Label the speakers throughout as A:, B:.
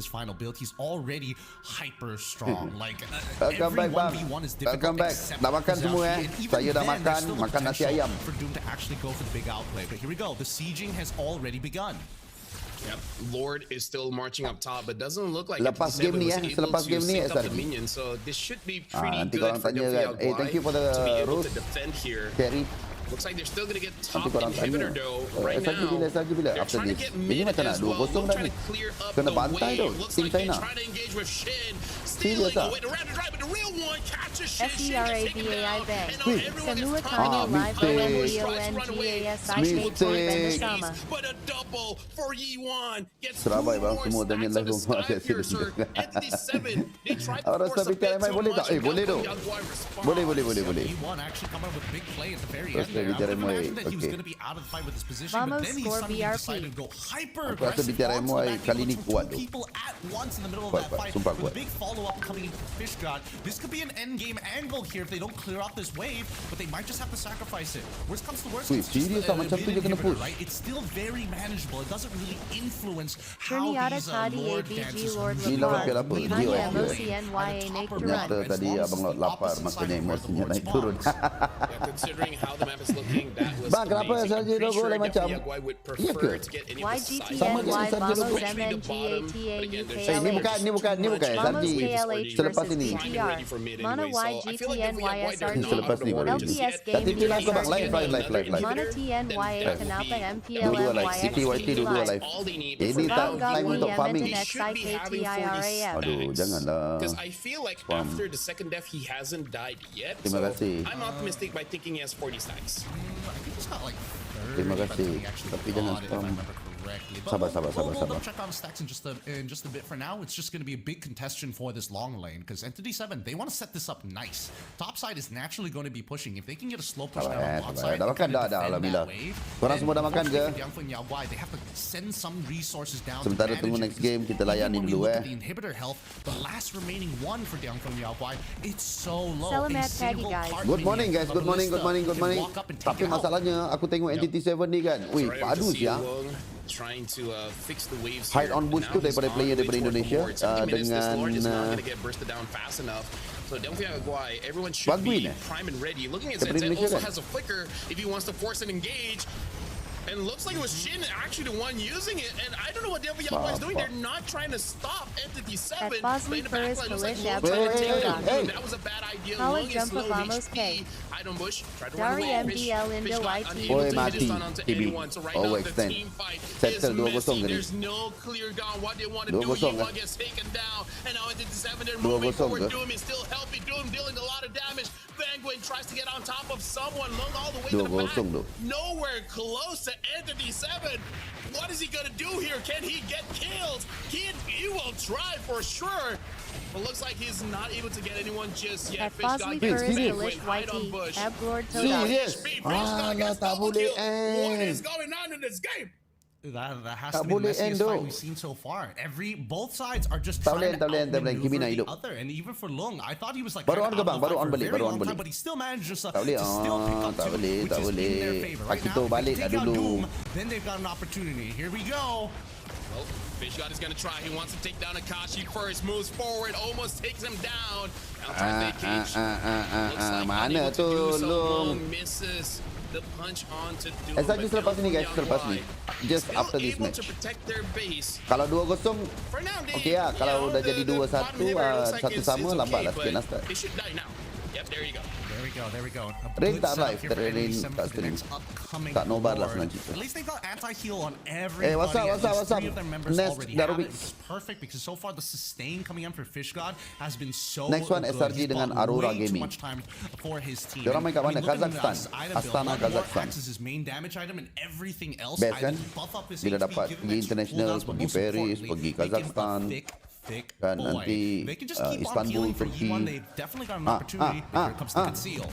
A: his final build, he's already hyper strong. Like
B: Welcome
A: every
B: back,
A: 1v1 is
B: Welcome
A: difficult
B: back.
A: except
B: Dah makan
A: for
B: semua
A: Zelfi, and even
B: Saya dah
A: then, there's still the
B: makan nasi
A: potential
B: ayam.
A: for Doom to actually go for the big outplay. But here we go. The sieging has already begun.
C: Yep, Lord is still marching up top, but doesn't look like
B: Lepas
C: FT7
B: game ni
C: was able
B: selepas
C: to
B: game ni
C: sync up the
B: SRG.
C: minions, so this should be pretty
B: Nanti
C: good
B: korang
C: for
B: tanya
C: Delphi
B: kan, thank you for the
C: to be able
B: rose.
C: to defend here.
B: Carry.
C: Looks like they're still going to get top
B: Nanti korang
C: inhibitor
B: tanya
C: though right
B: SRG
C: now.
B: bila SRG bila
C: They're
B: after
C: trying to
B: this.
C: get
B: Ini
C: mid
B: macam nak
C: as well.
B: 2-0
C: They're
B: dah
C: trying
B: ni.
C: to clear up
B: Kena
C: the
B: bantai
C: wave.
B: tu
C: Looks
B: Team
C: like they're
B: China.
C: trying to engage with Shin.
B: Serious
C: Stealing
B: ah?
C: away the rapid drive, but the real one catches Shin. Shin
D: FERA
C: gets taken
D: BAI
C: down,
D: Bank.
C: and now everyone
D: Semua
C: is
D: kami
C: coming
D: live
C: up.
D: OMGONGAS
B: Mistake.
C: But a double for Yi-Wan. Gets
B: Serabai
C: two
B: bang,
C: more
B: semua tanya
C: stacks
B: live
C: of the
B: rumah
C: Sky
B: dia sini.
C: Piercer. Entity 7, they tried to
B: Orang
C: force a
B: sampai
C: bit
B: main
C: too
B: boleh tak?
C: much.
B: Boleh tu.
C: Yaguai responds.
B: Boleh.
A: E1 actually coming up with a big play at the very
B: Terus
A: end there. I
B: bicara
A: would
B: MY.
A: imagine that he was
B: Okay.
A: going to be out of the fight with his position,
D: Vamos
A: but then he
D: score
A: suddenly
D: BRP.
A: decided to go hyper
B: Aku rasa
A: aggressive
B: bicara
A: onto
B: MY
A: that
B: kali
A: table
B: ni
A: to
B: kuat
A: two
B: tu.
A: people at once in the middle of
B: Kuat,
A: that
B: kuat.
A: fight
B: Sumpah
A: with a
B: kuat.
A: big follow-up coming into Fish God. This could be an endgame angle here if they don't clear out this wave, but they might just have to sacrifice it. Worst comes to worst,
B: Wih,
A: it's just
B: serious tak? Macam tu je kena
A: inhibitor,
B: push.
A: right? It's still very manageable. It doesn't really influence how
D: Ternyata
A: these
D: tadi
A: Lord
D: ABG
A: dances
D: Lord
B: Ni lawan ke apa?
D: Hanya
B: GOF ke?
D: emosi NYA naik turun.
B: Ternyata tadi abang Laut lapar, maknanya emosinya naik turun.
C: Yeah, considering how the map is looking, that was
B: Bang, kenapa
C: amazing.
B: SRG
C: I'm pretty
B: logo
C: sure
B: lain macam?
C: Yaguai would
B: Iya
C: prefer
B: ke?
C: to get any of the sides.
B: Sama je
D: YGTNY
B: SRG
D: Vamos
B: logo.
D: MNGATA
B: Ni bukan
D: Vamos
B: SRG.
D: KLH
B: Selepas
D: versus
B: ini.
D: TTR. Mana YGTNY SRG.
B: Selepas ni baru.
D: LPS
B: Tapi
D: game
B: kilas abang live.
D: Mana TNYA kenapa
B: Dua-dua live.
D: MPLM
B: CTYT dua-dua live. Ini tak time untuk farming. Aduh, janganlah.
C: Because I feel like after the second death, he hasn't died yet.
B: Terima kasih.
C: I'm optimistic by thinking he has 40 stacks.
A: I think he's got like 30,
B: Terima
A: but
B: kasih.
A: he actually
B: Tapi jangan
A: bought it, if I
B: spam.
A: remember correctly. But
B: Sabar.
A: we'll double check on the stacks in just a bit. For now, it's just going to be a big contention for this long lane because Entity 7, they want to set this up nice. Top side is naturally going to be pushing. If they can get a slow push down on bot side,
B: Dah makan
A: kinda
B: dah
A: defend
B: Alhamdulillah.
A: that wave,
B: Korang
A: then
B: semua dah makan ke?
A: hopefully for Diangfu and Yaguai, they have to send some resources down to
B: Sementara
A: manage
B: tunggu
A: it,
B: next
A: because
B: game, kita
A: even
B: layani
A: when we
B: dulu,
A: look at the inhibitor health, the last remaining one for Diangfu and Yaguai, it's so low.
D: Selamat
A: A
D: pagi,
A: single
D: guys.
A: cart
B: Good morning
A: minion
B: guys,
A: from
B: good morning.
A: Ballista can walk up and take
B: Tapi
A: it out.
B: masalahnya aku tengok Entity 7 ni kan. Wih,
C: Sorry,
B: padu
C: to see
B: ya.
C: Wong trying to fix the waves
B: Hide
C: here.
B: on bush
C: Now
B: tu
C: he's
B: daripada
C: on
B: player
C: the way
B: daripada
C: toward the
B: Indonesia,
C: board. 70 minutes, this Lord is not
B: dengan,
C: going to get bursted down fast enough. So Delphi Yaguai, everyone should
B: Baguin,
C: be prime and ready. Looking at
B: Daripada
C: Zed,
B: Indonesia
C: also
B: kan?
C: has a flicker if he wants to force an engage. And looks like it was Shin actually the one using it. And I don't know what Delphi Yaguai is doing. They're not trying to stop Entity 7.
D: At Bosley
C: But in the
D: Forest
C: backline, it looks like
D: Militia,
C: Long trying to take
B: Hey,
C: down.
B: hey.
C: That was a bad idea.
D: Power
C: Long is
D: jump
C: low
D: of Vamos
C: HP.
D: K.
C: Item bush, tried to run
D: Dari
C: away.
D: MBL
C: Fish
D: Indo
C: got
D: YT.
C: unable
B: Oi,
C: to hit
B: mati.
C: his stun onto
B: TB.
C: anyone. So right
B: Oh,
C: now the
B: extend.
C: team fight is
B: Settle 2-0
C: messy.
B: ni.
C: There's no clear gun. What they want to do,
B: 2-0
C: Yi-Wan
B: kan?
C: gets taken down. And now Entity 7, they're
B: 2-0
C: moving forward.
B: ke?
C: Doom is still healthy. Doom dealing a lot of damage. Vanguard tries to get on top of someone. Lung all the way to the
B: 2-0
C: back.
B: tu.
C: Nowhere close to Entity 7. What is he going to do here? Can he get killed? He will try for sure. But looks like he's not able to get anyone just yet.
D: At Bosley Forest
B: serious?
D: Village YT. Ablord
B: Serious?
D: Toda.
B: Alah, tak boleh
C: What is
B: end.
C: going on in this game?
A: That has
B: Tak
A: to be the
B: boleh
A: messiest
B: end
A: fight
B: tu.
A: we've seen so far. Both sides are just
B: Tak boleh
A: trying to
B: end, tak boleh end. Kimi
A: outmaneuver
B: nak
A: the
B: hidup.
A: other. And even for Lung, I thought he was like
B: Baru on
A: kind
B: ke
A: of
B: bang?
A: out of the
B: Baru
A: fight
B: on
A: for a
B: balik,
A: very
B: baru on
A: long time,
B: balik.
A: but he still managed
B: Tak boleh,
A: to still pick up
B: tak
A: two,
B: boleh,
A: which
B: tak
A: is in
B: boleh.
A: their favor.
B: Pak
A: Right
B: kita
A: now,
B: balik
A: if they
B: dah
A: take out
B: dulu.
A: Doom, then they've got an opportunity. Here we go.
C: Well, Fish God is going to try. He wants to take down Akashi first. Moves forward. Almost takes him down. Now tries to cage. Looks like
B: Mana
C: unable to
B: tu,
C: do so.
B: Lung?
C: Lung misses the punch onto Doom.
B: SRG
C: but
B: selepas ni guys,
C: Yaguai
B: selepas ni. Just
C: still
B: after this
C: able
B: match.
C: to protect their base.
B: Kalau 2-0,
C: For now, they,
B: okey lah. Kalau dah jadi 2-1, satu sama, lambat lah sikit nak start.
C: They should die now. Yep, there you go.
A: There we go. A
B: Rain
A: good
B: tak
A: setup
B: live,
A: here for
B: Rain
A: Entity
B: tak
A: 7 for the
B: stream.
A: next upcoming
B: Tak nobar lah
A: war.
B: senang cerita.
A: At least they got anti-heal on everybody.
B: what's up,
A: At
B: what's up,
A: least
B: what's up?
A: 3 of their members
B: Nest
A: already
B: Darovic.
A: have it. It's perfect because so far the sustain coming in for Fish God has been so
B: Next one,
A: good.
B: SRG
A: He's
B: dengan
A: bought
B: Aurora
A: way too
B: Gaming.
A: much time for his team.
B: Diorang main kat mana?
A: I mean, look at him,
B: Kazakhstan.
A: this item build.
B: Astana,
A: One more
B: Kazakhstan.
A: axe is his main damage item and everything else
B: Best
A: either
B: kan?
A: buff up his
B: Bila
A: HP,
B: dapat
A: give him
B: pergi
A: extra
B: international,
A: cooldowns, but
B: pergi
A: most
B: Paris,
A: importantly,
B: pergi
A: they give him a
B: Kazakhstan.
A: thick
B: Kan,
A: boy.
B: nanti,
A: They can just keep on
B: Istanbul,
A: healing for
B: Turki.
A: E1. They've definitely got an opportunity. Here comes the conceal.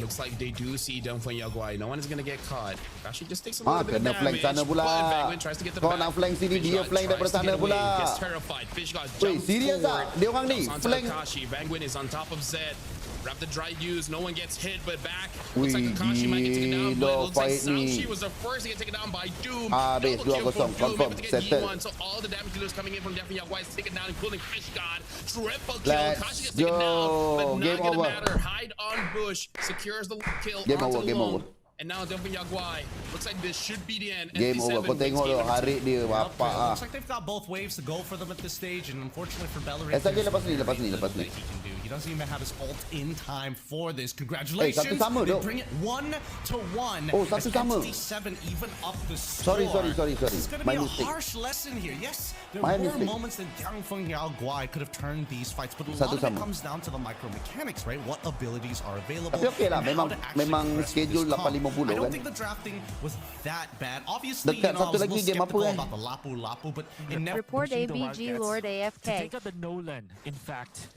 C: Looks like they do see Dongfeng Yaguai. No one is gonna get caught. Actually, just takes a little bit of
B: kena flank
C: damage.
B: sana pula.
C: But Penguin tries to get the
B: Kau
C: back.
B: nak flank sini, dia
C: Fishgod
B: flank
C: tries
B: daripada
C: to get
B: sana
C: away.
B: pula.
C: Gets terrified. Fishgod
B: Weh,
C: jumps
B: serious
C: forward.
B: tak? Dia orang ni
C: Jumps onto
B: flank.
C: Akashi. Penguin is on top of Zed. Grab the dry use. No one gets hit, but back.
B: Wih,
C: Looks like Akashi might get taken down, but it
B: gila
C: looks like
B: fight ni.
C: Saoshi was the first to get taken down by Doom.
B: Habis,
C: Double kill
B: 2-0,
C: from Doom,
B: confirm,
C: able to get
B: settled.
C: E1. So all the damage dealers coming in from Dongfeng Yaguai is taken down, including Fishgod. Triple kill.
B: Let's
C: Akashi gets taken down, but
B: go.
C: not
B: Game
C: gonna
B: over.
C: matter. Hide on bush, secures the kill.
B: Game
C: onto
B: over,
C: the
B: game
C: wall.
B: over.
C: And now Dongfeng Yaguai. Looks like this should be the end.
B: Game over. Kau tengok tu Harik dia bapak ah.
A: Looks like they've got both waves to go for them at this stage, and unfortunately for Bellerin,
B: SRG lepas ni.
A: he can do. He doesn't even have his ult in time for this. Congratulations!
B: satu sama,
A: They
B: dok.
A: bring it 1-1.
B: Oh, satu
A: as
B: sama.
A: NTD7 even up the score.
B: Sorry.
A: It's going to
B: My
A: be a
B: mistake.
A: harsh lesson here. Yes, there
B: My
A: were
B: mistake.
A: moments that Dongfeng Yaguai could have turned these fights, but a
B: Satu
A: lot of it
B: sama.
A: comes down to the micro mechanics, right? What abilities are available?
B: Tapi okey lah,
A: and how
B: memang-
A: to actually
B: memang
A: progress
B: schedule
A: this comp.
B: 8.50
A: I don't
B: kan?
A: think the drafting was that bad. Obviously,
B: Dekat
A: I
B: satu
A: was a
B: lagi
A: little
B: game apa,
A: skeptical
B: eh?
A: about the lapu, but it never.
D: Report
E: pushing the
D: ABG
E: Wildcats
D: Lord
E: to
D: AFK.
E: take out the Nolan, in fact.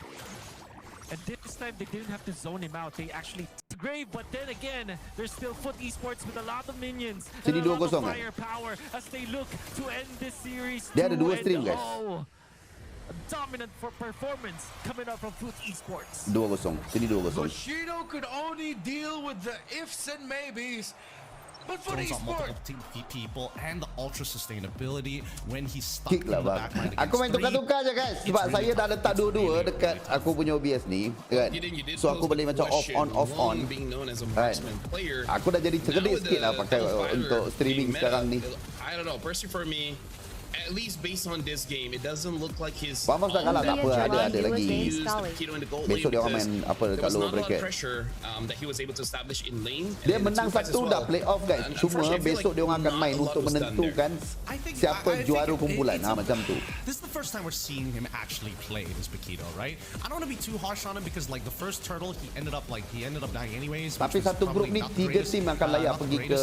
E: And this time they didn't have to zone him out. They actually grave, but then again, there's still Foot Esports with a lot of minions and
B: Sini
E: a lot of
B: 2-0 kan?
E: firepower as they look to end this series.
B: Dia ada 2
E: 2-0.
B: stream, guys.
E: A dominant for performance coming out from Foot Esports.
B: 2-0. Sini 2-0.
F: Bushido could only deal with the ifs and maybes. But for
A: Throws out multiple
F: esports,
A: people and the ultra sustainability when he's stuck
B: Kick
A: in
B: lah
A: the
B: bang.
A: backline
B: Aku main
A: against three.
B: tukar-tukar je guys. Sebab saya dah letak dua-dua dekat aku punya OBS ni kan. So aku boleh macam off on.
C: Being known as a
B: Kan.
C: marksman player.
B: Aku dah jadi cerdik sikit lah pakai untuk streaming sekarang ni.
C: I don't know. Personally for me, at least based on this game, it doesn't look like his.
B: Vamos dah kalah tak apa, ada lagi. Besok dia orang main apa dekat lower bracket.
C: Pressure that he was able to establish in lane.
B: Dia menang satu dah play off guys. Cuma besok dia orang akan main untuk menentukan siapa juara kumpulan. Macam tu.
A: This is the first time we're seeing him actually play this Paquito, right? I don't want to be too harsh on him because like the first turtle he ended up dying anyways.
B: Tapi satu grup ni 3 tim akan layak pergi ke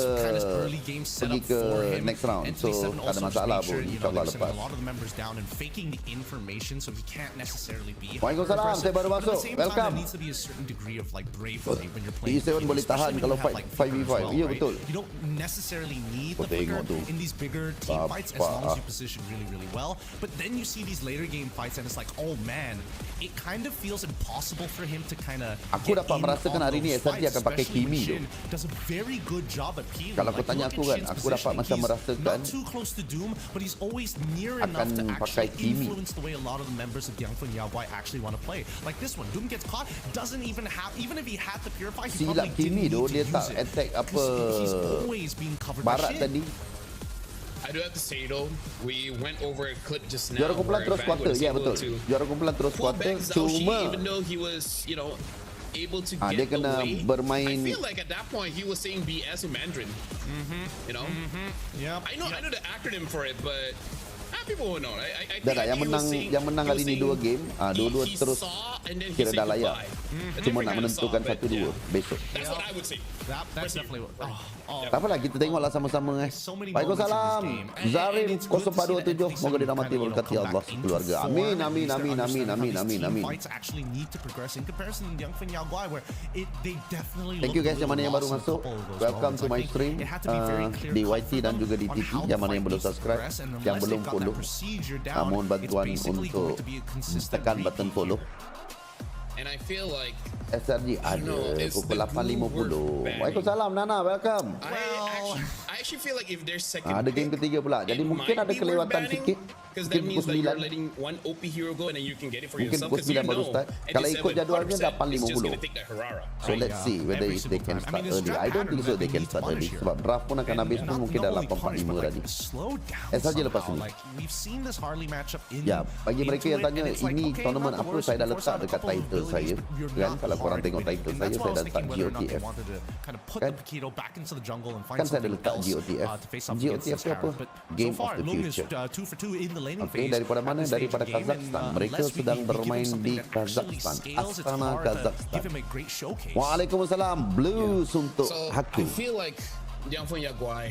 B: next round. So tak ada masalah pun. InsyaAllah lepas.
A: A lot of the members down and faking the information so he can't necessarily be.
B: Waalaikumsalam, saya baru masuk. Welcome.
A: There needs to be a certain degree of like bravery when you're playing.
B: E7 boleh tahan kalau fight 5v5. Ya betul.
A: You don't necessarily need
B: Kau
A: the flicker
B: tengok tu.
A: in these bigger team fights as long as you position really well. But then you see these later game fights and it's like, oh man, it kind of feels impossible for him to kind of.
B: Aku dapat merasakan hari ni SRG akan pakai Kimi tu.
A: Does a very good job at peeling.
B: Kalau kau tanya aku kan, aku dapat macam merasakan
A: not too close to Doom, but he's always near
B: akan
A: enough to
B: pakai
A: actually
B: Kimi.
A: influence the way a lot of the members of Dongfeng Yaguai actually want to play. Like this one, Doom gets caught, doesn't even have, even if he had to purify, he
B: Silap
A: probably
B: Kimi
A: didn't
B: tu
A: need
B: dia
A: to
B: tak
A: use it.
B: attack apa
A: 'Cause he's always being covered by
B: barat
A: shit.
B: tadi.
C: I do have to say though, we went over a clip just now.
B: Juara kumpulan terus quarter. Ya betul. Juara kumpulan terus quarter. Cuma
C: even though he was, able to
B: dia
C: get
B: kena
C: away.
B: bermain.
C: I feel like at that point he was saying BS in Mandarin. You know?
A: Yep.
C: I know the acronym for it, but people will know. I
B: Dah tak,
C: think he was saying,
B: yang menang kali ni 2 game. Dua-dua
C: he
B: terus
C: saw and then he
B: kira
C: said
B: dah layak.
C: goodbye.
B: Cuma nak
C: Different kind of
B: menentukan
C: saw, but
B: 1-2 besok.
C: That's what I would say.
A: That's definitely what.
B: Tak apalah, kita tengoklah sama-sama
A: So many
B: Waalaikumsalam.
A: moments in this game.
B: Zarim
A: And it's good to see that
B: 0427. Semoga
A: NTD7
B: dirahmati
A: kinda,
B: berkati
A: come
B: Allah
A: back into
B: keluarga.
A: form.
B: Amin,
A: At
B: amin,
A: least they're
B: amin, amin,
A: understanding how
B: amin,
A: these
B: amin,
A: team
B: amin.
A: fights actually need to progress in comparison to Dongfeng Yaguai, where they definitely.
B: Thank you
A: looked
B: guys yang mana yang baru
A: lost in a
B: masuk.
A: couple of those
B: Welcome
A: moments.
B: to
A: I
B: my
A: think
B: stream
A: it had to be very clear
B: di
A: cut
B: YT
A: for
B: dan
A: them
B: juga di
A: on
B: TP.
A: how the
B: Yang mana yang
A: fight
B: belum
A: needs to
B: subscribe,
A: progress, and
B: yang
A: unless
B: belum
A: they've got that
B: follow,
A: procedure down,
B: mohon
A: it's
B: bantuan
A: basically
B: untuk
A: going to be a consistent
B: tekan
A: repeat.
B: button follow.
C: And I feel like
B: SRG ada
C: know, it's
B: pukul
C: the
B: 8.50.
C: blue word
B: Waalaikumsalam Nana, welcome.
C: I actually feel like if there's second
B: Ada game
C: pick,
B: ketiga pula. Jadi
C: it
B: mungkin
C: might
B: ada
C: be
B: kelewatan
C: worth banning,
B: sikit.
C: because
B: Mungkin
C: that means
B: pukul
C: that you're
B: 9.
C: letting one OP hero go and then you can get it for
B: Mungkin
C: yourself.
B: pukul 9 baru start. Kalau ikut jadualnya dah 8.50. So let's see whether
A: Every
B: if they
A: single
B: can
A: time.
B: start
A: it's
B: early.
A: draft
B: I don't think so
A: pattern
B: they
A: that
B: can
A: need to
B: start early.
A: punish here.
B: Sebab draft pun akan
A: And
B: habis pun
A: not
B: mungkin dah
A: only punish,
B: 8.45
A: but,
B: tadi.
A: slow down
B: SRG lepas
A: somehow.
B: ni.
A: Like, we've seen this Harley matchup in
B: Ya, bagi mereka yang
A: into it,
B: tanya
A: and it's like,
B: ini
A: okay,
B: tournament
A: not the
B: apa,
A: worst,
B: saya dah
A: you force
B: letak
A: out a
B: dekat
A: couple of
B: title saya.
A: abilities, you're
B: Kan,
A: not
B: kalau korang
A: hard
B: tengok
A: winning.
B: title
A: And
B: saya,
A: that's why
B: saya
A: I
B: dah
A: was
B: letak
A: thinking whether or not they
B: GOTF.
A: wanted to kind of put
B: Kan?
A: the Paquito back into the jungle and find
B: Kan saya ada
A: something
B: letak
A: else
B: GOTF.
A: to face off
B: GOTF
A: against this
B: tu apa?
A: Harry. But
B: Game
A: so far,
B: of the
A: Lung is
B: Future.
A: 2 for 2 in the laning
B: Okay,
A: phase.
B: daripada mana?
A: at this stage
B: Daripada
A: of the game, and,
B: Kazakhstan. Mereka
A: unless we
B: sedang
A: give him
B: bermain
A: something
B: di
A: that actually
B: Kazakhstan.
A: scales, it's
B: Astana,
A: hard to
B: Kazakhstan.
A: give him a great showcase.
B: Waalaikumsalam. Blues untuk
C: So I
B: Haku.
C: feel like Dongfeng Yaguai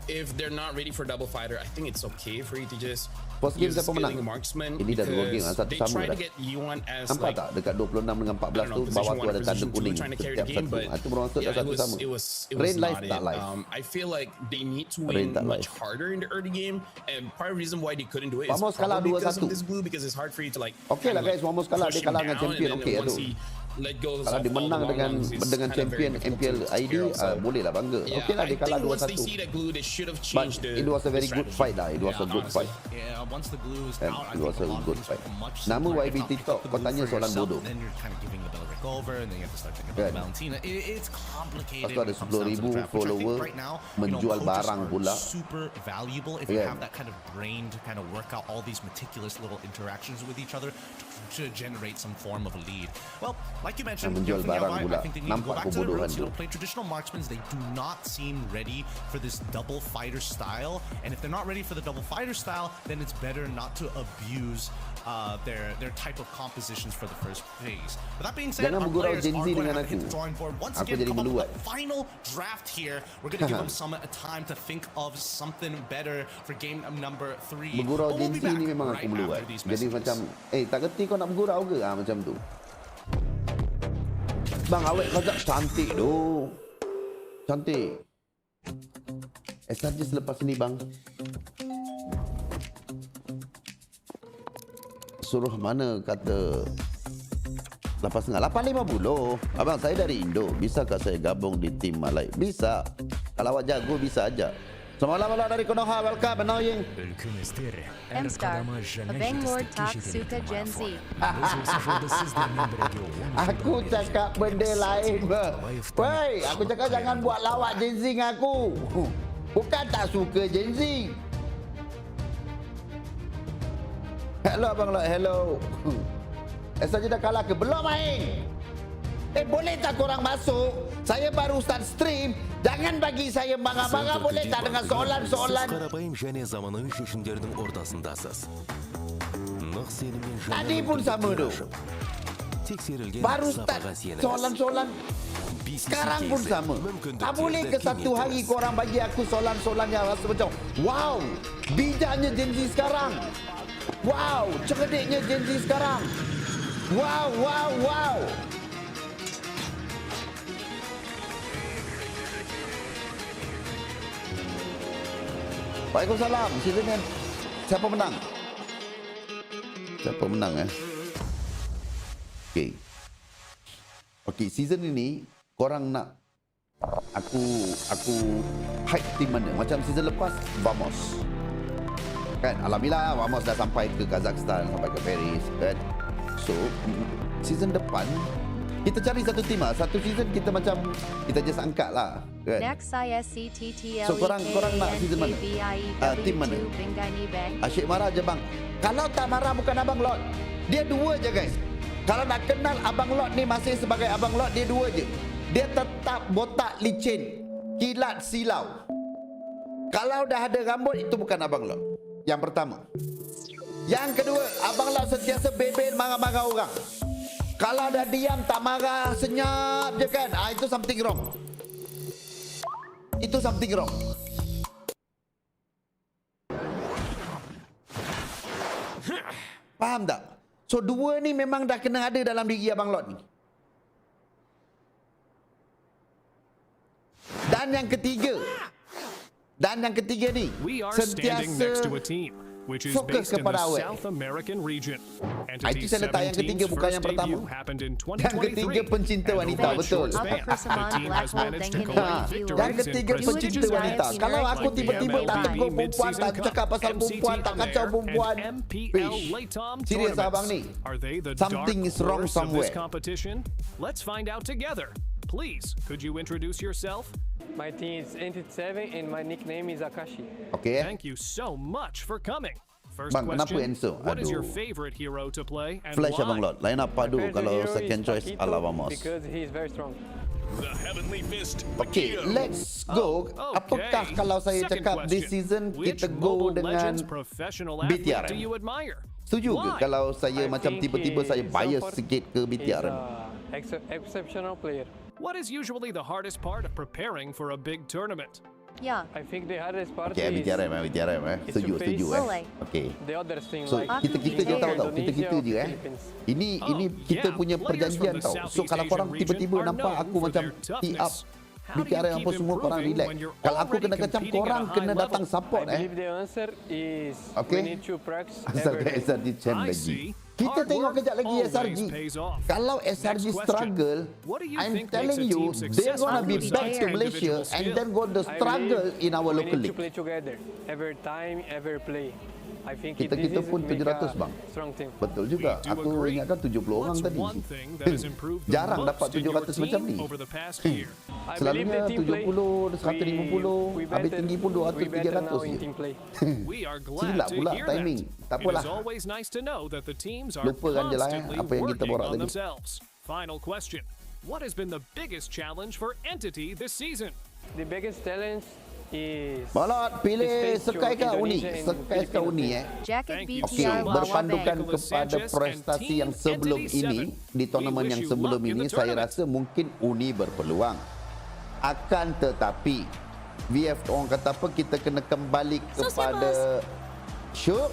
C: if they're not ready for double fighter, I think it's okay for you to just
B: First game
C: use
B: siapa menang?
C: skilling marksman
B: Ini dah 2 game lah,
C: because
B: satu
C: they
B: sama
C: try
B: dah.
C: to get Yuan as
B: Nampak
C: like
B: tak dekat 26 dengan 14 tu bawah
C: position
B: tu
C: one,
B: ada tanda
C: position two,
B: kuning
C: trying to carry
B: setiap
C: the game,
B: satu.
C: but
B: Itu bermaksud dah satu sama.
C: it was
B: Rain live
C: not
B: tak
C: it.
B: live.
C: I feel like they need to
B: Rain
C: win
B: tak
C: much
B: live.
C: harder in the early game, and part of the reason why they couldn't do it is
B: Vamos kalah
C: probably because
B: 2-1.
C: of this blue, because it's hard for you to like
B: Okey lah
C: kinda,
B: guys, Vamos kalah,
C: push
B: dia kalah
C: him
B: dengan
C: down,
B: champion,
C: and
B: okey
C: then
B: lah
C: once
B: tu.
C: he let goes
B: Kalau
C: off
B: dia
C: all the
B: menang
C: long
B: dengan
C: lungs, it's
B: dengan
C: kinda
B: champion
C: very
B: MPL
C: difficult to
B: ID
C: take care of.
B: boleh lah bangga.
C: Yeah,
B: Okey lah
C: I
B: dia kalah
C: think once they
B: 2-1.
C: see that glue, they should have
B: But
C: changed the
B: it was a very good
C: strategy.
B: fight lah. It was a good
C: honestly.
B: fight.
A: Yeah, once the glue is
B: And
A: out, I
B: it
A: think
B: was
A: a
B: a
A: lot of
B: good
A: things
B: fight.
A: become much
B: Nama
A: simpler. If
B: YB
A: not, pick
B: TikTok,
A: up the
B: kau
A: glue
B: tanya
A: for
B: soalan
A: yourself,
B: bodoh.
A: Then you're kind of giving the Belleric over, and then you have to start thinking
B: Kan.
A: about Valentina. It's complicated.
B: Lepas tu ada
A: when it comes down to
B: 10,000
A: the draft, which I think
B: follower
A: right now,
B: menjual
A: coaches
B: barang
A: are
B: pula.
A: super valuable if you
B: Kan.
A: have that kind of brain to kind of work out all these meticulous little interactions with each other to generate some form of a lead. Well, like you mentioned,
B: Menjual barang
A: I
B: pula.
A: think they need to go
B: Nampak
A: back to their
B: kebodohan
A: roots.
B: tu.
A: Play traditional marksmen. They do not seem ready for this double fighter style, and if they're not ready for the double fighter style, then it's better not to abuse their type of compositions for the first phase. But that being said,
B: Jangan
A: our
B: bergurau
A: players
B: Gen Z
A: are going to
B: dengan
A: have to hit
B: aku.
A: the drawing board once
B: Aku
A: again.
B: jadi
A: Come up with
B: meluat.
A: the final draft here. We're going to give them some time to think of something better for game number 3.
B: Bergurau
A: But we'll
B: Gen
A: be
B: Z
A: back
B: ni memang
A: right
B: aku meluat.
A: after these
B: Jadi
A: messages.
B: macam tak kerti kau nak bergurau ke? Macam tu. Bang awet kau tak cantik doh. Cantik. Saja selepas ni bang. Suruh mana kata 8.5 8.50. Abang saya dari Indo. Bisakah saya gabung di tim Malay? Bisa. Kalau awak jago bisa aja. Selamat malam dari Konoha. Welcome annoying.
D: M-Star, a Bangalore talk Suka Gen Z.
B: Aku cakap benda lain. Woi, aku cakap jangan buat lawak Gen Z dengan aku. Bukan tak suka Gen Z. Hello Abang Lot, hello. Saja dah kalah ke? Belum main. Boleh tak korang masuk? Saya baru start stream. Jangan bagi saya bangga-bangga, boleh tak dengan soalan-soalan? Tadi pun sama tu. Baru start soalan-soalan. Sekarang pun sama. Tak boleh ke satu hari korang bagi aku soalan-soalan yang rasa macam wow, bijaknya Gen Z sekarang. Wow, cerdiknya Gen Z sekarang. Wow, wow, wow. Waalaikumsalam. Season ni siapa menang? Siapa menang Okey. Okey, season ini korang nak aku hype team mana? Macam season lepas Vamos. Kan alhamdulillah Vamos dah sampai ke Kazakhstan, sampai ke Paris kan. So season depan kita cari satu tim lah. Satu season kita macam kita just angkat lah kan.
D: Next ISCTTLEKANKBIEW2
B: So korang nak season mana? Tim mana?
D: Bengani Bank.
B: Asyik marah je bang. Kalau tak marah bukan Abang Lot. Dia dua je guys. Kalau nak kenal Abang Lot ni masih sebagai Abang Lot, dia dua je. Dia tetap botak licin, kilat silau. Kalau dah ada rambut itu bukan Abang Lot. Yang pertama. Yang kedua, Abang Lot sentiasa bebel marah-marah orang. Kalau dah diam tak marah, senyap je kan. Itu something wrong. Itu something wrong. Faham tak? So dua ni memang dah kena ada dalam diri Abang Lot ni. Dan yang ketiga ni
G: We are standing next to a
B: sentiasa
G: team which is
B: fokus
G: based in the
B: kepada awet.
G: South American region.
B: Itu saya letak yang ketiga,
G: 17's
B: bukan yang
G: first
B: pertama.
G: debut happened in
B: Yang ketiga
G: 2023.
B: pencinta
G: And
B: wanita,
G: over a
B: betul.
G: short span,
D: Upper Persimmon,
G: the team has
D: Blackwell,
G: managed to
D: Dengani,
G: collect
D: Bank,
G: victories
B: Yang
G: in
B: ketiga
G: prestigious
B: pencinta wanita.
G: events
B: Kalau aku
G: like the
B: tiba-tiba tak
G: MLB
B: tegur perempuan,
G: Mid-Season
B: tak
G: Cup,
B: cakap pasal perempuan, tak
G: MCT
B: kacau
G: on
B: perempuan.
G: Air, and MPL
B: Fish.
G: Latam
B: Serius abang ni.
G: tournaments. Are they the
B: Something
G: dark
B: is wrong
G: horse of this
B: somewhere.
G: competition? Let's find out together. Please, could you introduce yourself?
H: My team is 87 and my nickname is Akashi.
B: Okey
G: Thank you so much for coming. First
B: Bang, kenapa
G: question,
B: answer?
G: what is your
B: Aduh.
G: favorite hero to play and
B: Flash Abang
G: why?
B: Lot. Lain apa padu
H: Favorite
B: kalau
H: hero
B: second
H: is
B: choice
H: Paquito
B: ala Vamos.
H: because he is very strong.
G: The Heavenly Fist.
B: Okey, let's go.
G: Oh,
B: Apakah
G: okay.
B: kalau saya
G: Second
B: cakap this
G: question.
B: season
G: Which
B: kita go
G: Mobile
B: dengan
G: Legends professional athlete
B: BTRM?
G: do you admire?
B: Setuju ke
G: Why?
B: kalau saya
H: I
B: macam
H: think
B: tiba-tiba
H: he-
B: saya bias
H: Sanford
B: sikit ke
H: He's
B: BTRM?
H: exceptional player.
G: What is usually the hardest part of preparing for a big tournament?
D: Yeah.
H: I think the hardest part
B: Okay,
H: is
B: bicara
H: is
B: setuju
H: to face
D: Boleh.
B: Okay.
H: the other thing
B: So
H: like
B: kita je
D: Indonesia
B: tahu tau, kita
H: Indonesia
B: je
H: or Philippines.
B: Ini kita
G: yeah,
B: punya
G: players
B: perjanjian
G: from the
B: tau. So
G: Southeast
B: kalau korang
G: Asian
B: tiba-tiba
G: region are
B: nampak
G: known
B: aku
G: for
B: macam
G: their
B: tee up
G: toughness. How do you
B: bicara apa
G: keep
B: semua korang
G: improving
B: relax.
G: when you're
B: Kalau aku
G: already
B: kena kacam
G: competing at
B: korang
G: a high
B: kena datang
G: level?
B: support
H: I believe the answer is
B: Okay.
H: we need to practice
B: Asal
H: every
B: ke
H: day.
B: SRG champ
G: I
B: lagi.
G: see.
B: Kita
G: Hard
B: tengok
G: work
B: kejap lagi
G: always
B: SRG.
G: pays off.
B: Kalau SRG
G: Next question.
B: struggle,
G: What do you
B: I'm
G: think
B: telling
G: makes a
B: you,
G: team
B: they're
G: successful
B: gonna be
D: besides
B: back to
D: their
B: Malaysia
G: individual
B: and
G: skill?
B: then go the
H: I
B: struggle
H: believe
B: in our
H: we
B: local
H: need to
B: league.
H: play together every time, every play. I think
B: Kita
H: this is
B: pun
H: make
B: 700
H: a
B: bang.
H: strong team.
B: Betul juga.
G: We do
B: Aku
G: agree.
B: ingatkan 70 orang
G: What's
B: tadi.
G: one thing that has improved the
B: Jarang
G: most
B: dapat
G: in your
B: 700 macam
G: team
B: ni.
G: over the past year?
H: I believe
B: Selalunya
H: the team play.
B: 70, 150,
H: we
B: habis
H: better-
B: tinggi pun 200,
H: we better now
B: 300
H: in
B: je.
H: team play.
G: We are glad
B: Silap
G: to
B: pula
G: hear
B: timing.
G: that.
B: Tak
G: It is
B: apalah.
G: always nice to know that the teams are
B: Lupakan je lah,
G: constantly
B: apa yang kita
G: working
B: borak
G: on
B: tadi.
G: themselves. Final question. What has been the biggest challenge for Entity this season?
H: The biggest challenge is
B: Balot, pilih
H: is face
B: Sekai
H: to
B: ke Uni?
H: Indonesia and
B: Sekai ke
H: Philippines.
B: Uni
D: Jacket
G: Thank you
B: Okey,
G: so
D: BTR
G: much.
B: berpandukan
G: Nicholas
B: kepada
G: Sanchez
B: prestasi
G: and
B: yang
G: Team
B: sebelum
G: Entity
B: ini
G: 7.
B: di tournament
G: We
B: yang
G: wish you
B: sebelum
G: luck in
B: ini
G: the
B: saya
G: tournament.
B: rasa mungkin Uni berpeluang. Akan tetapi VF orang kata apa, kita kena kembali kepada Syuk.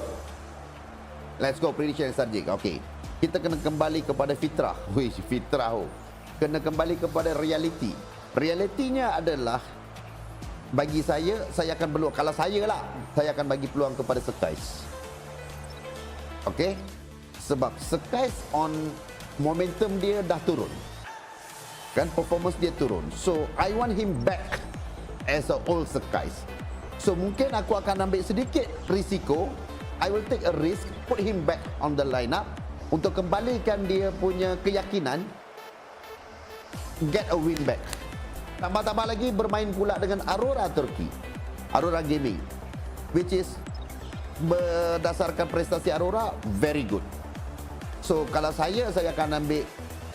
B: Let's go prediction Sarjik. Okey. Kita kena kembali kepada fitrah. Wih, fitrah. Kena kembali kepada reality. Realitinya adalah bagi saya akan peluang. Kalau saya lah, saya akan bagi peluang kepada Skies. Okey? Sebab Skies on momentum dia dah turun. Kan performance dia turun. So I want him back as a old Skies. So mungkin aku akan ambil sedikit risiko. I will take a risk, put him back on the lineup untuk kembalikan dia punya keyakinan, get a win back. Tambah-tambah lagi bermain pula dengan Aurora Turki, Aurora Gaming, which is berdasarkan prestasi Aurora very good. So kalau saya akan ambil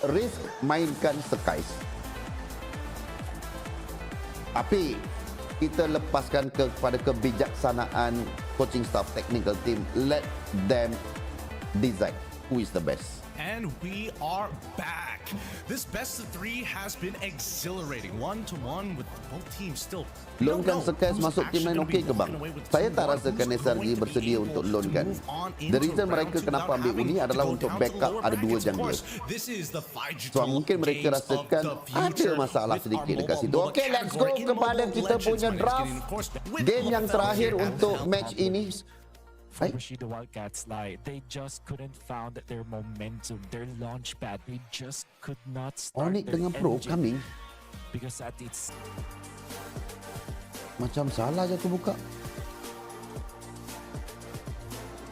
B: risk mainkan Skies. Tapi kita lepaskan kepada kebijaksanaan coaching staff, technical team. Let them decide who is the best.
A: And we are back. This best of 3 has been exhilarating. 1-1 with both teams still. we don't
B: Loankan
A: know
B: Skies
A: who's
B: masuk tim
A: actually
B: lain
A: gonna be
B: okey ke bang?
A: walking away with
B: Saya
A: 2-1,
B: tak rasakan
A: who's
B: SRG
A: going to be
B: bersedia
A: able
B: untuk
A: to
B: loankan.
A: move on
B: The
A: into
B: reason
A: round
B: mereka
A: two
B: kenapa
A: without
B: ambil
A: having
B: Uni
A: to
B: adalah
A: go
B: untuk
A: down to
B: backup
A: lower
B: ada dua
A: brackets. Of
B: jungler.
A: course, this is the
B: So mungkin mereka
A: games of
B: rasakan
A: the
B: ada
A: future
B: masalah
A: with
B: sedikit
A: our
B: dekat
A: mobile
B: situ. Okey, let's go
A: category. In
B: kepada
A: Mobile
B: kita
A: Legends,
B: punya
A: my name's
B: draft.
A: Gideon, of course, with
B: Game yang
A: Gotf
B: terakhir
A: here
B: untuk
A: at
B: match ini.
E: For
B: Right.
E: Rashid, the Wildcats lie. They just couldn't found their momentum, their launch pad. They just could not start
B: Onyx
E: their
B: dengan Pro
E: engine
B: coming.
E: because at its
B: Macam salah je aku buka.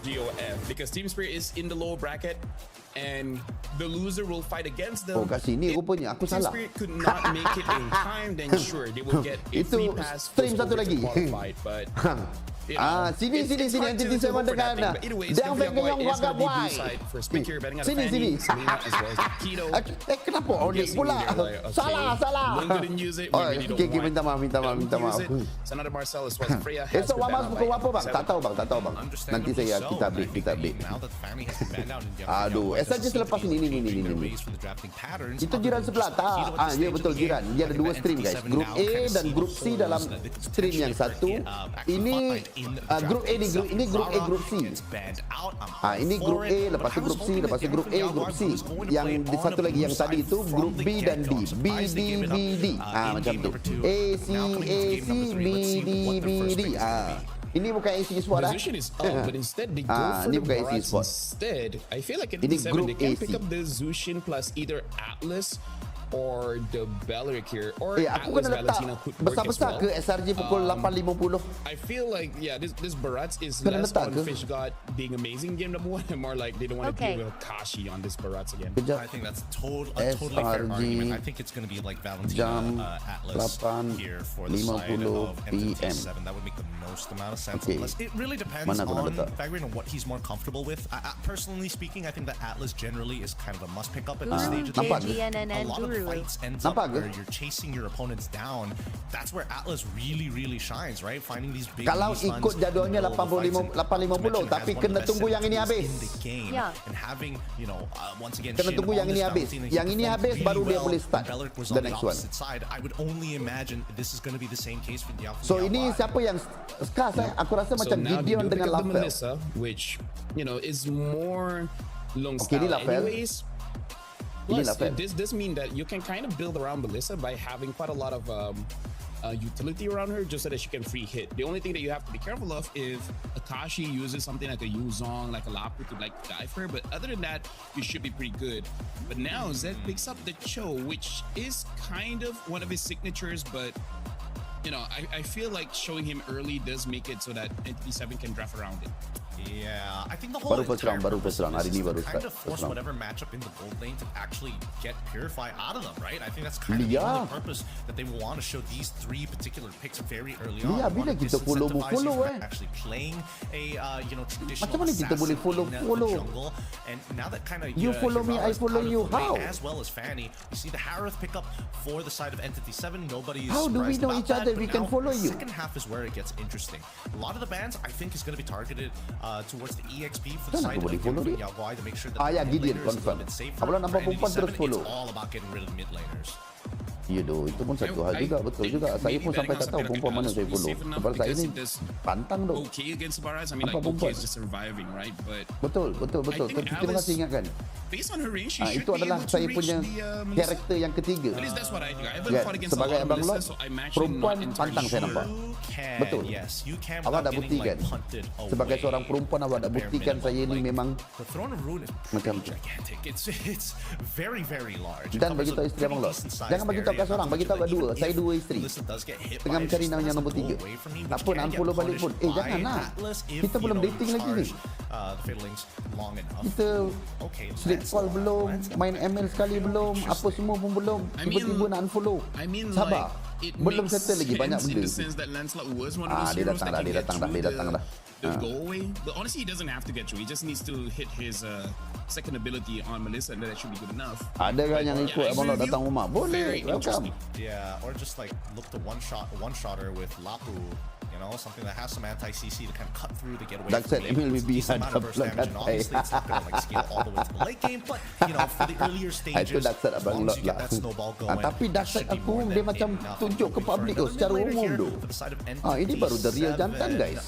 I: GOF because Team Spirit is in the lower bracket and the loser will fight against them.
B: Oh, kat sini rupanya aku
I: Team
B: salah.
I: Spirit could not make it in time, then sure they will get a
B: Itu
I: free pass
B: stream
I: first
B: satu
I: over to
B: lagi.
I: qualified, but you know,
B: sini
I: it's hard
B: entity
I: to
B: sama
I: hope for that
B: dengan
I: thing. But either way, it's
B: Dia
I: gonna be
B: ambil yang
I: is
B: warga
I: gonna be blue
B: boy.
I: side for Spike here betting on
B: Sini,
I: Fanny,
B: sini.
I: Selena as well as Keto.
B: Kenapa
I: I'm
B: Onyx
I: guessing
B: pula?
I: they're like, okay,
B: Salah.
I: Lung didn't use it. We
B: Oh,
I: really don't
B: okay,
I: want
B: minta maaf.
I: them to use it. So another Marcel as well as Freya has
B: Esok
I: been
B: Wamas
I: banned
B: pukul
I: by
B: apa bang? Tak tahu bang, tak tahu bang. Nanti saya
A: So,
B: kita
A: and I
B: update,
A: think
B: kita
A: that
B: update.
A: now that Fanny has been banned out in Jeopardy,
B: Aduh,
A: Young Boys
B: SRG
A: doesn't
B: selepas
A: seem to
B: ini,
A: be
B: ini.
A: changing their ways for the drafting patterns.
B: Itu
A: Other
B: jiran
A: than
B: sebelah
A: just
B: tak?
A: Keto at this
B: Ya
A: stage of
B: betul
A: the
B: jiran.
A: game.
B: Dia
A: I
B: ada
A: think
B: dua
A: that
B: stream guys.
A: NTT7
B: Grup
A: now
B: A
A: kind of
B: dan
A: see
B: grup
A: the
B: C
A: holes
B: dalam
A: that they could
B: stream yang
A: potentially
B: satu.
A: back to
B: Ini
A: Hotline in the draft
B: grup A ni
A: itself.
B: ini grup A
A: Zara
B: grup C.
A: gets banned out. I'm
B: Ini
A: all
B: grup
A: for
B: A,
A: it,
B: lepas
A: but
B: tu
A: I was
B: grup C,
A: hoping
B: lepas
A: that
B: tu grup
A: the
B: A,
A: Jaguars
B: grup C.
A: was going to
B: Yang
A: play
B: di
A: on
B: satu
A: the
B: lagi yang
A: blue
B: tadi
A: side
B: itu
A: from
B: grup
A: the
B: B dan
A: get-go.
B: D.
A: I'm
B: B,
A: surprised
B: D,
A: they gave it
B: B,
A: up,
B: D.
A: in
B: Macam
A: game
B: tu.
A: number two.
B: A, C,
A: Now coming
B: A,
A: into
B: C,
A: game number
B: B,
A: three, let's see
B: D,
A: what the
B: B,
A: first
B: D.
A: pick is gonna be.
B: Ini bukan AC Sport dah.
I: Position is up, but instead they go for
B: Ini
I: the
B: bukan AC
I: Barats
B: Sport.
I: instead. I feel like at
B: Ini
I: 7
B: group
I: they can
B: AC.
I: pick up the Zushin plus either Atlas or the Belleric here, or
B: Aku
I: Atlas
B: kena letak
I: Valentina could work as
B: besar-besar
I: well.
B: ke SRG pukul 8.50?
I: I feel like this Barats is
B: Kena
I: less
B: letak
I: on
B: ke?
I: Fish God being amazing game number 1 and more like they don't want to
D: Okay.
I: deal with Kashi on this Barats again.
B: Kejap.
A: I think that's a totally fair
B: SRG
A: argument. I think it's going to be like Valentina
B: jam
A: Atlas
B: 8.50
A: here for the side of
B: PM.
A: MT7. That would make the most amount of sense.
B: Okay.
A: Unless it really depends
B: Mana aku nak
A: on
B: letak?
A: Bagrian and what he's more comfortable with. Personally speaking, I think that Atlas generally is kind of a must pick up at this stage of the
B: nampak
A: game.
B: ke?
A: A lot of
D: True.
A: fights ends up
B: Nampak ke?
A: where you're chasing your opponents down, that's where Atlas really shines, right? Finding these big
B: Kalau
A: stuns
B: ikut jadualnya
A: in the middle of the
B: 85
A: fights, and
B: 850, tapi
A: has one of
B: kena
A: the best
B: tunggu yang ini
A: set
B: habis.
A: in the game.
D: Yeah.
A: And having, once again,
B: Kena
A: Shin
B: tunggu
A: on
B: yang ini
A: this
B: habis.
A: balancing, and he
B: Yang ini
A: performed
B: habis,
A: really
B: baru dia
A: well
B: boleh start
A: when Beleric was
B: the
A: on the
B: next one.
A: opposite side. I would only imagine this is going to be the same case for Yao.
B: So ini siapa yang skas Aku rasa macam
I: now they
B: Gideon
I: do pick
B: dengan
I: up the
B: Lafel.
I: Melissa, which is more long
B: Okay, ini
I: style
B: Lafel.
I: anyways.
B: Ini
I: Plus,
B: Lafel.
I: this does mean that you can kind of build around Melissa by having quite a lot of utility around her, just so that she can free hit. The only thing that you have to be careful of if Akashi uses something like a Yuzong, like a Lapu to dive her, but other than that, you should be pretty good. But now Zed picks up the Cho, which is kind of one of his signatures, but I feel like showing him early does make it so that Entity 7 can draft around it.
A: Yeah, I think the whole
B: Baru first round,
A: entire
B: baru first
A: purpose
B: round.
A: of
B: Hari
A: this
B: ni
A: is
B: baru
A: to
B: start
A: kind of
B: first
A: force
B: round.
A: whatever matchup in the gold lane to actually get Purify out of them, right? I think that's kind of the
B: Yeah.
A: only purpose that they want to show these three particular picks very early on.
B: Yeah,
A: They
B: bila
A: want to
B: kita follow
A: disincentivize
B: follow,
A: you from
B: eh.
A: actually playing a traditional
B: Macam mana kita boleh
A: assassin in
B: follow?
A: the jungle. And now that kind of
B: You follow me, I follow you. How?
A: As well as Fanny, you see the Harith pick up for the side of Entity 7. Nobody's
B: How do we
A: surprised
B: know
A: about
B: each other?
A: that,
B: We
A: but
B: can
A: now
B: follow
A: the
B: you.
A: Second half is where it gets interesting. A lot of the bans I think is going to be targeted towards the EXP for the
B: Macam mana
A: side
B: aku boleh
A: of
B: follow dia?
A: Yao Guai to make sure that
B: Ah,
A: the
B: ya,
A: mid
B: Gideon,
A: laners is a
B: confirm.
A: little bit safer.
B: Apabila nampak
A: For
B: perempuan terus
A: NDD7,
B: follow.
A: It's all about getting rid of mid laners.
B: Ya doh, itu pun satu hal juga, betul juga. Saya pun sampai tak tahu perempuan mana saya follow. Sebab saya ni pantang doh.
I: Okay against Barras. I mean,
B: Apa
I: like, okay
B: perempuan?
I: is just surviving, right? But
B: Betul.
I: I think
B: Kita masih ingatkan.
I: based on her range, she should
B: Itu
I: be
B: adalah
I: able to
B: saya
I: reach
B: punya
I: the Melissa.
B: karakter yang ketiga.
I: At least that's what I do. I haven't
B: Kan,
I: fought against a
B: sebagai
I: lot of
B: abang
I: Melissa,
B: Lot,
I: so I'm actually
B: perempuan
I: not entirely
B: pantang saya
I: sure.
B: nampak.
A: You can,
B: Betul.
A: yes, you can
B: Awak
A: without
B: dah
A: getting
B: buktikan.
A: punted away.
B: Sebagai seorang perempuan, awak dah
A: Bare
B: buktikan
A: minimum.
B: saya ni
A: Like,
B: memang
A: the Throne of Ruin is
B: Macam
A: pretty gigantic. It's very large. It
B: Dan
A: covers
B: bagi tahu
A: a
B: isteri abang
A: pretty
B: Lot.
A: decent sized
B: Jangan bagi tahu
A: area.
B: kat seorang, bagi tahu kat dua.
A: Even
B: Saya
A: if
B: dua isteri.
A: Melissa does get hit
B: Tengah
A: by it,
B: mencari
A: she
B: yang
A: still
B: nombor
A: has to go
B: 3.
A: away from me,
B: Tak
A: which
B: pun
A: can get
B: unfollow balik pun.
A: punished
B: Jangan
A: by
B: lah.
A: Atlas if,
B: Kita belum
A: you
B: dating lagi ni.
A: charge, the Fatal Links long enough.
B: Kita
A: Okay,
B: sleep
A: let's
B: call
A: go.
B: belum,
A: Let's go.
B: main ML sekali belum, apa semua pun belum.
I: I
B: Tiba-tiba
I: mean-
B: nak unfollow.
I: I mean,
B: Sabar.
I: like, it
B: Belum
I: makes
B: settle lagi banyak
I: sense in
B: benda.
I: the sense that Lancelot was one of
B: Ah,
I: those
B: dia
I: heroes
B: datang
I: that
B: dah,
I: can
B: dia
I: get
B: datang dah,
I: through
B: dia datang dah.
I: the go away. But honestly, he doesn't have to get through. He just needs to hit his second ability on Melissa, and that should be good enough.
B: Ada kan yang ikut
I: Yeah,
B: abang Lot
I: review,
B: datang rumah? Boleh,
I: very
B: welcome.
I: interesting.
A: Yeah, or just like look to one-shotter with Lapu, something that has some anti-CC to kind of cut through to get away
B: Dark
A: from
B: side
A: the lane.
B: will
A: It's a
B: be
A: decent amount of burst
B: ada
A: damage, and
B: pelbagai.
A: obviously it's not going to like scale all the way to the late game, but for the earlier stages,
B: Itu dark side
A: as
B: abang
A: long as
B: Lot
A: you get
B: lah.
A: that snowball going,
B: Tapi dark
A: it
B: side
A: should be
B: aku
A: more
B: dia
A: than
B: macam
A: enough.
B: tunjuk ke
A: Looking for
B: public
A: another
B: secara
A: mid laner
B: umum
A: here
B: tu.
A: for the side of
B: Ini baru the real
A: NTT7.
B: jantan guys.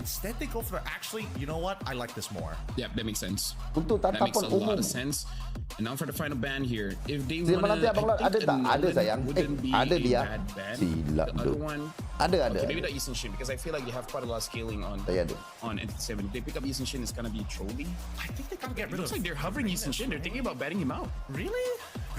A: Instead they go for actually, you know what? I like this more.
I: Yeah, that makes sense.
B: Untuk
I: That makes
B: tatapan
I: a lot
B: umum.
I: of sense. And now for the final ban here, if they
B: Silap
I: want
B: nanti abang Lot ada tak? Ada sayang. Ada dia. Silap
I: The
B: tu.
I: other one,
B: Ada.
I: okay, maybe not Yisun Shin, because I feel like they have quite a lot of scaling on
B: Saya ada.
I: NT7. If they pick up Yisun Shin, it's gonna be trolly.
A: I think they gotta get
I: It
A: rid
I: looks
A: of.
I: like they're hovering Yisun Shin. They're thinking about batting him out.
A: Really?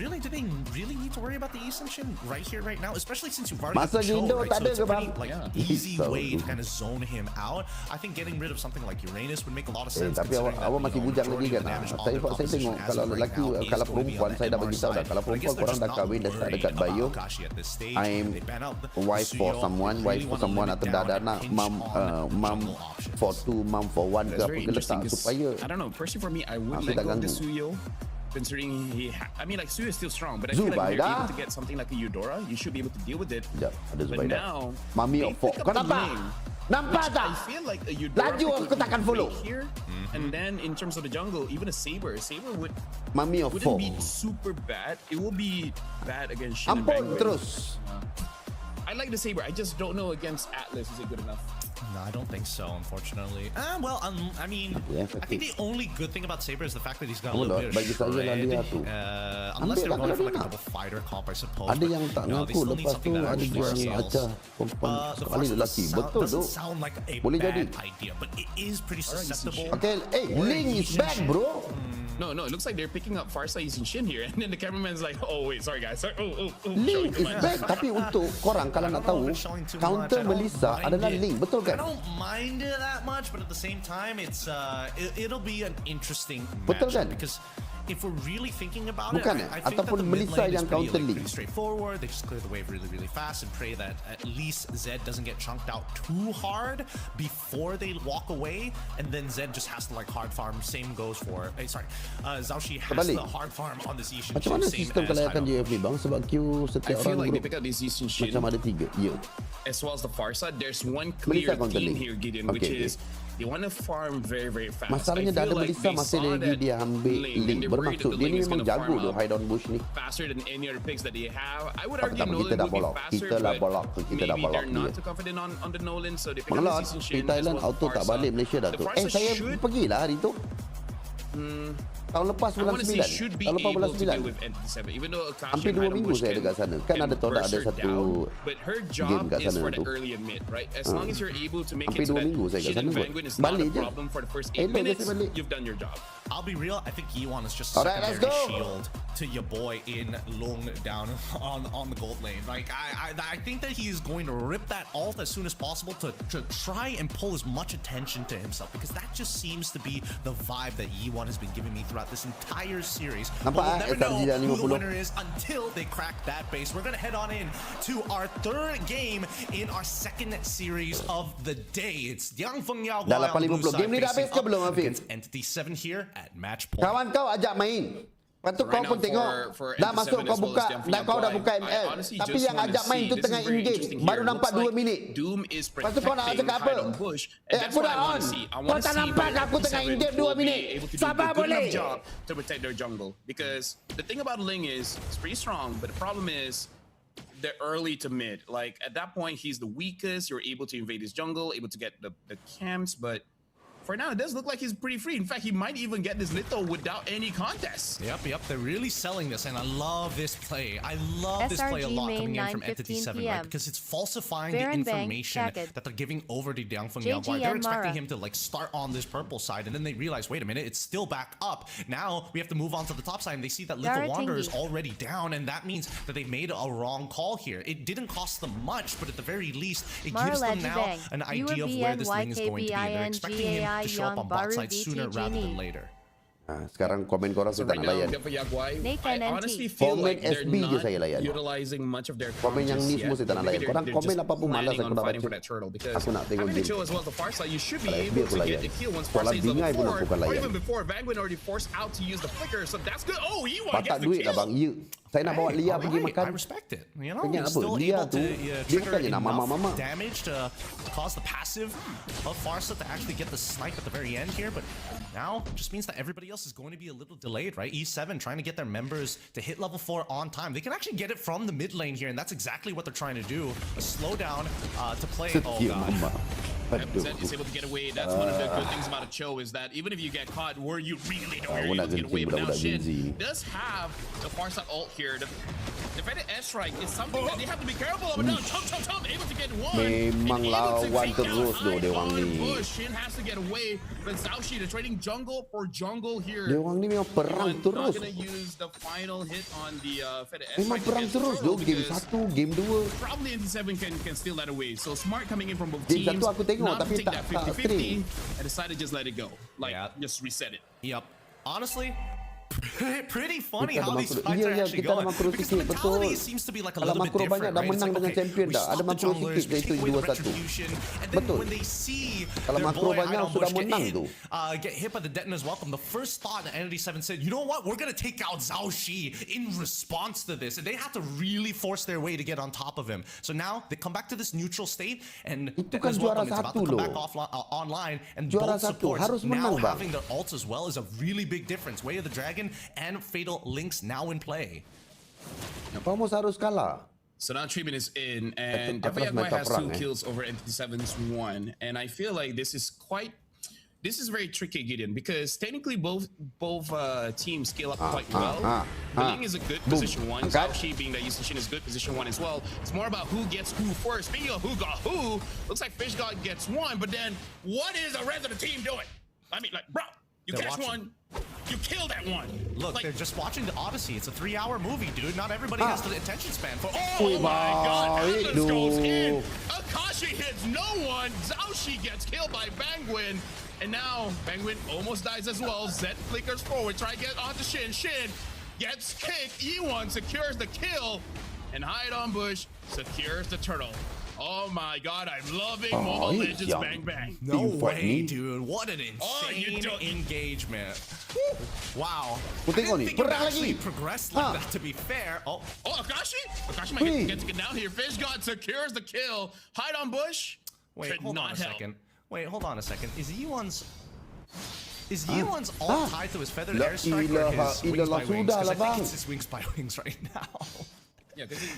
A: Do they really need to worry about the Eason Shin right here, right now? Especially since you've already
B: Masa
A: got Cho,
B: Indo
A: right?
B: tak
A: So
B: ada
A: it's
B: ke,
A: a pretty
B: bang?
A: easy
B: So
A: way to
B: good.
A: kind of zone him out. I think getting rid of something like Uranus would make a lot of sense.
B: Tapi awak
A: considering that,
B: masih bujang lagi
A: majority
B: kan.
A: of the damage on
B: Saya
A: their
B: tengok
A: composition as
B: kalau
A: of right
B: lelaki,
A: now is
B: kalau
A: going to be
B: perempuan
A: on the
B: saya dah
A: MR
B: bagi tahu dah.
A: side.
B: Kalau
A: But I guess
B: perempuan
A: they're
B: korang
A: just
B: dah
A: not
B: kahwin dah start
A: worried
B: dekat
A: about
B: bio.
A: Akashi at this stage.
B: I'm
A: They ban out the
B: wife for
A: Suyo.
B: someone,
A: They
B: wife
A: really
B: for
A: wanna
B: someone
A: limit
B: atau
A: down
B: dah ada
A: and
B: anak,
A: pinch on
B: mum
A: jungle options.
B: for two, mum for one ke
I: That's
B: apa
I: very
B: ke
I: interesting.
B: letak
I: 'Cause
B: supaya
I: I don't know. Personally, for me, I would
B: Masih
I: let
B: tak
I: go of the
B: ganggu.
I: Suyo, considering I mean, like Suyo is still strong, but I feel like if
B: Zubaida.
I: you're able to get something like a Eudora, you should be able to deal with it.
B: Sekejap, ada
I: But
B: Zubaida.
I: now,
B: Mami
I: they
B: of four.
I: pick up
B: Kau
I: the
B: nampak?
I: lane,
B: Nampak
I: which
B: tak?
I: I feel like a Eudora
B: Laju
I: pick
B: aku
I: would be
B: takkan follow.
I: great here, and then in terms of the jungle, even a Saber
B: Mami of
I: wouldn't
B: four.
I: be super bad. It will be bad against Shin and
B: Ampun
I: Penguin.
B: terus.
I: I like the Saber. I just don't know against Atlas. Is it good enough?
A: No, I don't think so, unfortunately. I mean,
B: Yeah,
A: I think the only good thing about Saber is the fact that he's got a
B: Hold
A: little
B: on,
A: bit
B: bagi
A: of
B: saya lah
A: shred.
B: dia tu.
A: Unless they're
B: Ambil lah
A: going for
B: kalau
A: like a
B: dia
A: double fighter comp, I suppose.
B: Ada
A: but,
B: yang tak
A: they
B: ngaku,
A: still need
B: lepas
A: something
B: tu
A: that
B: ada
A: actually
B: yang
A: scales.
B: acah perempuan
A: The
B: sekali
A: force
B: lelaki. Betul tu.
A: doesn't sound like a
B: Boleh
A: bad
B: jadi.
A: idea, but it is pretty susceptible.
B: Okay, Ling is back bro.
I: No, it looks like they're picking up Farsa using Shin here, and then the cameraman's like, "Oh wait, sorry guys, sorry. Oh,
B: Ling
I: showing too
B: is
I: much."
B: back. Tapi untuk korang kalau nak tahu, counter Melissa adalah Ling. Betul
A: I
B: kan?
A: don't mind it that much, but at the same time, it'll be an interesting
B: Betul kan?
A: matchup because if we're really thinking about
B: Bukan
A: it, I think that
B: ataupun
A: the mid
B: Melissa
A: lane is
B: yang
A: pretty,
B: counter
A: like,
B: league.
A: pretty straightforward. They just clear the wave really, really fast and pray that at least Zed doesn't get chunked out too hard before they walk away, and then Zed just has to like hard farm. Same goes for Zaushi has the hard farm on this Ishin.
B: Macam mana sistem kelayakan JFB bang? Sebab Q
I: I
B: setiap
I: feel
B: orang
I: like they
B: group
I: pick up this Eastern Shin
B: macam ada 3. Ya.
I: as well as the far side. There's one clear
B: Melissa
I: theme
B: counter
I: here,
B: link.
I: Gideon,
B: Okay,
I: which
B: okay.
I: is they want to farm very, very fast.
B: Masalahnya dah ada Melissa masih lagi dia ambil link. Bermaksud dia ni memang jago tu hide on bush ni.
I: Faster than any other picks that they have. I would
B: Tapi
I: argue
B: kita
I: Nolan
B: dah
I: would be
B: bolok.
I: faster,
B: Kita dah
I: but
B: bolok. Kita dah
I: maybe
B: bolok
I: they're
B: dia.
I: not too confident on the Nolan, so they pick up
B: Mengelot
I: the Season
B: di
I: Shin.
B: Thailand auto tak balik Malaysia dah tu. Saya pergilah hari tu. Tahun lepas
I: I
B: bulan
I: want to say
B: 9.
I: should be
B: Tahun lepas bulan
I: able to deal
B: 9.
I: with NT7, even though Akashi
B: Hampir 2 minggu saya dekat sana. Kan ada todak ada satu
I: but her
B: game
I: job
B: kat
I: is
B: sana
I: for the
B: tu.
I: early and mid, right? As long as you're able to make
B: Hampir
I: it so
B: 2
I: that
B: minggu saya kat
I: Shin
B: sana
I: and
B: kot.
I: Vanguard is not
B: Balik
I: a
B: je.
I: problem for the first 8
B: Elok je
I: minutes,
B: saya balik.
I: you've done your job.
A: I'll be real. I think Iwan is just
B: Alright, let's
A: secondary
B: go.
A: shield to your boy in Lung down on the gold lane. Like I think that he is going to rip that ult as soon as possible to try and pull as much attention to himself, because that just seems to be the vibe that Iwan has been giving me throughout this entire series. But we'll never know who the winner is until they crack that base. We're gonna head on in to our third game in our second series of the day. It's Yang Feng Yao
B: Dah 850. Game ni dah habis ke belum, Hafiz?
A: against Entity 7 here at match point.
B: Kawan kau ajak main. Lepas tu
I: So
B: kau
I: right
B: pun
I: now
B: tengok
I: for
B: dah
I: NT7
B: masuk
I: as
B: kau
I: well
B: buka
I: as Jam
B: dah kau dah
I: Feng
B: buka
I: Yao, I
B: ML.
I: honestly
B: Tapi
I: just
B: yang
I: wanna
B: ajak main
I: see,
B: tu
I: this is
B: tengah
I: very
B: in-game.
I: interesting
B: Baru
I: here.
B: nampak
I: Looks
B: 2
I: like
B: minit.
I: Doom is
B: Lepas tu kau nak
I: protecting
B: cakap apa?
I: hide on push, and
B: Eh
I: that's
B: aku
I: what I
B: dah on.
I: want to see. I
B: Kau
I: want to
B: tak
I: see
B: nampak
I: whether
B: aku tengah
I: NT7
B: in-game 2
I: will be
B: minit.
I: able to do
B: Sabar
I: a good enough
B: boleh.
I: job to protect their jungle, because the thing about Ling is it's pretty strong, but the problem is they're early to mid. Like at that point, he's the weakest. You're able to invade his jungle, able to get the camps, but for now, it does look like he's pretty free. In fact, he might even get this Litho without any contest.
A: Yep. They're really selling this, and I love this play. I love this play a
D: SRG
A: lot
D: main
A: coming in from
D: 9:15
A: Entity 7,
D: PM.
A: right? Because it's falsifying
D: Fair
A: the
D: and bang,
A: information
D: jacket.
A: that they're giving over to Yang Feng
D: JG
A: Yao. They're
D: and
A: expecting
D: Mara.
A: him to like start on this purple side, and then they realize, wait a minute, it's still back up. Now we have to move on to the top side, and they see that Little
D: Dara
A: Wanderer is
D: Tingy.
A: already down, and that means that they made a wrong call here. It didn't cost them much, but at the very least, it
D: Mara
A: gives them
D: Legi
A: now
D: Bang.
A: an idea of where this thing is going to be. They're expecting him to show up on bot
D: Baru
A: side sooner rather than
D: BTG.
A: later.
B: Sekarang komen korang
I: So
B: saya
I: right
B: tak nak
I: now,
B: layan.
I: Gotf Yaguai,
D: Nathan
I: I
D: NT.
I: honestly feel
B: Komen
I: like they're
B: SB je
I: not
B: saya layan.
I: utilizing much of their
B: Komen yang ni
I: counters
B: semua
I: yet.
B: saya tak nak
I: Maybe
B: layan.
I: they're
B: Korang
I: just
B: komen apa pun malas
I: planning
B: aku
I: on
B: dah
I: fighting
B: baca.
I: for that turtle, because
B: Aku nak tengok
I: having the
B: game.
I: chill as well as the far side, you should be
B: Kalau
I: able
B: FB aku
I: to get
B: layan.
I: the kill once
B: Soalan
I: Farsight is
B: bingai pun
I: level
B: aku
I: 4,
B: akan
I: or
B: layan.
I: even before Vanguard already forced out to use the flicker, so that's good. Oh, Iwan
B: Batak
I: gets the
B: duit dah
I: kill.
B: bang. Ya. Saya nak bawa Lia pergi
A: Alright,
B: makan.
A: I respect it. You know,
B: Tanya
A: he's
B: apa?
A: still
B: Lia
A: able
B: tu,
A: to
B: dia
A: trigger
B: bukannya nak mama-mama.
A: enough damage to cause the passive of Farsa to actually get the snipe at the very end here, but now it just means that everybody else is going to be a little delayed, right? E7 trying to get their members to hit level 4 on time. They can actually get it from the mid lane here, and that's exactly what they're trying to do. A slowdown to play. Oh
B: Ya,
A: god.
B: mama. Aduh.
I: Zed is able to get away. That's one of the good things about a Cho, is that even if you get caught, where you really know you're able to get away. But now
B: budak-budak
I: Shin
B: Gen Z.
I: does have the far side ult here. The defended S strike is something that they have to be careful of. But now Chum able to get one.
B: Memang
I: and able to
B: lawan
I: take down
B: terus tu dia orang
I: High
B: ni.
I: on Bush. Shin has to get away. But Zaushi, the trading jungle for jungle here.
B: Dia orang ni memang perang
I: Not
B: terus.
I: gonna use the final hit on the Fed S
B: Memang
I: strike
B: perang
I: against
B: terus
I: Turtle
B: tu. Game
I: because
B: 1, game 2.
I: probably NT7 can steal that away. So smart coming in from both
B: Game
I: teams.
B: 1 aku tengok,
I: not to
B: tapi
I: take that
B: tak
I: 50-50 and decided to just let it go. Like
A: Yeah.
I: just reset it.
A: Yep. Honestly, pretty funny
B: Kita
A: how
B: ada
A: these
B: makro.
A: fights
B: Ya,
A: are
B: ya,
A: actually
B: kita ada
A: going.
B: makro
A: Because the
B: sikit, betul.
A: mentality seems to be like a
B: Kalau
A: little bit
B: makro
A: different,
B: banyak dah
A: right? It's
B: menang
A: like,
B: dengan
A: okay,
B: champion
A: we
B: dah.
A: stop
B: Ada
A: the
B: makro
A: junglers,
B: sikit,
A: we
B: iaitu
A: take away the
B: 2-1.
A: retribution, and then
B: Betul.
A: when they see
B: Kalau
A: their
B: makro
A: boy
B: banyak,
A: Hide on
B: sudah
A: Bush get
B: menang
A: hit,
B: tu.
A: get hit by the detonator's welcome, the first thought that Entity 7 said, you know what, we're gonna take out Zhao Shi in response to this, and they had to really force their way to get on top of him. So now they come back to this neutral state, and
B: Itu
A: Detonator's
B: kan juara
A: welcome is about to
B: satu
A: come
B: loh.
A: back online, and
B: Juara
A: both
B: satu,
A: supports
B: harus
A: now
B: menang, bang.
A: having their ults as well is a really big difference. Way of the Dragon and Fatal Links now in play.
B: Vamos harus kalah.
I: So now treatment is in, and
B: Atlas
I: Gotf Yaguai
B: meta
I: has
B: perang,
I: 2 kills over NT7's 1. And I feel like this is very tricky, Gideon, because technically both teams scale up quite well. Ling is a good position 1.
B: Okay.
I: Zhao Shi being that Yusuf Shin is good position 1 as well. It's more about who gets who first. Speaking of who got who, looks like Fish God gets 1, but then what is the rest of the team doing? I mean, like, bro, you
A: They're
I: catch
A: watching.
I: one,
C: You kill that one.
A: Look,
C: Like,
A: they're just watching the Odyssey. It's a 3-hour movie, dude. Not everybody has the attention span for.
C: oh my God! Atlas
B: no.
C: goes in. Akashi hits no one. Zaoshi gets killed by Bangwin. And now Bangwin almost dies as well. Zed flickers forward, try to get onto Shin. Shin gets kicked. E1 secures the kill. And Hide on Bush secures the turtle. Oh my God, I'm loving Mobile Legends Bang Bang.
A: No way, dude. What an insane engagement. Wow. I didn't think it would actually progress like that, to be fair. Oh,
C: Akashi? Akashi might get to get down here. Fish God secures the kill. Hide on Bush.
A: Wait, hold on a second. Wait, hold on a second. Is Yi1's all tied to his feathered airstrike or his wings by wings? Because I think it's his wings by wings right now.
C: Yeah, because he's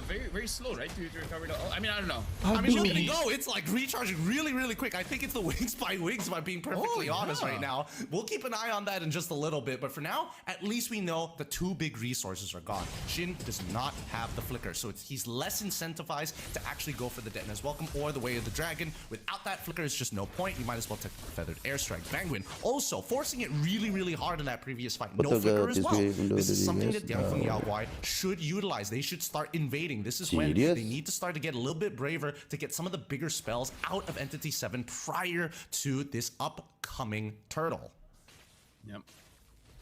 C: very, very slow, right? To recover the. I mean, I don't know.
A: I mean, look at it go. It's like recharging really, really quick. I think it's the wings by wings, if I'm being perfectly honest right now. We'll keep an eye on that in just a little bit. But for now, at least we know the two big resources are gone. Shin does not have the flicker, so he's less incentivized to actually go for the Detona's Welcome or the Way of the Dragon. Without that flicker, it's just no point. You might as well take the Feathered Airstrike. Bangwin also forcing it really, really hard in that previous fight. No flicker as well. This is something that Dianfeng Yaoguai should utilize. They should start invading. This is when they need to start to get a little bit braver to get some of the bigger spells out of Entity 7 prior to this upcoming turtle.
C: Yep.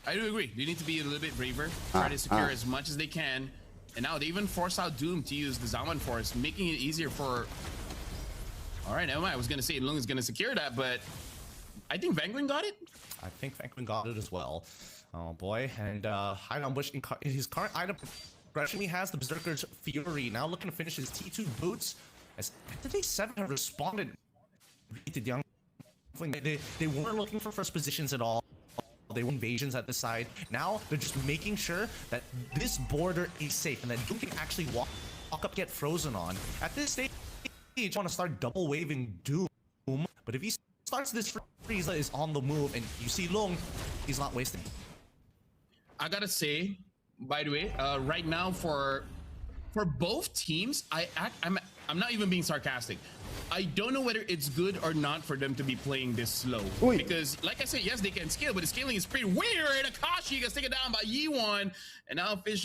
C: I do agree. They need to be a little bit braver, try to secure as much as they can. And now they even force out Doom to use the Zaman Force, making it easier for... Alright, never mind. I was going to say Lung is going to secure that, but I think Vanguard got it?
A: I think Vanguard got it as well. Oh boy. And Hide on Bush in his current item progression, he has the Berserker's Fury. Now looking to finish his T2 boots. As Entity 7 have responded to Young. They weren't looking for first positions at all. They were invasions at the side. Now they're just making sure that this border is safe and that Doom can actually walk up, get frozen on. At this stage, you want to start double waving Doom. But if he starts this freeze that is on the move and you see Lung, he's not wasting.
C: I gotta say, by the way, right now for both teams, I'm not even being sarcastic. I don't know whether it's good or not for them to be playing this slow. Because, like I said, yes, they can scale, but the scaling is pretty weird. Akashi gets taken down by Yi1, and now Fish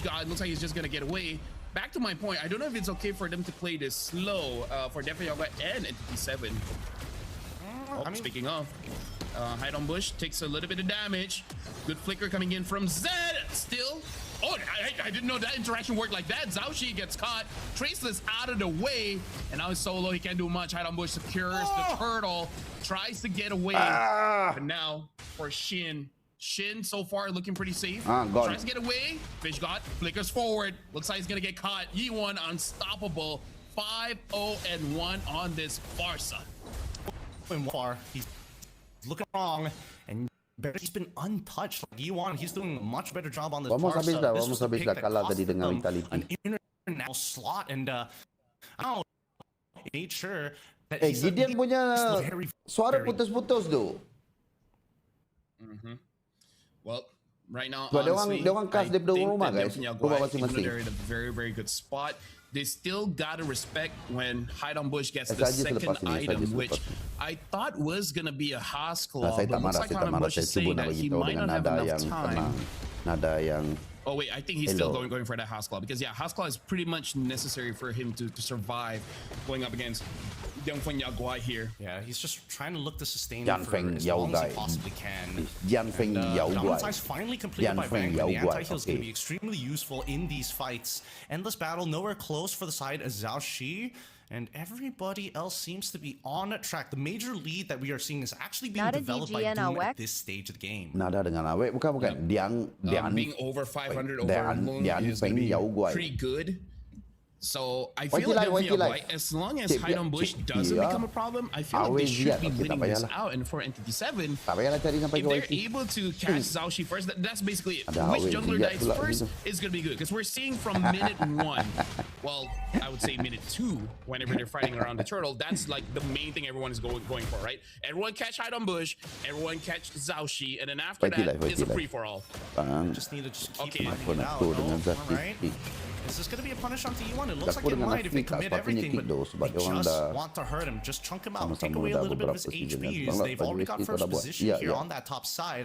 C: God looks like he's just gonna get away. Back to my point, I don't know if it's okay for them to play this slow for Defa Yoga and Entity 7. Speaking of, Hide on Bush takes a little bit of damage. Good flicker coming in from Zed. Still. Oh, I didn't know that interaction worked like that. Zaoshi gets caught. Traceless out of the way. And now he's solo. He can't do much. Hide on Bush secures the turtle. Tries to get away. But now for Shin. Shin so far looking pretty safe. Tries to get away. Fish God flickers forward. Looks like he's going to get caught. Yi1 unstoppable. 5-0-1 on this Barca.
A: Far, he's looking wrong, and he's been untouched. Like Yi1, he's doing a much better job on this.
B: Vamos habis dah kalah tadi dengan Vitality.
A: An international slot, and I don't know, made sure that
B: Gideon punya suara putus-putus tu.
C: Well, right now,
B: honestly,
C: I think that
B: masing-masing.
C: they're in a very, very good spot. They still gotta respect when Hide on Bush gets the second item, which I thought was gonna be a Haas Claw, but looks like Hide on Bush is saying that he might not have enough time. Oh wait, I think he's still going for that Haas Claw, because yeah, Haas Claw is pretty much necessary for him to survive going up against Dianfeng Yaoguai here.
A: Yeah, he's just trying to look to sustain for as long as he possibly can.
B: Dianfeng Yaoguai.
A: Is finally completed by Bang, the anti-heal is going to be extremely useful in these fights. Endless battle, nowhere close for the side of Zhao Shi. And everybody else seems to be on track. The major lead that we are seeing is actually being developed by Doom at this stage of the game.
B: Nada dengan Awek, bukan.
C: Being over 500 over Lung is going to be pretty good. So I feel like as long as Hide on Bush doesn't become a problem, I feel like they should be winning this out. And for Entity 7, if they're able to catch Zaoshi first, that's basically it. Which jungler dies first is going to be good. Because we're seeing from minute 1, well, I would say minute 2, whenever they're fighting around the turtle, that's like the main thing everyone is going for, right? Everyone catch Hide on Bush, everyone catch Zaoshi, and then after that, it's a free-for-all.
A: Just need to keep it out. Right? Is this going to be a punish onto E1? It looks like
B: Dapur
A: it
B: dengan
A: might if they
B: Nafni tak
A: commit
B: sepatutnya
A: everything,
B: kick
A: but
B: though, sebab
A: they
B: dia orang
A: just
B: dah
A: want to hurt him. Just chunk him out. Take
B: sama-sama
A: away a
B: dah
A: little bit of his
B: beberapa season
A: HP.
B: kan.
A: As they've already got
B: Bangla
A: first
B: dah buat.
A: position
B: Ya,
A: here
B: ya.
A: on that top side.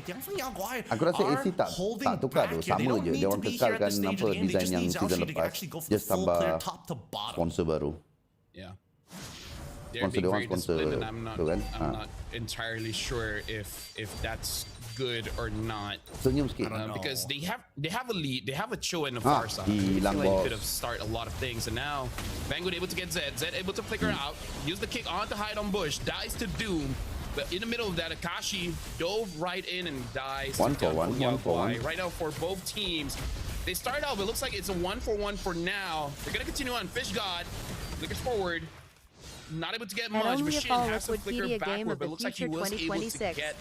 A: Tiangfeng Yaguai
B: Aku rasa AC
A: are
B: tak
A: holding
B: tukar
A: back
B: tu,
A: here. They
B: sama
A: don't
B: je.
A: need
B: Dia
A: to
B: orang
A: be here at
B: kekalkan
A: this stage
B: apa
A: of the game. They
B: design
A: just
B: yang
A: need
B: season
A: Zhao Shi to
B: lepas.
A: actually go for the
B: Just
A: full clear
B: tambah
A: top to bottom.
B: sponsor baru.
C: Yeah. They're
B: Sponsor
C: being
B: dia orang
C: very
B: sponsor
C: disciplined, and I'm
B: tu kan.
C: not entirely sure if that's good or not.
B: Senyum sikit.
C: Because they have a lead, they have a Cho and a far side. I feel
B: hilang
C: like you
B: bos.
C: could have started a lot of things, and now Vanguard able to get Zed able to flicker out, use the kick on to hide on Bush, dies to Doom. But in the middle of that, Akashi dove right in and dies.
B: One for one.
C: Right now for both teams. They start out, but it looks like it's a 1-for-1 for now. They're gonna continue on. Fish God flickers forward. Not able to get
D: And
C: much,
D: only
C: but
D: a
C: Shin
D: fall
C: has to flicker
D: Wikipedia game
C: backward.
D: of
C: But
D: the
C: it looks like he
D: future
C: was able to
D: 2026.
C: get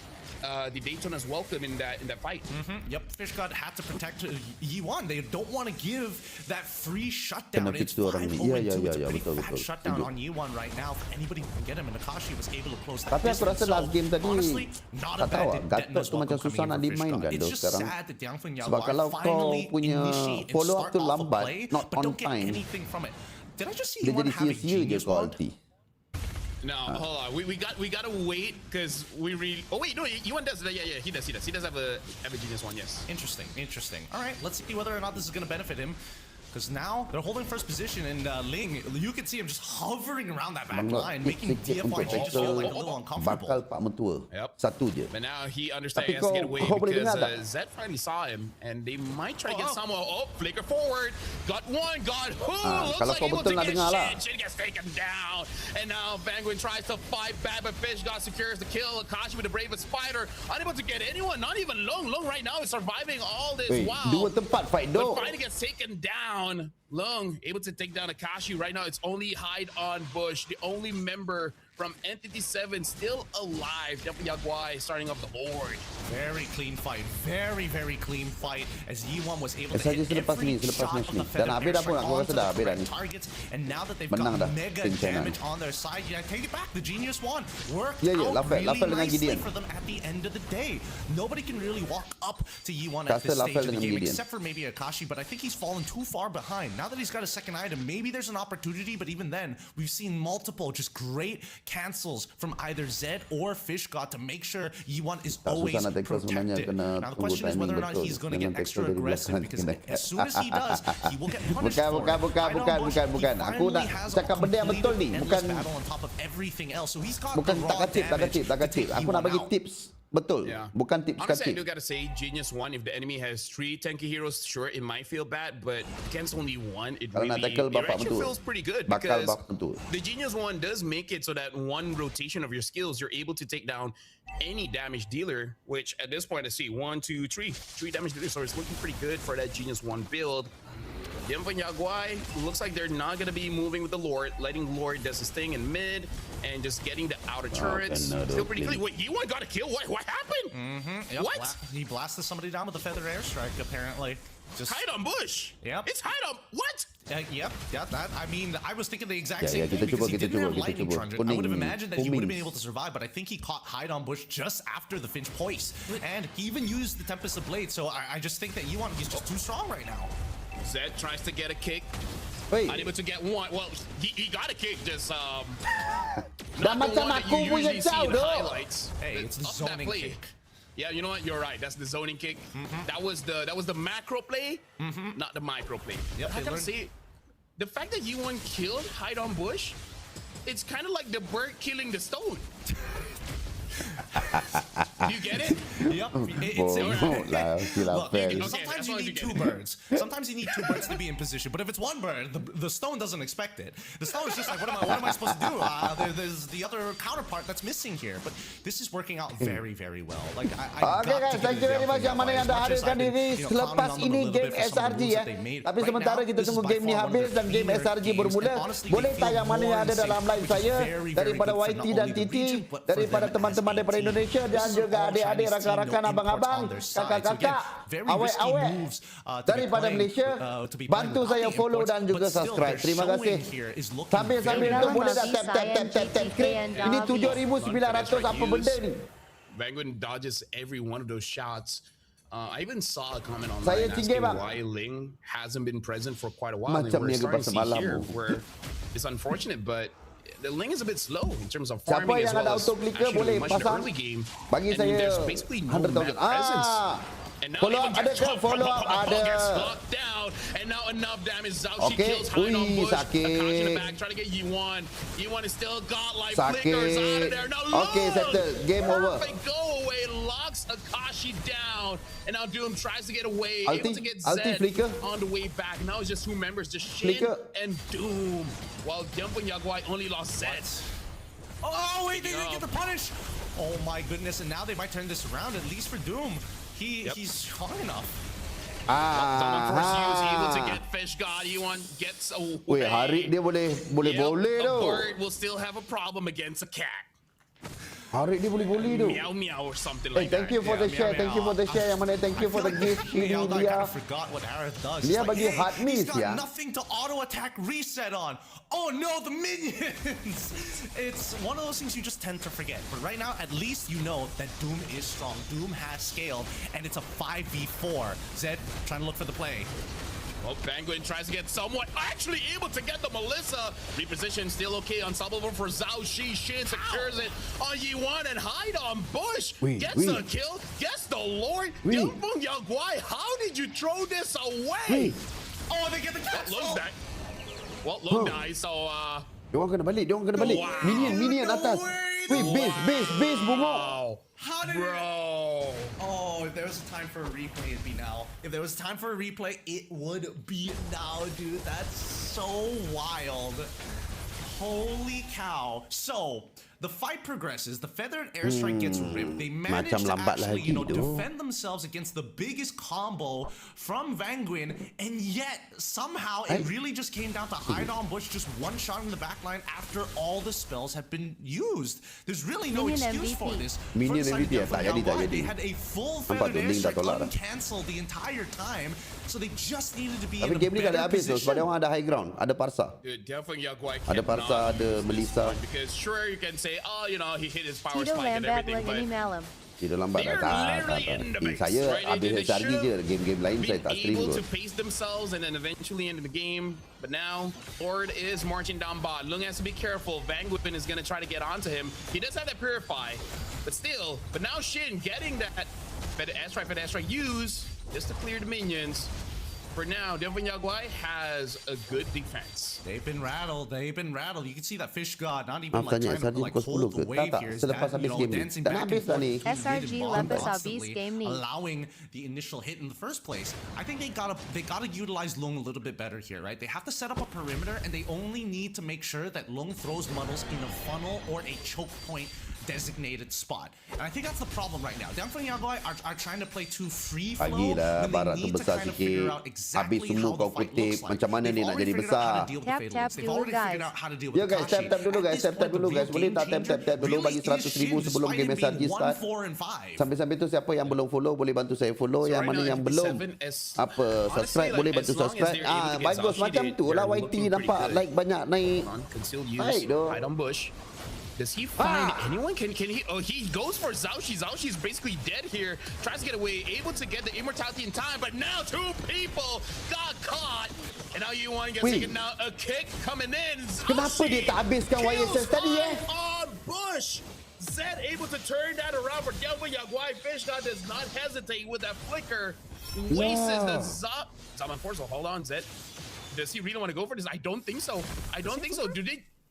C: the Daytona's welcome in that fight.
A: Yep, Fish God had to protect Yi1. They don't want to give that free shutdown.
B: Kena
A: It's
B: fix tu orang ni.
A: 5-0-2.
B: Ya,
A: It's
B: ya,
A: a
B: ya,
A: pretty
B: betul,
A: fat
B: betul.
A: shutdown
B: Setuju.
A: on Yi1 right now. If anybody can get him, and Akashi was able to close that
B: Tapi aku
A: distance.
B: rasa last game tadi
A: honestly, not a
B: tak tahu
A: bad
B: lah. Gotf
A: Detna's
B: tu macam
A: welcome
B: susah
A: coming
B: nak
A: in for Fish
B: dimainkan
A: God.
B: tu
A: It's just
B: sekarang.
A: sad that Tiangfeng
B: Sebab
A: Yaguai
B: kalau kau
A: finally
B: punya
A: initiate and
B: follow up
A: start
B: tu
A: off a
B: lambat,
A: play,
B: not
A: but
B: on
A: don't get
B: time,
A: anything from it. Did I just see
B: dia
A: E1
B: jadi
A: have a
B: sia-sia je
A: genius
B: kau
A: wand?
B: ulti.
C: No, hold on. We gotta wait because we really. Oh wait, no, Yuan does. Yeah, he does. He does have a genius one. Yes.
A: Interesting. All right, let's see whether or not this is going to benefit him. Because now they're holding first position, and Ling, you can see him just hovering around that back line, making DFYG just feel like a little uncomfortable.
B: Bakal Pak Mentua.
C: Yep.
B: Satu je.
C: But now he understands he
B: Tapi
C: has to get
B: kau-
C: away
B: kau boleh
C: because
B: dengar tak?
C: Zed finally saw him, and they might try to get someone. Oh, flicker forward. Got one. Got who? Looks
B: kalau
C: like
B: kau
C: able
B: betul
C: to
B: nak
C: get
B: dengar lah.
C: Shin. Shin gets taken down, and now Vanguard tries to fight back, but Fish God secures the kill. Akashi with the bravest fighter, unable to get anyone. Not even Long. Long right now is surviving all this. Wow.
B: Dua tempat fight
C: But
B: doh.
C: finally gets taken down. Long able to take down Akashi right now. It's only Hide on Bush, the only member from Entity 7 still alive. Definitely Yaguai starting up the board.
A: Very clean fight. Very clean fight as Yi1 was able to
B: Saja
A: hit
B: selepas
A: every
B: ni, selepas
A: shot
B: match
A: of
B: ni.
A: the
B: Dan
A: feather
B: habis dah pun
A: airstrike
B: aku rasa
A: onto
B: dah
A: the
B: habis dah
A: correct
B: ni.
A: targets. And now that they've
B: Menang
A: got
B: dah,
A: mega
B: Tim China.
A: damage on their side, yeah, take it back. The Genius one worked
B: Ya, ya,
A: out
B: Lafel
A: really
B: dengan
A: nicely
B: Gideon.
A: for them at the end of the day. Nobody can really walk up to Yi1 at
B: Rasa
A: this stage
B: Lafel
A: of the
B: dengan
A: game,
B: Gideon.
A: except for maybe Akashi, but I think he's fallen too far behind. Now that he's got a second item, maybe there's an opportunity, but even then, we've seen multiple just great cancels from either Zed or Fish God to make sure Yi1 is
B: Tak
A: always
B: susah nak tackle sebenarnya,
A: protected.
B: kena
A: Now the
B: tunggu
A: question is whether or
B: timing
A: not
B: betul.
A: he's going to
B: Jangan
A: get
B: tackle
A: extra
B: dari
A: aggressive,
B: belakang,
A: because
B: kena-
A: as soon as he does, he will get punished
B: Bukan,
A: for
B: bukan,
A: it.
B: bukan,
A: Hide on
B: bukan,
A: Bush,
B: bukan,
A: he
B: bukan. Aku
A: finally
B: nak
A: has
B: cakap benda yang
A: completed
B: betul ni.
A: the endless
B: Bukan-
A: battle on top of everything else. So he's got
B: Bukan
A: the
B: tak
A: raw
B: kacip, tak
A: damage
B: kacip, tak
A: to
B: kacip.
A: take
B: Aku nak
A: E1
B: bagi
A: out.
B: tips. Betul.
C: Yeah.
B: Bukan tips
C: Honestly, I
B: kacip.
C: do gotta say, Genius 1, if the enemy has 3 tanky heroes, sure, it might feel bad, but against only 1, it
B: Kalau nak tackle bapak
C: actually
B: betul.
C: feels pretty good
B: Bakal
C: because
B: bapak betul.
C: the Genius 1 does make it so that one rotation of your skills, you're able to take down any damage dealer, which at this point I see 1, 2, 3 damage dealers, so it's looking pretty good for that Genius 1 build. Tiangfeng Yaguai looks like they're not going to be moving with the Lord, letting Lord does his thing in mid and just getting the outer turrets.
B: no,
C: Still pretty
B: please.
C: clean. Wait, you got a kill? What happened?
A: Yep,
C: What?
A: he blasted somebody down with a feather airstrike, apparently. Just
C: Hide on Bush.
A: Yep.
C: It's hide on. What?
A: Yep, yeah, that, I mean, I was thinking the exact
B: Yeah,
A: same
B: yeah,
A: thing
B: kita
A: because
B: cuba,
A: he
B: kita
A: didn't have
B: cuba, kita
A: lightning
B: cuba.
A: truncheon. I would have
B: Kuning,
A: imagined that he would have been
B: kuning.
A: able to survive, but I think he caught Hide on Bush just after the Finch Poise. And he even used the Tempest of Blade, so I just think that Yuan, he's just too strong right now.
C: Zed tries to get a kick.
B: Wait.
C: Unable to get one. Well, he got a kick. Just
B: Dah
C: not the
B: macam
C: one that
B: aku
C: you
B: punya
C: usually see
B: jauh
C: in
B: doh.
C: highlights.
A: Hey, it's the
C: Up that
A: zoning
C: play.
A: kick.
C: Yeah, you know what? You're right. That's the zoning kick. That was the macro play, not the micro play.
A: Yep,
C: I
A: they
C: gotta
A: learned-
C: say, the fact that Yuan killed Hide on Bush, it's kind of like the bird killing the stone. Do you get it?
A: Yep. It's
B: Bodoh lah, sila
A: Look,
B: fair.
C: Okay,
A: sometimes
C: as
A: you
C: long as
A: need
C: you
A: two
C: get it.
A: birds. Sometimes you need two birds to be in position. But if it's one bird, the stone doesn't expect it. The stone is just like, what am I supposed to do? There's the other counterpart that's missing here. But this is working out very, very well. Like I
B: Okay
A: got
B: guys,
A: to
B: thank
A: give
B: you
A: it
B: very
A: to
B: much yang mana yang dah hadirkan diri selepas ini game SRG ya. Tapi sementara kita tunggu game ni habis dan game SRG bermula. Boleh tayang mana yang ada dalam live saya daripada YT dan TT, daripada teman-teman daripada Indonesia dan juga adik-adik, rakan-rakan, abang-abang, kakak-kakak, awek-awek daripada Malaysia. Bantu saya follow dan juga subscribe. Terima kasih. Sambil-sambil tu boleh tak tap screen. Ini 7,900 apa benda ni?
C: Vanguard dodges every one of those shots.
I: I even saw a comment
B: Saya
I: online
B: tinggi,
I: asking
B: bang.
I: why Ling hasn't been present for quite a while. And
B: Macam
I: we're
B: niaga
I: starting to
B: pasal
I: see
B: malam
I: here
B: tu.
I: where it's unfortunate, but the Ling is a bit slow in terms of
B: Siapa
I: farming as
B: yang ada
I: well as
B: auto clicker
I: actually
B: boleh
I: much in the
B: pasang?
I: early game.
B: Bagi
I: And
B: saya
I: there's basically no
B: 100,000.
I: map presence. And now
B: Follow
I: even
B: up ada
I: gets
B: ke? Follow up ada.
I: gets locked down, and now enough damage. Zaushi
B: Okay.
I: kills high on
B: Ui,
I: bush.
B: sakit.
I: Akashi in the back trying to get Yi1. Yi1 is still got like
B: Sakit.
I: flickers out of there. Now
B: Okay,
I: look!
B: settle. Game over.
I: Perfect go away, locks Akashi down, and now Doom tries to get away,
B: Ulti-
I: able to get
B: ulti
I: Zed
B: flicker.
I: on the way back. Now it's just two members, just Shin
B: Flicker.
I: and Doom, while Jump and Yaguai only lost Zed.
A: Oh, wait, they didn't get the punish. Oh my goodness, and now they might turn this around, at least for Doom. He's strong enough.
I: Someone forced to use able to
B: Ah.
I: get Fish God. He gets away.
B: Weh, Harik dia boleh
I: Yep,
B: tu.
I: a bird will still have a problem against a cat.
B: Harik dia boleh tu.
I: Meow meow or something
B: Hey,
I: like
B: thank
I: that.
B: you for the
A: Yeah,
B: share.
A: meow,
B: Thank you for the share. Yang mana thank you for the gift. Ini
A: I
B: dia.
A: kind of forgot what Aerith does.
B: Dia
A: He's
B: bagi
A: hey,
B: hard miss,
A: he's got
B: ya.
A: nothing to auto attack reset on. Oh no, the minions! It's one of those things you just tend to forget. But right now, at least you know that Doom is strong. Doom has scaled, and it's a 5v4. Zed trying to look for the play.
I: Oh, Penguin tries to get somewhat actually able to get the Melissa. Reposition still okay. Unstoppable for Zhao Shi. Shin secures it on Yi1 and hide on Bush. Gets a kill. Gets the Lord. Yunfeng Yaguai, how did you throw this away?
A: Oh, they get the cancel!
I: Well, look nice. So,
B: Dia orang kena balik.
I: Wow.
B: Minion atas. Weh, base bungok.
A: How did
I: Bro.
A: Oh, if there was a time for a replay, it'd be now. If there was time for a replay, it would be now, dude. That's so wild. Holy cow. So, the fight progresses. The feathered airstrike gets ripped. They manage
B: Macam
A: to
B: lambat
A: actually,
B: lagi tu.
A: defend themselves against the biggest combo from Vanguin, and yet somehow it really just came down to hide on Bush, just one shot in the back line after all the spells have been used. There's really no
D: Minion
A: excuse for
D: MVP.
A: this.
B: Minion
A: For the side of
B: MVP,
A: Devil
B: tak jadi, tak
A: Yaguai,
B: jadi.
A: They had a full
B: Nampak
A: feathered
B: tu, Link dah
A: airstrike
B: tolak dah.
A: uncancelled the entire time, so they just needed to be
B: Tapi
A: in a
B: game ni tak ada
A: better
B: habis tu. Sebab dia
A: position.
B: orang ada high ground. Ada Parsa.
I: Dude, definitely Yaguai
B: Ada
I: cannot
B: Parsa, ada
I: lose this
B: Melissa.
I: one, because sure you can say, oh, you know, he hit his power
D: Tito
I: spike and
D: Lambat
I: everything,
D: lagi
I: but
D: malam.
B: Tidak lambat
I: They're
B: dah.
I: literally in the mix,
B: Saya
I: right?
B: habis
I: They
B: SRG je.
I: should've
B: Game-game lain saya
I: been
B: tak stream
I: able
B: kot.
I: to pace themselves and then eventually into the game. But now, Lord is marching down bot. Lung has to be careful. Vanguin is going to try to get onto him. He does have that Purify, but still. But now Shin getting that Fed Airstrike use just to clear the minions. For now, Devin Yaguai has a good defense.
A: They've been rattled. You can see that Fish God not even
B: Maaf
A: like
B: tanya,
A: trying to
B: SRG
A: like
B: pukul 10
A: hold the
B: ke?
A: wave
B: Tak.
A: here. Is
B: Selepas
A: that,
B: habis game ni.
A: dancing
B: Tak nak
A: back and
B: habis dah
A: forth
B: ni.
A: between mid
D: SRG
A: and bottom,
D: lepas
A: constantly
D: habis game ni.
A: allowing the initial hit in the first place. I think they gotta utilize Lung a little bit better here, right? They have to set up a perimeter, and they only need to make sure that Lung throws muddles in a funnel or a choke point designated spot. And I think that's the problem right now. Danfeng Yaguai are trying to play too free flow.
B: Pagilah,
A: when
B: barat
A: they
B: tu
A: need to
B: besar
A: kind of figure
B: sikit.
A: out exactly
B: Habis semua
A: how the
B: kau
A: fight
B: kutip.
A: looks like.
B: Macam mana
A: They've
B: ni nak
A: already
B: jadi
A: figured out how
B: besar.
A: to deal with the
D: Tap,
A: fatal
D: tap
A: hits. They've
D: dulu,
A: already figured
D: guys.
A: out how to deal with
B: Ya
A: the
B: guys,
A: Kashi.
B: tap dulu
A: At
B: guys,
A: this
B: tap
A: point,
B: dulu
A: the
B: guys.
A: real
B: Boleh
A: game
B: tak
A: changer
B: tap dulu
A: really
B: bagi
A: is
B: 100,000
A: Shin,
B: sebelum
A: despite
B: game
A: it being
B: SRG start.
A: 1, 4, and 5.
B: Sampai-sampai tu siapa yang belum follow boleh bantu saya follow.
I: So
B: Yang
I: right
B: mana
I: now,
B: yang belum apa subscribe boleh bantu subscribe. Bagus macam tu lah YT nampak like banyak naik.
I: Concealed use,
B: Baik doh.
I: hide on bush. Does he find anyone? Can he? Oh, he goes for Zaushi. Zaushi's basically dead here. Tries to get away, able to get the immortality in time, but now two people got caught. And now you want to get taken now. A kick coming in.
B: Kenapa dia tak habiskan YSS tadi
I: On bush. Zed able to turn that around for Devil Yaguai. Fish God does not hesitate with that flicker. Wastes the Zaman Force. Hold on, Zed. Does he really want to go for this? I don't think so.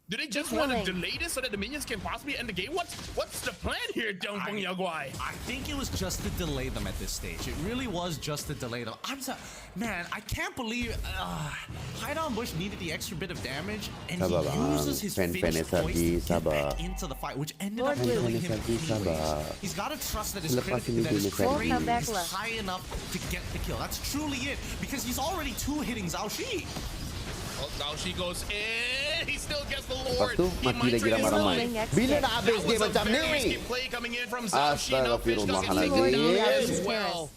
I: Do they just want to delay this so that the minions can possibly end the game? What's the plan here, Dongfeng Yaguai?
A: I think it was just to delay them at this stage. It really was just to delay them. Man, I can't believe Hide on Bush needed the extra bit of damage, and he uses his finished voice to get back into the fight, which ended up killing him anyways. He's got to trust that his rate is high enough to get the kill. That's truly it, because he's already two-hitting Zhao Shi.
I: Well, now she goes in. He still gets the
B: Lepas
I: Lord.
B: tu mati lagi ramai-ramai. Bila nak habis game macam ni?
I: Play coming in from Zhao Shi. Now Fish got
B: Astagfirullahaladzim.
I: as well.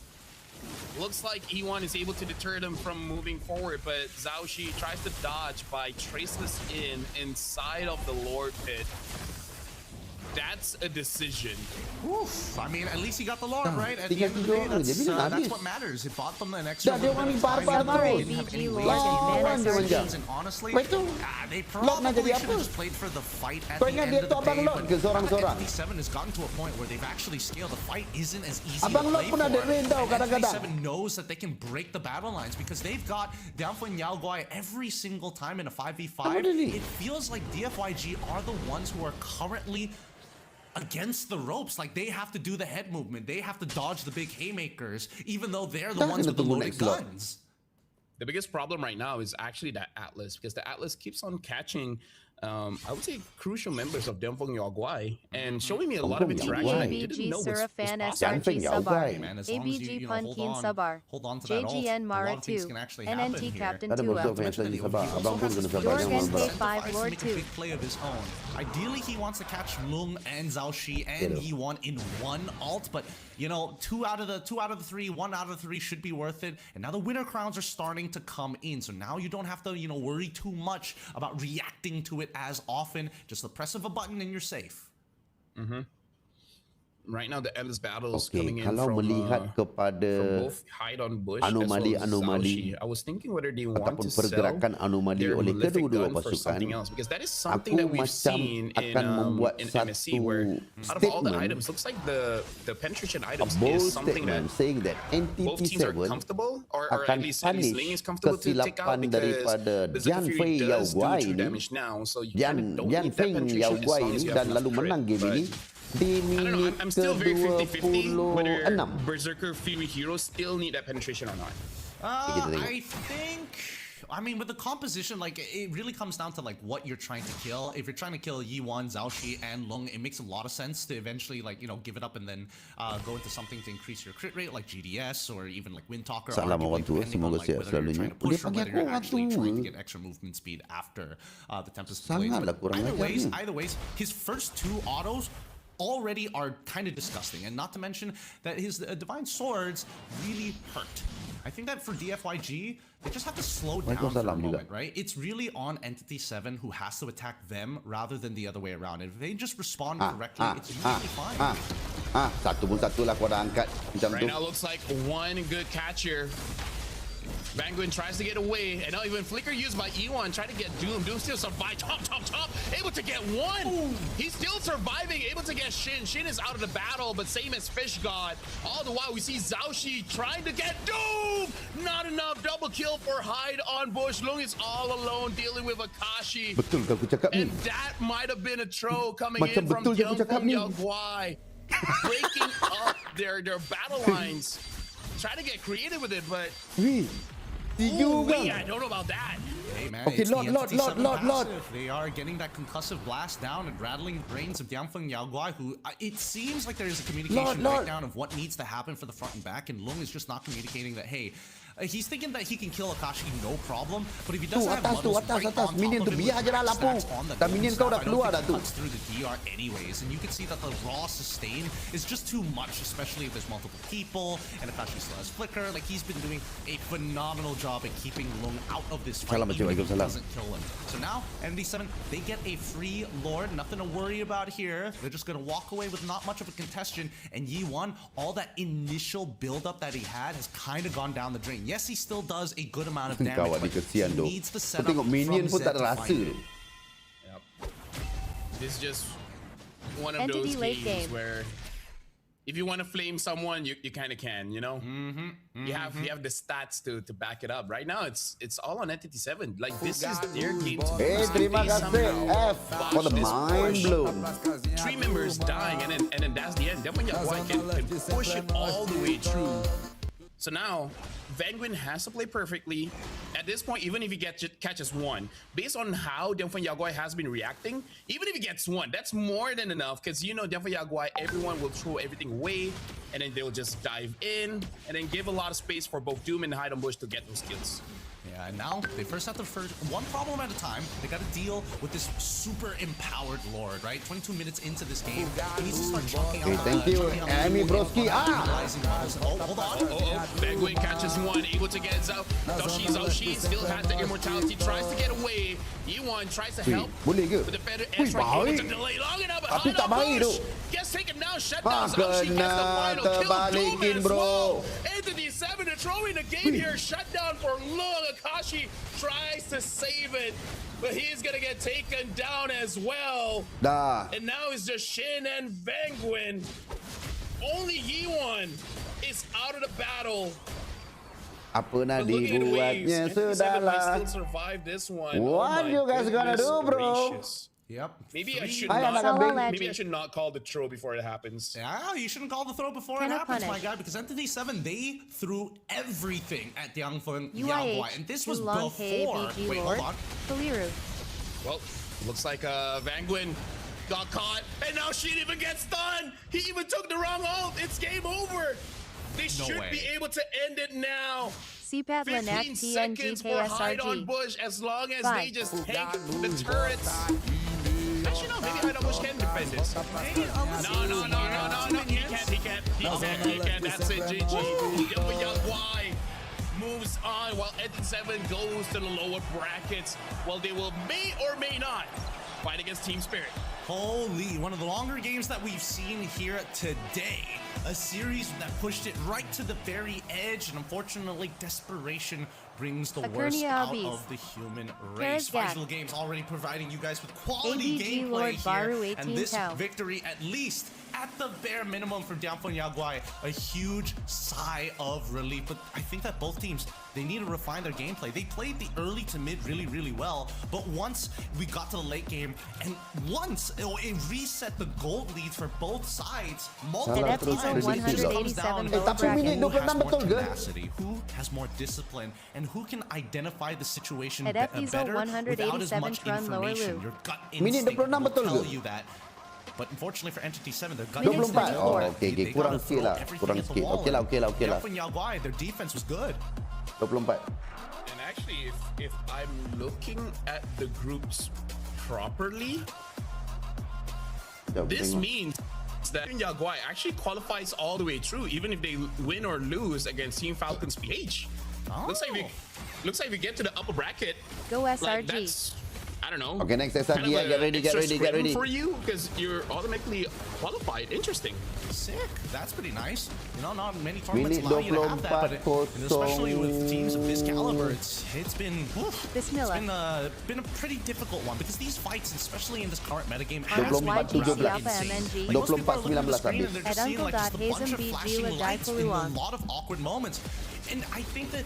I: Looks like E1 is able to deter them from moving forward, but Zhao Shi tries to dodge by traceless inside of the Lord pit.
C: that's a decision.
A: Oof. I mean, at least he got the Lord, right? At the
B: tinggal
A: end of the day,
B: tiga orang je, bila
A: that's
B: habis?
A: what matters. It bought them an extra
B: Dah, dia
A: little
B: orang
A: bit
B: ni
A: of time.
B: barbar
A: They
B: terus.
A: didn't have any
D: BG
A: ways
D: Lord
A: to
D: and
A: get
B: Lawan dia
A: their
B: macam.
A: decisions, and honestly,
B: Lepas tu,
A: they
B: Lot nak
A: probably
B: jadi
A: should
B: apa?
A: have just played for the fight at
B: Kau
A: the
B: ingat
A: end
B: dia
A: of
B: tu
A: the
B: Abang
A: day.
B: Lot ke seorang-seorang?
A: Entity 7 has gotten to a point where they've actually scaled. The fight isn't as easy
B: Abang
A: to
B: Lot
A: play
B: pun
A: for.
B: ada rain tau
A: And
B: kadang-kadang.
A: Entity 7 knows that they can break the battle lines because they've got Downful and Yao Guai every single time in a 5v5.
B: Apa dia ni?
A: It feels like DFYG are the ones who are currently against the ropes. Like, they have to do the head movement. They have to dodge the big haymakers, even though they're the
B: Dah
A: ones
B: kena
A: with the
B: tunggu
A: loaded
B: next lot.
A: guns.
C: The biggest problem right now is actually that Atlas, because the Atlas keeps on catching, I would say, crucial members of Demfeng Yaguai and showing me a lot of
B: Demfeng
C: interaction I
B: Yaguai.
C: didn't
D: ABG
C: know was
D: Surafan
C: possible.
B: Demfeng
D: SRG
B: Yaguai.
D: Sabar.
A: Man, as long as
D: ABG
A: you
D: Punkin
A: hold
D: Sabar.
A: on to that ult,
D: JGN
A: a lot
D: Mara
A: of things
D: 2.
A: can actually happen
D: NNT
A: here.
D: Captain
B: Ada
D: 2
B: masuk
D: up.
B: fans lagi sabar.
A: He
B: Abang
A: also
B: pun
A: has
B: kena
A: this
B: sabar
D: Jorgen
B: jangan
D: K5
B: marah.
A: incentivized
D: Lord
A: to make a
D: 2.
A: big play of his own. Ideally, he wants to catch Lung and Zhao Shi and
B: Yeah.
A: Yi1 in one ult, but you know, two out of the three, 1 out of 3 should be worth it. And now the winner crowns are starting to come in, so now you don't have to, you know, worry too much about reacting to it as often. Just the press of a button and you're safe.
C: Right now, the endless battles
B: Okey,
C: coming in
B: kalau
C: from,
B: melihat kepada
C: from both hide on bush
B: anomali-
C: as well as
B: anomali
C: Zhao Shi. I was thinking whether they want
B: ataupun
C: to sell
B: pergerakan anomali
C: their
B: oleh
C: malefic
B: kedua-dua
C: gun for
B: pasukan,
C: something else, because that is something
B: aku
C: that we've
B: macam
C: seen
B: akan membuat
C: in MSC,
B: satu
C: where out of all the
B: statement,
C: items, looks like the penetration
B: a
C: items
B: bold
C: is something that
B: statement saying that
C: both teams are
B: NTT7
C: comfortable, or
B: akan
C: at least Ling is
B: punish
C: comfortable to take out,
B: kesilapan
C: because
B: daripada
C: Berserker
B: Jian
C: Fury
B: Fei Yao
C: does do
B: Guai
C: true
B: ni,
C: damage now, so you kind of don't
B: Jian
C: need that
B: Feng Yao
C: penetration as
B: Guai
C: long as
B: ni
C: you have
B: dan
C: enough
B: lalu
C: crit.
B: menang game
C: But
B: ini di
C: I don't know.
B: minit
C: I'm still very 50-50 whether
B: ke-26.
C: Berserker Fury heroes still need that penetration or not.
B: Kita tengok.
A: I think, I mean, with the composition, like, it really comes down to like what you're trying to kill. If you're trying to kill Yi1, Zhao Shi, and Lung, it makes a lot of sense to eventually, like, you know, give it up and then go into something to increase your crit rate, like GDS or even like Windtalker.
B: Salam
A: arguably,
B: orang tua,
A: depending on,
B: semoga
A: like,
B: sihat
A: whether you're
B: selalunya.
A: trying to push
B: Dia
A: or
B: panggil
A: whether
B: aku
A: you're
B: orang
A: actually trying to
B: tua.
A: get extra movement speed after the Tempest Blades.
B: Sangatlah
A: But
B: kurang ajar ni.
A: either ways, his first 2 autos already are kind of disgusting, and not to mention that his Divine Swords really hurt. I think that for DFYG, they just have to slow down for a
B: Waalaikumsalam juga.
A: moment, right? It's really on Entity 7 who has to attack them rather than the other way around. And if they just respond correctly, it's usually fine.
B: Satu pun satu lah kau dah angkat macam
C: Right
B: tu.
C: now, looks like one good catcher. Vanguard tries to get away, and now even Flicker used by E1, trying to get Doom. Doom still survived, top, able to get one. Ooh. He's still surviving, able to get Shin. Shin is out of the battle, but same as Fish God. All the while, we see Zhao Shi trying to get Doom. Not enough, double kill for Hyde on Bush. Lung is all alone dealing with Akashi.
B: Betul ke aku cakap ni?
C: And that might have been a throw coming
B: Macam
C: in from
B: betul je aku cakap
C: Young
B: ni.
C: Yaguai, breaking up their battle lines. Try to get creative with it, but
B: Wih, tiga
C: ooh-wee,
B: orang.
C: I don't know about that.
A: Hey man,
B: Okay,
A: it's the
B: Lord,
A: Entity 7
B: Lord.
A: passive. They are getting that concussive blast down and rattling the brains of Dianfeng Yaoguai, who it seems like there is a communication
B: Lord.
A: breakdown of what needs to happen for the front and back, and Lung is just not communicating that, hey, he's thinking that he can kill Akashi no problem, but if he doesn't have Muddles right on top
B: Minion
A: of
B: tu
A: him
B: biar
A: with
B: je lah
A: the
B: lampu.
A: stacks on the
B: Dan
A: Doom
B: minion
A: staff,
B: kau dah
A: I don't
B: keluar
A: think
B: dah
A: he
B: tu.
A: cuts through the DR anyways, and you can see that the raw sustain is just too much, especially if there's multiple people, and Akashi still has Flicker. Like, he's been doing a phenomenal job at keeping Lung out of this fight,
B: Salam,
A: even if he
B: Waalaikumsalam.
A: doesn't kill him. So now, MD7, they get a free Lord, nothing to worry about here. They're just gonna walk away with not much of a contestation, and Yi1, all that initial build-up that he had has kind of gone down the drain. Yes, he still does a good amount of damage,
B: Kawat
A: but
B: ni kesian
A: he
B: tu.
A: needs the
B: Kau
A: setup
B: tengok minion
A: from
B: pun tak
A: Zed
B: ada
A: to
B: rasa
A: find
B: dia.
A: him.
C: This is just one of
D: Entity
C: those
D: late
C: games
D: game.
C: where if you want to flame someone, you kind of can, you know. You have the stats to back it up. Right now, it's all on Entity 7. Like, this is their game to lose.
B: Terima
C: They
B: kasih
C: somehow
B: F for the
C: botch this
B: mind
C: push.
B: blown.
C: 3 members dying, and then that's the end. Definitely can push it all the way through. So now, Vanguard has to play perfectly. At this point, even if he catches one, based on how Dianfeng Yaguai has been reacting, even if he gets one, that's more than enough, because you know Dianfeng Yaguai, everyone will throw everything away, and then they'll just dive in, and then give a lot of space for both Doom and Hyde on Bush to get those kills.
A: Yeah, and now they first have to one problem at a time. They got to deal with this super empowered Lord, right? 22 minutes into this game, he needs to start chunking out.
B: Thank you, Amy Broski.
A: Oh, hold on.
C: Bangwin catches one, able to get Zhao. Zoshi still has the immortality, tries to get away. Yi1 tries to help.
B: Boleh ke?
C: But the better edge right, able to delay long enough.
B: Tapi tak baik tu.
C: Gets taken down, shut down. Zoshi gets the final kill.
B: Terbalikin, bro.
C: Entity 7 to throw in the game here. Shut down for long. Akashi tries to save it, but he's gonna get taken down as well.
B: Dah.
C: And now it's just Shin and Bangwin. Only Yi1 is out of the battle.
B: Apa nak
C: But looking at the
B: dibuatnya
C: waves, Entity 7 might
B: sudahlah.
C: still survive this one.
B: What you guys gonna do, bro?
A: Yep.
C: Maybe I should
B: Ay,
C: not.
B: anak kambing.
C: Maybe I should not call the throw before it happens.
A: Yeah, you shouldn't call the throw before it
D: Cannot
A: happens, my
D: punish.
A: guy, because Entity 7, they threw everything at Diangfeng
D: UIH
A: Yaoguai, and this
D: to
A: was
D: long K
A: before.
D: BG
A: Wait,
D: Lord.
A: hold on.
D: Kaliru.
C: Well, looks like Bangwin got caught, and now Shin even gets stunned. He even took the wrong ult. It's game over. They
A: No
C: should
A: way.
C: be able to end it now.
D: CPAT
C: 15
D: Lynette
C: seconds for hide on
D: TNGKSRG.
C: bush as long as they
D: Five.
C: just tank the turrets. Actually, no, maybe hide on bush can defend this. No. He can't. That's it, GG. Yaoguai moves on while Entity 7 goes to the lower brackets. Well, they may or may not fight against Team Spirit.
A: Holy, one of the longer games that we've seen here today. A series that pushed it right to the very edge, and unfortunately, desperation brings the worst
D: Akurnia
A: out
D: Abis.
A: of the human race.
D: Karazgat.
A: Final Games already providing you guys with quality
D: ABG
A: gameplay
D: Lord
A: here,
D: Baru
A: and
D: 18
A: this
D: Tau.
A: victory, at least at the bare minimum from Diangfeng Yaoguai, a huge sigh of relief. But I think that both teams, they need to refine their gameplay. They played the early to mid really, really well, but once we got to the late game, and once it reset the gold leads for both sides, multiple
B: Salah
D: terus
A: times, it just comes
D: 187
A: down to
D: lower
B: tapi minit
A: who
B: 26
A: has more
B: betul ke?
A: tenacity, who has more discipline, and who can identify the situation
D: At Epizo
A: better without as
D: 187
A: much
D: Tron lower
A: information.
D: loop.
A: Your gut
B: Minit
A: instinct
B: 26
A: will
B: betul
A: tell
B: ke?
A: you that. But unfortunately for Entity 7, their gut
D: Minutes
A: instinct
B: 24.
A: told
B: Oh,
A: them
B: okay,
A: they
B: kurang
A: gotta
B: sikit
A: throw
B: lah.
A: everything
B: Kurang
A: at the
B: sikit.
A: wall.
B: Okey lah.
A: Diangfeng Yaoguai, their defense was good.
B: 24.
C: And actually, if I'm looking at the groups properly,
B: Sekejap,
C: this
B: tengok.
C: means that Yaoguai actually qualifies all the way through, even if they win or lose against Team Falcons PH. Looks like we get to the upper bracket.
D: Go
C: Like
D: SRG.
C: that's, I don't know.
B: Okay, next SRG,
C: kind of
B: get
C: a
B: ready, get
C: extra
B: ready, get
C: scrim
B: ready.
C: for you because you're automatically qualified. Interesting.
A: Sick. That's pretty nice. You know, not many tournaments
B: Minit
A: allow you to have that, but
B: 24
A: and especially with teams of this caliber, it's been
D: Bismillah.
A: been a pretty difficult one because these fights, especially in this current metagame,
D: Honest
A: has been
D: YGC
A: rather
D: Alpha
A: insane.
D: MNG.
A: Like, most people are looking at the
B: 24
A: screen and they're just
D: At
A: seeing like just a
D: Uncle
A: bunch of
D: Dot,
A: flashing
D: Hazen
A: lights in a
D: Beat
A: lot of awkward moments. And I think that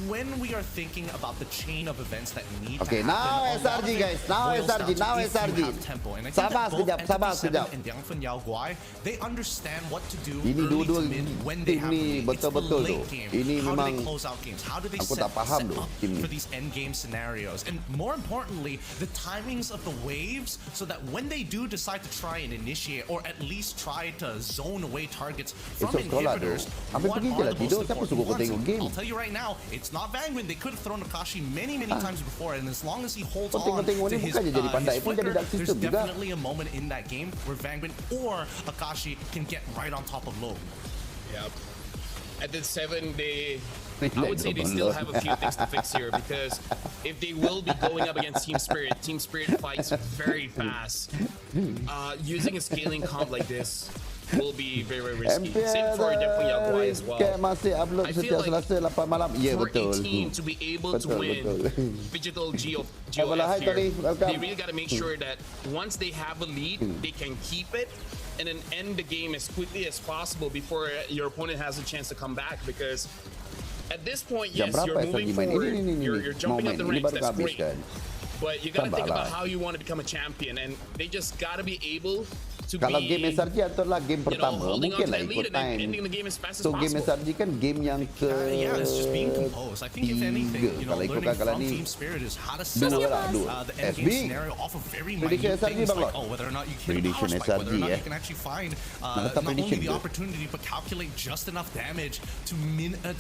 A: when we are thinking about the chain of events that need
B: Okay,
A: to happen,
B: now
A: a lot
B: SRG
A: of it
B: guys, now
A: boils down
B: SRG,
A: to
B: now
A: if you
B: SRG.
A: have tempo. And I think
B: Sabar
A: that both
B: sekejap, sabar
A: Entity 7
B: sekejap.
A: and Diangfeng Yaoguai, they understand what to do
B: Ini
A: early
B: dua-dua
A: to mid when they
B: tim
A: have
B: ni
A: the lead. It's the
B: betul-betul
A: late
B: tu.
A: game.
B: Ini
A: How do they
B: memang
A: close out games? How do they
B: aku
A: set
B: tak faham tu,
A: up
B: tim ni.
A: for these end game scenarios? And more importantly, the timings of the waves so that when they do decide to try and initiate or at least try to zone away targets from
B: Esok sekolah tu,
A: inhibitors,
B: habis
A: what
B: pergi je
A: are
B: lah
A: the most
B: tidur, siapa
A: important
B: suruh kau
A: ones?
B: tengok game?
A: I'll tell you right now, it's not Bangwin. They could have thrown Akashi many times before, and as long as he holds
B: Kau
A: on
B: tengok-tengok
A: to
B: ni
A: his,
B: bukan je jadi pandai
A: his
B: pun, jadi
A: flicker,
B: dark
A: there's
B: system juga.
A: definitely a moment in that game where Bangwin or Akashi can get right on top of Low.
C: Yep. At the 7, I
B: Like
C: would say they still
B: Robon
C: have a few things to fix here because if they will be going up against Team Spirit fights very fast. Using a scaling comp like this will be very risky. Same for Diangfeng Yaoguai as well.
B: Kayak masih upload
C: I feel
B: setiap
C: like
B: Selasa 8 malam. Ya,
C: for
B: betul.
C: a team to be able to
B: Betul,
C: win
B: betul.
C: digital GOF
B: Hi,
C: here,
B: Tony. Welcome.
C: they really got to make sure that once they have a lead, they can keep it and then end the game as quickly as possible before your opponent has a chance to come back. Because at this point,
B: Jam
C: yes, you're
B: berapa
C: moving
B: SRG main?
C: forward,
B: Ini.
C: you're jumping
B: Mau
C: up the
B: main. Ini
C: ranks,
B: baru
C: that's
B: habis
C: great.
B: kan.
C: But you got to think
B: Sabarlah.
C: about how you want to become a champion, and they just got to be able to
B: Kalau
C: be,
B: game SRG adalah game pertama,
C: holding on to
B: mungkinlah
C: that lead
B: ikut
C: and then
B: time.
C: ending the game as fast as
B: So game
C: possible.
B: SRG kan game yang ke
A: Yeah, it's just being composed. I think if anything, you know,
B: Kalau ikutkan
A: learning
B: kalau
A: from
B: ni
A: Team Spirit is how to set
B: dua
A: up
B: lah, dua.
A: the end
B: SB.
A: game scenario off of very minute
B: Prediction SRG
A: things
B: bang
A: like,
B: Lot.
A: whether or not you can
B: Prediction
A: power spike, whether or
B: SRG,
A: not
B: eh.
A: you can actually find
B: Nak letak
A: not only
B: prediction
A: the
B: tu.
A: opportunity but calculate just enough damage to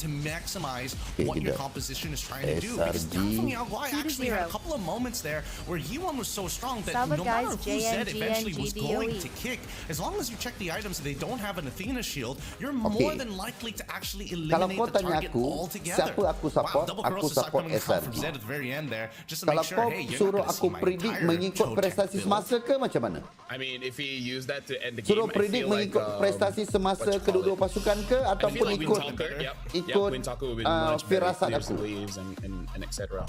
A: maximize what your
B: kejap.
A: composition is trying to do. Because
B: SRG.
A: Down from Yaguai actually had a
D: 2-0.
A: couple of moments there where Yiwon was so strong that
D: Salva
A: no
D: guys,
A: matter who Zed eventually was going
D: JNGNGDOE.
A: to kick, as long as you check the items and they don't have an Athena shield, you're more than likely to actually
B: Kalau
A: eliminate
B: kau
A: the
B: tanya
A: target
B: aku,
A: altogether.
B: siapa aku support,
A: double
B: aku
A: corrosive shot
B: support
A: coming out from
B: SRG.
A: Zed at the very end there, just to
B: Kalau
A: make sure,
B: kau
A: hey, you're
B: suruh
A: not
B: aku
A: gonna see my
B: predict
A: entire
B: mengikut
A: toe
B: prestasi
A: deck
B: semasa
A: build.
B: ke macam mana?
C: I mean, if he used that to end the game,
B: Suruh
C: I
B: predict
C: feel like,
B: mengikut prestasi semasa
C: what you call
B: kedua-dua
C: it?
B: pasukan ke
C: I feel
B: ataupun
C: like
B: ikut
C: Windtalker,
B: ikut
C: Windtalker would be much better,
B: firasat
C: clears
B: aku?
C: the waves and etc.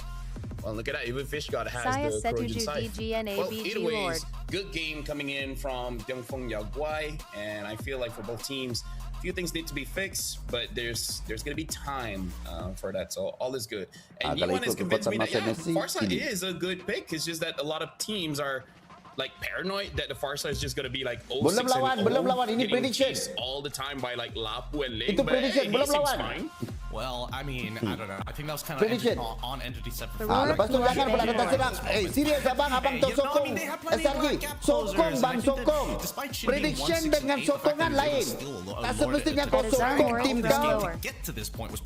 C: Well, look at that. Even Fish God has
D: Saya
C: the Trojan
D: setuju
C: side.
D: DGNABG
C: Well, either ways,
D: Lord.
C: good game coming in from Dongfeng Yaguai, and I feel like for both teams, a few things need to be fixed, but there's going to be time for that. So all is good. And
B: kalau
C: Yiwan has
B: ikut
C: convinced me
B: kekuatan
C: that
B: masa Messi,
C: Farsight
B: ini.
C: is a good pick. It's just that a lot of teams are like paranoid that the Farsight is just going to be like 0-6
B: Belum lawan, belum lawan. Ini
C: getting
B: prediction.
C: chased all the time by like Lapu and Ling.
B: Itu
C: But
B: prediction,
C: hey,
B: belum
C: he seems
B: lawan.
C: fine.
A: Well, I mean, I don't know. I think that was kind of
B: Prediction.
A: on Entity 7.
B: Lepas tu jangan pula datang serang. Serius abang tong sokong SRG. Sokong bang sokong. Prediction dengan sokongan lain. Tak semestinya kau sokong tim kau.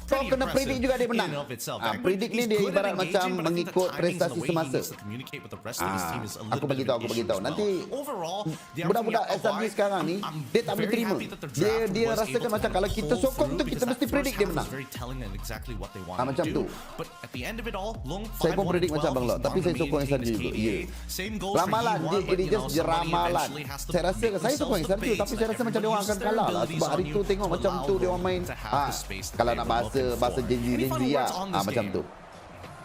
B: Kau kena predict juga dia menang. Predict ni dia ibarat macam mengikut prestasi semasa. Aku beritahu. Nanti budak-budak SRG sekarang ni dia tak boleh terima. Dia rasakan macam kalau kita sokong tu kita mesti predict dia menang. Macam tu. Saya pun predict macam Abang Lot, tapi saya sokong SRG juga. Ya. Ramalan dia just ramalan. Saya rasa saya sokong SRG tapi saya rasa macam dia orang akan kalah lah sebab hari tu tengok macam tu dia orang main. Kalau nak bahasa Gen Z macam tu.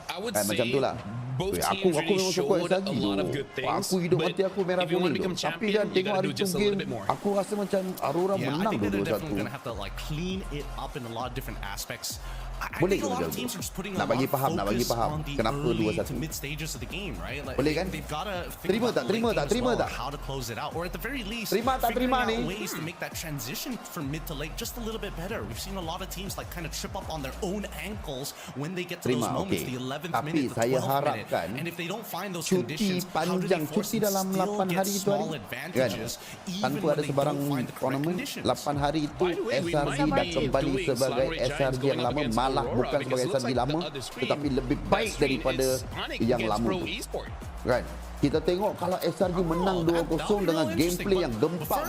C: I would
B: macam
C: say
B: tu lah.
C: both
B: Aku
C: teams really
B: memang sokong
C: showed a
B: SRG
C: lot of
B: tu.
C: good things.
B: Aku hidup mati aku merah
C: if you want to
B: kuning tu.
C: become
B: Tapi
C: champion,
B: kan
C: you
B: tengok
C: gotta
B: hari
C: do
B: tu
C: just a little
B: game,
C: bit more.
B: aku rasa macam Aurora
A: Yeah, I
B: menang
A: think that they're
B: 2-1.
A: definitely going to have to like clean it up in a lot of different aspects. I
B: Boleh
A: think a
B: ke
A: lot of
B: macam
A: teams
B: tu?
A: are just putting a
B: Nak
A: lot
B: bagi
A: of
B: faham
A: focus on the
B: kenapa
A: early
B: 2-1.
A: to mid stages of the game, right? Like
B: Boleh kan?
A: they've got to
B: Terima tak? Terima tak? Terima tak?
A: how to close it out, or at the very least,
B: Terima tak?
A: figuring
B: Terima
A: out
B: ni?
A: ways to make that transition from mid to late just a little bit better. We've seen a lot of teams like kind of trip up on their own ankles when they get to those
B: Terima,
A: moments,
B: okey.
A: the 11th
B: Tapi
A: minute, the
B: saya
A: 12th minute,
B: harapkan
A: and if they don't find those
B: cuti
A: conditions, how do they
B: panjang,
A: force
B: cuti
A: them to
B: dalam
A: still
B: 8
A: get
B: hari itu
A: small
B: hari,
A: advantages even
B: tanpa
A: when
B: ada
A: they
B: sebarang
A: don't find the correct
B: tournament,
A: conditions?
B: 8 hari itu
C: By the way, we
B: SRG
C: might
B: dah
C: be
B: kembali
C: doing
B: sebagai
C: Slam Ray Giants
B: SRG yang
C: going up
B: lama,
C: against
B: malah
C: Aurora
B: bukan
C: because
B: sebagai
C: it looks
B: SRG
C: like
B: lama,
C: the other screen,
B: tetapi lebih
C: that
B: baik
C: screen
B: daripada
C: is Sonic
B: yang
C: against
B: lama
C: Pro
B: tu.
C: Esport.
B: Kan? Kita tengok kalau SRG menang 2-0 dengan gameplay yang gempang.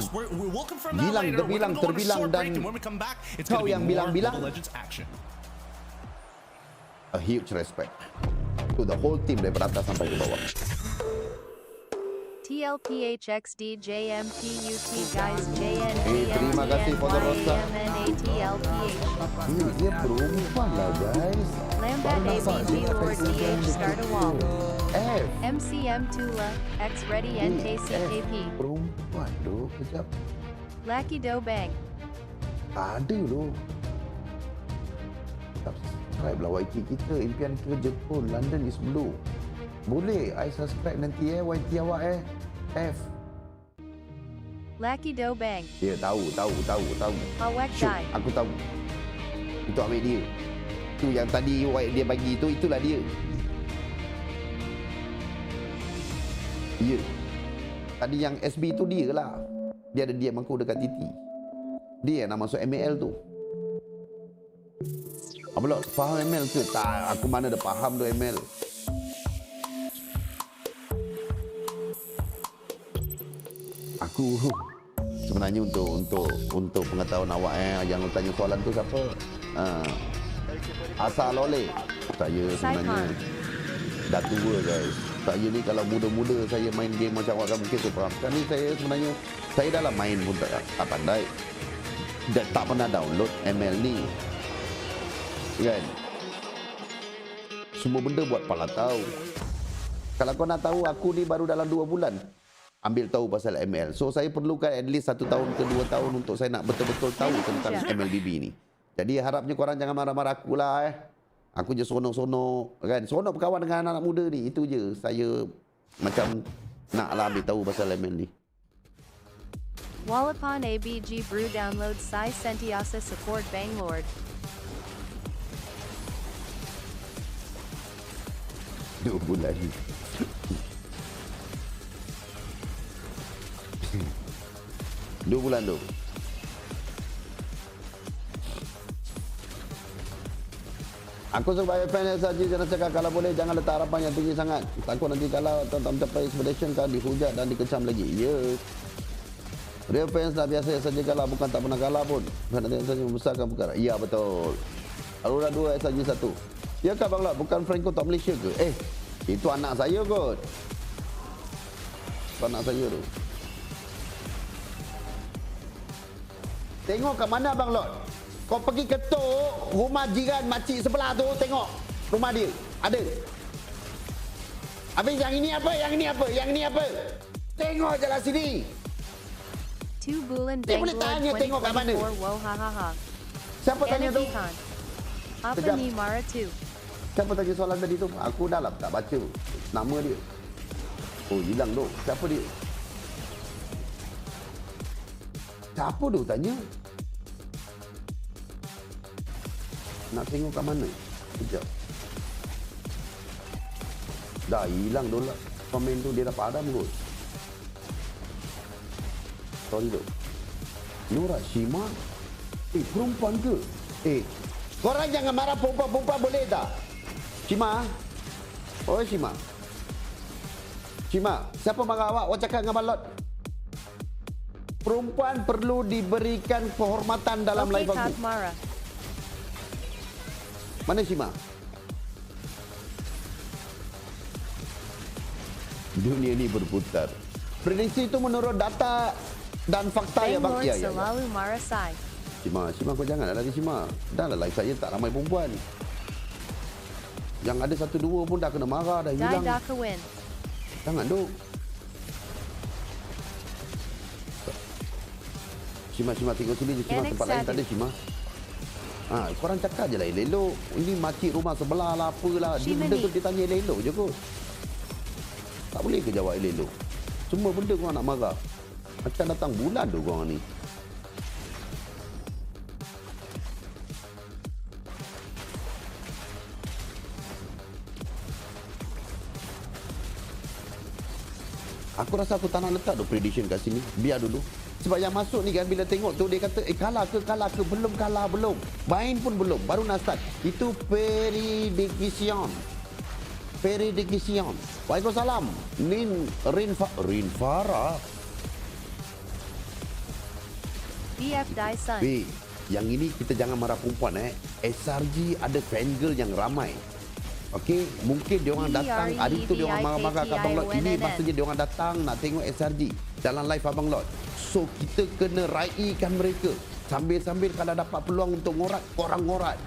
B: Terbilang dan kau yang bilang-bilang. A huge respect to the whole team daripada atas sampai ke bawah.
D: TLPHXDJMPUT guys
B: terima kasih for the roster.
D: JNDMNATLPH
B: Dia perempuan lah guys.
D: Lambat ABG or DH start a wall
B: F
D: MCM Tula X Ready NKCKP
B: perempuan tu. Kejap.
D: Lackey Do Bang
B: Ada tu. Subscribe lah YT kita. Impian ke Jepun. London is blue. Boleh. I subscribe nanti YT awak F.
D: Lackey Do Bang
B: Dia tahu.
D: Awak
B: Shoot,
D: Die
B: aku tahu. Itu ambil dia. Tu yang tadi dia bagi tu, itulah dia. Ya. Tadi yang SB tu dia lah. Dia ada diam aku dekat titi. Dia yang nak masuk ML tu. Apa lo? Faham ML ke? Tak, aku mana ada faham tu ML. Aku sebenarnya untuk pengetahuan awak yang tanya soalan tu siapa? Asal oleh. Saya sebenarnya dah tua guys. Saya ni kalau muda-muda saya main game macam awak kan mungkin tu faham. Sekarang ni saya sebenarnya saya dalam main pun tak pandai. Tak pernah download ML ni. Kan? Semua benda buat pala tahu. Kalau kau nak tahu aku ni baru dalam 2 bulan ambil tahu pasal ML. So saya perlukan at least 1 tahun ke 2 tahun untuk saya nak betul-betul tahu tentang MLBB ni. Jadi harapnya korang jangan marah-marah aku lah Aku je sonok-sonok kan. Sonok berkawan dengan anak-anak muda ni. Itu je. Saya macam naklah ambil tahu pasal ML ni.
D: Wallapon ABG Brew download Sai Sentiasa support Banglord.
B: 2 bulan. 2 bulan tu. Aku sebagai fan saja jangan cakap kalau boleh jangan letak harapan yang tinggi sangat. Takut nanti kalau tak mencapai expectation kan dihujat dan dikecam lagi. Ya. Real fans dah biasa saja kalah bukan tak pernah kalah pun. Nanti saja membesarkan perkara. Ya betul. Aurora 2 saja 1. Ya kah Bang Lot bukan Franco top Malaysia ke? Itu anak saya kot. Itu anak saya tu. Tengok kat mana Bang Lot? Kau pergi ketuk rumah jiran makcik sebelah tu, tengok rumah dia. Ada. Habis yang ini apa? Yang ini apa? Yang ini apa? Tengok je lah sini.
D: 2 bulan
B: Dia boleh tanya tengok kat mana.
D: Wow hahaha.
B: Siapa tanya tu?
D: Apa
B: Sekejap.
D: ni Mara 2?
B: Siapa tanya soalan tadi tu? Aku dah lah tak baca nama dia. Oh hilang tu. Siapa dia? Siapa tu tanya? Nak tengok kat mana? Sekejap. Dah hilang tu lah. Komen tu dia dah padam kot. Sorry tu. Nura Shima? Perempuan ke? Korang jangan marah perempuan boleh tak? Shima? Oh Shima. Shima, siapa marah awak? Awak cakap dengan balot. Perempuan perlu diberikan kehormatan dalam live aku.
D: Mara.
B: Mana Shima? Dunia ni berputar. Prediksi itu menurut data dan fakta ya bang. Ya.
D: Selalu Mara Sai.
B: Shima kau jangan lagi Shima. Dah lah live saya tak ramai perempuan. Yang ada 1-2 pun dah kena marah dah hilang. Jangan duk. Shima tengok sini je Shima, tempat lain tak ada Shima. Korang cakap je lah elok. Ini makcik rumah sebelah lah apalah. Dia benda tu dia tanya elok je kot. Tak boleh ke jawab elok? Semua benda korang nak marah. Akan datang bulan tu korang ni. Aku rasa aku tak nak letak tu prediction kat sini. Biar dulu. Sebab yang masuk ni kan bila tengok tu dia kata kalah ke belum kalah belum. Main pun belum baru nak start. Itu prediction. Waalaikumsalam. Rin Farah.
D: BF Dyson.
B: Yang ini kita jangan marah perempuan SRG ada fangirl yang ramai. Okey, mungkin dia orang datang hari tu dia orang marah-marah kat Abang Lot. Ini maksudnya dia orang datang nak tengok SRG dalam live Abang Lot. So kita kena raikan mereka. Sambil-sambil kalau dapat peluang untuk ngorat, korang ngorat.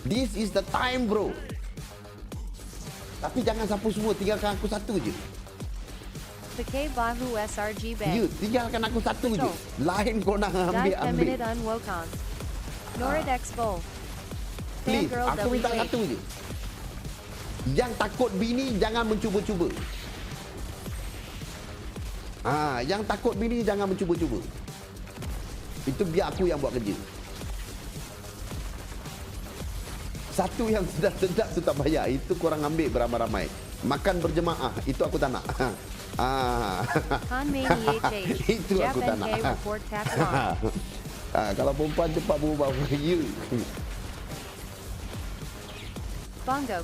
B: This is the time bro. Tapi jangan sapu semua, tinggalkan aku satu je.
D: Pakai bahu SRG Bank.
B: Ya, tinggalkan aku satu je. Lain kau nak ambil.
D: Norid Expo.
B: Please, aku minta satu je. Yang takut bini jangan mencuba-cuba. Yang takut bini jangan mencuba-cuba. Itu biar aku yang buat kerja. Satu yang sedap-sedap tu tak payah. Itu korang ambil beramai-ramai. Makan berjemaah. Itu aku tak nak. Itu aku tak nak. Kalau perempuan cepat berubah. Ya.
D: Bongo.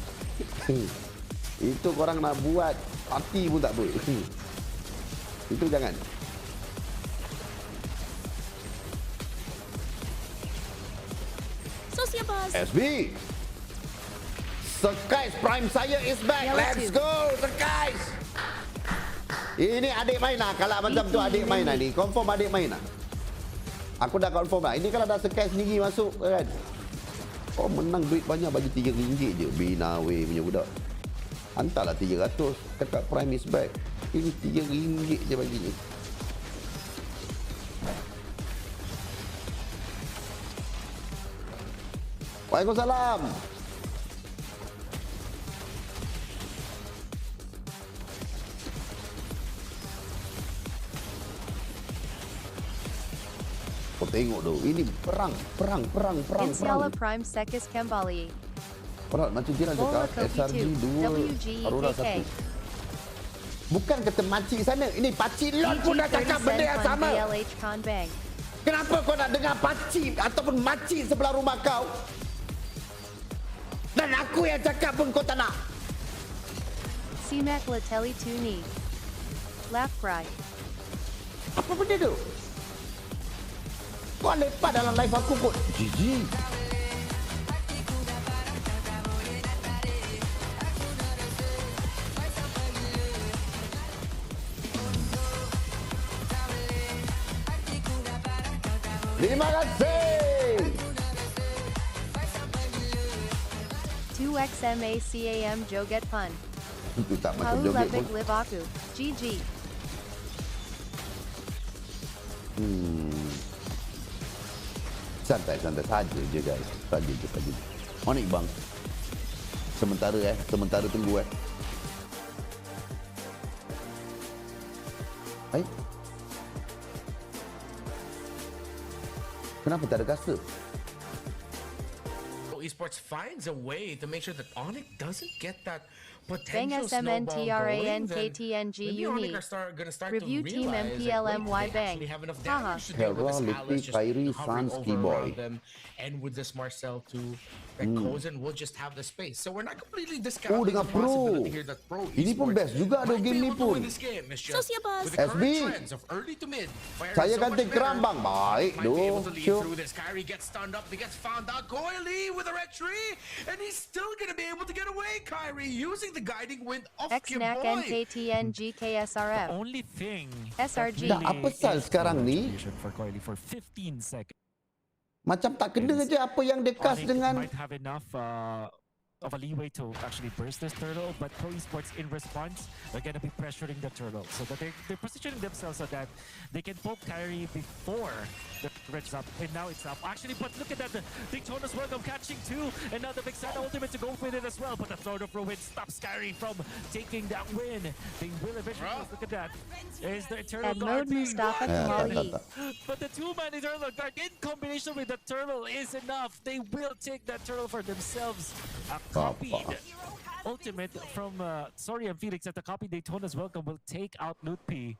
B: Itu korang nak buat parti pun tak boleh. Itu jangan. SB. Sekais Prime saya is back. Let's go Sekais. Ini adik main lah. Kalau macam tu adik main lah ni. Confirm adik main lah. Aku dah confirm lah. Ini kalau dah Sekais sendiri masuk kan. Oh menang duit banyak bagi RM3 je. Binawe punya budak. Hantarlah 300. Cakap Prime is back. Ini RM3 je baginya. Waalaikumsalam. Kau tengok tu. Ini perang.
D: Insyaallah Prime Sekis Kembali.
B: Perang macam Jiran cakap.
D: Bola Kopi
B: SRG
D: 2,
B: 2, Aurora
D: WGKK.
B: 1. Bukan kata makcik sana. Ini pakcik Lord pun dah cakap benda yang sama.
D: DLH Conbang.
B: Kenapa kau nak dengar pakcik ataupun makcik sebelah rumah kau? Dan aku yang cakap pun kau tak nak.
D: Simak Latelli Tuni. Laugh Cry.
B: Apa benda tu? Kau lepas dalam live aku kot. Jijik. Terima kasih.
D: 2XMACAM Joget Fun.
B: Itu tak macam
D: Paul
B: joget
D: Lepik
B: pun.
D: Live Aku. GG.
B: Santai saja je guys. Saja je. Monik bang. Sementara tunggu Hai. Kenapa tak ada kasta?
F: Esports finds a way to make sure that Onyx doesn't get that
D: Bang
F: potential snowball going,
D: SMNTRAN
F: then
D: KTNG
F: maybe
D: Uni.
F: Onyx are gonna start
D: Review
F: to
D: Team
F: realize that,
D: MPLMY
F: wait, they
D: Bang.
F: actually have enough
D: Haha.
F: damage to deal with this
B: Hera,
F: Alice
B: Lipi,
F: just
B: Kyrie,
F: hovering
B: Sansky
F: over
B: boy.
F: around them, and with this Marcel too, that Kozen will just have the space. So we're not completely discounting
B: dengan
F: the
B: Pro.
F: possibility here that Pro
B: Ini pun
F: Esports
B: best juga ada
F: might
B: game
F: be
B: ni
F: able to
B: pun.
F: win this game. It's just with the
B: SB.
F: current trends of early to mid, firing
B: Saya
F: so
B: kan
F: much
B: terkeram
F: better,
B: bang. Baik
F: might be able
B: doh.
F: to lead
B: Syuk.
F: through this. Kyrie gets stunned up. He gets found out. Goily with a red tree, and he's still gonna be able to get away. Kyrie using the guiding wind of
D: XNAC
F: Kiboy.
D: NKTNG KSRF.
E: Only thing
D: SRG.
B: Dah apa sal sekarang ni?
E: for Coily for 15 seconds.
B: Macam tak kena je apa yang dia cast
E: Onyx
B: dengan
E: might have enough of a leeway to actually burst this turtle, but Pro Esports in response, they're gonna be pressuring the turtle. So that they're positioning themselves so that they can poke Kyrie before the red's up. And now it's up. Actually, but look at that. The Daytona's welcome catching two. And now the Vexana ultimate to go with it as well. But the Throne of Ruin stops Kyrie from taking that win. They will eventually look at that. Is the Eternal
D: And
E: Guard
D: Mode
E: being
D: Mustafa
E: won?
D: Kamali.
E: But the two-man Eternal Guard in combination with the turtle is enough. They will take that turtle for themselves. A copied ultimate from Sorian Felix at the copy Daytona's welcome will take out Lutpi.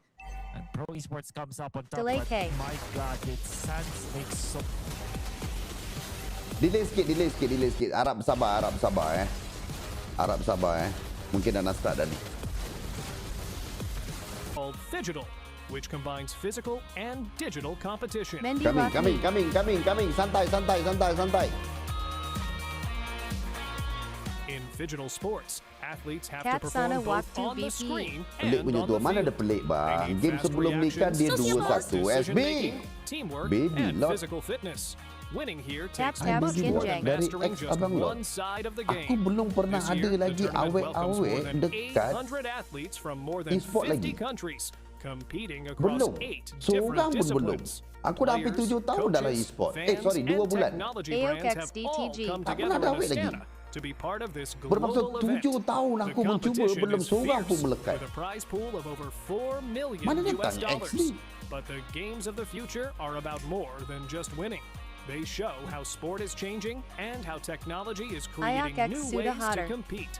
E: And Pro Esports comes up on top.
D: Delay
E: But
D: K.
E: my god, it Sans makes so
B: delay sikit. Harap sabar Mungkin dah nak start dah ni.
G: Called Digital, which combines physical and digital competition.
D: Mendy
B: Coming. Santai.
G: In Digital Sports, athletes have
D: Cat
G: to perform
D: Sana
G: both
D: Waktu
G: on the
D: BP.
G: screen
B: Pelik
G: and
B: punya
G: on
B: tu.
G: the
B: Mana ada
G: field.
B: pelik
G: They
B: bang?
G: need
B: Game
G: fast
B: sebelum ni kan dia
G: reactions,
B: 2-1.
G: smart
B: SB.
G: decision-making, teamwork,
B: Baby,
G: and
B: lot.
G: physical fitness. Winning here
D: Tap,
G: takes
D: tap,
G: much
D: skin
G: more
D: jack.
G: than
B: Dari
G: mastering
B: ex
G: just
B: abang lo.
G: one side of the
B: Aku
G: game.
B: belum pernah
G: This
B: ada
G: year, the
B: lagi
G: tournament welcomes more
B: awet-awet
G: than
B: dekat
G: 800 athletes from more than
B: e-sport
G: 50
B: lagi.
G: countries competing across
B: Belum.
G: 8
B: Seorang
G: different
B: pun belum.
G: disciplines.
B: Aku dah hampir 7 tahun dalam
G: Coaches,
B: e-sport.
G: fans,
B: 2
G: and
B: bulan.
G: technology
D: AOK
G: brands have all
D: XDTG.
G: come
B: Tak
G: together
B: pernah dah
G: in
B: awet lagi.
G: Astana to be part of this
B: Bermaksud
G: global event.
B: 7 tahun
G: The
B: aku mencuba,
G: competition
B: belum
G: is
B: seorang pun
G: fierce,
B: melekat.
G: with a prize pool of over $4 million
B: Mana datang
G: US.
B: XD?
G: But the games of the future are about more than just winning. They show how sport is changing and how technology is creating
D: Ayak X
G: new
D: sudah
G: ways to
D: hadir.
G: compete.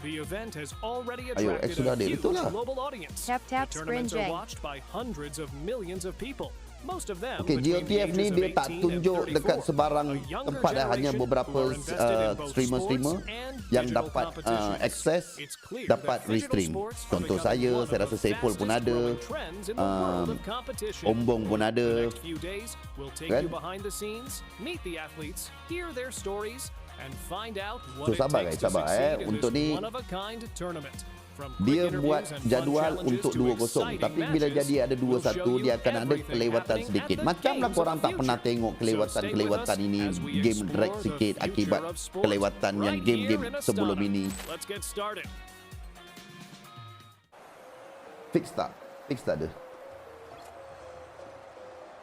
G: The event has already
B: Ayo, X
G: attracted
B: sudah
G: a
B: hadir.
G: huge
B: Betul lah.
G: global audience.
D: Tap, tap,
G: The tournaments
D: sprint,
G: are
D: Jay.
G: watched by hundreds of millions of people. Most of them
B: Okey,
G: between the
B: GOTF ni
G: ages of
B: dia tak
G: 18 and
B: tunjuk dekat
G: 34.
B: sebarang
G: A younger
B: tempat dah, hanya
G: generation
B: beberapa
G: who are invested in both
B: streamer-streamer
G: sports and
B: yang
G: digital
B: dapat
G: competitions.
B: akses,
G: It's clear
B: dapat
G: that digital
B: restream.
G: sports are
B: Contoh
G: becoming one
B: saya
G: of
B: rasa
G: the
B: Saiful pun
G: fastest
B: ada,
G: growing trends in the world of competition.
B: Ombong pun
G: The
B: ada.
G: next few days, we'll take
B: Kan?
G: you behind the scenes, meet the athletes, hear their stories, and find out
B: So
G: what it
B: sabar
G: takes
B: guys,
G: to
B: sabar
G: succeed in
B: untuk
G: this
B: ni
G: one-of-a-kind tournament. From
B: dia
G: quick
B: buat
G: interviews and fun
B: jadual
G: challenges
B: untuk
G: to
B: 2-0,
G: exciting
B: tapi bila
G: matches,
B: jadi ada
G: we'll show
B: 2-1
G: you
B: dia akan ada
G: everything
B: kelewatan
G: happening
B: sedikit.
G: at the
B: Macamlah
G: games of
B: korang
G: the
B: tak pernah
G: future.
B: tengok
G: So stay with
B: kelewatan-kelewatan
G: us
B: ini,
G: as we
B: game drag
G: explore the
B: sikit
G: future
B: akibat
G: of sports
B: kelewatan yang
G: right
B: game-game
G: here in
B: sebelum
G: Astana.
B: ini.
G: Let's get started.
B: Fix tak ada.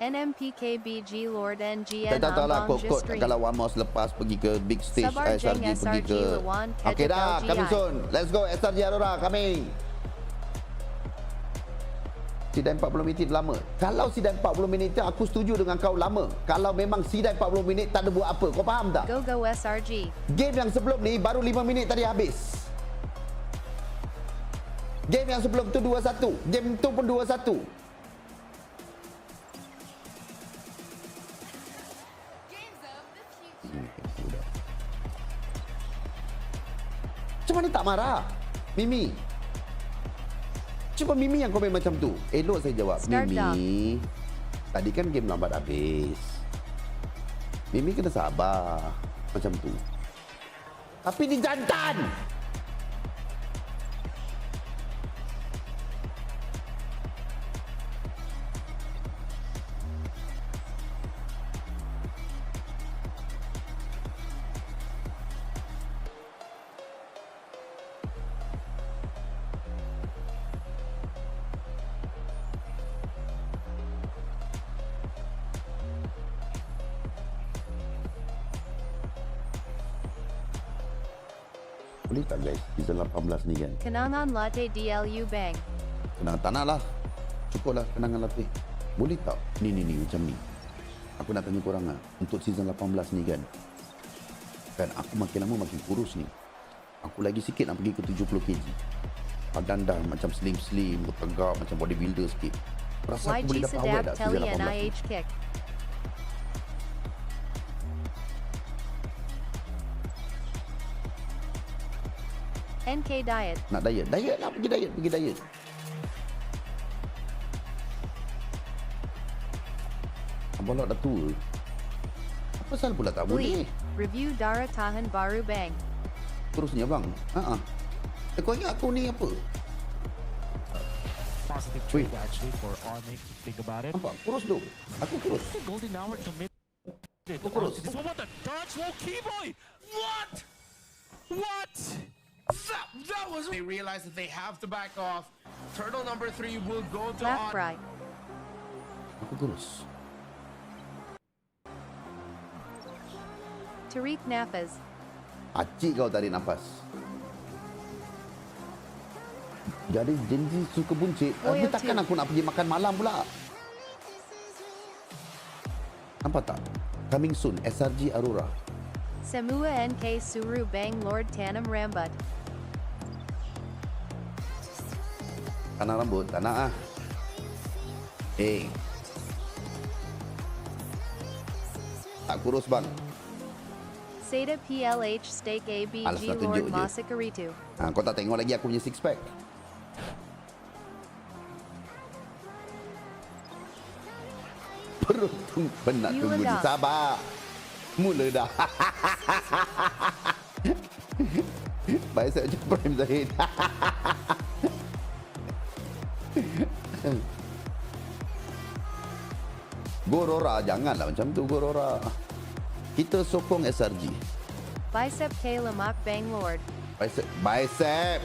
D: NMPKBG Lord NGN
B: Tak tahu lah
D: Ambong
B: kot
D: Jistri.
B: kalau Wamos lepas pergi ke big stage,
D: Sabar Jeng
B: SRG pergi ke.
D: SRG Lawan,
B: Okey
D: Hedgehog
B: dah,
D: LGI.
B: coming soon. Let's go SRG Aurora coming. Sidai 40 minit lama. Kalau sidai 40 minit tu aku setuju dengan kau lama. Kalau memang sidai 40 minit tak ada buat apa. Kau faham tak?
D: Go SRG.
B: Game yang sebelum ni baru 5 minit tadi habis. Game yang sebelum tu 2-1. Game tu pun 2-1. Macam mana tak marah? Mimi. Cuma Mimi yang komen macam tu. Elok saya jawab.
D: Start
B: Mimi. Tadi kan game lambat habis. Mimi kena sabar. Macam tu. Tapi ni jantan. Boleh tak guys? Season 18 ni kan.
D: Kenangan Latte DLU Bang.
B: Kenangan tanah lah. Cukup lah kenangan latih. Boleh tak? Ni macam ni. Aku nak tanya korang lah. Untuk season 18 ni kan. Kan aku makin lama makin kurus ni. Aku lagi sikit nak pergi ke 70 kg. Badan dah macam slim-slim, tegak macam bodybuilder sikit. Rasa aku boleh
D: YG
B: dapat awet
D: Sedap
B: tak
D: Telly
B: season 18 ni?
D: NIH Kick. NK Diet.
B: Nak diet? Diet lah, pergi diet. Abang Lok dah tua. Apa pasal pula tak boleh?
D: Review Dara Tahan Baru Bang.
B: Terusnya bang. Kau ingat aku ni apa?
E: Positive trade actually for Onyx. Think about it.
B: Nampak? Kurus tu. Aku kurus.
E: The golden hour committed.
B: Kurus.
E: This one, what the dodge roll keyboy?
F: What?
E: What?
F: That was. They realize that they have to back off. Turtle number 3 will go to
D: Left right.
B: Aku kurus.
D: Tariq Nafaz.
B: Acik kau tarik nafas. Jadi Genji suka buncit. Tapi
D: Loyal
B: takkan
D: to.
B: aku nak pergi makan malam pula. Nampak tak? Coming soon, SRG Aurora.
D: Semua NK Suru Bang Lord Tanam Rambat.
B: Tanah rambut, tak nak ah. Tak kurus bang.
D: Seda PLH Steak
B: Alas,
D: ABG
B: nak tunjuk
D: Lord
B: je.
D: Masakaritu.
B: Kau tak tengok lagi aku punya six pack. Perut tu penat
D: You
B: tunggu ni.
D: ledak.
B: Sabar. Mula dah. Baik saya macam Prime Zahid. Gorora, janganlah macam tu Gorora. Kita sokong SRG.
D: Bicep K Lamak Bang Lord.
B: Bicep.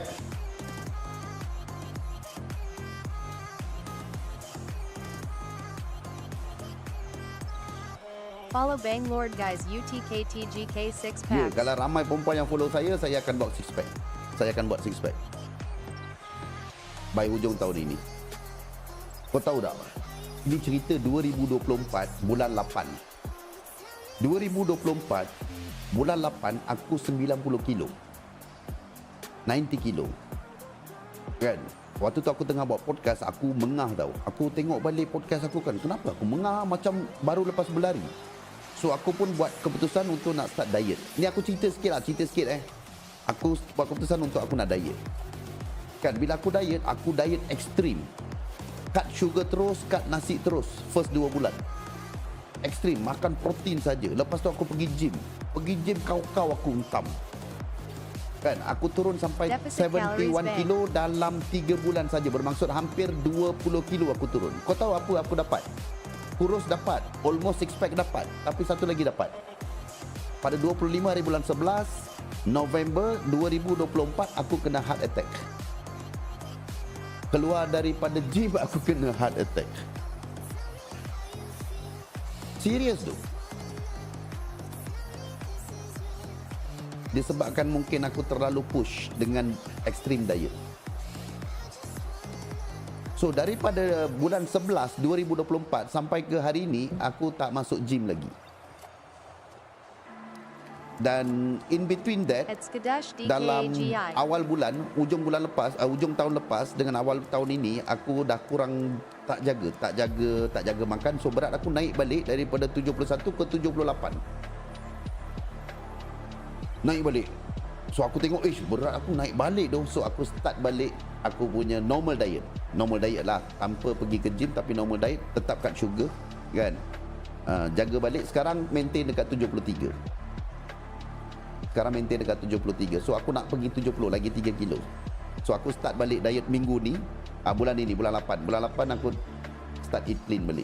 D: Follow Bang Lord guys UTKTGK 6
B: Ya,
D: packs.
B: kalau ramai perempuan yang follow saya akan buat six pack. Saya akan buat six pack. By hujung tahun ini. Kau tahu tak? Ini cerita 2024 bulan 8. 2024 bulan 8 aku 90 kilo. 90 kilo. Kan? Waktu tu aku tengah buat podcast, aku mengah tau. Aku tengok balik podcast aku kan. Kenapa aku mengah macam baru lepas berlari? So aku pun buat keputusan untuk nak start diet. Ni aku cerita sikit. Aku buat keputusan untuk aku nak diet. Kan bila aku diet ekstrim. Cut sugar terus, cut nasi terus. First 2 bulan. Ekstrim, makan protein saja. Lepas tu aku pergi gym. Kau aku untam. Kan aku turun sampai
D: Deficit
B: 71
D: calories
B: kilo dalam 3 bulan saja. Bermaksud hampir 20 kilo aku turun. Kau tahu apa aku dapat? Kurus dapat, almost six pack dapat, tapi satu lagi dapat. Pada 25 hari bulan 11 November 2024 aku kena heart attack. Keluar daripada gym aku kena heart attack. Serius tu. Disebabkan mungkin aku terlalu push dengan extreme diet. So daripada bulan 11 2024 sampai ke hari ini aku tak masuk gym lagi. Dan in between that, dalam awal bulan, ujung tahun lepas dengan awal tahun ini, aku dah kurang tak jaga makan. So berat aku naik balik daripada 71 ke 78. Naik balik. So aku tengok, berat aku naik balik doh. So aku start balik aku punya normal diet. Normal diet lah, tanpa pergi ke gym, tapi normal diet, tetap cut sugar kan. Jaga balik. Sekarang maintain dekat 73. Sekarang maintain dekat 73. So aku nak pergi 70, lagi 3 kilo. So aku start balik diet minggu ni. Bulan ini, bulan 8. Bulan 8 aku start eat clean balik.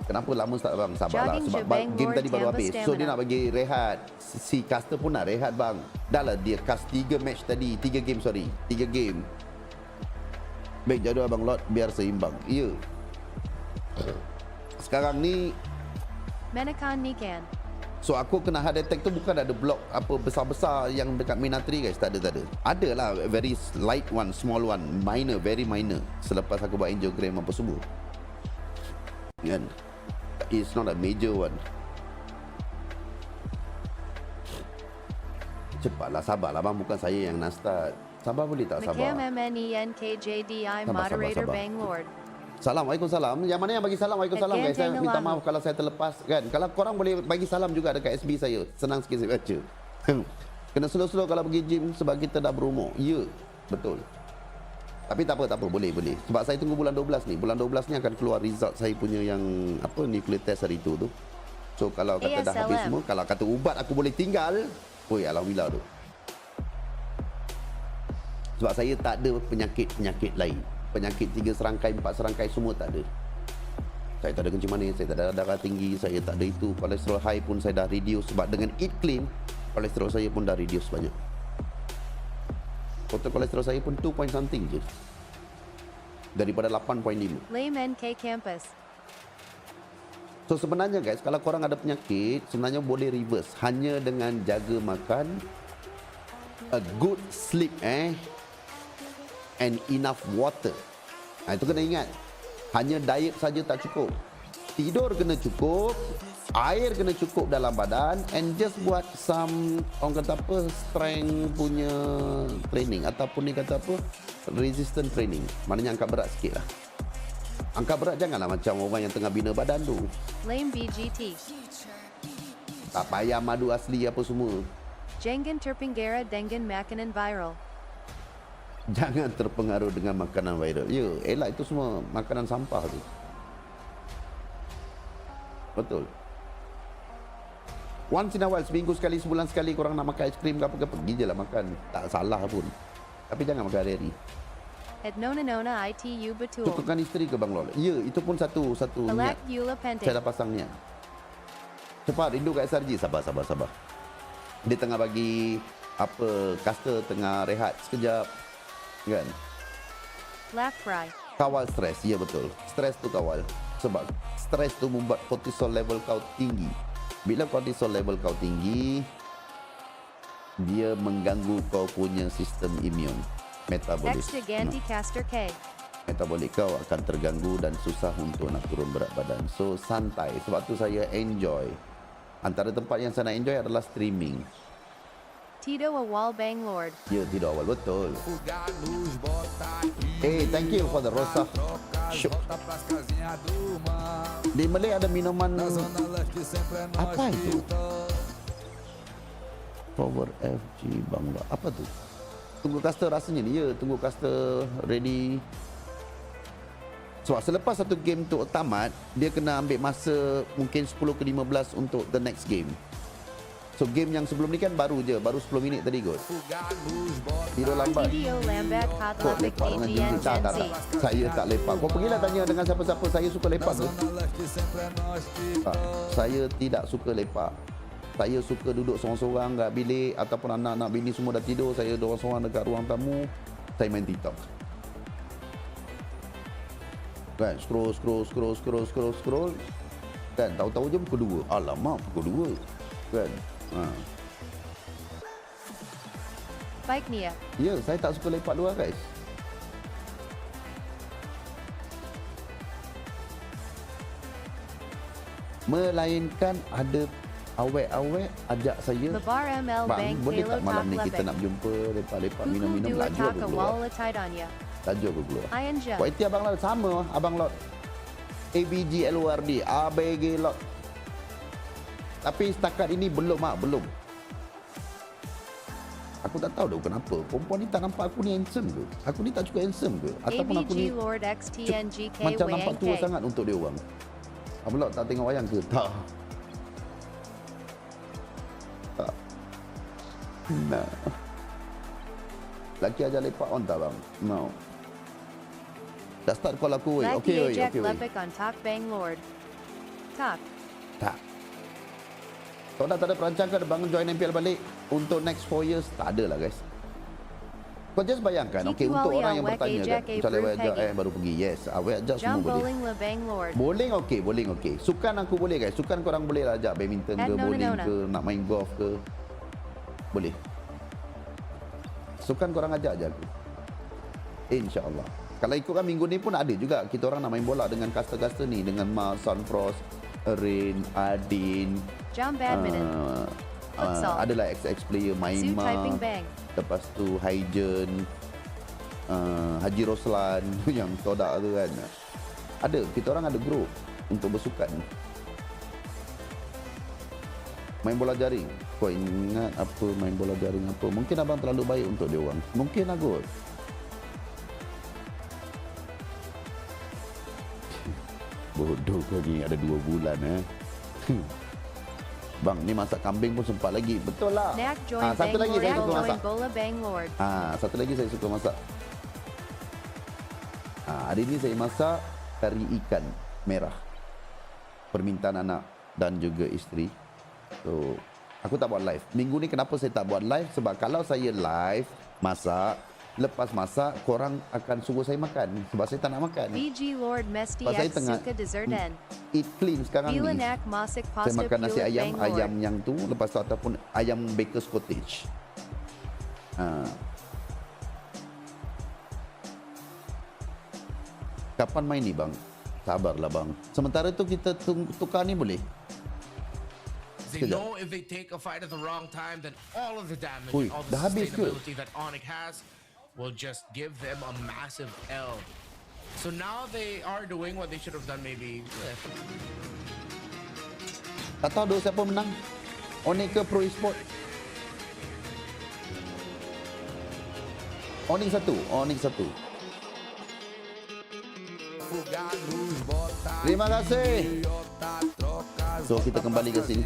B: Kenapa lama start bang? Sabarlah, sebab game tadi baru habis. So dia nak bagi rehat. Si caster pun nak rehat bang. Dah lah dia cast 3 match tadi. 3 game. Baik jadual abang Lot biar seimbang. Ya. Sekarang ni
D: Menakan Nikan.
B: So aku kena heart attack tu bukan ada block apa besar-besar yang dekat Minatri guys. Tak ada. Ada lah very light one, small one, minor, very minor. Selepas aku buat angiogram apa semua. Kan? It's not a major one. Cepatlah, sabarlah bang. Bukan saya yang nak start. Sabar boleh tak sabar?
D: MMNENKJDI Moderator Banglord.
B: Salam, Waalaikumsalam. Yang mana yang bagi salam? Waalaikumsalam guys. Saya minta maaf kalau saya terlepas kan. Kalau korang boleh bagi salam juga dekat SB saya. Senang sikit saya baca. Kena slow-slow kalau pergi gym sebab kita dah berumur. Ya, betul. Tapi tak apa. Boleh. Sebab saya tunggu bulan 12 ni. Bulan 12 ni akan keluar result saya punya yang nuclear test hari tu. So kalau kata dah habis semua, kalau kata ubat aku boleh tinggal, alhamdulillah tu. Sebab saya tak ada penyakit lain. Penyakit 3 serangkai, 4 serangkai semua tak ada. Saya tak ada kencing manis, saya tak ada darah tinggi, saya tak ada itu. Kolesterol high pun saya dah reduce sebab dengan eat clean, kolesterol saya pun dah reduce banyak. Total kolesterol saya pun 2 point something je. Daripada 8.5.
D: Layman K Campus.
B: So sebenarnya guys, kalau korang ada penyakit, sebenarnya boleh reverse. Hanya dengan jaga makan, a good sleep and enough water. Itu kena ingat. Hanya diet saja tak cukup. Tidur kena cukup, air kena cukup dalam badan, and just buat some, orang kata apa, strength punya training ataupun ni kata apa, resistant training. Maknanya angkat berat sikit lah. Angkat berat janganlah macam orang yang tengah bina badan tu.
D: Lame BGT.
B: Tak payah madu asli apa semua.
D: Jangan terpengaruh dengan makanan viral.
B: Jangan terpengaruh dengan makanan viral. Ya, elak itu semua makanan sampah tu. Betul. Once in a while, seminggu sekali, sebulan sekali korang nak makan aiskrim ke apa-apa, pergi je lah makan. Tak salah pun. Tapi jangan makan hari-hari.
D: At nona ITU betul.
B: Cukupkan isteri ke Bang Lol? Ya, itu pun satu niat. Saya dah pasang niat. Cepat, rindu kat SRG. Sabar. Dia tengah bagi apa, caster tengah rehat sekejap. Kan?
D: Laugh cry.
B: Kawal stres, ya betul. Stres tu kawal. Sebab stres tu membuat kortisol level kau tinggi. Bila kortisol level kau tinggi, dia mengganggu kau punya sistem imun, metabolis. Metabolik kau akan terganggu dan susah untuk nak turun berat badan. So santai. Sebab tu saya enjoy. Antara tempat yang saya nak enjoy adalah streaming.
D: Tito Awal Banglord.
B: Ya, Tito Awal, betul. Thank you for the rosa. Di Malay ada minuman apa itu? Power FG Bangla. Apa tu? Tunggu caster rasanya ni. Ya, tunggu caster ready. So, selepas satu game tu tamat, dia kena ambil masa mungkin 10 ke 15 untuk the next game. So game yang sebelum ni kan baru 10 minit tadi kot. Tidur lambat. Kau lepak dengan Jinji? Tak. Saya tak lepak. Kau pergilah tanya dengan siapa-siapa. Saya suka lepak ke? Saya tidak suka lepak. Saya suka duduk seorang-seorang kat bilik, ataupun anak-anak bini semua dah tidur, saya duduk seorang dekat ruang tamu, saya main TikTok. Kan, scroll. Kan, tahu-tahu je pukul 2. Alamak, pukul 2. Kan.
D: Bike Nia.
B: Ya, saya tak suka lepak luar guys. Melainkan ada awek-awek ajak saya,
D: Labar ML
B: bang,
D: Bang
B: boleh
D: Kalo
B: tak malam
D: Tak
B: ni kita
D: Lebek.
B: nak jumpa lepak-lepak
D: Kuku
B: minum-minum,
D: Dua
B: laju aku
D: Taka
B: keluar.
D: Wala Tidanya.
B: Laju aku keluar.
D: Anja.
B: Kualiti Abang Lot sama Abang Lot. ABG LORD, ABG Lot. Tapi setakat ini belum belum. Aku tak tahu dah kenapa. Perempuan ni tak nampak aku ni handsome ke? Aku ni tak cukup handsome ke? Ataupun aku ni
D: ABG Lord XTNGK
B: macam nampak tua
D: WNK.
B: sangat untuk dia orang. Abang Lot tak tengok wayang ke? Tak. Tak. Nah. Laki ajar lepak on tak bang? No. Dah start call aku weh.
D: Lucky
B: Okey weh,
D: Jack
B: okey weh.
D: Lepek on Talk Bang Lord. Talk.
B: Tak. Kau dah tak ada perancang ke bangun join MPL balik untuk next 4 years? Tak ada lah guys. Kau just bayangkan, okey, untuk orang yang bertanya kan, misalnya awak ajak baru pergi. Yes, awak ajak semua
D: Jump
B: boleh.
D: bowling le Bang Lord.
B: Bowling okey, bowling okey. Sukan aku boleh guys. Sukan korang boleh lah ajak badminton
D: At
B: ke,
D: Nona
B: bowling
D: Nona.
B: ke, nak main golf ke. Boleh. Sukan korang ajak je aku. InsyaAllah. Kalau ikutkan minggu ni pun ada juga. Kita orang nak main bola dengan caster-caster ni. Dengan Mas, Sunfrost, Erin, Adin.
D: Jump badminton. Futsal.
B: Adalah XX player
D: Su
B: Maima.
D: typing bang.
B: Lepas tu Haijen, Haji Roslan yang todak tu kan. Ada, kita orang ada group untuk bersukan. Main bola jaring. Kau ingat apa main bola jaring apa? Mungkin abang terlalu baik untuk dia orang. Mungkin lah kot. Bodoh kau ni ada 2 bulan Bang, ni masak kambing pun sempat lagi. Betul lah.
D: Nak join
B: Satu
D: Bang
B: lagi
D: Lord.
B: saya suka
D: Join
B: masak.
D: bola Bang Lord.
B: Satu lagi saya suka masak. Hari ni saya masak kari ikan merah. Permintaan anak dan juga isteri. So, aku tak buat live. Minggu ni kenapa saya tak buat live? Sebab kalau saya live masak, lepas masak korang akan suruh saya makan. Sebab saya tak nak makan.
D: BG Lord Mesty
B: Sebab saya
D: X
B: tengah
D: Suka Dessertan.
B: eat clean sekarang ni.
D: Bila nak masik
B: Saya
D: pasta
B: makan nasi
D: pulut
B: ayam,
D: Bang
B: ayam
D: Lord.
B: yang tu, lepas tu ataupun ayam Baker's Cottage. Kapan main ni bang? Sabarlah bang. Sementara tu kita tukar ni boleh?
F: They know if they take a fight at the wrong time, then all of the damage
B: Ui,
F: and all the
B: dah habis ke?
F: sustainability that Onyx has will just give them a massive L. So now they are doing what they should have done maybe.
B: Tak tahu siapa menang. Onyx ke Pro Esport? Onyx satu. Onyx satu. Terima kasih. So kita kembali ke sini.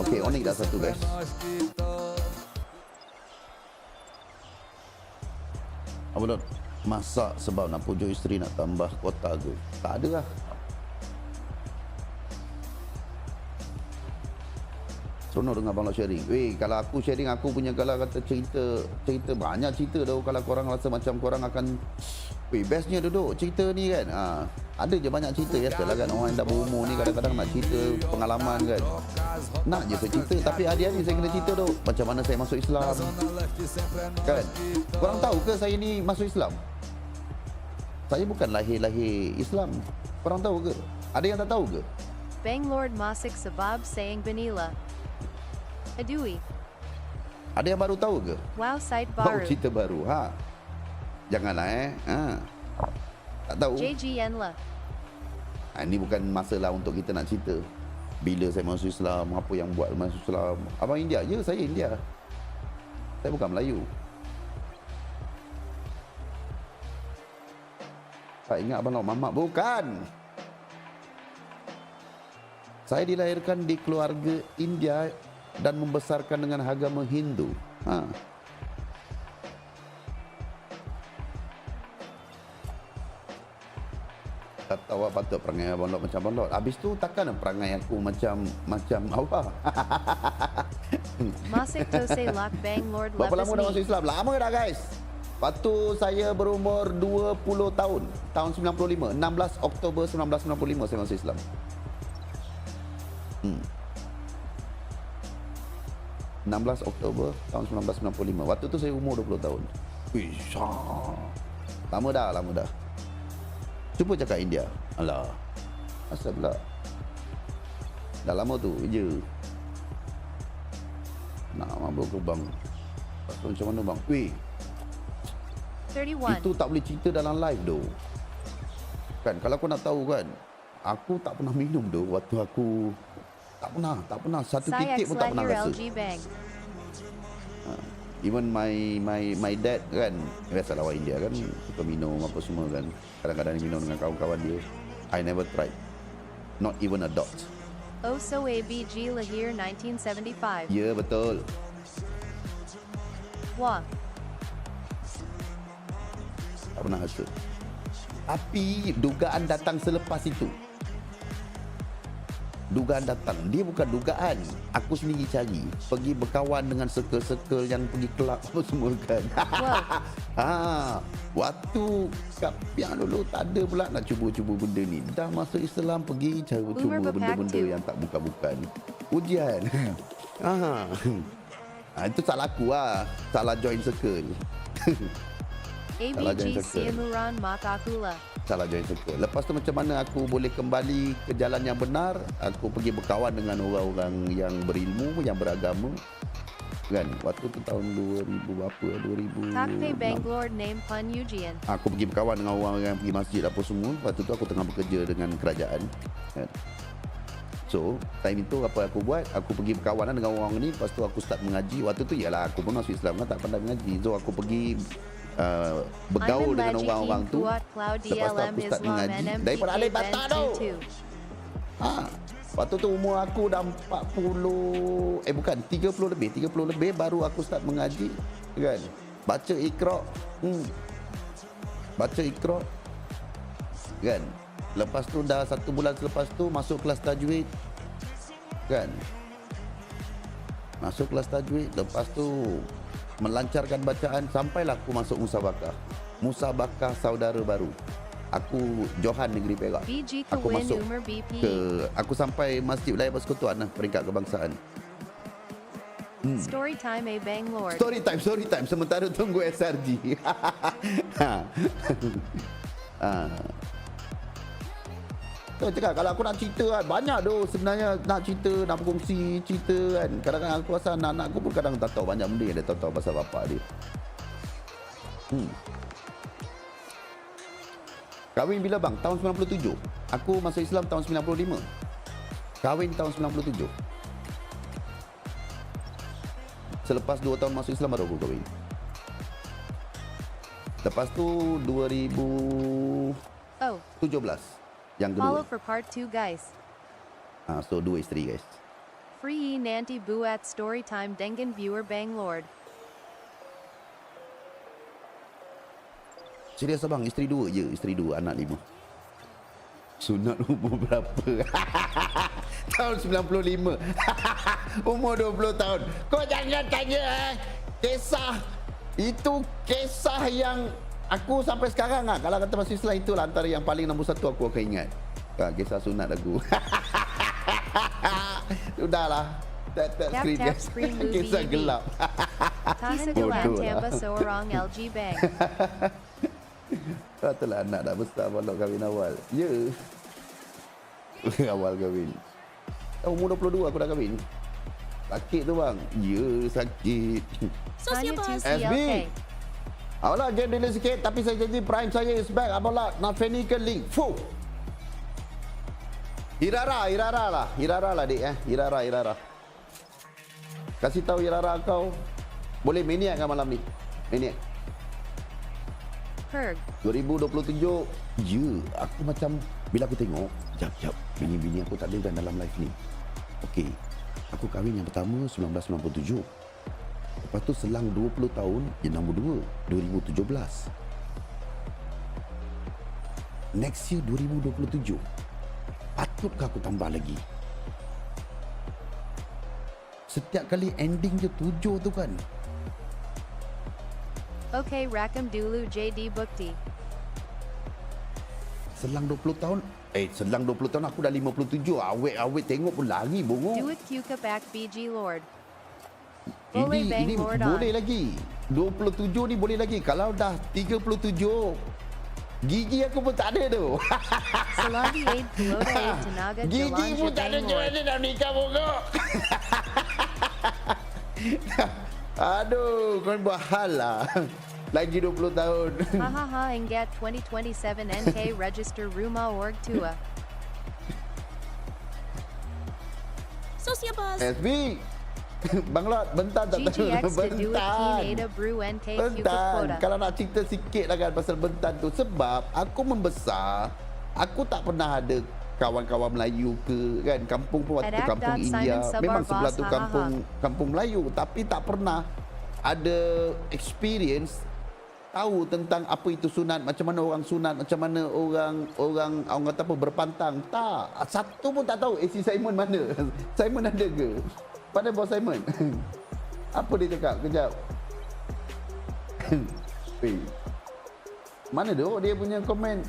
B: Okey, Onyx dah satu guys. Apa Dot? Masak sebab nak pujuk isteri nak tambah kota ke? Tak ada lah. Seronok dengar Abang Lot sharing. Weh, kalau aku sharing aku punya kalau kata cerita banyak cerita dah. Kalau korang rasa macam korang akan bestnya duduk cerita ni kan. Ada je banyak cerita ya lah kan. Orang yang dah berumur ni kadang-kadang nak cerita pengalaman kan. Nak je saya cerita tapi hari-hari saya kena cerita tu macam mana saya masuk Islam. Kan? Korang tahu ke saya ni masuk Islam? Saya bukan lahir-lahir Islam. Korang tahu ke? Ada yang tak tahu ke?
D: Bang Lord masik sebab sayang Benila. Adui.
B: Ada yang baru tahu ke?
D: Wow site
B: Baru
D: baru.
B: cerita baru. Janganlah tak tahu.
D: JGN lah.
B: Ini bukan masalah untuk kita nak cerita. Bila saya masuk Islam, apa yang buat masuk Islam. Abang India? Ya, saya India. Saya bukan Melayu. Tak ingat Abang Lot Mamak? Bukan. Saya dilahirkan di keluarga India dan membesarkan dengan agama Hindu. Tak tahu apa patut perangai Abang Lot macam Abang Lot. Habis tu takkan perangai aku macam Allah.
D: Masik to say lock Bang Lord
B: Berapa
D: lepas
B: lama dah masuk
D: ni.
B: Islam? Lama dah guys. Waktu saya berumur 20 tahun. Tahun 95. 16 Oktober 1995 saya masuk Islam. 16 Oktober tahun 1995. Waktu tu saya umur 20 tahun. Wih, lama dah. Cuba cakap India. Alah. Asal pula. Dah lama tu je. Nak mabuk ke bang? Macam mana bang? Weh,
D: 31.
B: itu tak boleh cerita dalam live tu. Kan, kalau kau nak tahu kan, aku tak pernah minum tu waktu aku tak pernah satu titik
D: Sayak
B: pun tak pernah
D: Lahir
B: rasa.
D: LG Bang.
B: Even my dad kan, biasalah orang India kan, suka minum apa semua kan. Kadang-kadang dia minum dengan kawan-kawan dia. I never tried. Not even a dot.
D: Oso ABG Lahir 1975.
B: Ya, betul.
D: Wah.
B: Tak pernah rasa. Tapi dugaan datang selepas itu. Dugaan datang. Dia bukan dugaan. Aku sendiri cari. Pergi berkawan dengan circle-circle yang pergi kelab apa semua kan. Waktu kat Piang dulu tak ada pula nak cuba-cuba benda ni. Dah masuk Islam pergi cuba benda-benda yang tak bukan-bukan. Ujian. Itu salah aku lah. Salah join circle.
D: ABG Siamuran Makakula.
B: Salah join circle. Lepas tu macam mana aku boleh kembali ke jalan yang benar? Aku pergi berkawan dengan orang-orang yang berilmu, yang beragama. Kan? Waktu tu tahun 2000 berapa? 2000.
D: Takpe Bangalore name Pun Ujian.
B: Aku pergi berkawan dengan orang yang pergi masjid apa semua. Waktu tu aku tengah bekerja dengan kerajaan. Kan? So, time itu apa aku buat? Aku pergi berkawanan dengan orang ni. Lepas tu aku start mengaji. Waktu tu ialah aku pun masuk Islam kan, tak pandai mengaji. So aku pergi bergaul dengan orang-orang tu. Lepas tu aku start mengaji daripada alif bata tu. Waktu tu umur aku dah 30 bukan 30 lebih baru aku start mengaji kan. Baca Iqra. Baca Iqra. Kan. Lepas tu dah 1 bulan selepas tu masuk kelas tajwid. Kan. Masuk kelas tajwid, lepas tu melancarkan bacaan sampailah aku masuk musabakah saudara baru. Aku Johan Negeri Perak. Aku masuk ke aku sampai Masjid Wilayah Persekutuan lah, peringkat kebangsaan.
D: Story time A Bangalore.
B: Story time sementara tunggu SRG. Saya cakap kalau aku nak cerita kan banyak tu sebenarnya nak cerita, nak berkongsi cerita kan. Kadang-kadang aku rasa anak-anak aku pun kadang tak tahu banyak benda yang dia tahu pasal bapak dia. Kahwin bila bang? Tahun 97. Aku masuk Islam tahun 95. Kahwin tahun 97. Selepas 2 tahun masuk Islam baru aku kahwin. Lepas tu 2017. Yang kedua.
D: Follow for part 2 guys.
B: So 2 isteri guys.
D: Free Nanti Buat Storytime Dengan Viewer Bangalore.
B: Serius abang, isteri 2 je, isteri 2, anak 5. Sunat umur berapa? Tahun 95. Umur 20 tahun. Kau jangan tanya kisah. Itu kisah yang aku sampai sekarang lah. Kalau kata masih Islam itulah antara yang paling nombor 1 aku akan ingat. Kisah sunat aku. Sudahlah. Tap screen guys. Kisah gelap.
D: Tahan Galan Tampa seorang LG Bank.
B: Itulah anak dah besar walau kahwin awal. Ya. Awal kahwin. Umur 22 aku dah kahwin. Sakit tu bang. Ya, sakit. SB. Apalah game delay sikit tapi saya janji prime saya is back. Apalah nak Fanny ke link. Fuh. Irara lah dik Irara. Kasih tahu Irara kau boleh maniac kan malam ni. Maniac.
D: Perg
B: 2027. Ya, aku macam bila aku tengok, jap bini aku tak ada kan dalam live ni. Okey. Aku kahwin yang pertama 1997. Lepas tu selang 20 tahun, yang nombor 2, 2017. Next year 2027. Patutkah aku tambah lagi? Setiap kali ending je 7 tu kan.
D: Okay, rakam dulu JD Bukti.
B: Selang 20 tahun, selang 20 tahun aku dah 57. Awet tengok pun lari bongong.
D: Do it Cuka back BG Lord. Boleh bang
B: Ini
D: Lord on.
B: boleh lagi. 27 ni boleh lagi. Kalau dah 37, gigi aku pun tak ada tu.
D: Selagi aid Pelota aid Tenaga
B: Gigi
D: Jelanja
B: pun tak ada,
D: bang
B: macam
D: Lord.
B: mana nak nikah pokok. Aduh, kau buat hal lah. Lagi 20 tahun.
D: Hahaha Ingat 2027 NK register rumah org tua.
B: SB. Bang Lot, bentar tak tahu.
D: GGX to do a keen
B: Bentar.
D: Ada brew NK Cukup
B: Bentar.
D: quota.
B: Kalau nak cerita sikit lah kan pasal bentar tu. Sebab aku membesar, aku tak pernah ada kawan-kawan Melayu ke kan. Kampung pun waktu tu
D: At
B: kampung
D: Simon
B: India.
D: Sabar
B: Memang sebelah
D: Boss,
B: tu kampung Melayu. Tapi tak pernah ada experience tahu tentang apa itu sunat, macam mana orang sunat, macam mana orang kata apa berpantang. Tak, satu pun tak tahu AC Simon mana. Simon ada ke? Pada bos Simon. Apa dia cakap? Kejap. Weh. Mana tu dia punya komen?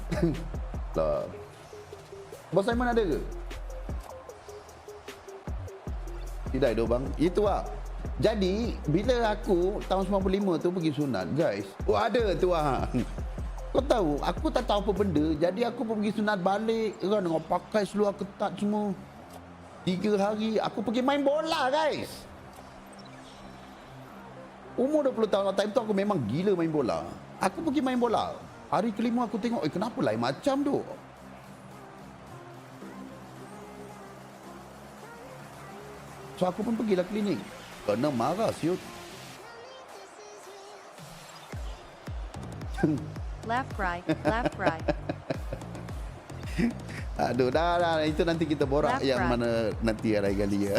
B: Lah. Bos Simon ada ke? Tidak ada bang. Itu lah. Jadi bila aku tahun 95 tu pergi sunat guys. Oh ada tu ah. Kau tahu aku tak tahu apa benda. Jadi aku pun pergi sunat balik kan dengan pakai seluar ketat semua. 3 hari aku pergi main bola guys. Umur 20 tahun time tu aku memang gila main bola. Aku pergi main bola. Hari kelima aku tengok kenapa lain macam tu. So aku pun pergilah klinik. Kena marah siut.
D: Laugh cry. Laugh cry.
B: Aduh dah itu nanti kita borak
D: Laugh
B: yang
D: cry.
B: mana nanti hari kali ya.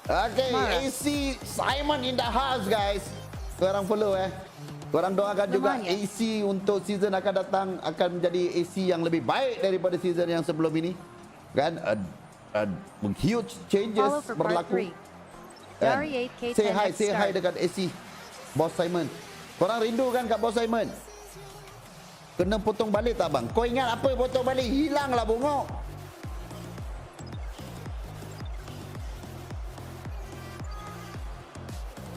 B: Okay,
D: Marah.
B: AC Simon in the house guys. Korang follow Korang doakan juga
D: Lumayan.
B: AC untuk season akan datang akan menjadi AC yang lebih baik daripada season yang sebelum ini. Kan? Huge changes
D: Follow for part
B: berlaku.
D: 3. Dari 8K 10
B: Say hi dekat AC Bos Simon. Korang rindu kan kat Bos Simon? Kena potong balik tak bang? Kau ingat apa potong balik? Hilanglah bongok.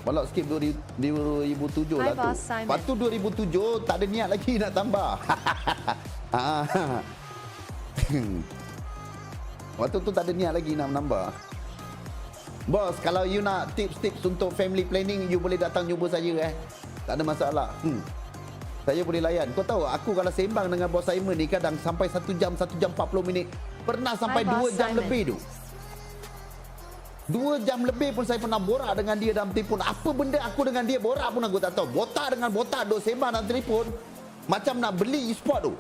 B: Balok skip 2007 lah
D: Hi,
B: tu.
D: Boss Simon.
B: Lepas tu 2007 tak ada niat lagi nak tambah. Waktu tu tak ada niat lagi nak menambah. Bos, kalau you nak tips-tips untuk family planning, you boleh datang jumpa saya Tak ada masalah. Saya boleh layan. Kau tahu, aku kalau sembang dengan Bos Simon ni kadang sampai 1 jam 40 minit. Pernah sampai
D: Hi,
B: 2
D: Boss
B: jam
D: Simon.
B: lebih tu. 2 jam lebih pun saya pernah borak dengan dia dalam telefon. Apa benda aku dengan dia borak pun aku tak tahu. Botak dengan botak duk sembang dalam telefon. Macam nak beli e-sport tu.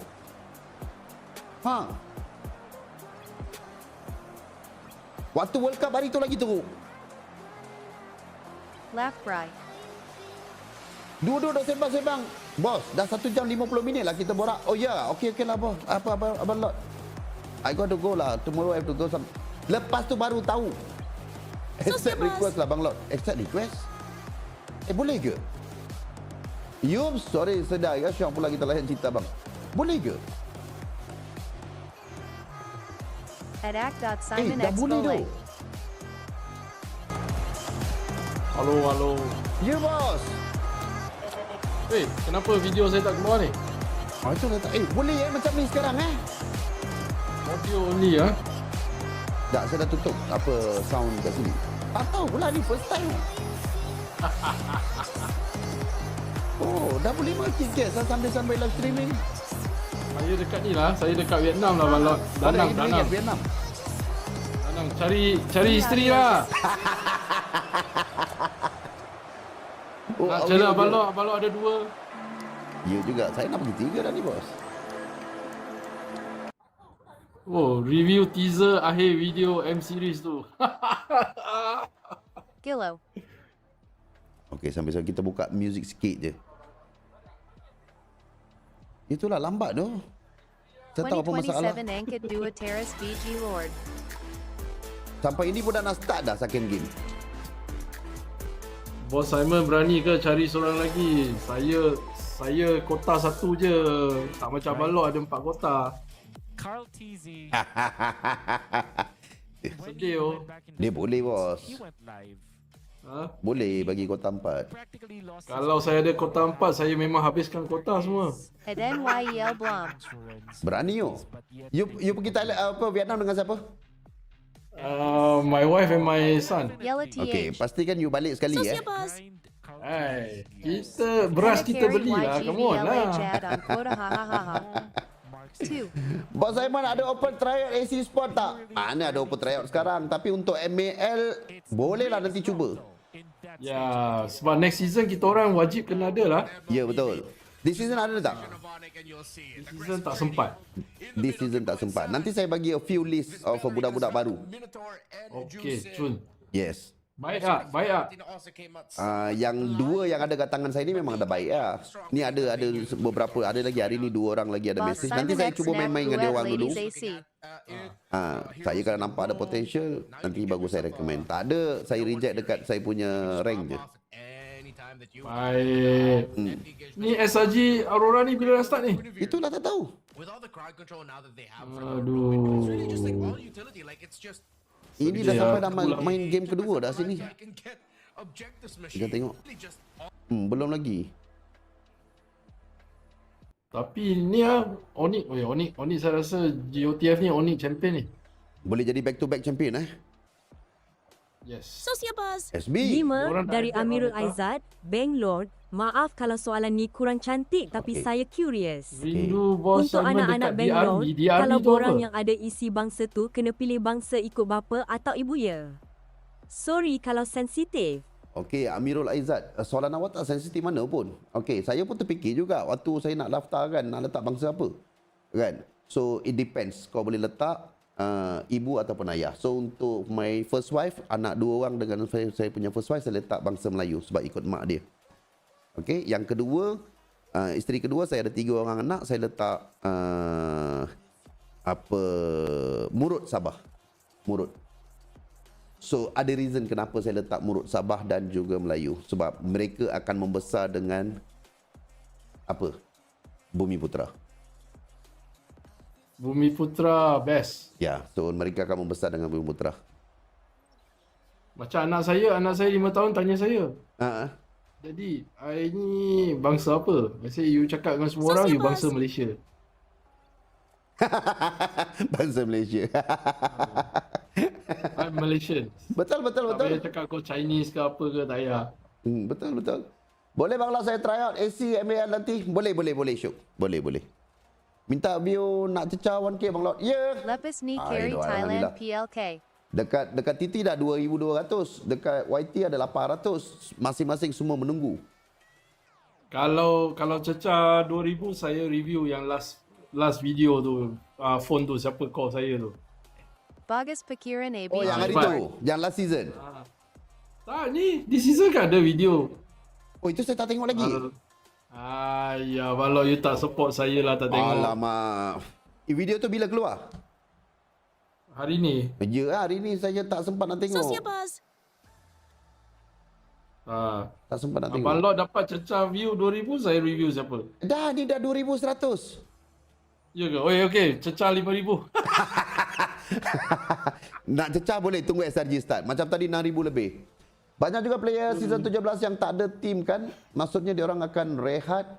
B: Waktu World Cup hari tu lagi teruk.
D: Laugh cry.
B: Dua-dua duk sembang-sembang. Bos, dah 1 jam 50 minit lah kita borak. Oh ya, okey lah bos. Apa Abang Lot? I got to go lah. Tomorrow I have to go some. Lepas tu baru tahu. Accept request lah Bang Lot. Accept request? Boleh ke? Yup, sorry sedar ya. Syok pula kita layan cerita bang. Boleh ke?
D: At act.simon
B: dah
D: x
B: boleh tu.
J: Halo.
B: Ya bos.
J: Kenapa video saya tak keluar ni?
B: Itu kata, boleh macam ni sekarang
J: Audio only ya.
B: Tak, saya dah tutup apa sound kat sini. Tak tahu pula ni first time. Oh, dah boleh makin guys sambil live streaming.
J: Saya dekat ni lah. Saya dekat Vietnam lah Balot. Danang.
B: Vietnam.
J: Danang. Cari isteri lah. Nak cari Balot ada 2.
B: Ya juga. Saya nak pergi 3 dah ni bos.
J: Oh, review teaser akhir video M series tu.
D: Gillo.
B: Okey, sambil kita buka music sikit je. Itulah lambat tu. Saya tahu apa masalah.
D: 2027 Ankit Dua Terrace BG Lord.
B: Sampai ini pun dah nak start dah second game.
J: Bos Simon berani ke cari seorang lagi? Saya kota 1 je. Tak macam Balot ada 4 kota.
E: Carl TZ. when
J: Sedih,
E: he
J: oh.
E: went back in
B: Dia
E: the
B: boleh,
E: Philippines,
B: bos.
E: he went live.
J: Ha?
B: Boleh bagi kota 4.
E: Practically lost his
J: Kalau saya ada kota 4, saya memang habiskan kota semua.
D: And NYEL Blom.
E: insurance
B: Berani yo.
E: but yet
B: You
E: they
B: you
E: keep
B: pergi
E: on
B: Thailand apa Vietnam dengan siapa?
J: My wife and my son.
D: Yellow
B: Okay,
D: TH.
B: pastikan you balik sekali
D: Sos
B: eh.
D: ya, bos.
J: Hai, kita beras kita
D: Carry
J: belilah. Come on
D: YGBLA
J: lah.
D: Jad on quota hahaha. 2.
B: Bos Simon ada open tryout AC Sport tak? Mana ada open tryout sekarang. Tapi untuk MAL bolehlah nanti cuba.
J: Ya, sebab next season kita orang wajib kena ada lah.
B: Ya betul. This season ada tak?
J: This season tak sempat.
B: This season tak sempat. Nanti saya bagi a few list of budak-budak baru.
J: Okay, cun.
B: Yes.
J: Baik tak? Baik tak?
B: Yang dua yang ada kat tangan saya ni memang dah baik lah. Ni ada beberapa, ada lagi hari ni 2 orang lagi ada
D: Boss
B: message.
D: Simon
B: Nanti saya
D: X
B: cuba
D: Snap
B: main-main dengan dia
D: Duet
B: orang dulu.
D: Ladies AC.
B: Saya kalau nampak ada potential, nanti bagus saya recommend. Tak ada, saya reject dekat saya punya rank je.
J: Baik. Ni SRG Aurora ni bila dah start ni?
B: Itulah tak tahu.
J: Aduh.
B: Ini dah sampai dah main game kedua dah sini. Kita tengok. Belum lagi.
J: Tapi ni Onyx saya rasa GOTF ni Onyx champion ni.
B: Boleh jadi back to back champion
J: Yes.
K: Sos ya, bos.
B: SB.
K: 5 dari Amirul Aizat, Bangalore. Maaf kalau soalan ni kurang cantik tapi saya curious.
J: Rindu bos
K: Untuk
J: Simon
K: anak-anak
J: dekat
K: Bangalore,
J: DRB
K: kalau
J: tu
K: borang
J: apa?
K: yang ada isi bangsa tu kena pilih bangsa ikut bapa atau ibu ya. Sorry kalau sensitif.
B: Okey, Amirul Aizat, soalan awak tak sensitif mana pun. Okey, saya pun terfikir juga waktu saya nak daftar kan, nak letak bangsa apa. Kan? So, it depends. Kau boleh letak ibu ataupun ayah. So, untuk my first wife, anak 2 orang dengan saya punya first wife, saya letak bangsa Melayu sebab ikut mak dia. Okey, yang kedua, isteri kedua saya ada 3 orang anak, saya letak Murut Sabah. Murut. So ada reason kenapa saya letak Murut Sabah dan juga Melayu, sebab mereka akan membesar dengan Bumi Putra.
J: Bumi Putra best.
B: Ya, so mereka akan membesar dengan Bumi Putra.
J: Macam anak saya 5 tahun tanya saya.
B: Ha.
J: Jadi, I ni bangsa apa? Biasa you cakap dengan semua orang, you bangsa Malaysia.
B: Bangsa Malaysia.
J: I'm Malaysian.
B: Betul.
J: Tak payah cakap kau Chinese ke apa ke, tak payah.
B: Betul. Boleh bangla saya try out AC MAL nanti? Boleh Syuk. Boleh. Minta view nak cecah 1K Bang Lot. Ya.
D: Lepus ni carry Thailand PLK.
B: Dekat TT dah 2,200. Dekat YT ada 800. Masing-masing semua menunggu.
J: Kalau cecah 2,000, saya review yang last video tu. Phone tu, siapa call saya tu.
D: Bagus Pikiran AB.
B: Oh, yang hari tu. Yang last season.
J: Tak, ni this season kan ada video.
B: Oh, itu saya tak tengok lagi.
J: Ya, kalau you tak support saya lah tak tengok.
B: Alamak. Video tu bila keluar?
J: Hari ni.
B: Ya, hari ni saya tak sempat nak tengok.
K: Sos ya, bos.
B: Tak sempat nak tengok.
J: Abang Lot dapat cecah view 2,000, saya review siapa?
B: Ni dah 2,100.
J: Ya ke? Okay. Cecah 5,000.
B: Nak cecah boleh, tunggu SRG start. Macam tadi 6,000 lebih. Banyak juga player season 17 yang tak ada team kan. Maksudnya dia orang akan rehat.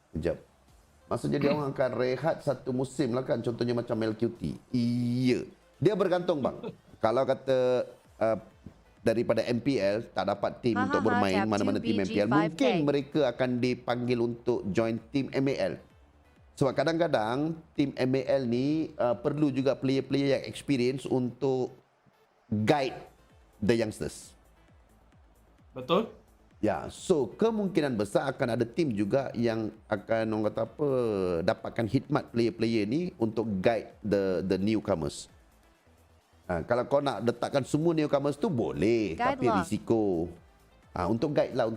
B: Sekejap. Maksudnya dia orang akan rehat satu musim lah kan. Contohnya macam LQT. Iya. Dia bergantung bang. Kalau kata daripada MPL tak dapat team untuk bermain mana-mana team MPL, mungkin mereka akan dipanggil untuk join team MAL. Sebab kadang-kadang team MAL ni perlu juga player-player yang experience untuk guide the youngsters.
J: Betul?
B: Ya, so kemungkinan besar akan ada tim juga yang akan orang kata apa, dapatkan khidmat player-player ni untuk guide the newcomers. Kalau kau nak letakkan semua newcomers tu boleh, guide tapi lah. Risiko. Untuk guide lah.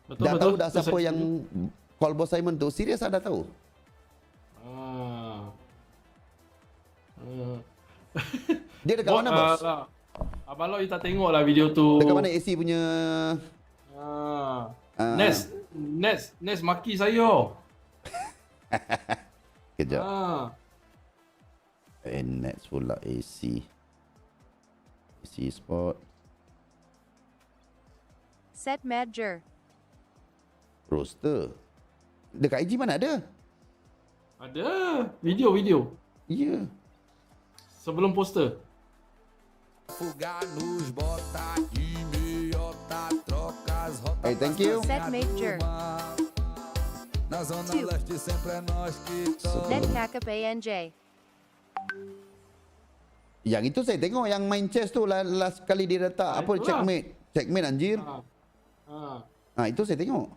J: Betul,
B: dah
J: betul.
B: tahu dah siapa yang call Bos Simon tu? Serius dah tahu? Dia dekat mana bos?
J: Abang Lot, you tak tengok lah video tu.
B: Dekat mana AC punya?
J: Nes maki saya.
B: Kejap. And next pula AC. AC Sport.
D: Set Manager.
B: Roster. Dekat IG mana ada?
J: Ada. Video.
B: Ya.
J: Sebelum poster.
B: Hey, thank you.
D: Set Major. 2. Netcaca PNJ.
B: Yang itu saya tengok yang main chess tu last kali dia letak apa
J: itulah.
B: checkmate anjir. Itu saya tengok.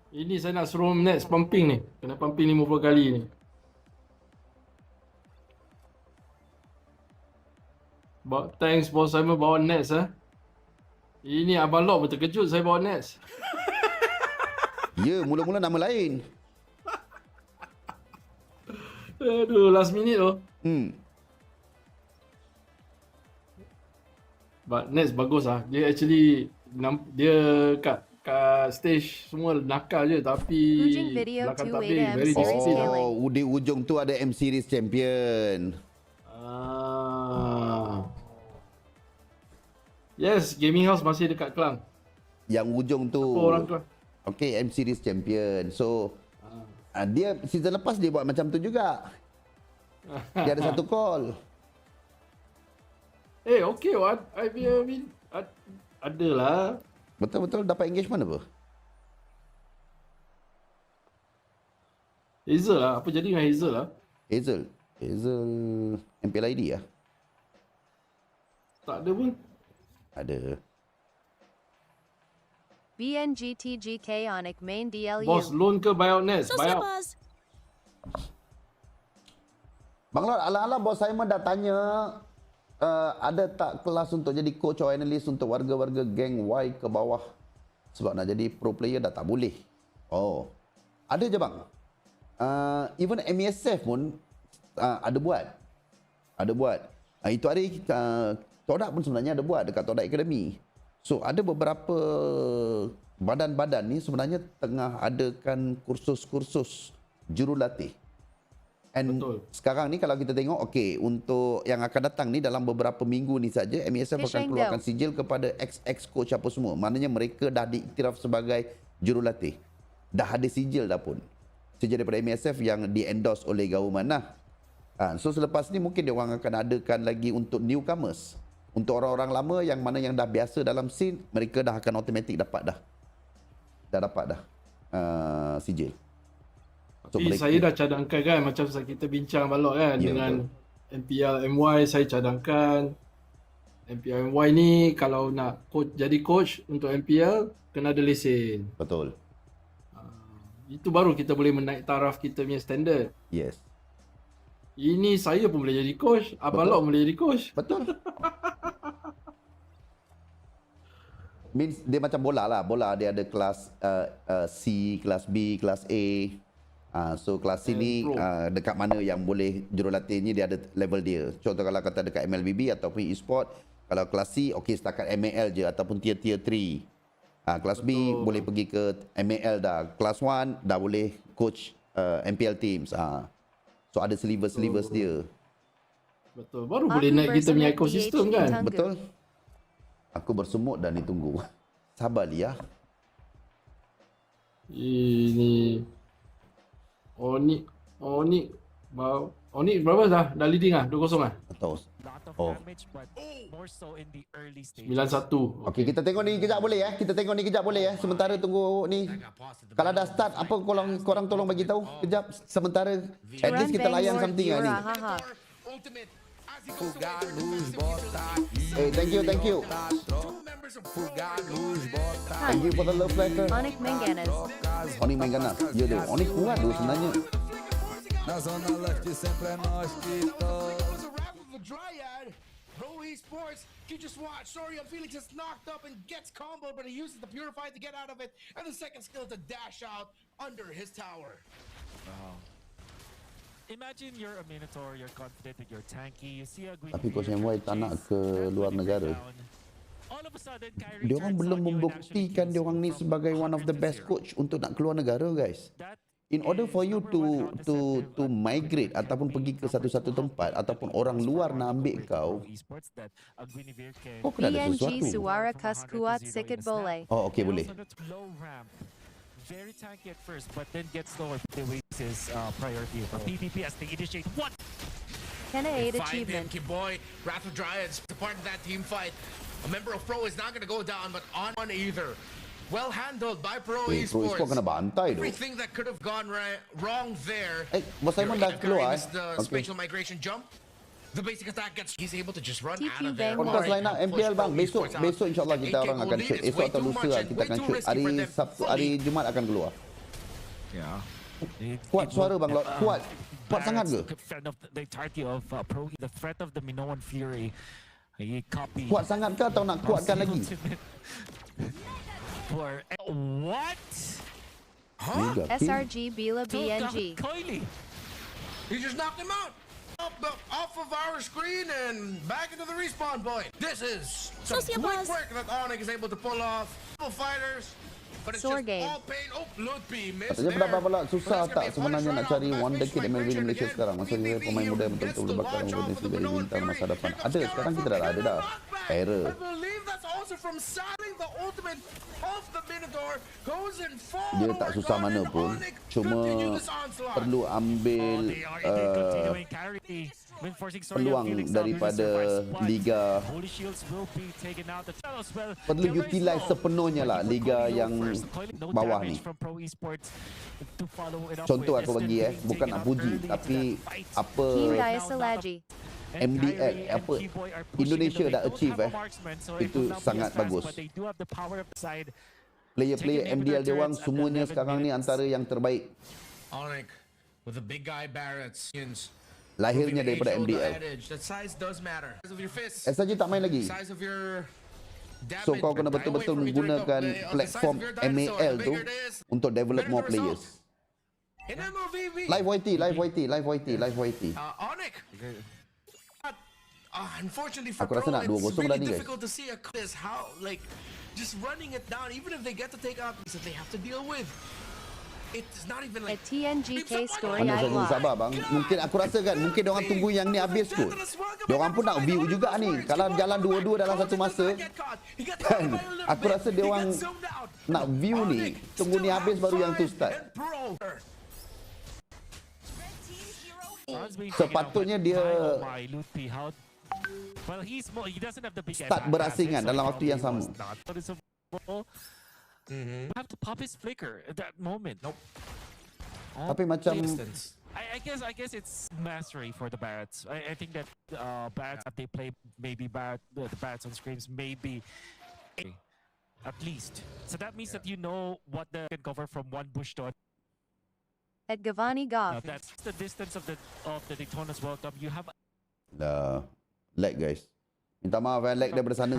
J: Ini saya nak suruh next pumping ni. Kena pumping 50 kali ni. Thanks bos Simon bawa next Ini Abang Lok pun terkejut saya bawa next.
B: Ya, mula-mula nama lain.
J: Aduh, last minute tu. But next bagus Dia actually dia kat stage semua nakal je tapi belakang tabir very disciplined.
B: Di ujung tu ada M Series Champion.
J: Yes, gaming house masih dekat Kelang.
B: Yang ujung tu.
J: Apa orang Kelang?
B: Okay, M Series Champion. So dia season lepas dia buat macam tu juga. Dia ada satu call.
J: Okay, I mean adalah.
B: Betul-betul dapat engagement apa?
J: Hazel lah. Apa jadi dengan Hazel lah?
B: Hazel MPL ID lah.
J: Tak ada pun.
B: Ada.
D: BNGTGK Onic Main DLU.
J: Bos, loan ke buyout next? Buyout.
B: Bang Lord, ala-ala bos saya dah tanya ada tak kelas untuk jadi coach atau analis untuk warga-warga geng Y ke bawah? Sebab nak jadi pro player dah tak boleh. Ada je bang. Even MESF pun ada buat. Itu hari Todak pun sebenarnya ada buat dekat Todak Academy. So ada beberapa badan-badan ni sebenarnya tengah adakan kursus-kursus jurulatih. And
J: betul.
B: Sekarang ni kalau kita tengok, untuk yang akan datang ni dalam beberapa minggu ni saja, MESF akan keluarkan sijil kepada ex coach apa semua. Maknanya mereka dah diiktiraf sebagai jurulatih. Dah ada sijil dah pun. Sijil daripada MESF yang di-endorse oleh government lah. So selepas ni mungkin dia orang akan adakan lagi untuk newcomers. Untuk orang-orang lama yang mana yang dah biasa dalam scene, mereka dah akan automatik dapat dah. Dah dapat dah sijil. So,
J: saya dah cadangkan kan, macam kita bincang balok kan dengan MPL MY, saya cadangkan MPL MY ni kalau nak jadi coach untuk MPL kena ada lesen.
B: Betul.
J: Itu baru kita boleh menaik taraf kita punya standard.
B: Yes.
J: Ini saya pun boleh jadi coach, Abang Lok boleh jadi coach.
B: Betul. Means dia macam bola lah. Bola dia ada kelas C, kelas B, kelas A. So kelas C ni dekat mana yang boleh jurulatih ni dia ada level dia. Contoh kalau kata dekat MLBB ataupun e-sport, kalau kelas C setakat ML je ataupun tier 3. Kelas B boleh pergi ke ML dah. Kelas 1 dah boleh coach MPL teams. So ada syllabus dia.
J: Betul. Baru boleh naik kita punya ekosistem kan?
B: Betul. Aku bersumut dan ditunggu. Sabar Lia.
J: Ini Oni berapa dah? Dah leading 2-0
B: Betul.
J: 9-1.
B: Okey, kita tengok ni kejap boleh Sementara tunggu ni. Kalau dah start apa korang tolong bagi tahu kejap sementara at least kita layan something ni. Hey, thank you. Thank you for the love letter.
D: Onic
B: Manganas. Ya tu. Onic kuat tu sebenarnya.
F: Pro Esports, you just watch. Sorry, Felix is knocked up and gets comboed, but he uses the Purify to get out of it, and the second skill to dash out under his tower.
E: Imagine you're a Minotaur, you're confident that you're tanky, you see a green.
B: Tapi Coach MY tak nak ke luar negara. Dia orang belum membuktikan dia orang ni sebagai one of the best coach untuk nak keluar negara, guys. in order for you to migrate ataupun pergi ke satu-satu tempat ataupun orang luar nak ambil kau kena ada
D: PNG
B: sesuatu.
D: Suara Kuskuat Sikit Bole.
B: Oh, okey boleh.
E: Very tanky at first, but then gets slower. The waves is priority for PPP as they initiate one.
D: Kena 8
F: Find him,
D: achievement.
F: Kiboy. Wrath of Dryads, the part of that team fight. A member of Pro is not going to go down, but on one either. Well handled by Pro
B: Pro
F: Esports.
B: Esports kena bantai tu.
F: Everything that could have gone wrong there.
B: Bos Simon dah keluar
F: The spatial migration jump. The basic attack gets, he's able to just run out of there.
B: Podcast line up MPL bang. Besok insyaAllah kita orang akan shoot. Esok atau lusa kita akan shoot. Hari Jumaat akan keluar.
E: Yeah.
B: Kuat suara bang Lot. Kuat. Kuat sangat ke?
E: The entirety of Pro, the threat of the Minoan Fury. He copy.
B: Kuat sangat ke atau nak kuatkan lagi?
E: For what?
F: Huh?
D: SRG Bila BNG.
F: He just knocked him out. Off of our screen and back into the respawn point. This is some quick work that Onyx is able to pull off. Couple fighters, but it's just all pain. Oh, Ludby missed
B: Katanya
F: there.
B: berapa pula susah tak sebenarnya nak cari Wonder Kid MLB di Malaysia sekarang. Maksudnya pemain muda yang betul-betul bakal berpotensi dari bintang masa depan. Ada, sekarang kita dah ada dah. Error.
F: I believe that's also from Saling, the ultimate of the Minotaur goes in full.
B: Dia tak susah mana pun, cuma perlu ambil peluang daripada liga, perlu utilize sepenuhnya lah liga yang bawah ni. Contoh aku bagi bukan nak puji, tapi apa MDL apa Indonesia dah achieve itu sangat bagus. Player-player MDL dia orang semuanya sekarang ni antara yang terbaik.
F: Onyx with the big guy Barrett's
B: lahirnya daripada MDL. SRG tak main lagi. So kau kena betul-betul menggunakan platform MAL tu untuk develop more players. Live YT.
F: Onyx. Unfortunately for
B: Aku rasa
F: Pro,
B: nak 2-0
F: it's
B: dah
F: really
B: ni, guys.
F: difficult to see how just running it down, even if they get to take out pieces they have to deal with. It's not even like
D: a TNGK story
B: Mana
D: I
B: saya sabar bang. Mungkin aku rasa kan, mungkin diorang tunggu yang ni habis kot. Diorang pun nak view juga ni. Kalau jalan dua-dua dalam satu masa, kan, aku rasa diorang nak view ni. Tunggu ni habis baru yang tu start. Sepatutnya dia start berasingan dalam waktu yang sama.
E: Have to pop his flicker at that moment. Nope.
B: Tapi macam
E: I guess it's mastery for the Barretts. I think that Barretts they play maybe the Barretts on screens maybe at least. So that means that you know what they can cover from one bush to
D: at Gavani Gotf.
E: That's the distance of the Daytona's World Cup. You have
B: lag guys. Minta maaf lag daripada sana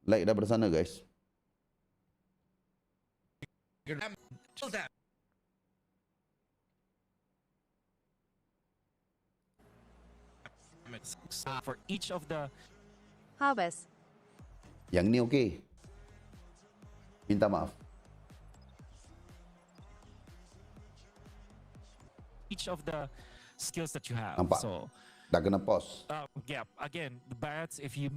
B: Like daripada sana guys.
E: For each of the
D: Habis.
B: Yang ni okey. Minta maaf.
E: Each of the skills that you have.
B: Nampak?
E: So
B: dah kena pause.
E: Yeah, again, the Barretts, if you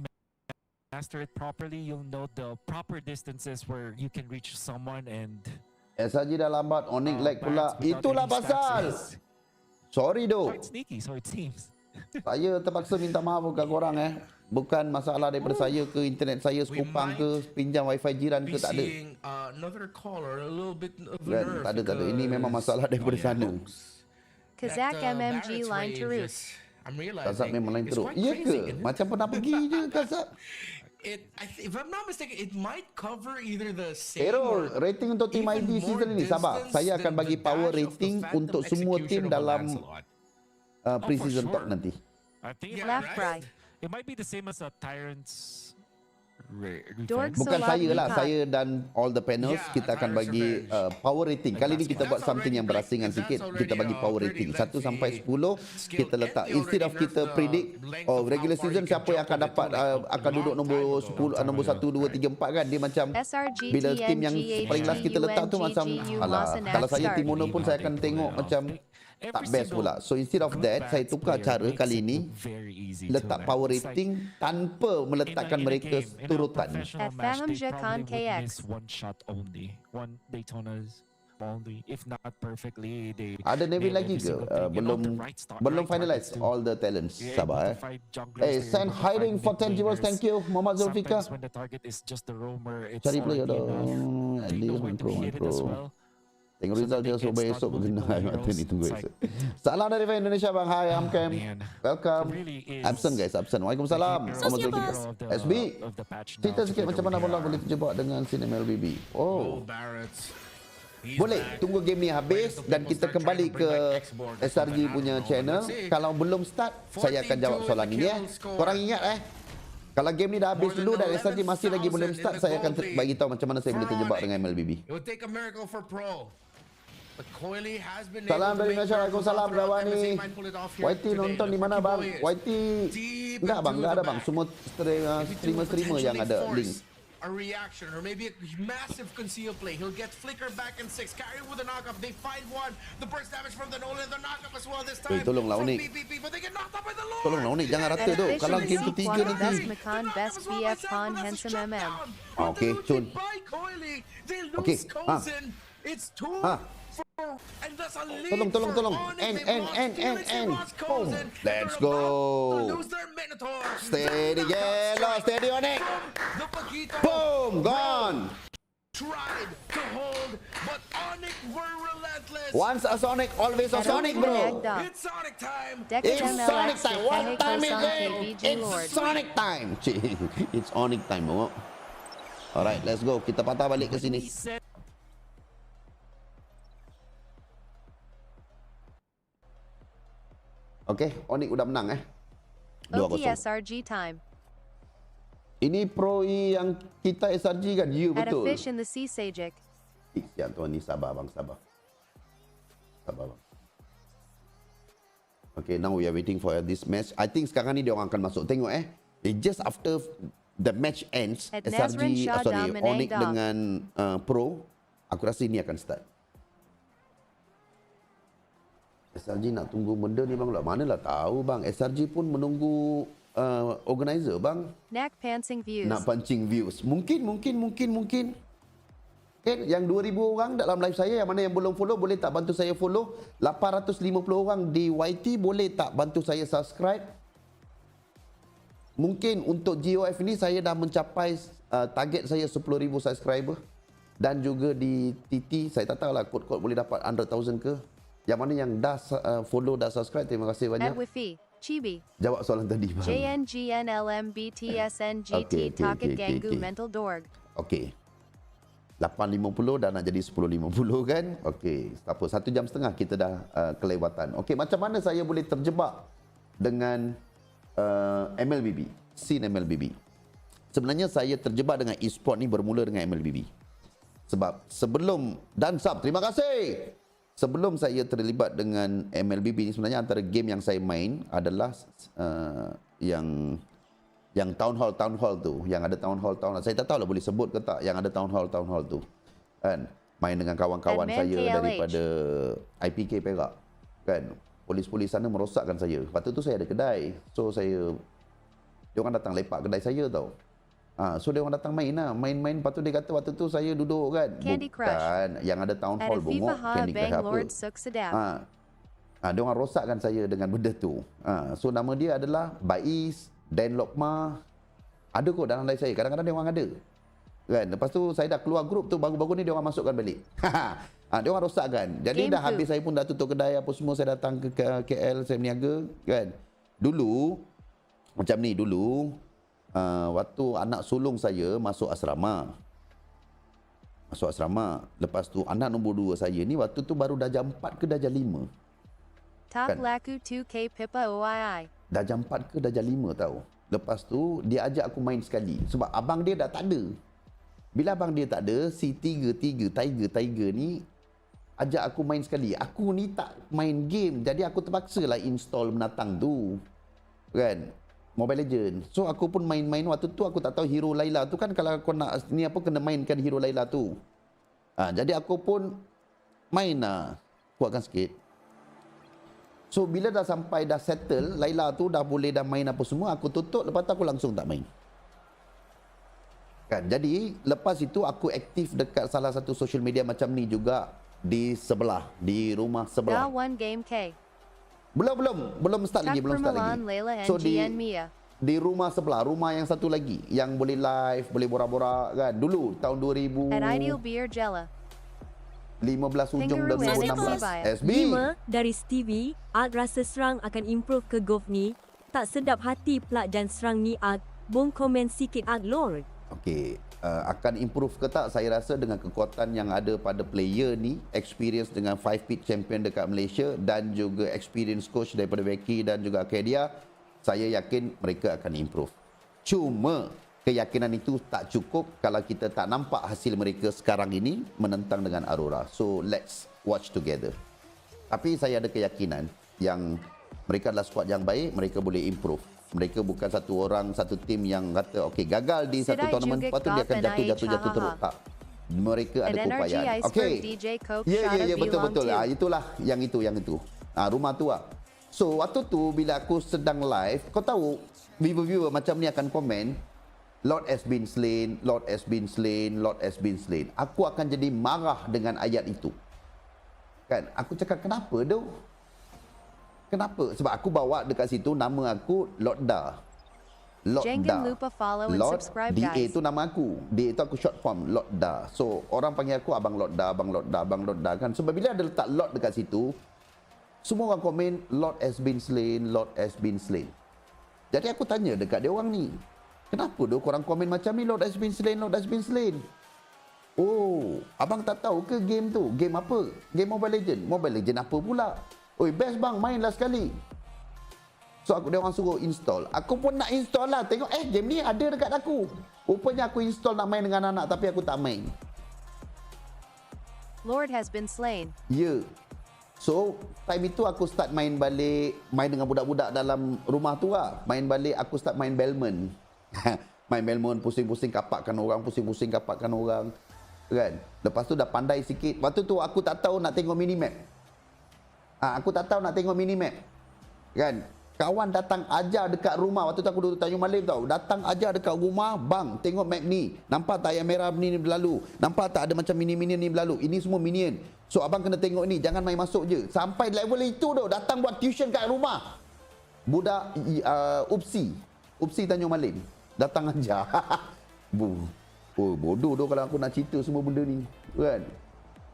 E: master it properly, you'll know the proper distances where you can reach someone and
B: SRG dah lambat, Onyx lag pula. Itulah pasal. Sorry doh.
E: Quite sneaky, so it seems.
B: Saya terpaksa minta maaf kepada korang Bukan masalah daripada saya ke internet saya sekupang ke pinjam wifi jiran ke tak ada. Tak ada. Ini memang masalah daripada sana.
D: Kazak MMG line to root.
B: Kazak memang lain teruk. Ya ke? Macam pernah pergi je Kazak.
F: If I'm not mistaken, it might cover either the same
B: Error rating untuk tim ID season ini. Sabar. Saya akan bagi power rating untuk semua tim dalam pre-season talk nanti.
E: I think
D: Left right.
E: It might be the same as a Tyrant's
B: Bukan
D: Solar
B: saya lah,
D: Recon.
B: saya dan all the panels kita akan bagi power rating. Kali ni kita buat something yang berasingan sikit. Kita bagi power rating 1 sampai 10 kita letak. Instead of kita predict regular season siapa yang akan dapat akan duduk nombor 10, nombor 1 2 3 4 kan, dia macam bila tim yang paling last kita letak tu macam alah, kalau saya tim mono pun saya akan tengok macam tak best pula. So instead of that, saya tukar cara kali ini, letak power rating tanpa meletakkan mereka turutan. Ada Neville lagi ke? Belum finalize all the talents. Sabar send hiring for 10 viewers. Thank you Muhammad Zulfikar. Cari player dong. At least main pro. Tengok result dia esok kena mata ni, tunggu esok. Salam dari fan Indonesia bang. Hi, I'm Cam. Welcome. Absent guys, absent. Waalaikumsalam. SB. Cerita sikit macam mana bola boleh terjebak dengan scene MLBB. Boleh tunggu game ni habis dan kita kembali ke SRG punya channel. Kalau belum start, saya akan jawab soalan ini ya. Korang ingat kalau game ni dah habis dulu dan SRG masih lagi belum start, saya akan bagi tahu macam mana saya boleh terjebak dengan MLBB. Salam dari Malaysia. Waalaikumsalam Rawani. YT nonton di mana bang? YT enggak bang, enggak ada bang. Semua streamer yang ada link.
F: A reaction or maybe a massive conceal play. He'll get flicker back in 6. Carry with the knockup. They find one. The burst damage from the Nolan. The knockup as well this time.
B: Tolonglah Unik. Tolonglah Unik, jangan rata tu. Kalau game ketiga nanti.
D: Best Makan, Best BF Con, Handsome MM.
B: Okay, Chun. Okay.
F: It's 2.
B: Tolong. End. Boom. Let's go. Steady yellow, steady Onyx. Boom, gone.
F: Tried to hold, but Onyx were relentless.
B: Once a Sonic, always a Sonic, bro.
F: It's Sonic time.
B: It's Sonic time. What time is it? It's Sonic time. It's Onyx time, bro. Alright, let's go. Kita patah balik ke sini. Okay, Onyx udah menang 2-0.
D: SRG time.
B: Ini pro yang kita SRG kan? You
D: At
B: betul.
D: a fish in the sea, Sajik.
B: Ya tuan ni sabar bang, sabar. Sabar bang. Okay, now we are waiting for this match. I think sekarang ni dia orang akan masuk. Tengok just after the match ends,
D: At
B: SRG, Onyx dengan pro, aku rasa ini akan start. SRG nak tunggu benda ni bang. Manalah tahu bang. SRG pun menunggu organizer bang.
D: Nak pancing views.
B: Nak pancing views. Mungkin. Kan yang 2000 orang dalam live saya, yang mana yang belum follow boleh tak bantu saya follow. 850 orang di YT boleh tak bantu saya subscribe. Mungkin untuk GOF ni saya dah mencapai target saya 10,000 subscriber. Dan juga di TT saya tak tahulah kod-kod boleh dapat 100,000 ke. Yang mana yang dah follow, dah subscribe, terima kasih banyak.
D: Chibi.
B: Jawab soalan tadi bang.
D: JNGNLMBTSNGT Takit Ganggu Mental Dorg.
B: Okey. 8.50 dah nak jadi 10.50 kan. Okey, tak apa. 1 jam setengah kita dah kelewatan. Okey, macam mana saya boleh terjebak dengan MLBB, scene MLBB? Sebenarnya saya terjebak dengan e-sport ni bermula dengan MLBB. Sebab sebelum dan sub, terima kasih. Sebelum saya terlibat dengan MLBB ni, sebenarnya antara game yang saya main adalah yang town hall tu, yang ada town hall. Saya tak tahu lah boleh sebut ke tak yang ada town hall tu. Kan main dengan kawan-kawan saya daripada IPK Perak. Kan polis-polis sana merosakkan saya. Lepas tu saya ada kedai. So dia orang datang lepak kedai saya tau. So dia orang datang main. Lepas tu dia kata waktu tu saya duduk kan.
D: Candy Crush.
B: Bukan, yang ada town hall bongok Candy Crush apa. Dia orang rosakkan saya dengan benda tu. So nama dia adalah Baiz, Dan Lokma. Ada kot dalam live saya. Kadang-kadang dia orang ada. Kan? Lepas tu saya dah keluar grup tu, baru-baru ni dia orang masukkan balik. Dia orang rosakkan. Jadi dah habis saya pun dah tutup kedai apa semua, saya datang ke KL, saya berniaga kan. Dulu macam ni waktu anak sulung saya masuk asrama. Lepas tu anak nombor 2 saya ni waktu tu baru darjah 4 ke darjah 5.
D: Top laku 2K Pippa OII.
B: Darjah 4 ke darjah 5 tahu. Lepas tu dia ajak aku main sekali sebab abang dia dah tak ada. Bila abang dia tak ada, si Tiger ni ajak aku main sekali. Aku ni tak main game, jadi aku terpaksa lah install menatang tu. Kan? Mobile Legend. So aku pun main-main waktu tu aku tak tahu Hero Laila tu kan kalau kau nak ni apa kena mainkan Hero Laila tu. Jadi aku pun main lah. Kuatkan sikit. So bila dah sampai dah settle, Laila tu dah boleh dah main apa semua, aku tutup, lepas tu aku langsung tak main. Kan, jadi lepas itu aku aktif dekat salah satu social media macam ni juga di sebelah, di rumah sebelah. Belum start lagi, belum start lagi. So di rumah sebelah, rumah yang satu lagi yang boleh live, boleh borak-borak kan. Dulu tahun 2000 15 hujung 2016. SB
K: 5 dari Stevie, Art rasa serang akan improve ke Gotf ni. Tak sedap hati plug dan serang ni Art. Bong komen sikit Art Lord.
B: Okey, akan improve ke tak? Saya rasa dengan kekuatan yang ada pada player ni, experience dengan 5-pit champion dekat Malaysia dan juga experience coach daripada Becky dan juga Arcadia, saya yakin mereka akan improve. Cuma keyakinan itu tak cukup kalau kita tak nampak hasil mereka sekarang ini menentang dengan Aurora. So let's watch together. Tapi saya ada keyakinan yang mereka adalah squad yang baik, mereka boleh improve. Mereka bukan satu orang, satu tim yang kata okey gagal di satu tournament, lepas tu dia akan jatuh terus. Tak. Mereka ada keupayaan. Okey. Ya, betul. Itulah yang itu. Rumah tu lah. So waktu tu bila aku sedang live, kau tahu viewer-viewer macam ni akan komen, Lord has been slain, Lord has been slain, Lord has been slain. Aku akan jadi marah dengan ayat itu. Kan? Aku cakap kenapa doh? Kenapa? Sebab aku bawa dekat situ nama aku Lord Da. Lord Da. Lord DA itu nama aku. DA itu aku short form Lord Da. So orang panggil aku Abang Lord Da, Abang Lord Da, Abang Lord Da kan. Sebab bila ada letak Lord dekat situ, semua orang komen Lord has been slain, Lord has been slain. Jadi aku tanya dekat dia orang ni, kenapa doh korang komen macam ni, Lord has been slain, Lord has been slain? Oh, abang tak tahu ke game tu? Game apa? Game Mobile Legend. Mobile Legend apa pula? Oi, best bang, mainlah sekali. So dia orang suruh install. Aku pun nak install lah. Tengok game ni ada dekat aku. Rupanya aku install nak main dengan anak tapi aku tak main.
D: Lord has been slain.
B: Ya. So, time itu aku start main balik, main dengan budak-budak dalam rumah tu lah. Main balik, aku start main Belmont. Main Belmont, pusing-pusing kapakkan orang, pusing-pusing kapakkan orang. Kan? Lepas tu dah pandai sikit. Waktu tu aku tak tahu nak tengok minimap. Aku tak tahu nak tengok minimap. Kan? Kawan datang ajar dekat rumah. Waktu tu aku duduk Tanjung Malim tau. Datang ajar dekat rumah. Bang, tengok map ni. Nampak tak yang merah ni berlalu? Nampak tak ada macam minion ni berlalu? Ini semua minion. So abang kena tengok ni. Jangan main masuk je. Sampai level itu tu. Datang buat tuition kat rumah. Budak Upsi Tanjung Malim. Datang ajar. Bodoh tu kalau aku nak cerita semua benda ni. Kan?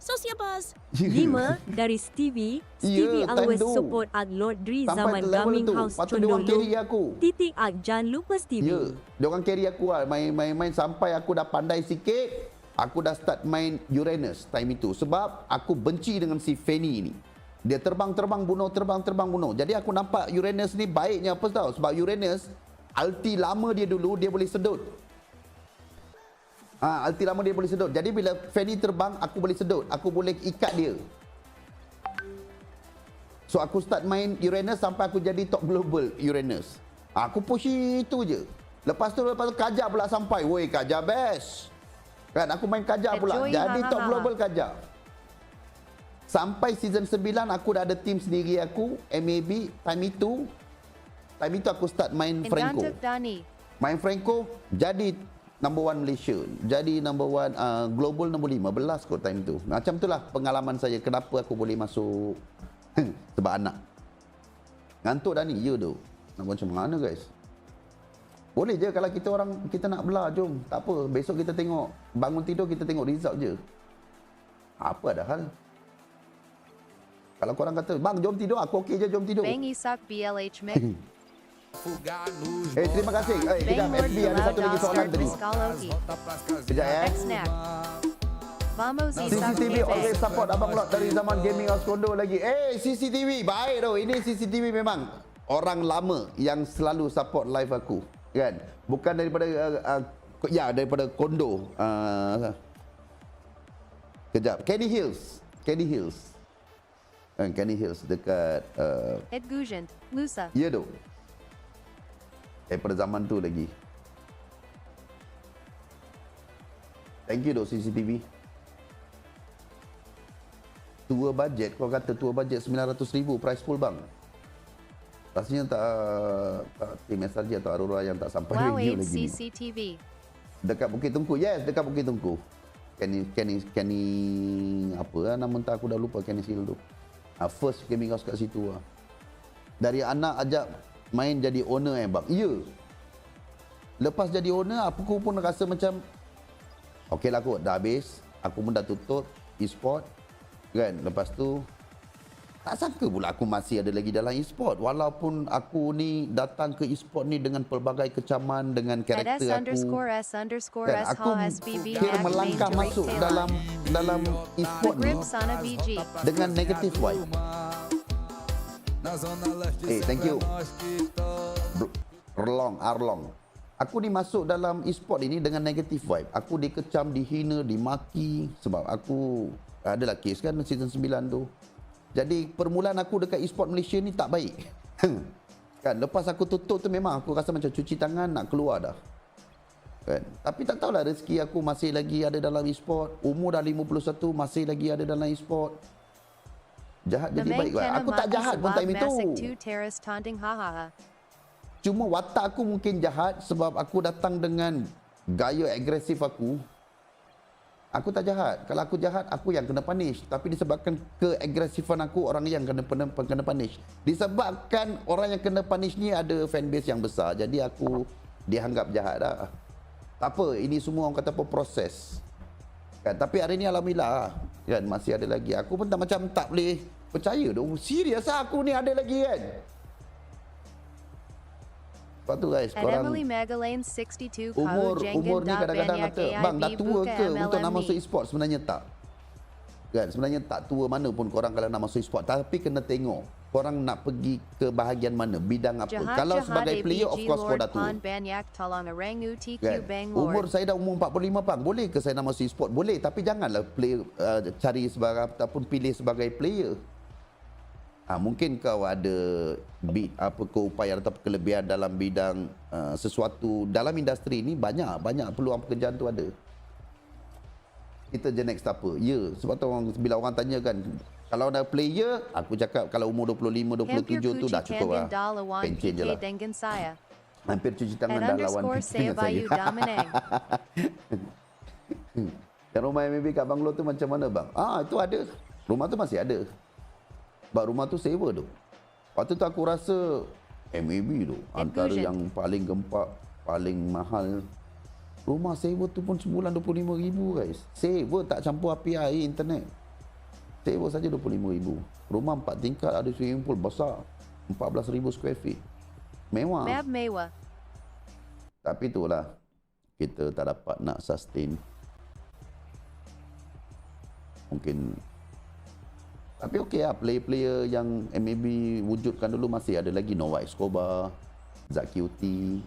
K: Sociabuzz 5 dari Stevie. Stevie always support Art Lord Dri zaman gaming house Condolo. Titik Art, jangan lupa Stevie.
B: Ya, dia orang carry aku lah. Main sampai aku dah pandai sikit. Aku dah start main Uranus time itu. Sebab aku benci dengan si Fanny ni. Dia terbang bunuh. Jadi aku nampak Uranus ni baiknya apa tahu? Sebab Uranus ulti lama dia dulu dia boleh sedut. Ulti lama dia boleh sedut. Jadi bila Fanny terbang, aku boleh sedut. Aku boleh ikat dia. So aku start main Uranus sampai aku jadi top global Uranus. Aku push itu je. Lepas tu Kajar pula sampai. Woi, Kajar best. Kan aku main Kajar pula. Jadi top global Kajar. Sampai season 9 aku dah ada team sendiri aku, MAB. Time itu aku start main Franco. Main Franco jadi number 1 Malaysia. Jadi number 1 global nombor 15 kot time tu. Macam itulah pengalaman saya kenapa aku boleh masuk sebab anak. Ngantuk dah ni, ya tu. Nak macam mana guys? Boleh je kalau kita nak belah, jom. Tak apa, besok kita tengok. Bangun tidur kita tengok result je. Apa ada hal? Kalau korang kata, bang jom tidur, aku okey je, jom tidur.
D: Bang Isak BLH Mick.
B: Terima kasih. Kejap, FB ada satu lagi soalan tadi. Kejap ya. CCTV always support Abang Lot dari zaman Gaming House Kondo lagi. CCTV, baik tau. Ini CCTV memang orang lama yang selalu support live aku. Kan? Bukan daripada daripada kondo. Kejap. Candy Hills. Candy Hills dekat
D: Edgusion, Lusa.
B: ya tu. Daripada zaman tu lagi. Thank you dok CCTV. Tua bajet, kau kata tua bajet 900,000 price pool bang. Rasanya tak tim SRG atau Aurora yang tak sampai review lagi ni.
D: CCTV.
B: Dekat Bukit Tungku. Yes, dekat Bukit Tungku. Kenny apa lah nama entah aku dah lupa Kenny Seal tu. First gaming house kat situ lah. Dari anak ajak main jadi owner bang. Ya. Lepas jadi owner aku pun rasa macam okey lah kot, dah habis. Aku pun dah tutup e-sport. Kan? Lepas tu tak sangka pula aku masih ada lagi dalam e-sport. Walaupun aku ni datang ke e-sport ni dengan pelbagai kecaman dengan karakter aku. Kan? Aku kira melangkah masuk dalam e-sport ni dengan negative vibe. Thank you. Arlong. Aku ni masuk dalam e-sport ini dengan negative vibe. Aku dikecam, dihina, dimaki sebab aku adalah kes kan season 9 tu. Jadi permulaan aku dekat e-sport Malaysia ni tak baik. Kan lepas aku tutup tu memang aku rasa macam cuci tangan nak keluar dah. Kan? Tapi tak tahulah rezeki aku masih lagi ada dalam e-sport. Umur dah 51 masih lagi ada dalam e-sport. Jahat jadi baik. Aku tak jahat pun time itu. Cuma watak aku mungkin jahat sebab aku datang dengan gaya agresif aku. Aku tak jahat. Kalau aku jahat, aku yang kena punish. Tapi disebabkan keagresifan aku, orang yang kena punish. Disebabkan orang yang kena punish ni ada fanbase yang besar. Jadi aku dianggap jahat dah. Tak apa, ini semua orang kata apa proses. Kan? Tapi hari ni alhamdulillah kan masih ada lagi. Aku pun tak boleh percaya tu. Serius lah aku ni ada lagi kan. Lepas tu guys, korang umur ni kadang-kadang kata, bang dah tua ke untuk nak masuk e-sport? Sebenarnya tak. Kan, sebenarnya tak tua mana pun korang kalau nak masuk e-sport. Tapi kena tengok, korang nak pergi ke bahagian mana, bidang apa. Kalau sebagai player, of course kau dah tua. Kan? Umur saya dah umur 45 bang. Boleh ke saya nak masuk e-sport? Boleh, tapi janganlah cari sebagai ataupun pilih sebagai player. Mungkin kau ada keupayaan atau kelebihan dalam bidang sesuatu dalam industri ni banyak peluang pekerjaan tu ada. Kita je next apa? Ya, sebab tu bila orang tanya kan, kalau ada player, aku cakap kalau umur 25, 27 tu dah cukup lah. Pencen je lah. Hampir cuci tangan dah lawan dengan saya. Dan rumah MAB kat Banglo tu macam mana bang? Itu ada. Rumah tu masih ada. Sebab rumah tu sewa tu. Waktu tu aku rasa MAB tu antara yang paling gempak, paling mahal. Rumah sewa tu pun sebulan 25,000 guys. Sewa tak campur api air internet. Sewa saja 25,000. Rumah 4 tingkat ada swimming pool besar. 14,000 square feet. Mewah. Tapi itulah kita tak dapat nak sustain. Mungkin. Tapi okey lah, player-player yang MAB wujudkan dulu masih ada lagi. Nova Escobar, Zaki Uti.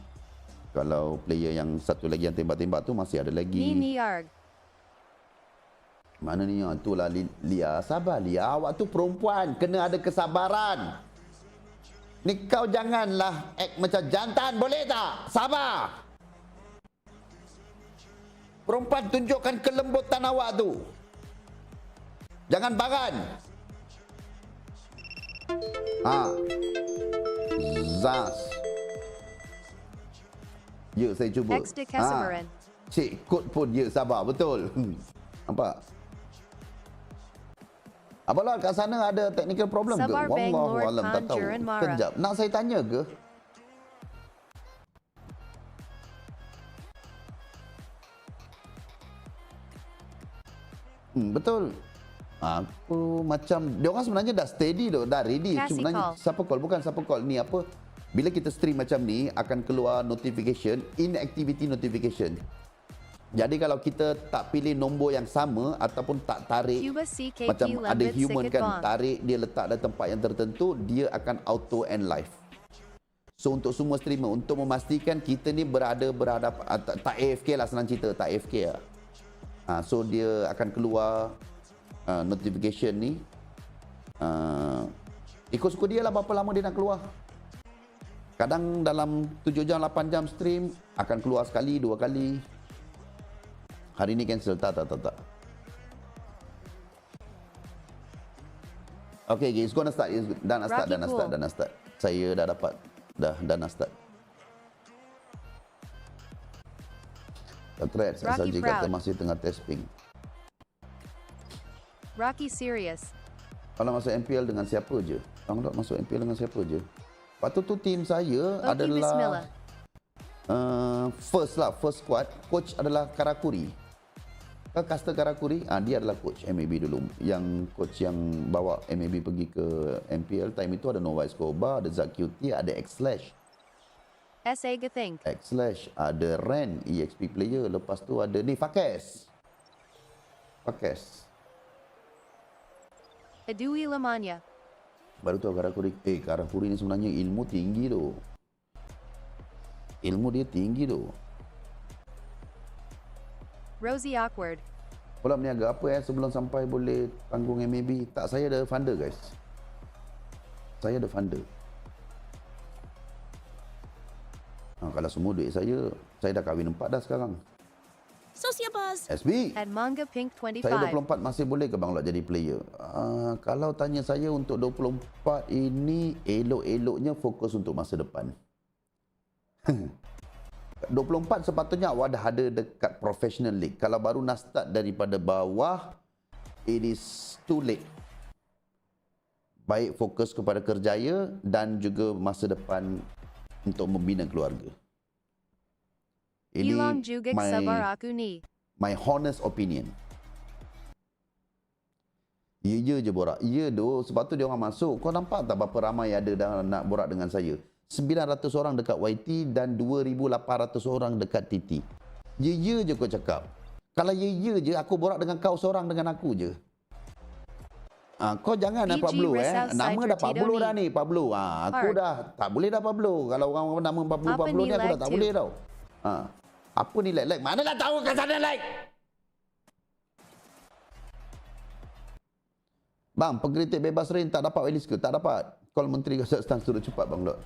B: Kalau player yang satu lagi yang tembak-tembak tu masih ada lagi. Mana ni? Itulah Lia. Sabar Lia, awak tu perempuan. Kena ada kesabaran. Ni kau janganlah act macam jantan, boleh tak? Sabar. Perempuan, tunjukkan kelembutan awak tu. Jangan baran. Zas. Ya, saya cuba. Cik, kod pun ya, sabar. Betul. Nampak? Apalah kat sana ada technical problem ke? Wallahualam, tak tahu. Kejap. Nak saya tanya ke? Betul. Aku macam dia orang sebenarnya dah steady tu, dah ready. Sebenarnya siapa call? Bukan siapa call. Ni apa? Bila kita stream macam ni akan keluar notification, inactivity notification. Jadi kalau kita tak pilih nombor yang sama ataupun tak tarik, macam ada human kan, tarik dia letak dalam tempat yang tertentu, dia akan auto end live. So untuk semua streamer, untuk memastikan kita ni berhadap tak AFK lah, senang cerita, tak AFK lah. So dia akan keluar notification ni. Ikut suka dia lah berapa lama dia nak keluar. Kadang dalam 7 jam, 8 jam stream akan keluar sekali, 2 kali. Hari ni cancel, tak. Okay, it's gonna start. Dah nak start. Saya dah dapat. Dah nak start. Threads asal jika kita masih tengah testing.
D: Rocky serious.
B: Kalau masuk MPL dengan siapa je? Bang masuk MPL dengan siapa je? Waktu tu tim saya adalah first squad. Coach adalah Karakuri. Caster Karakuri, dia adalah coach MAB dulu. Yang coach yang bawa MAB pergi ke MPL time itu ada Nova Escobar, ada Zakyuti, ada X-Slash.
D: SA Gathink.
B: X-Slash, ada Ren, EXP player. Lepas tu ada ni Fakes.
D: Adui Lamanya.
B: Baru tu Karakuri. Karakuri ni sebenarnya ilmu tinggi tu. Ilmu dia tinggi tu.
D: Rosie awkward.
B: Pula berniaga apa sebelum sampai boleh tanggung MAB? Tak, saya ada funder guys. Saya ada funder. Kalau semua duit saya dah kahwin 4 dah sekarang.
D: Sociabuzz.
B: SB.
D: At Manga Pink 25.
B: Saya 24 masih boleh ke Bang Lot jadi player? Kalau tanya saya untuk 24 ini, elok-eloknya fokus untuk masa depan. 24 sepatutnya awak dah ada dekat professional league. Kalau baru nak start daripada bawah, it is too late. Baik fokus kepada kerjaya dan juga masa depan untuk membina keluarga. Ini my honest opinion. Ya je borak. Ya doh, sebab tu dia orang masuk. Kau nampak tak berapa ramai ada dah nak borak dengan saya? 900 orang dekat YT dan 2,800 orang dekat TT. Ya je kau cakap. Kalau ya je, aku borak dengan kau seorang dengan aku je. Kau jangan Pablo Nama dah Pablo dah ni, Pablo. Aku dah tak boleh dah Pablo. Kalau orang nama Pablo ni aku dah tak boleh tau. Apa ni like? Mana dah tahu kat sana like? Bang, pengkritik bebas Rain tak dapat Elis ke? Tak dapat. Call Menteri Kazakhstan suruh cepat Bang Lot.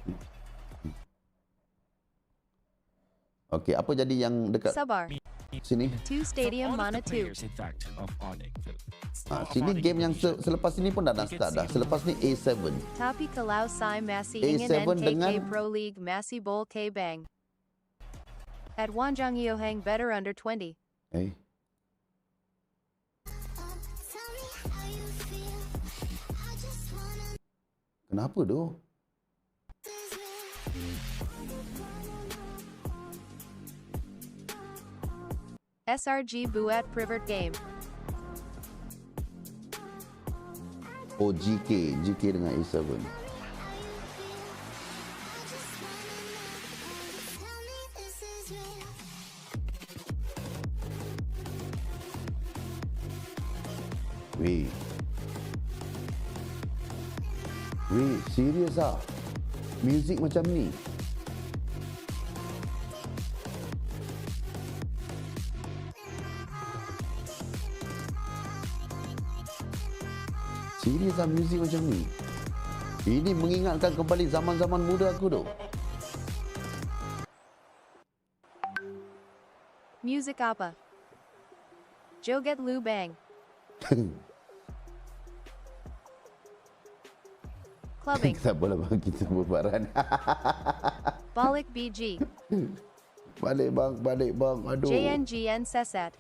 B: Okey, apa jadi yang dekat sini?
D: Two Stadium Mana 2.
B: Sini game yang selepas ini pun dah start dah. Selepas ni A7.
D: Tapi Kalau Sai Masih
B: A7
D: ingin
B: dengan
D: NKK Pro League Masih Bowl K Bang. At Wanjang Yohang better under 20.
B: Kenapa tu?
D: SRG Buat Privert Game.
B: Oh, GK dengan A7. Weh, serius ah? Music macam ni? Serius ah music macam ni? Ini mengingatkan kembali zaman-zaman muda aku tu.
D: Music apa? Joget Lu Bang. Clubbing.
B: Tak boleh bang, kita berbaran.
D: Balik BG.
B: Balik bang. Aduh.
D: JNGN Sesat.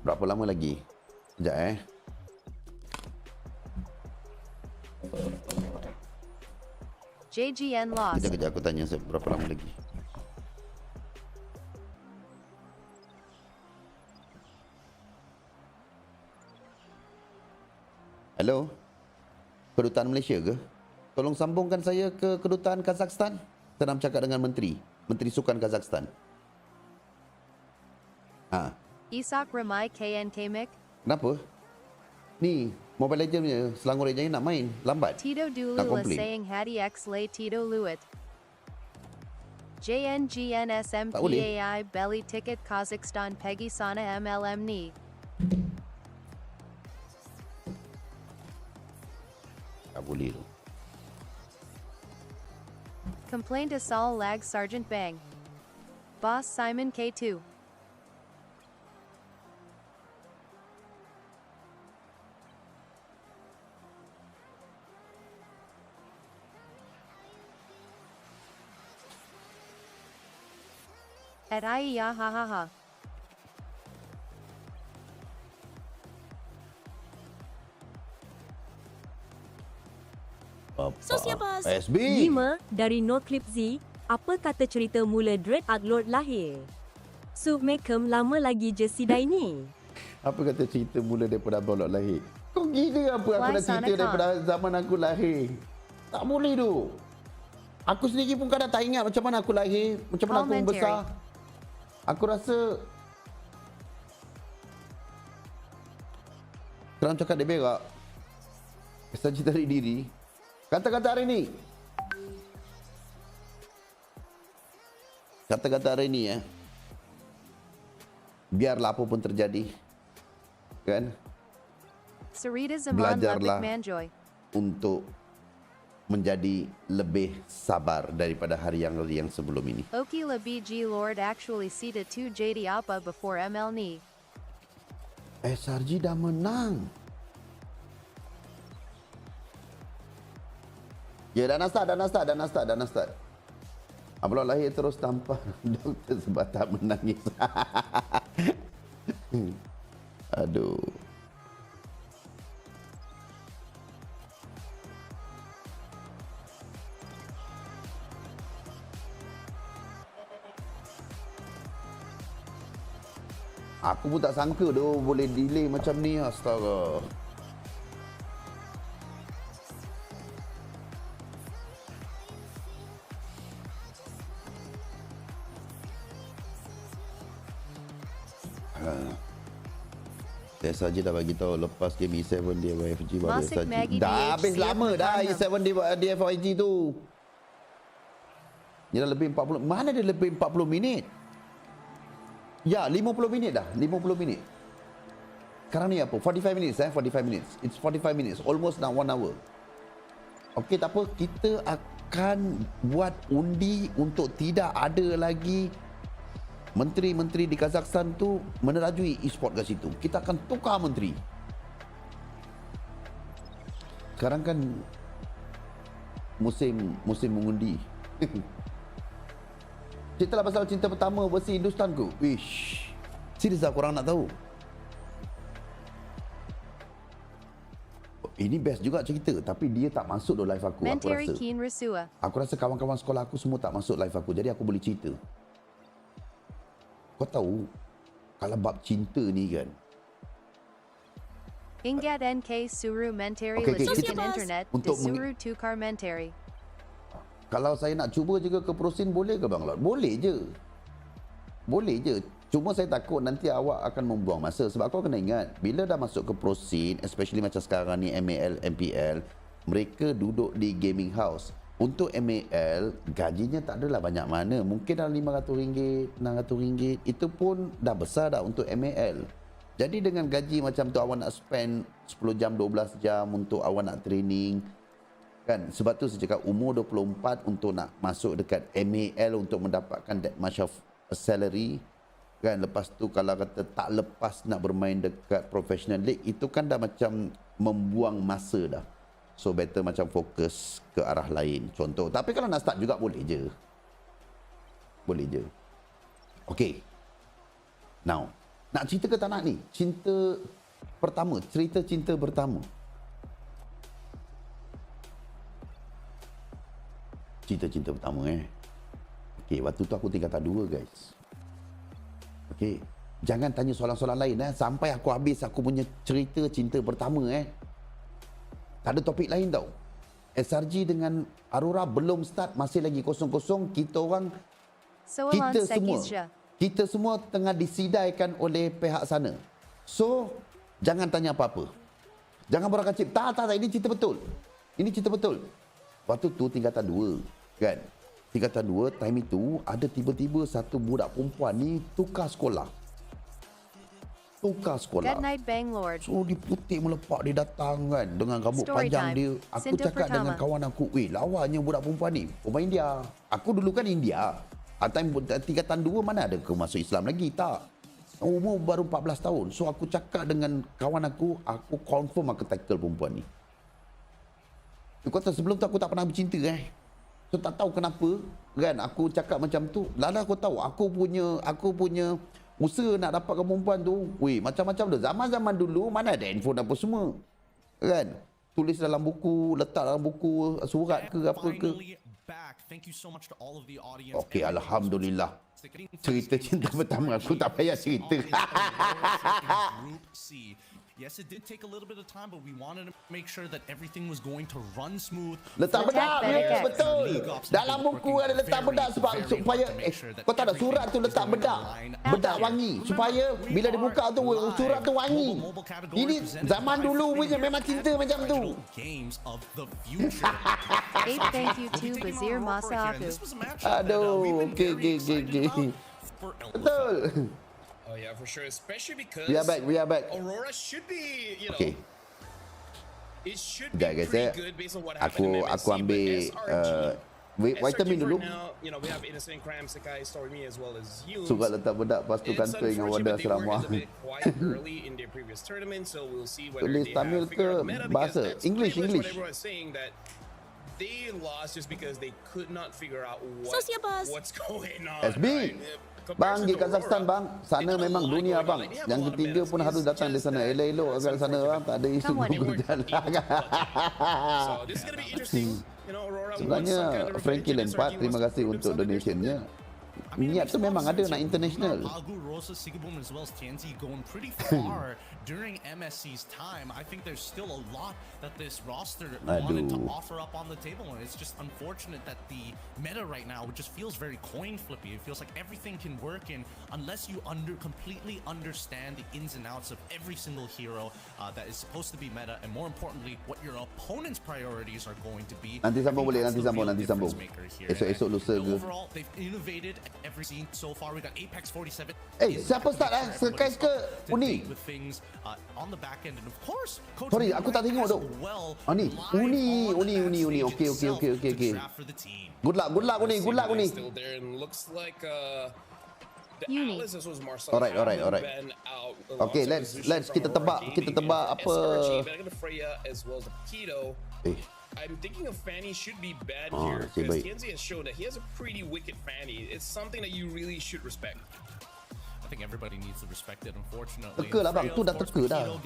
B: Berapa lama lagi? Sekejap
D: JGN Lost.
B: Kejap aku tanya berapa lama lagi. Hello? Kedutaan Malaysia ke? Tolong sambungkan saya ke kedutaan Kazakhstan. Saya nak bercakap dengan Menteri Sukan Kazakhstan.
D: Isak Ramai KNK Mik.
B: Kenapa? Ni, Mobile Legends punya Selangor Rejaya nak main. Lambat.
D: Tito
B: Nak
D: Dulula
B: komplain.
D: saying Hadi X lay Tito Luit. JNGNSMPAI Belly Ticket Kazakhstan Peggy Sana MLM Ni.
B: Tak boleh tu.
D: Complaint Asal Lag Sergeant Bang. Boss Simon K2. At Iya ha ha ha.
B: SB.
K: 5. Dari No Clip Z, apa kata cerita mula Dread Arklord lahir? Submekem lama lagi je sidai ni.
B: Apa kata cerita mula daripada Abang Lord lahir? Kau gila apa aku nak cerita daripada zaman aku lahir? Tak boleh tu. Aku sendiri pun kadang tak ingat macam mana aku lahir, macam mana aku membesar. Aku rasa kerana cakap dia berak. Saja tarik diri. Kata-kata hari ni. Kata-kata hari ni biarlah apa pun terjadi. Kan? Belajarlah untuk menjadi lebih sabar daripada hari yang sebelum ini.
D: Oki la BG Lord actually seated 2 JD Apa before ML Ni.
B: SRG dah menang. Ya, dah nak start. Abang Lord lahir terus tanpa doktor sebab tak menangis. Aduh. Aku pun tak sangka tu boleh delay macam ni, astaga. SRG dah bagi tahu lepas game E7 dia YFG baru SRG. Dah habis lama dah E7 dia FYG tu. Dia dah lebih 40. Mana dia lebih 40 minit? Ya, 50 minit dah. 50 minit. Sekarang ni apa? 45 minutes 45 minutes. It's 45 minutes. Almost now 1 hour. Okey, tak apa. Kita akan buat undi untuk tidak ada lagi menteri-menteri di Kazakhstan tu menerajui e-sport kat situ. Kita akan tukar menteri. Sekarang kan musim mengundi. Ceritalah pasal cinta pertama versi Hindustan ku. Wish. Serius lah korang nak tahu. Ini best juga cerita, tapi dia tak masuk dalam live aku. Aku rasa kawan-kawan sekolah aku semua tak masuk live aku. Jadi aku boleh cerita. Kau tahu, kalau bab cinta ni kan.
D: Ingat NK Suru Mentari Internet Suru Tukar Mentari.
B: Kalau saya nak cuba juga ke Prosin, boleh ke Bang Lord? Boleh je. Boleh je. Cuma saya takut nanti awak akan membuang masa. Sebab kau kena ingat, bila dah masuk ke Prosin, especially macam sekarang ni MAL, MPL, mereka duduk di gaming house. Untuk MAL, gajinya tak adalah banyak mana. Mungkin dalam RM500, RM600. Itu pun dah besar dah untuk MAL. Jadi dengan gaji macam tu, awak nak spend 10 jam, 12 jam untuk awak nak training. Kan? Sebab tu saya cakap umur 24 untuk nak masuk dekat MAL untuk mendapatkan that much of salary. Kan? Lepas tu kalau kata tak lepas nak bermain dekat professional league, itu kan dah macam membuang masa dah. So better macam fokus ke arah lain. Contoh. Tapi kalau nak start juga boleh je. Boleh je. Okay. Now. Nak cerita ke tak nak ni? Cinta pertama. Cerita cinta pertama. Cinta pertama Okay. Waktu tu aku tingkatan 2 guys. Okay. Jangan tanya soalan-soalan lain sampai aku habis aku punya cerita cinta pertama Tak ada topik lain tau. SRG dengan Aurora belum start, masih lagi kosong-kosong. Kita semua tengah disidaikan oleh pihak sana. So, jangan tanya apa-apa. Jangan berakal cip. Tak. Ini cerita betul. Ini cerita betul. Waktu tu tingkatan 2. Kan? Tingkatan 2, time itu, ada tiba-tiba satu budak perempuan ni tukar sekolah.
D: Good night, Bang Lord.
B: So, dia putih melepak. Dia datang kan. Dengan rambut
D: Story
B: panjang
D: time.
B: dia. Aku
D: Sinta
B: cakap dengan
D: pertama.
B: kawan aku, lawanya budak perempuan ni. Pemain India. Aku dulu kan India. Time tingkatan 2 mana ada ke masuk Islam lagi? Tak. Umur baru 14 tahun. So, aku cakap dengan kawan aku confirm aku tackle perempuan ni. Kau tahu sebelum tu aku tak pernah bercinta So tak tahu kenapa kan aku cakap macam tu. Lala aku tahu aku punya usaha nak dapatkan perempuan tu. Macam-macam dah. Zaman-zaman dulu mana ada handphone apa semua. Kan? Tulis dalam buku, letak dalam buku, surat ke apa ke. Okey, alhamdulillah. Cerita cinta pertama aku tak payah cerita.
A: Yes, it did take a little bit of time, but we wanted to make sure that everything was going to run smooth.
B: Letak bedak, ya, betul. Dalam buku ada letak bedak supaya kau tahu tak surat tu letak bedak wangi supaya bila dibuka tu surat tu wangi. Ini zaman dulu punya memang cinta macam tu.
D: Thank you to Bazir Masa Aku.
B: Aduh, okey. Betul.
I: Oh yeah, for sure. Especially because
B: We are back.
I: Aurora should be, you know,
B: Okay.
I: It should be
B: Guys,
I: pretty good based on what happened in MSC.
B: Aku ambil vitamin
I: SRG
B: dulu.
I: for now, you know, we have Innocent Cram, Sakai, Stormy as well as you.
B: Surat letak bedak lepas tu kantor dengan wadah ceramah.
I: Quite early in their previous tournament, so we'll see whether
B: Tulis
I: they
B: Tamil
I: have figured
B: ke
I: out meta,
B: bahasa?
I: because that's
B: English.
I: pretty much what everyone is saying, that they lost just because they could not figure out what's going on.
B: SB. Bang di Kazakhstan bang, sana memang dunia bang. Yang ketiga pun harus datang di sana. Elok-elok agak sana bang, tak ada isu Google jalan. Sebenarnya Frankie Lampard, terima kasih untuk donationnya. Niat tu memang ada nak international.
A: Pagu, Rosa, Sigaboom, as well as TNZ going pretty far during MSC's time. I think there's still a lot that this roster wanted to offer up on the table, and it's just unfortunate that the meta right now just feels very coin flippy. It feels like everything can work, and unless you completely understand the ins and outs of every single hero that is supposed to be meta, and more importantly, what your opponent's priorities are going to be.
B: Nanti sambung. Esok-esok lusa ke.
A: Overall, they've innovated every scene so far. We got Apex 47.
B: Siapa start Sekais ke Uni?
A: With things on the back end, and of course, Coach
B: Sorry, aku tak tengok tu. Ni. Uni. Okay. Good luck Uni.
I: Still there, and looks like the
D: Uni.
I: Atlas as well as Marcel
B: Alright.
I: been out
B: Okay,
I: alongside
B: let's
I: Zushi
B: kita
I: from
B: tebak
I: Aurora Gaming.
B: apa.
I: SRG, but I got the Freya as well as the Keto. I'm thinking of Fanny should be bad here, because Kenzie has shown that he has a pretty wicked Fanny. It's something that you really should respect.
A: I think everybody needs to respect it, unfortunately.
B: Teka lah bang, tu dah teka dah.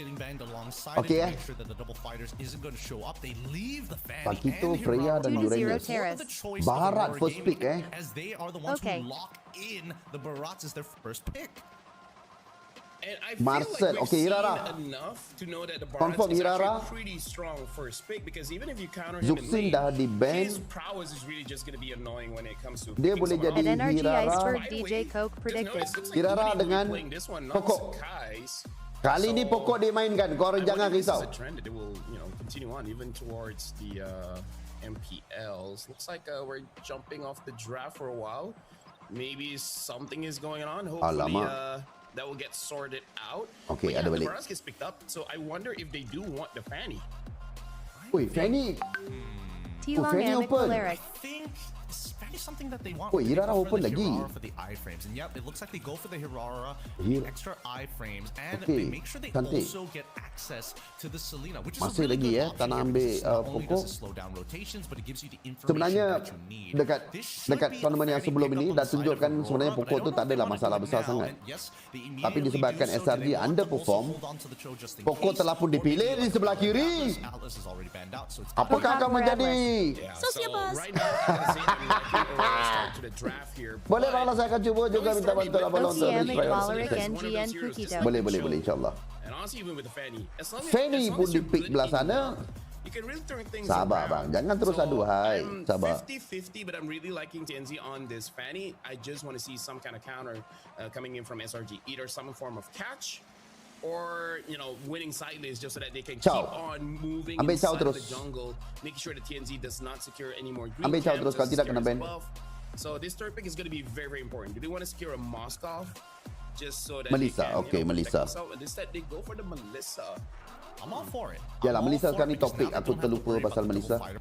B: Okay
A: make sure that the double fighters isn't going to show up. They leave the Fanny
B: Pakito,
A: and
B: Freya dan
D: 2-0
B: Uranus.
D: Terrace.
B: Barat first pick
A: as they are the ones
D: Okay.
A: who lock in the Barats as their first pick.
I: And I feel
B: Marcel,
I: like we've
B: okay,
I: seen
B: Irara.
I: enough to know that the
B: Confirm,
I: Barats is
B: Irara.
I: actually pretty strong first pick, because even if you counter him in
B: Zuxin
I: lane,
B: dah di ban.
I: his prowess is really just going to be annoying when it comes to
B: Dia
I: picking
B: boleh
I: someone
B: jadi
I: up.
D: At NRG
B: Hirara.
D: Iceberg, DJ Coke predicted.
B: Hirara dengan Pokok. Kali ni Pokok dimainkan. Korang jangan risau.
I: This is a trend that will, you know, continue on even towards the MPLs. Looks like we're jumping off the draft for a while. Maybe something is going on. Hopefully, that will get sorted out.
B: Okay,
I: but
B: ada
I: yeah,
B: balik.
I: the Barats gets picked up, so I wonder if they do want the Fanny.
B: Woi, Fanny.
D: T-Long
B: Fanny
D: Amic
B: open.
D: Choleric.
A: I think is something that they want.
B: Wait,
A: They
B: Hirara
A: go for
B: open
A: the
B: lagi.
A: Hirara for the iframes, and yep, it looks like they go for the Hirara, the extra iframes, and they make sure they
B: cantik.
A: also get access to the Selena, which is
B: Masih
A: a really
B: lagi
A: good
B: tak
A: option
B: nak
A: here,
B: ambil
A: because not only
B: Pokok.
A: does it slow down rotations, but it gives you the information
B: Sebenarnya
A: that you need.
B: dekat tournament yang sebelum ini dah tunjukkan sebenarnya Pokok tu tak adalah masalah besar sangat. Tapi disebabkan SRG underperform, Pokok telah pun dipilih di sebelah kiri. Apakah akan menjadi? Boleh lah saya akan cuba juga minta bantuan abang untuk
D: OCM,
B: Israel.
D: Valeric, NGN, Kukito.
B: Boleh insyaAllah. Fanny pun di-pick belah sana. Sabar bang, jangan terus aduhai. Sabar.
I: 50-50, but I'm really liking TNZ on this Fanny. I just want to see some kind of counter coming in from SRG. Either some form of catch
C: or winning side lanes just so that they can
B: Chow.
C: keep on moving
B: Ambil Chow
C: inside of the
B: terus.
C: jungle, making sure the TNZ does not secure any more green
B: Ambil Chow
C: camps,
B: terus, kalau
C: doesn't
B: tidak
C: secure
B: kena
C: his
B: ban.
C: buff. So this third pick is going to be very, very important. Do they want to secure a Moskov just so that
B: Melissa,
C: they can,
B: okay, Melissa.
C: protect themselves? And instead they go for the Melissa.
A: I'm all for it.
B: Yalah,
A: I'm all
B: Melissa
A: for
B: sekarang
A: it
B: ni
A: because
B: topik.
A: now they
B: Aku
A: don't have to
B: terlupa
A: worry about
B: pasal
A: the
B: Melissa.
A: double fighter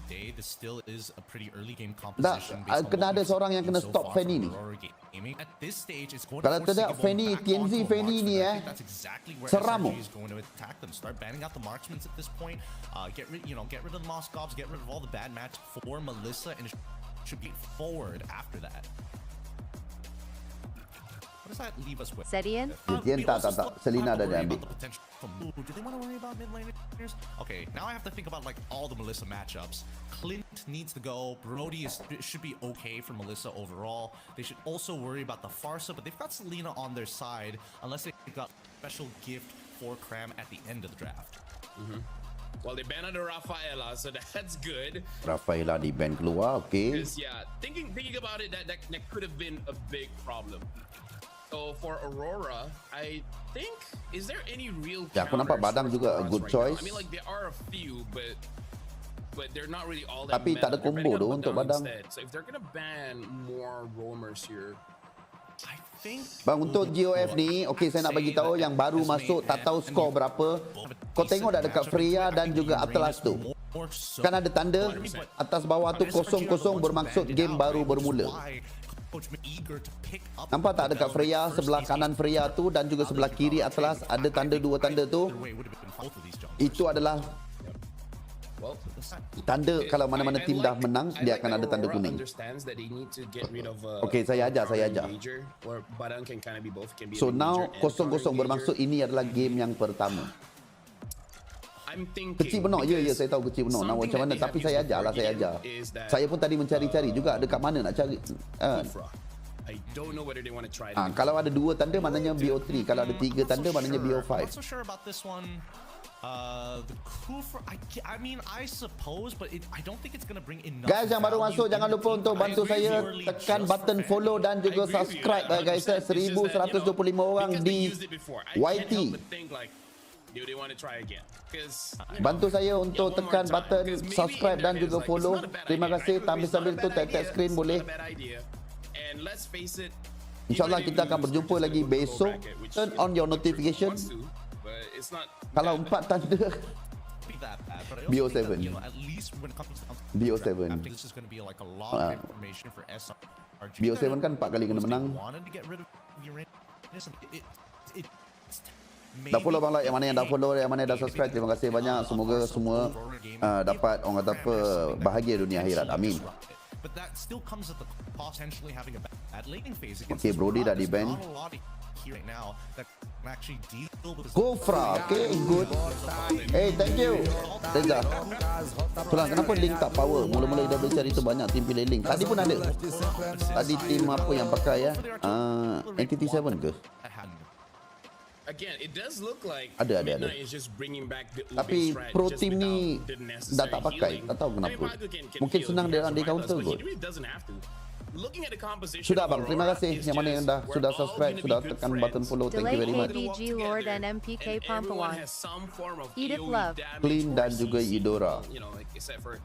A: day. This still is a pretty early game
B: Tak,
A: composition based on
B: kena
A: what
B: ada
A: we've
B: seorang yang
A: seen
B: kena
A: so
B: stop
A: far
B: Fanny
A: from
B: ni.
A: Aurora Gaming. At this stage, it's going
B: Kalau
A: to force
B: tidak,
A: Sigibon
B: Fanny,
A: back
B: TNZ
A: onto a
B: Fanny
A: marksman.
B: ni,
A: I think that's exactly where
B: seram.
A: SRG is going to attack them. Start banning out the marksmen at this point. Get rid of the Moskovs, get rid of all the bad match for Melissa, and it should be forward after that. What does that leave us with?
D: Sedian?
B: Dia tak. Selina dah dia ambil.
A: Do they want to worry about mid laners? Okay, now I have to think about like all the Melissa matchups. Clint needs to go. Brody should be okay for Melissa overall. They should also worry about the Farsa, but they've got Selena on their side unless they got special gift for Cram at the end of the draft.
C: Well, they banned under Rafaela, so that's good.
B: Rafaela di ban keluar, okay.
C: Because thinking about it, that could have been a big problem. So for Aurora, I think, is there any real
B: Ya, aku nampak
C: counters
B: Badang
C: for
B: juga a
C: Aurora
B: good
C: right
B: choice.
C: now? I mean, like there are a few, but they're not really all that.
B: Tapi tak ada
C: meta. They're
B: combo
C: banning
B: tu
C: out
B: untuk Badang.
C: instead. So if they're gonna ban more roamers here,
A: I think
B: Bang, untuk GOF ni, okay, saya nak bagi tahu yang baru masuk, tak tahu skor berapa. Kau tengok dah dekat Freya dan juga Atlas tu. Kan ada tanda atas bawah tu 0-0 bermaksud game baru bermula. Nampak tak dekat Freya, sebelah kanan Freya tu dan juga sebelah kiri Atlas ada tanda, dua tanda tu. Itu adalah tanda kalau mana-mana tim dah menang, dia akan ada tanda kuning. Okay, saya ajar. So now 0-0 bermaksud ini adalah game yang pertama. Kecil benar, ya saya tahu kecil benar nak macam mana, tapi saya ajar. Saya pun tadi mencari-cari juga dekat mana nak cari. Kalau ada 2 tanda maknanya BO3, kalau ada 3 tanda maknanya BO5.
A: I'm not so sure about this one. The Kufra, I mean, I suppose, but I don't think it's gonna bring enough.
B: Guys yang baru masuk, jangan lupa untuk bantu saya tekan button follow dan juga subscribe guys. 1125 orang di YT. Bantu saya untuk tekan button subscribe dan juga follow. Terima kasih. Sambil tu tap screen boleh. InsyaAllah kita akan berjumpa lagi besok. Turn on your notification. Kalau 4 tanda BO7 BO7 kan 4 kali kena menang. Dah follow bang, yang mana yang dah follow, yang mana yang dah subscribe, terima kasih banyak. Semoga semua dapat orang kata apa, bahagia dunia akhirat, amin. Okay, Brody dah di ban. Gofra, okay, good. Hey, thank you Reza. Tulang, kenapa link tak power? Mula-mula dah boleh cari tu banyak tim pilih link. Tadi pun ada. Tadi tim apa yang pakai ya? Entity 7 ke?
C: Again, it does look like
B: ada.
C: Midnight is just bringing back the
B: Tapi
C: Ube
B: pro
C: threat
B: team
C: just
B: ni
C: without the
B: dah
C: necessary
B: tak pakai.
C: healing.
B: Tak tahu
C: I
B: kenapa.
C: mean, Michael can
B: Mungkin
C: heal
B: senang
C: if he
B: dia
C: has
B: orang di
C: wireless,
B: counter
C: but
B: kot.
C: he really doesn't have to. Looking at the composition
B: Sudah
C: of
B: bang, terima
C: Aurora,
B: kasih
C: it's
B: yang mana yang
C: just,
B: dah
C: we're
B: sudah
C: all
B: subscribe,
C: gonna be
B: sudah
C: good
B: tekan
C: friends.
B: button follow. Thank you
D: Delay
B: very much.
D: KBG Lord and MPK
C: And everyone
D: Pampawan.
C: has some form of
D: Eat it,
C: AoE
D: love.
C: damage
B: Clean
C: or
B: dan juga
C: CC,
B: Eudora.
C: like except for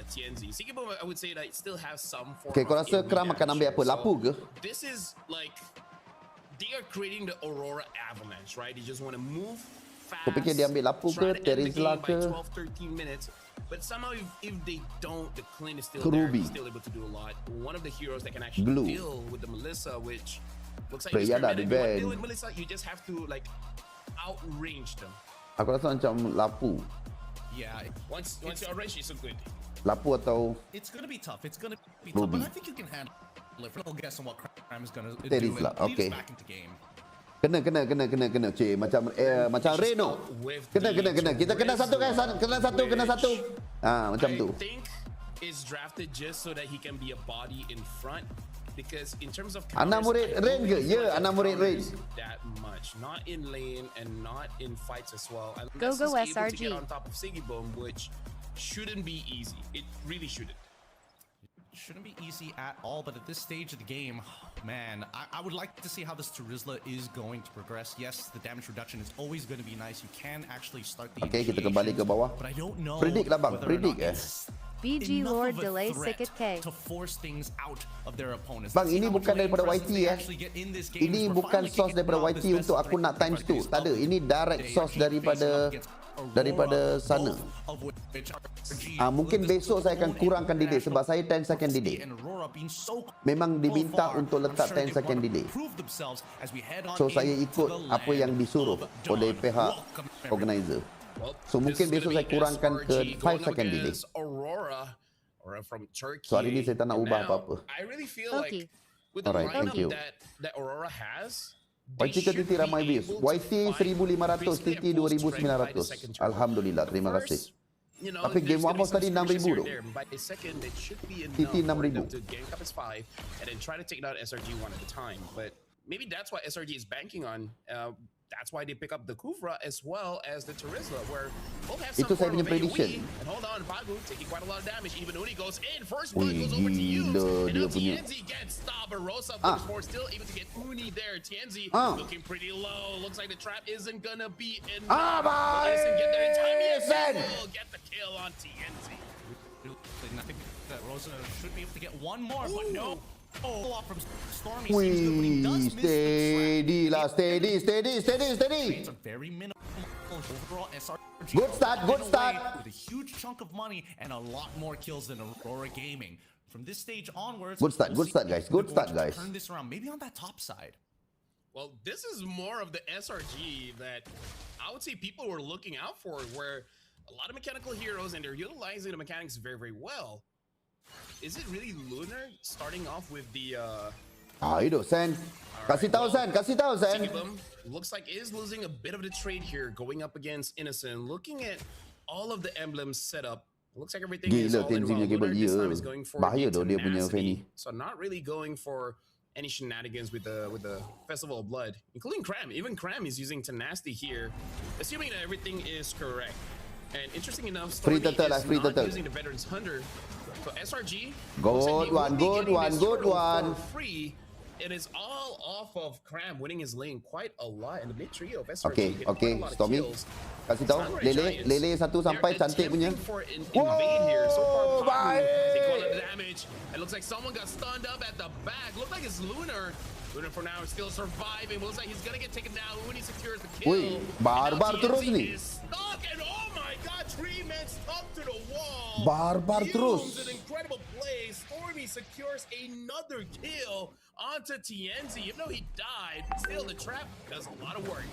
C: TNZ. Sigibom, I would say that it still has some form
B: Okay,
C: of
B: kau rasa
C: AoE
B: Kram akan ambil apa?
C: damage.
B: Lapu ke?
C: This is like they are creating the Aurora Avalanche, right? They just want to move fast.
B: Kau fikir dia ambil Lapu
C: try
B: ke,
C: to end the
B: Terizla
C: game by
B: ke?
C: 12-13 minutes. But somehow, if they don't, the Clint is still
B: Ruby.
C: there. He's still able to do a lot. One of the heroes that can actually
B: Blue.
C: deal with the Melissa, which looks like
B: Freya
C: Mr.
B: dah
C: Mid,
B: di
C: if you want to
B: ban.
C: deal with Melissa, you just have to like outrange them.
B: Aku rasa macam Lapu.
A: Yeah,
C: Once you outrange, it's so good.
B: Lapu atau
A: it's gonna be tough. It's gonna be tough,
B: Ruby.
A: but I think you can handle it. We'll guess on what Crime is gonna do.
B: Terizla,
A: and lead
B: okay.
A: us back into game.
B: Kena. Cik, macam Reno. Kena. Kita kena satu guys, kena satu. Macam tu.
C: I think is drafted just so that he can be a body in front. Because in terms of
B: Anak murid Rain ke? Ya, anak murid Rain.
C: That much, not in lane and not in fights as well.
D: Go,
C: Unless
D: go,
C: he's able to
D: SRG.
C: get on top of Sigibom, which shouldn't be easy. It really shouldn't.
A: shouldn't be easy at all, but at this stage of the game, man, I would like to see how this Terizla is going to progress. Yes, the damage reduction is always going to be nice. You can actually start the
B: Okay, kita kembali ke bawah.
A: but I don't know
B: Predict lah bang,
A: whether or
B: predict
A: not it's
D: BG
A: enough
D: Lord
A: of a
D: delay
A: threat
D: Sicket K.
A: to force things out of their opponents.
B: Bang,
A: Let's see
B: ini
A: how
B: bukan
A: much
B: daripada
A: presence
B: YT
A: they
B: ya.
A: actually get in this game.
B: Ini
A: We're
B: bukan
A: finally
B: source
A: kicking
B: daripada
A: around
B: YT
A: this
B: untuk
A: best
B: aku nak
A: three
B: times 2.
A: parties
B: Tak ada.
A: of
B: Ini direct
A: the
B: source
A: day.
B: daripada sana. Mungkin besok saya akan kurangkan delay sebab saya 10 second delay. Memang diminta untuk letak 10 second delay. So saya ikut apa yang disuruh oleh pihak organizer. So mungkin besok saya kurangkan ke 5 second delay. So hari ni saya tak nak ubah apa-apa.
C: I really feel like with the
B: Alright,
C: lineup
B: thank you.
C: that Aurora has,
B: YT ke TT ramai bis. YT 1,500, TT 2,900. Alhamdulillah, terima kasih. Tapi game Wamos tadi 6,000 tu. TT 6,000.
C: And then try to take out SRG one at a time. But maybe that's what SRG is banking on. That's why they pick up the Kufra as well as the Terizla, where both have some
B: Itu saya
C: form
B: punya
C: of
B: prediction.
C: AoE. And hold on, Bagu taking quite a lot of damage. Even Uni goes in. First blood goes over to Yus. And now TNZ gets stopped. But Rosa still able to get Uni there. TNZ looking pretty low. Looks like the trap isn't gonna be enough. Listen, get there in time. Yes, will get the kill on TNZ.
A: I think that Rosa should be able to get one more, but no. From Stormy
B: Wih,
A: seems good, but he does miss the
B: steady lah, steady.
A: It's a very minimal overall SRG.
B: Good start, good
A: in a
B: start.
A: way With a huge chunk of money and a lot more kills than Aurora Gaming. From this stage onwards,
B: Good start,
A: we'll
B: good start,
A: see
B: guys.
A: if
B: Good
A: they're
B: start,
A: going to
B: guys.
A: Turn this around, maybe on that top side.
C: Well, this is more of the SRG that I would say people were looking out for, where a lot of mechanical heroes and they're utilizing the mechanics very, very well. Is it really Lunar starting off with the
B: Hidup Sen. Kasih tahu Sen, kasih tahu Sen.
C: Sigibum looks like is losing a bit of the trade here, going up against Innocent. Looking at all of the emblems set up, looks like everything is all in well. Lunar this time is going for
B: Bahaya
C: the
B: tu dia punya
C: tenacity,
B: Fanny.
C: so not really going for any shenanigans with the Festival of Blood, including Cram. Even Cram is using tenacity here, assuming that everything is correct. And interesting enough, Stormy is not using the Veterans Hunter. So SRG,
B: Good one, good one, good one.
C: for free. It is all off of Cram winning his lane quite a lot, and the mid trio of SRG getting quite a lot of
B: Stormy.
C: kills.
B: Kasih tahu, lele satu sampai cantik punya.
C: Whoa, they call it damage. It looks like someone got stunned up at the back. Looks like it's Lunar. Lunar for now is still surviving. Looks like he's gonna get taken down. Uni secures the kill.
B: Wih, barbar terus ni.
C: Stuck, and oh my god, 3 men stuck to the wall.
B: Barbar terus.
C: An incredible play. Stormy secures another kill onto TNZ. Even though he died, still the trap does a lot of work.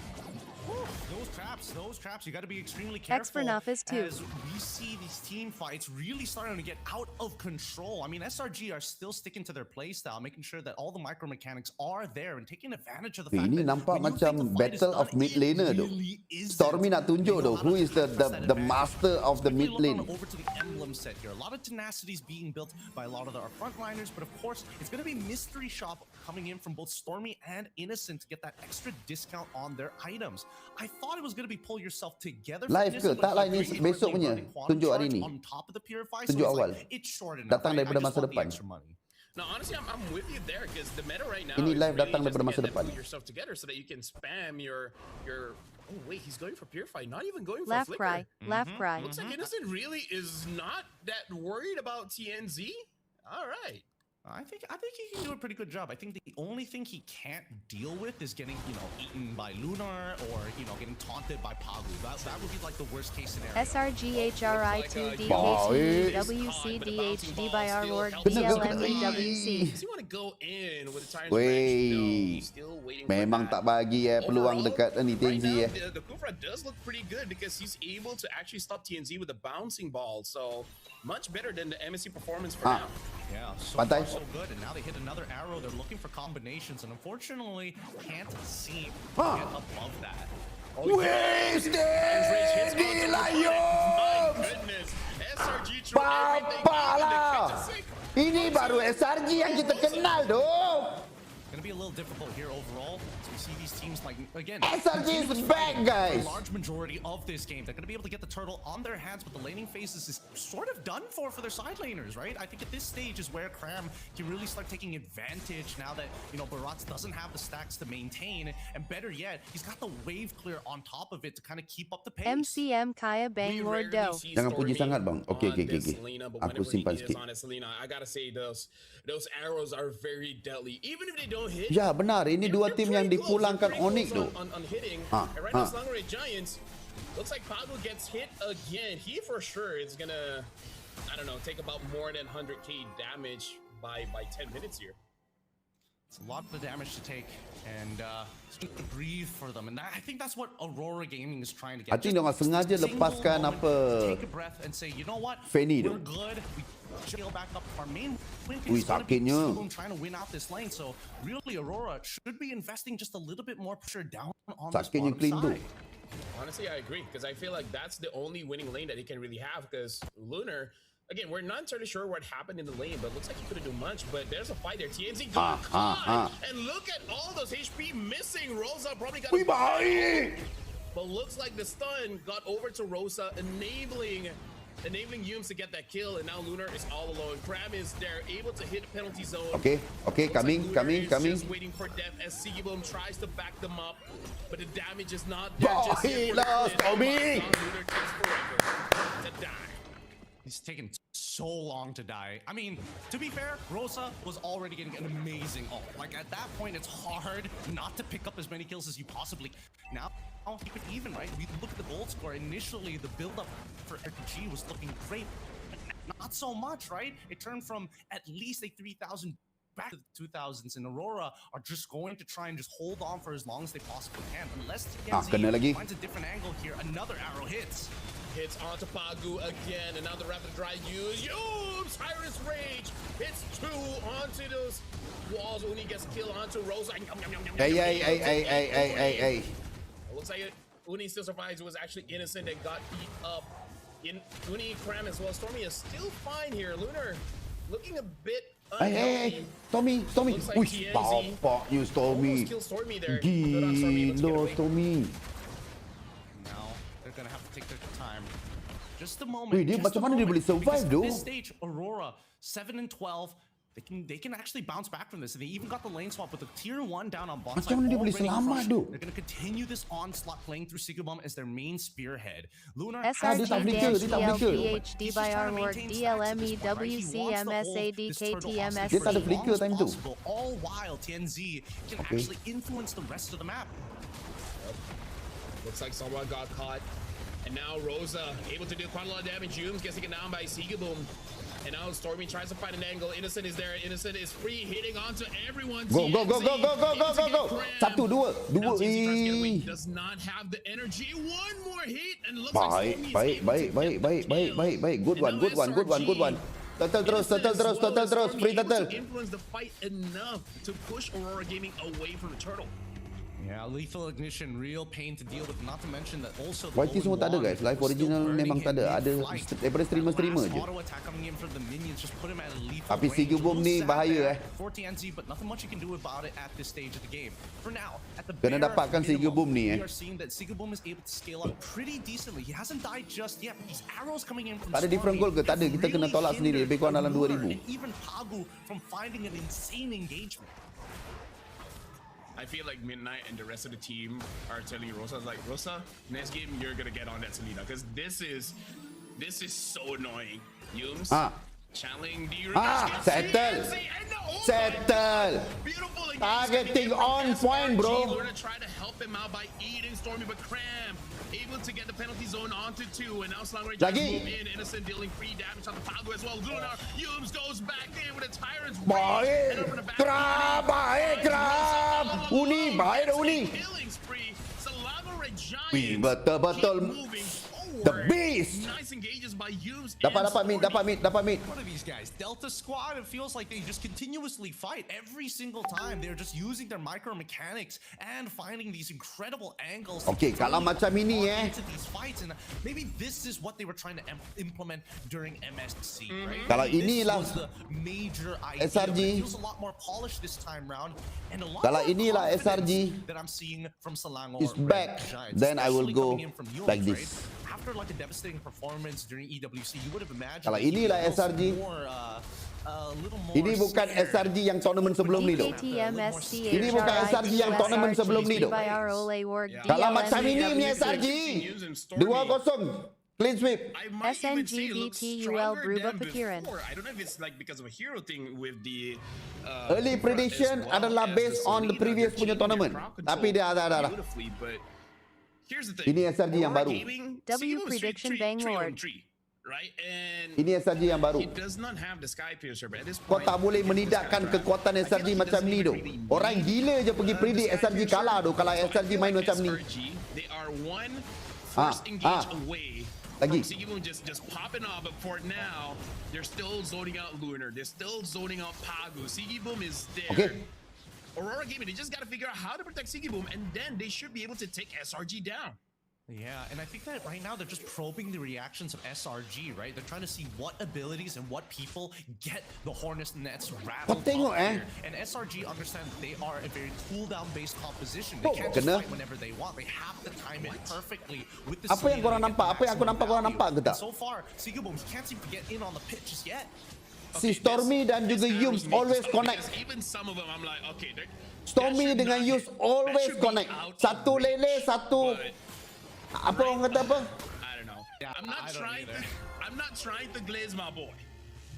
A: Those traps, you got to be extremely careful.
D: X for Nafis too.
A: As we see these team fights really starting to get out of control. I mean, SRG are still sticking to their playstyle, making sure that all the micro mechanics are there and taking advantage of the fact
B: Ini
A: that
B: nampak
A: when you
B: macam
A: think the fight is
B: battle
A: done,
B: of mid
A: it
B: laner tu.
A: really isn't.
B: Stormy nak tunjuk tu, who is the master of the mid lane.
A: Over to the emblem set here. A lot of tenacity is being built by a lot of our frontliners, but of course, it's going to be Mystery Shop coming in from both Stormy and Innocent to get that extra discount on their items. I thought it was going to be pull yourself together.
B: Live ke? Tak lah, ini besok punya. Tunjuk hari ni. Tunjuk awal. Datang daripada masa depan.
C: No, honestly, I'm with you there because the meta right now
B: Ini
C: is
B: live
C: really
B: datang
C: just
B: daripada
C: to
B: masa
C: get
B: depan.
C: that pull yourself together so that you can spam your. Oh wait, he's going for Purify, not even going for
D: Laugh
C: Flicker.
D: cry, laugh cry.
C: Looks like Innocent really is not that worried about TNZ. All right.
A: I think he can do a pretty good job. I think the only thing he can't deal with is getting, eaten by Lunar or, getting taunted by Pagu. That would be like the worst case scenario.
D: SRGHRI2DKT WCDHD by our Lord DLMEWC.
C: Does he want to go in with the Tyrant's
B: Wait,
C: still waiting
B: memang tak bagi peluang dekat ni TNZ
C: The Kufra does look pretty good because he's able to actually stop TNZ with a bouncing ball. So much better than the MSC performance for now.
A: Yeah, so far so good. And now they hit another arrow. They're looking for combinations, and unfortunately, can't seem to get above that.
B: Steady lah, Yom! Papa lah! Ini baru SRG yang kita kenal tu.
A: Gonna be be a little difficult here overall. So we see these teams like, again,
B: SRG is back, guys.
A: a large majority of this game. They're going to be able to get the turtle on their hands, but the laning phases is sort of done for their side laners, right? I think at this stage is where Cram can really start taking advantage now that, you know, Barats doesn't have the stacks to maintain. And better yet, he's got the wave clear on top of it to kind of keep up the pace.
D: MCM Kaya Bang Lordo.
B: Jangan puji sangat, bang. Okay. Aku simpan sikit.
I: I gotta say those arrows are very deadly. Even if they don't hit.
B: Ya, benar. Ini dua tim yang dipulangkan Onyx tu.
I: On hitting. And right now, Slangray Giants looks like Pago gets hit again. He for sure is gonna, I don't know, take about more than 100k damage by 10 minutes here.
A: It's a lot of the damage to take, and it's just to breathe for them. And I think that's what Aurora Gaming is trying to get.
B: I think dia sengaja lepaskan apa
A: take a breath and say, you know what?
B: Fanny
A: We're
B: tu.
A: good. We scale back up our main win.
B: Ui, sakitnya.
A: Trying to win out this lane. So really, Aurora should be investing just a little bit more pressure down on this
B: Sakitnya
A: bottom
B: clean tu.
A: side.
I: Honestly, I agree, because I feel like that's the only winning lane that he can really have, because Lunar, again, we're not entirely sure what happened in the lane, but looks like he couldn't do much. But there's a fight there. TNZ got caught. And look at all those HP missing. Rosa probably got but looks like the stun got over to Rosa, enabling Yums to get that kill, and now Lunar is all alone. Cram is there, able to hit penalty zone.
B: Okay, coming.
I: Just waiting for death as Sigibum tries to back them up, but the damage is not there. Just
B: He lost, Tommy.
I: Lunar takes forever to die.
A: He's taken so long to die. I mean, to be fair, Rosa was already getting an amazing ult. Like, at that point, it's hard not to pick up as many kills as you possibly. Now, he could even, right? We look at the gold score. Initially, the build-up for RPG was looking great. But not so much, right? It turned from at least a 3,000 back to the 2000s, and Aurora are just going to try and just hold on for as long as they possibly can. Unless TNZ finds a different angle here, another arrow hits.
I: Hits onto Pagu again, and now the rapid dry use. Tyrant's Rage hits 2 onto those walls. Uni gets killed onto Rosa.
B: Hey.
I: It looks like Uni still survives. It was actually Innocent that got beat up. Uni, Cram as well. Stormy is still fine here. Lunar looking a bit
B: Hey, Stormy. Uish, bapaknya Stormy.
I: Almost killed Stormy there.
B: Gila, Stormy.
A: Now they're gonna have to take their time. Just a moment.
B: Wait, dia macam mana dia boleh survive though?
A: At this stage, Aurora 7 and 12. They can actually bounce back from this, and they even got the lane swap with the tier 1 down on bot side.
B: Macam mana dia boleh selamat tu?
A: They're gonna continue this onslaught playing through Sigubum as their main spearhead. Lunar
D: SRG-PhD by our work DLME WCMSADKTMS.
B: Dia tak ada flicker time tu.
A: All while TNZ can actually influence the rest of the map.
I: Looks like someone got caught. And now Rosa able to do quite a lot of damage. Yums gets taken down by Sigibum. And now Stormy tries to find an angle. Innocent is there. Innocent is free, hitting onto everyone.
B: Go. Satu, dua.
I: Does not have the energy. One more hit and looks
B: Baik. Good one. Turtle terus. Free turtle.
I: Influence the fight enough to push Aurora Gaming away from the turtle.
A: Yeah, lethal ignition, real pain to deal with. Not to mention that also
B: YT semua tak ada guys. Live original memang tak ada. Ada daripada streamer je. Tapi Sigubum ni bahaya Kena dapatkan Sigubum ni Tak ada different goal ke? Tak ada. Kita kena tolak sendiri. Lebih kurang dalam 2000.
I: I feel like Midnight and the rest of the team are telling Rosa, like, Rosa, next game you're gonna get on that Selena, because this is so annoying. Yums channeling the
B: settle. Targeting on point, bro.
I: We're gonna try to help him out by eating Stormy, but Cram able to get the penalty zone onto 2, and now Slangray just move in. Innocent dealing free damage on the Pago as well. Lunar, Yums goes back in with a Tyrant's Rage.
B: Baik, Uni, baik dah Uni.
I: Killing spree. Salama Red Giants
B: Wih, betul. The beast.
C: Nice engages by Hughes.
B: Dapat mid.
A: One of these guys, Delta Squad, it feels like they just continuously fight every single time. They're just using their micro mechanics and finding these incredible angles.
B: Okay, kalau macam ini
A: into these fights, and maybe this is what they were trying to implement during MSC, right?
B: Kalau
A: This
B: inilah
A: was the major idea,
B: SRG.
A: but it feels a lot more polished this time round, and a lot
B: Kalau
A: more
B: inilah
A: confidence
B: SRG
A: that I'm seeing from Selangor
B: is
A: Red
B: back,
A: Giants,
B: then I will
A: especially
B: go
A: coming in from Yums,
B: like
A: right?
B: this.
A: After like a devastating performance during EWC, you would have imagined
B: Kalau
A: that he
B: inilah
A: was
B: SRG.
A: a little more
B: Ini bukan
A: scared.
B: SRG yang tournament sebelum ni doh. Ini bukan SRG yang tournament sebelum ni doh. Kalau macam ini punya SRG 2-0 clean sweep.
D: SNGBTUL Bruba Pakiran.
C: I don't know if it's like because of a hero thing with the
B: Early prediction adalah based on the previous punya tournament. Tapi dia ada.
C: Here's the thing.
B: Ini SRG yang baru.
D: W prediction Bang Lord.
C: Right? And
B: Ini SRG yang baru.
C: he does not have the Sky Piercer, but at this
B: Kau
C: point,
B: tak boleh menidakkan kekuatan SRG macam ni doh. Orang gila je pergi predict SRG kalah doh kalau SRG main macam ni.
C: They are one first engage away
B: Lagi.
C: from Sigibum just popping off, but for now, they're still zoning out Lunar. They're still zoning out Pagu. Sigibum is there.
B: Okay.
C: Aurora Gaming, they just got to figure out how to protect Sigibum, and then they should be able to take SRG down.
A: Yeah, and I think that right now they're just probing the reactions of SRG, right? They're trying to see what abilities and what people get the Hornets Nets rattled
B: tengok,
A: up here. And SRG understand that they are a very cooldown-based composition. They
B: Oh,
A: can't just
B: kena.
A: fight whenever they want. They have to time it perfectly with the
B: Apa yang korang nampak? Apa yang aku nampak korang nampak ke tak?
A: So far, Sigibum can't seem to get in on the pitch just yet.
B: Si Stormy dan juga Yums always connect.
C: Even some of them, I'm like, okay,
B: Stormy dengan Yums always connect. Satu lele, satu apa orang kata apa?
C: I don't know. I'm not trying to glaze my boy,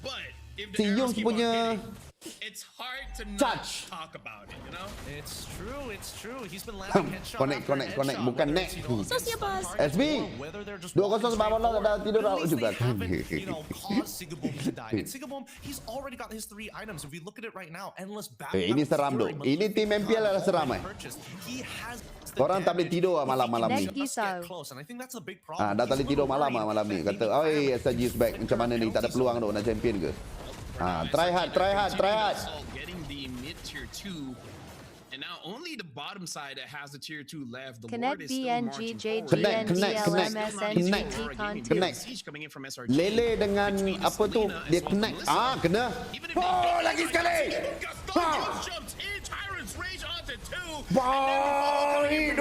C: but if
B: Si
C: the arrows
B: Yums
C: keep on
B: punya
C: hitting, it's hard to not
B: charge.
C: talk about it, you know?
A: It's true. He's been landing headshot
B: Connect,
A: after
B: connect.
A: headshot,
B: Bukan
A: whether
B: net.
A: it's, you know, against
K: Sosial bos.
A: targets
B: SB.
A: or whether they're just
B: 2-0
A: walking
B: sebab
A: straight
B: Allah dah
A: forward.
B: tidur
A: But at
B: out
A: least
B: juga.
A: they haven't, you know, caused Sigibum to die. And Sigibum, he's already got his 3 items. If we look at it right now, endless battle.
B: Ini seram doh. Ini tim MPL adalah seram
A: He has the
B: Korang tak boleh
A: damage.
B: tidur
A: If he
B: malam-malam
A: can
B: ni.
A: just get close, and I think that's a big problem.
B: Dah tak boleh
A: He's
B: tidur
A: a little
B: malam
A: worried
B: malam ni.
A: that
B: Kata,
A: maybe
B: oi SRG is back. Macam mana ni? Tak ada peluang doh nak champion ke? Try hard.
C: Getting the mid tier 2, and now only the bottom side that has the tier 2 left. The
D: Connect
C: Lord is still marching forward.
B: Connect.
C: Siege coming in from SRG.
B: Lele dengan apa tu? Dia connect. Kena. Oh, lagi sekali.
C: Jumps in, Tyrant's Rage onto 2.
B: Boy,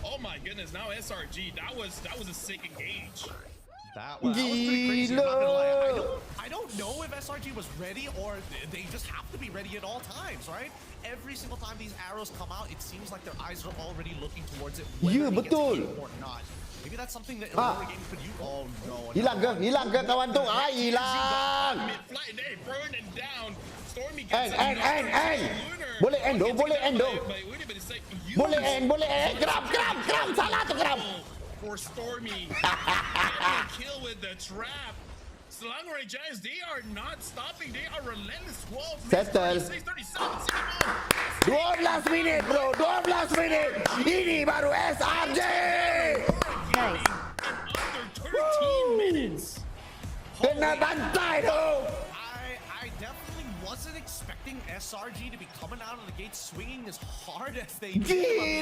C: Oh my goodness, now SRG, that was a sick engage.
A: That was pretty crazy. I'm not gonna lie. I don't know if SRG was ready or they just have to be ready at all times, right? Every single time these arrows come out, it seems like their eyes are already looking towards it, whether he gets hit or not. Maybe that's something that Aurora Gaming could use. Oh no.
B: Hilang ke kawan tu? Hilang.
C: They burn it down. Stormy
B: End. Boleh end doh. Boleh end. Geram. Salah tu geram.
C: For Stormy. Kill with the trap. Selangor Giants, they are not stopping. They are relentless. 12 minutes,
B: Settle.
C: 36, 37.
B: 12 minit bro. 12 minit. Ini baru SRG.
D: Nice.
C: Under 13 minutes.
B: Kena bantai tu.
A: I definitely wasn't expecting SRG to be coming out of the gate swinging as hard as they did.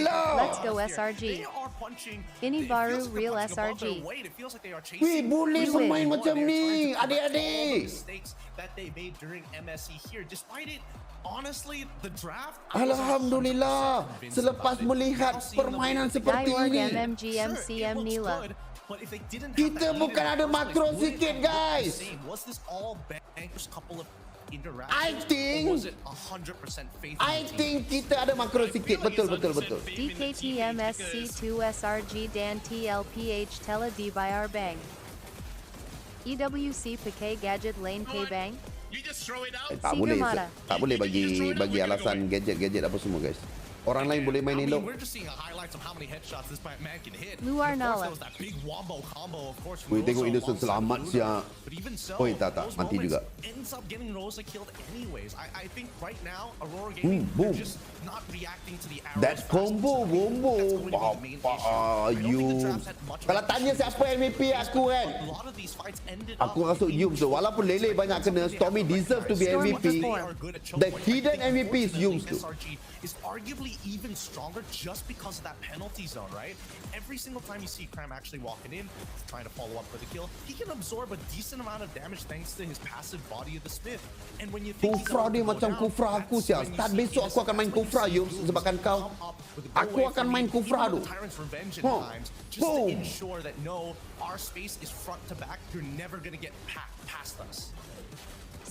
B: Gila.
D: Let's go SRG.
A: They are punching.
D: Ini
A: it
D: baru
A: feels like
D: real
A: they're punching above
D: SRG.
A: their weight. It feels like they are
B: Weh,
A: chasing.
B: boleh
D: We
B: bermain
D: win.
B: macam
A: They're
B: ni,
A: trying to correct all the
B: adik-adik.
A: mistakes that they made during MSC here. Despite it, honestly, the draft.
B: Alhamdulillah, selepas melihat permainan seperti
D: Diorg
B: ini,
D: MMGMCM Nila.
B: kita bukan ada makro sikit guys.
A: Was this all bankers couple of interactions?
B: I think-
A: Or was it 100% faith?
B: I think kita ada makro sikit, betul.
D: DKTMSC2 SRG Dan TLPH Tele D by our Bang. EWC PK Gadget Lane K Bang.
C: You just throw it out.
B: Tak boleh bagi alasan gadget apa semua guys. Orang lain boleh main
A: I mean,
B: elok.
A: we're just seeing highlights of how many headshots this man can hit.
D: Luar
A: Of course,
D: Nala.
A: there was that big wombo combo, of course,
B: Wih,
A: from
B: tengok
A: Rosa
B: Innocent
A: alongside
B: selamat
A: Luna.
B: siap.
A: But even so,
B: Oi, tak,
A: those
B: mati
A: moments
B: juga.
A: ends up getting Rosa killed anyways. I think right now, Aurora Gaming,
B: boom.
A: they're just not reacting to the arrows.
B: That combo, combo. Yums. Kalau tanya siapa MVP aku kan,
A: A lot of these fights ended up
B: aku rasa Yums tu. Walaupun Lele banyak kena, Stormy deserve to be MVP. The hidden MVP is Yums tu.
A: SRG is arguably even stronger just because of that penalty zone, right? Every single time you see Cram actually walking in, trying to follow up for the kill, he can absorb a decent amount of damage thanks to his passive body of the Smith. And when you think he's
B: Kufra
A: about
B: dia
A: to go
B: macam
A: down,
B: Kufra aku
A: that's
B: siap.
A: when you
B: Start
A: see
B: besok aku akan main Kufra Yums sebabkan kau. Aku akan main Kufra tu.
A: Just to ensure that no, our space is front to back. You're never gonna get past us.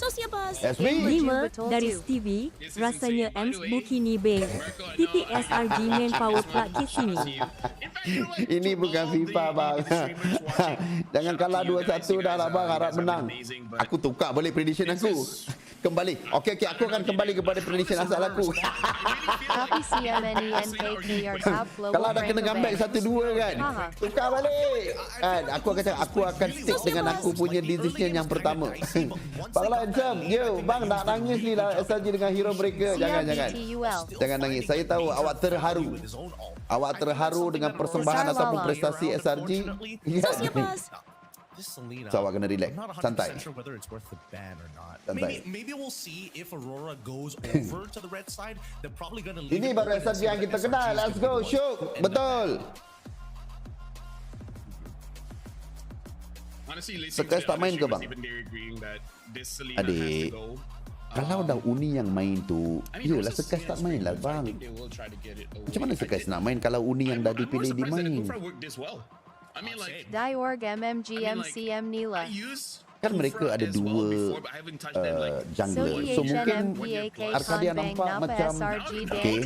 B: SB.
K: 5 dari Stevie, rasanya Ems Bukini Bang. Titik SRG Manpower pula ke sini.
B: Ini bukan FIFA bang. Jangan kalah 2-1 dah lah bang, harap menang. Aku tukar balik prediction aku. Kembali. Okey, aku akan kembali kepada prediction asal aku.
D: Copy CMNENKKR top global
B: Kalau dah kena comeback 1-2 kan, tukar balik. Kan, aku akan cakap, aku akan stick dengan aku punya decision yang pertama. Bang Lancam, yo, bang nak nangis ni lah SRG dengan hero mereka. Jangan. Jangan nangis. Saya tahu awak terharu. Awak terharu dengan persembahan ataupun prestasi SRG. So awak kena relax. Santai. Santai.
A: Maybe we'll see if Aurora goes over to the red side. They're probably gonna leave.
B: Ini baru SRG yang kita kenal. Let's go, Syuk. Betul. Sekas tak main ke bang? Adik, kalau dah Uni yang main tu, yelah Sekas tak main lah bang. Macam mana Sekas nak main kalau Uni yang dah dipilih di main?
D: Diorg MMG MCM Nila.
B: Kan mereka ada dua jungler. So mungkin Arcadia nampak macam okay,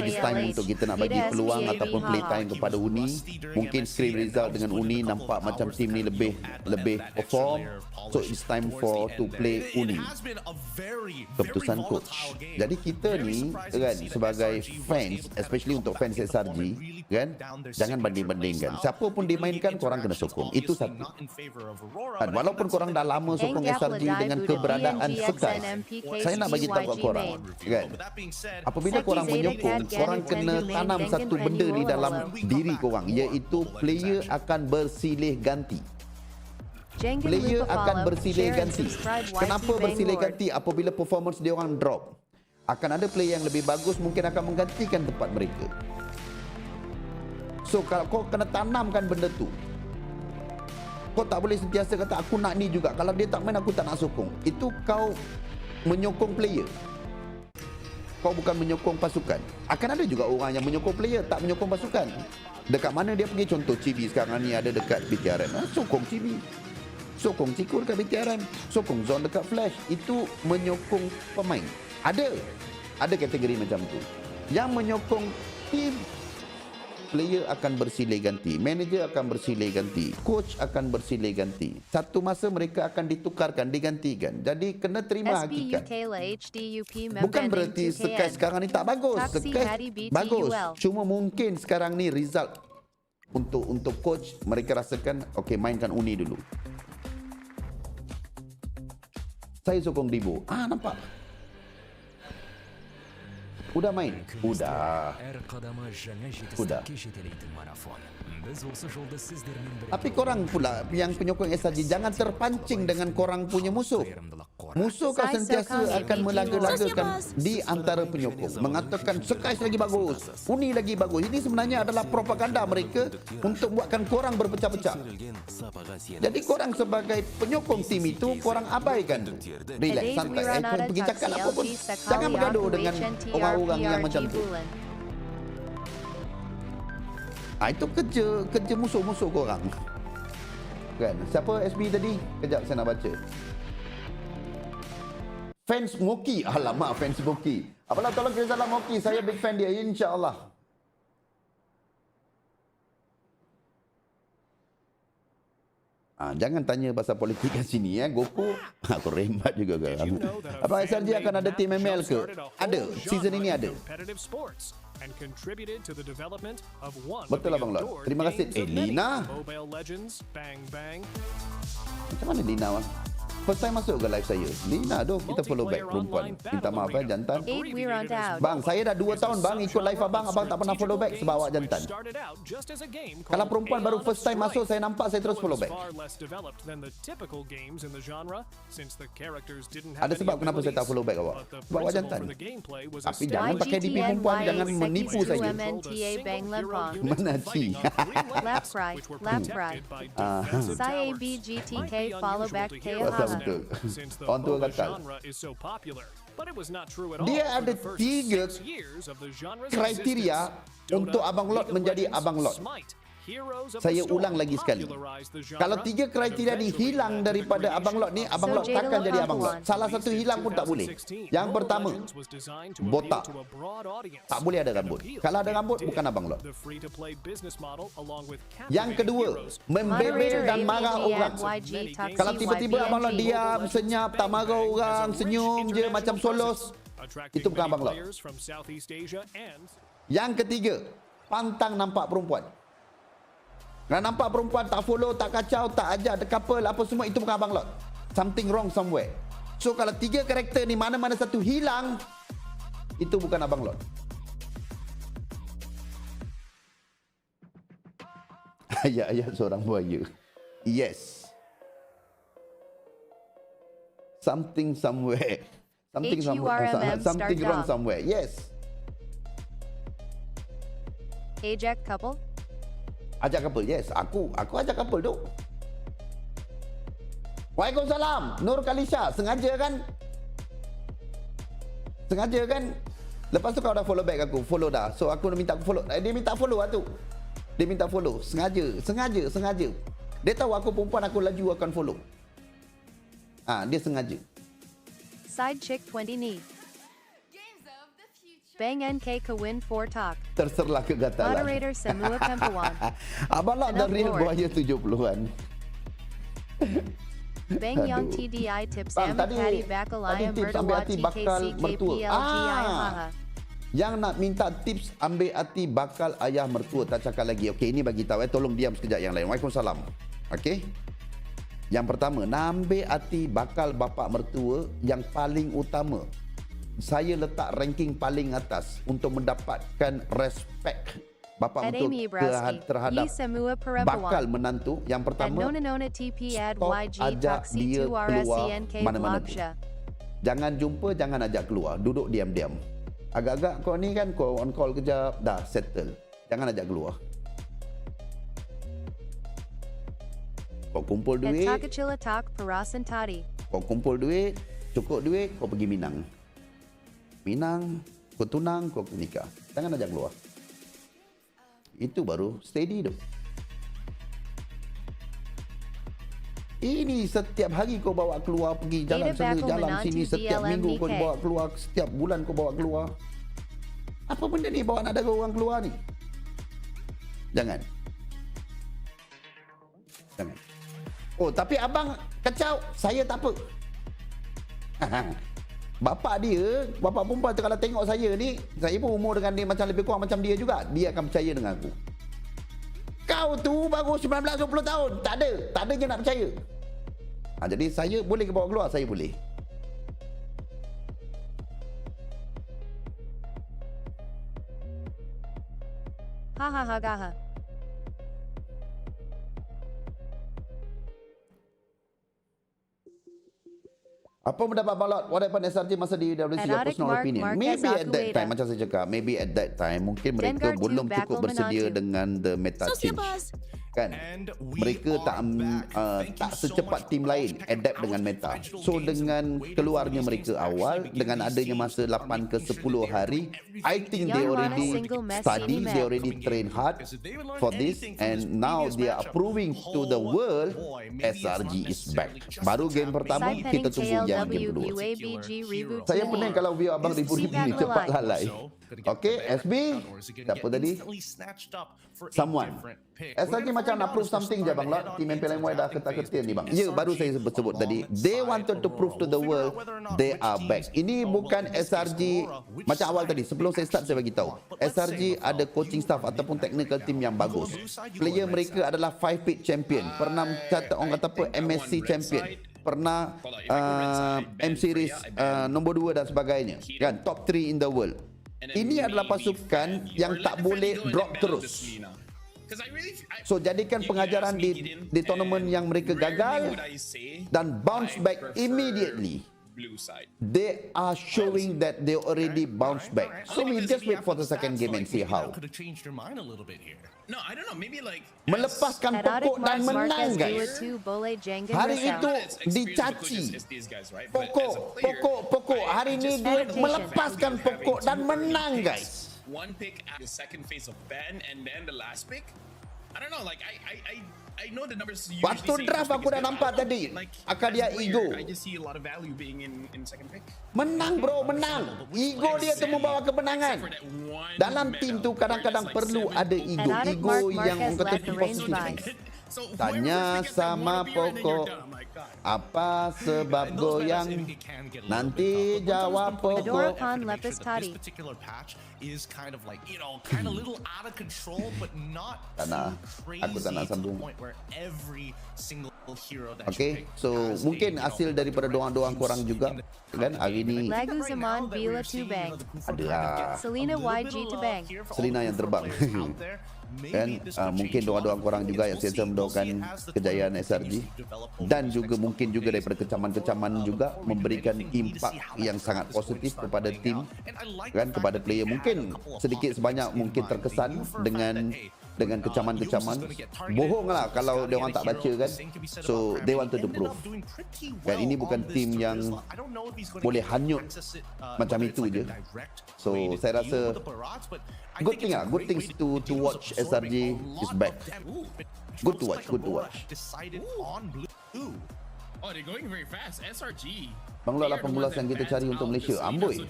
B: it's time untuk kita nak bagi peluang ataupun play time kepada Uni. Mungkin screen result dengan Uni nampak macam team ni lebih perform. So it's time to play Uni. Keputusan coach. Jadi kita ni kan sebagai fans, especially untuk fans SRG kan, jangan banding-bandingkan. Siapa pun dimainkan korang kena sokong. Itu satu. Dan walaupun korang dah lama sokong SRG dengan keberadaan Sekai, saya nak bagi tahu kat korang kan, apabila korang menyokong, korang kena tanam satu benda ni dalam diri korang, iaitu player akan bersilih ganti. Player akan bersilih ganti. Kenapa bersilih ganti? Apabila performance dia orang drop, akan ada player yang lebih bagus mungkin akan menggantikan tempat mereka. So kalau kau kena tanamkan benda tu, kau tak boleh sentiasa kata aku nak ni juga, kalau dia tak main aku tak nak sokong. Itu kau menyokong player, kau bukan menyokong pasukan. Akan ada juga orang yang menyokong player, tak menyokong pasukan. Dekat mana dia pergi, contoh Cibi sekarang ni ada dekat BTRM, sokong Cibi, sokong Ciku dekat BTRM, sokong Zon dekat Flash. Itu menyokong pemain. Ada kategori macam tu. Yang menyokong tim, player akan bersilih ganti, manager akan bersilih ganti, coach akan bersilih ganti. Satu masa mereka akan ditukarkan, digantikan. Jadi kena terima hakikat. Bukan berarti Sekai sekarang ni tak bagus. Sekai bagus. Cuma mungkin sekarang ni result untuk coach mereka rasakan okey, mainkan Uni dulu. Saya sokong Dibo. Nampak? Udah main? Udah. Tapi korang pula yang penyokong SRG jangan terpancing dengan korang punya musuh. Musuh kau sentiasa akan melaga-lagakan di antara penyokong, mengatakan Sekai lagi bagus, Uni lagi bagus. Ini sebenarnya adalah propaganda mereka untuk buatkan korang berpecah-pecah. Jadi korang sebagai penyokong tim itu korang abaikan. Relax, santai. Pergi cakap apa pun. Jangan bergaduh dengan orang-orang yang macam tu. Itu kerja musuh-musuh korang. Kan? Siapa SB tadi? Kejap saya nak baca. Fans Moki. Alamak, fans Moki. Apalah, tolong kira salam Moki. Saya big fan dia, insya-Allah. Jangan tanya pasal politik kat sini Goku. Aku rembat juga kan. Apa SRG akan ada tim ML ke? Ada. Season ini ada. Betul Abang Lot. Terima kasih. Lina. Macam mana Lina bang? First time masuk ke live saya. Lina doh kita follow back perempuan. Minta maaf jantan. Bang, saya dah 2 tahun bang ikut live abang tak pernah follow back sebab awak jantan. Kalau perempuan baru first time masuk saya nampak saya terus follow back. Ada sebab kenapa saya tak follow back awak? Sebab awak jantan. Tapi jangan pakai DP perempuan, jangan menipu saja. Mana Ci?
D: Left right. Saya BGTK follow back KH.
B: Betul. Orang tua kata. Dia ada 3 kriteria untuk Abang Lot menjadi Abang Lot. Saya ulang lagi sekali. Kalau 3 kriteria ni hilang daripada Abang Lot ni, Abang Lot takkan jadi Abang Lot. Salah satu hilang pun tak boleh. Yang pertama, botak. Tak boleh ada rambut. Kalau ada rambut, bukan Abang Lot. Yang kedua, membebel dan marah orang. Kalau tiba-tiba Abang Lot diam, senyap, tak marah orang, senyum je macam solos, itu bukan Abang Lot. Yang ketiga, pantang nampak perempuan. Kalau nampak perempuan tak follow, tak kacau, tak ajak the couple apa semua, itu bukan Abang Lot. Something wrong somewhere. So kalau 3 karakter ni mana-mana satu hilang, itu bukan Abang Lot. Ayat-ayat seorang buaya. Yes. Something somewhere. Something wrong somewhere. Yes.
D: Ajak couple.
B: Ajak couple, yes. Aku ajak couple tu. Waalaikumsalam. Nur Kalisha, sengaja kan? Lepas tu kau dah follow back aku, follow dah. So aku dah minta follow. Dia minta follow lah tu. Dia minta follow. Sengaja. Dia tahu aku perempuan, aku laju akan follow. Dia sengaja.
D: Side chick 20 ni. Bang NK Kawin 4 talk.
B: Terserlah kegatalan.
D: Moderator Semua Pempawan.
B: Abang Lot dan real buaya 70-an.
D: Bang Young TDI tips Amit Patty Bakalaya Merdawa TKCKPLGI Haha.
B: Yang nak minta tips ambil hati bakal ayah mertua, tak cakap lagi. Okey, ini bagi tahu tolong diam sekejap yang lain. Waalaikumsalam. Okey. Yang pertama, nak ambil hati bakal bapa mertua yang paling utama. Saya letak ranking paling atas untuk mendapatkan respect bapa mertua terhadap bakal menantu. Yang pertama, stop ajak dia keluar mana-mana tu. Jangan jumpa, jangan ajak keluar. Duduk diam-diam. Agak-agak kau ni kan, kau on call kejap, dah settle. Jangan ajak keluar. Kau kumpul duit. Kau kumpul duit, cukup duit, kau pergi Minang, kau tunang, kau nikah. Jangan ajak keluar. Itu baru steady tu. Ini setiap hari kau bawa keluar pergi jalan sana, jalan sini. Setiap minggu kau bawa keluar, setiap bulan kau bawa keluar. Apa benda ni bawa nak ada orang keluar ni? Jangan. Oh, tapi abang kacau, saya tak apa. Bapa perempuan tu kalau tengok saya ni, saya pun umur dengan dia macam lebih kurang macam dia juga, dia akan percaya dengan aku. Kau tu baru 19-20 tahun, tak ada je nak percaya. Jadi saya boleh ke bawa keluar? Saya boleh.
D: Hahaha.
B: Apa pendapat Balot? What happened SRG masa di WC? Your personal opinion. Maybe at that time, macam saya cakap, maybe at that time, mungkin mereka belum cukup bersedia dengan the meta change. Kan? Mereka tak secepat tim lain adapt dengan meta. So dengan keluarnya mereka awal, dengan adanya masa 8 ke 10 hari, I think they already study, they already train hard for this, and now they are proving to the world SRG is back. Baru game pertama, kita tunggu yang game kedua. Saya pening kalau view abang ribu-ribu ni cepat lalai. Okay, SB, siapa tadi? Someone. SRG macam macam nak prove something je Bang Lot. Team MPL MY dah ketar-ketir ni bang. Ya, baru saya sebut tadi. They wanted to prove to the world they are back. Ini bukan SRG macam awal tadi. Sebelum saya start saya bagi tahu. SRG ada coaching staff ataupun technical team yang bagus. Player mereka adalah 5-peat champion. Pernah catat orang kata apa MSC champion. Pernah M Series nombor 2 dan sebagainya. Kan top 3 in the world. Ini adalah pasukan yang tak boleh drop terus. So jadikan pengajaran di tournament yang mereka gagal dan bounce back immediately. They are showing that they already bounced back. So we just wait for the second game and see how.
C: No, I don't know. Maybe like
B: Melepaskan pokok dan menang guys. Hari itu dicaci. Pokok. Hari ini dia melepaskan pokok dan menang guys.
C: One pick at the second phase of ban and then the last pick. I don't know, like I know the numbers usually.
B: Waktu draft aku dah nampak tadi akan dia ego.
C: I just see a lot of value being in second pick.
B: Menang bro, menang. Ego dia tu membawa kemenangan. Dalam tim tu kadang-kadang perlu ada ego. Ego yang orang kata positif. Tanya sama pokok, apa sebab goyang? Nanti jawab pokok. Aku tak nak sambung. Okay, so mungkin hasil daripada doang-doang korang juga, kan? Hari ni
D: Lagu Zaman Bila Tubang.
B: ada
D: Selina YG Tubang.
B: Selina yang terbang. Kan mungkin doa-doa korang juga yang sentiasa mendoakan kejayaan SRG dan juga mungkin juga daripada kecaman-kecaman juga memberikan impak yang sangat positif kepada tim, kan, kepada player. Mungkin sedikit sebanyak mungkin terkesan dengan kecaman-kecaman. Bohong lah kalau dia orang tak baca, kan. So they wanted to prove, kan, ini bukan tim yang boleh hanyut macam itu je. So saya rasa good things to watch. SRG is back. Good to watch.
C: Oh, they're going very fast. SRG.
B: Bang Lot 18 yang kita cari untuk Malaysia. Amboi.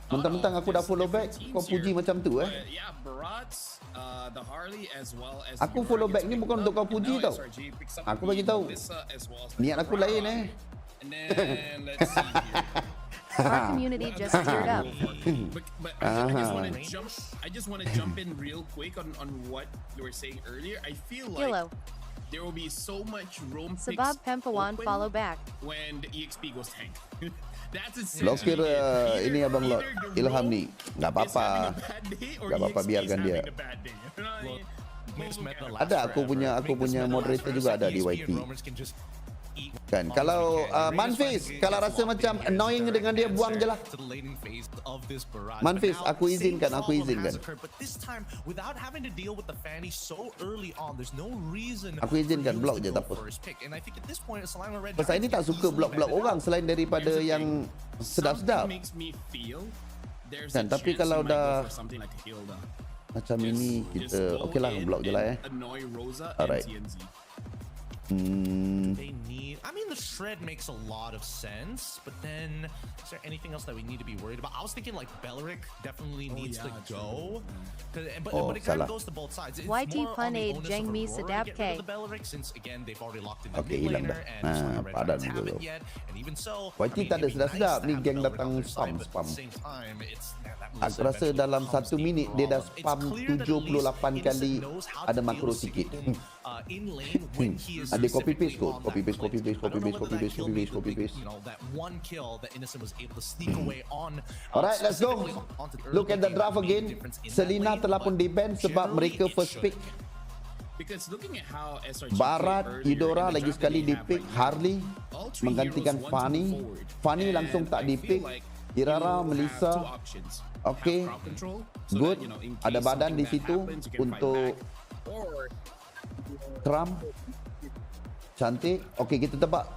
B: Mentang-mentang aku dah follow back, kau puji macam tu Aku follow back ni bukan untuk kau puji tau. Aku bagi tahu. Niat aku lain
D: Our community just teared up.
C: But I just want to jump in real quick on what you were saying earlier. I feel like there will be so much roam picks
D: Sabab Pempawan follow back
C: when the EXP goes tank. That's it.
B: Blokir ini Abang Lot Ilham ni. Tak apa-apa, biarkan dia. Ada aku punya moderator juga ada di YT. Kan, kalau Manfis, kalau rasa macam annoying dengan dia, buang je lah. Manfis, aku izinkan. Aku izinkan, blok je, tak apa. Pasal ini tak suka blok-blok orang selain daripada yang sedap-sedap. Kan, tapi kalau dah macam ini, kita okey lah, blok je lah Alright.
A: I mean, the shred makes a lot of sense, but then is there anything else that we need to be worried about? I was thinking like Beleric definitely needs to go, but it kind of goes to both sides. It's
D: YT
A: more
D: Pun
A: on the
D: Aid
A: onus
D: Jeng
A: of
D: Mi
A: Aurora
D: Sedap
A: to get
D: K.
A: rid of the Beleric, since again they've already locked in the
B: Okay,
A: mid
B: hilang
A: laner,
B: dah.
A: and Slangen Red
B: Padan
A: Dragons haven't
B: dulu.
A: yet, and even so,
B: YT tak ada sedap-sedap ni, geng datang spam. Aku rasa dalam 1 minit dia dah spam 78 kali, ada makro sikit. Ada copy paste kot. Copy paste. Alright, let's go. Look at the draft again. Selina telah pun di-ban sebab mereka first pick. Barat, Idora lagi sekali di-pick. Harley menggantikan Fanny. Fanny langsung tak di-pick. Irara, Melissa. Okay, good. Ada badan di situ untuk Trump. Cantik. Okay, kita tebak.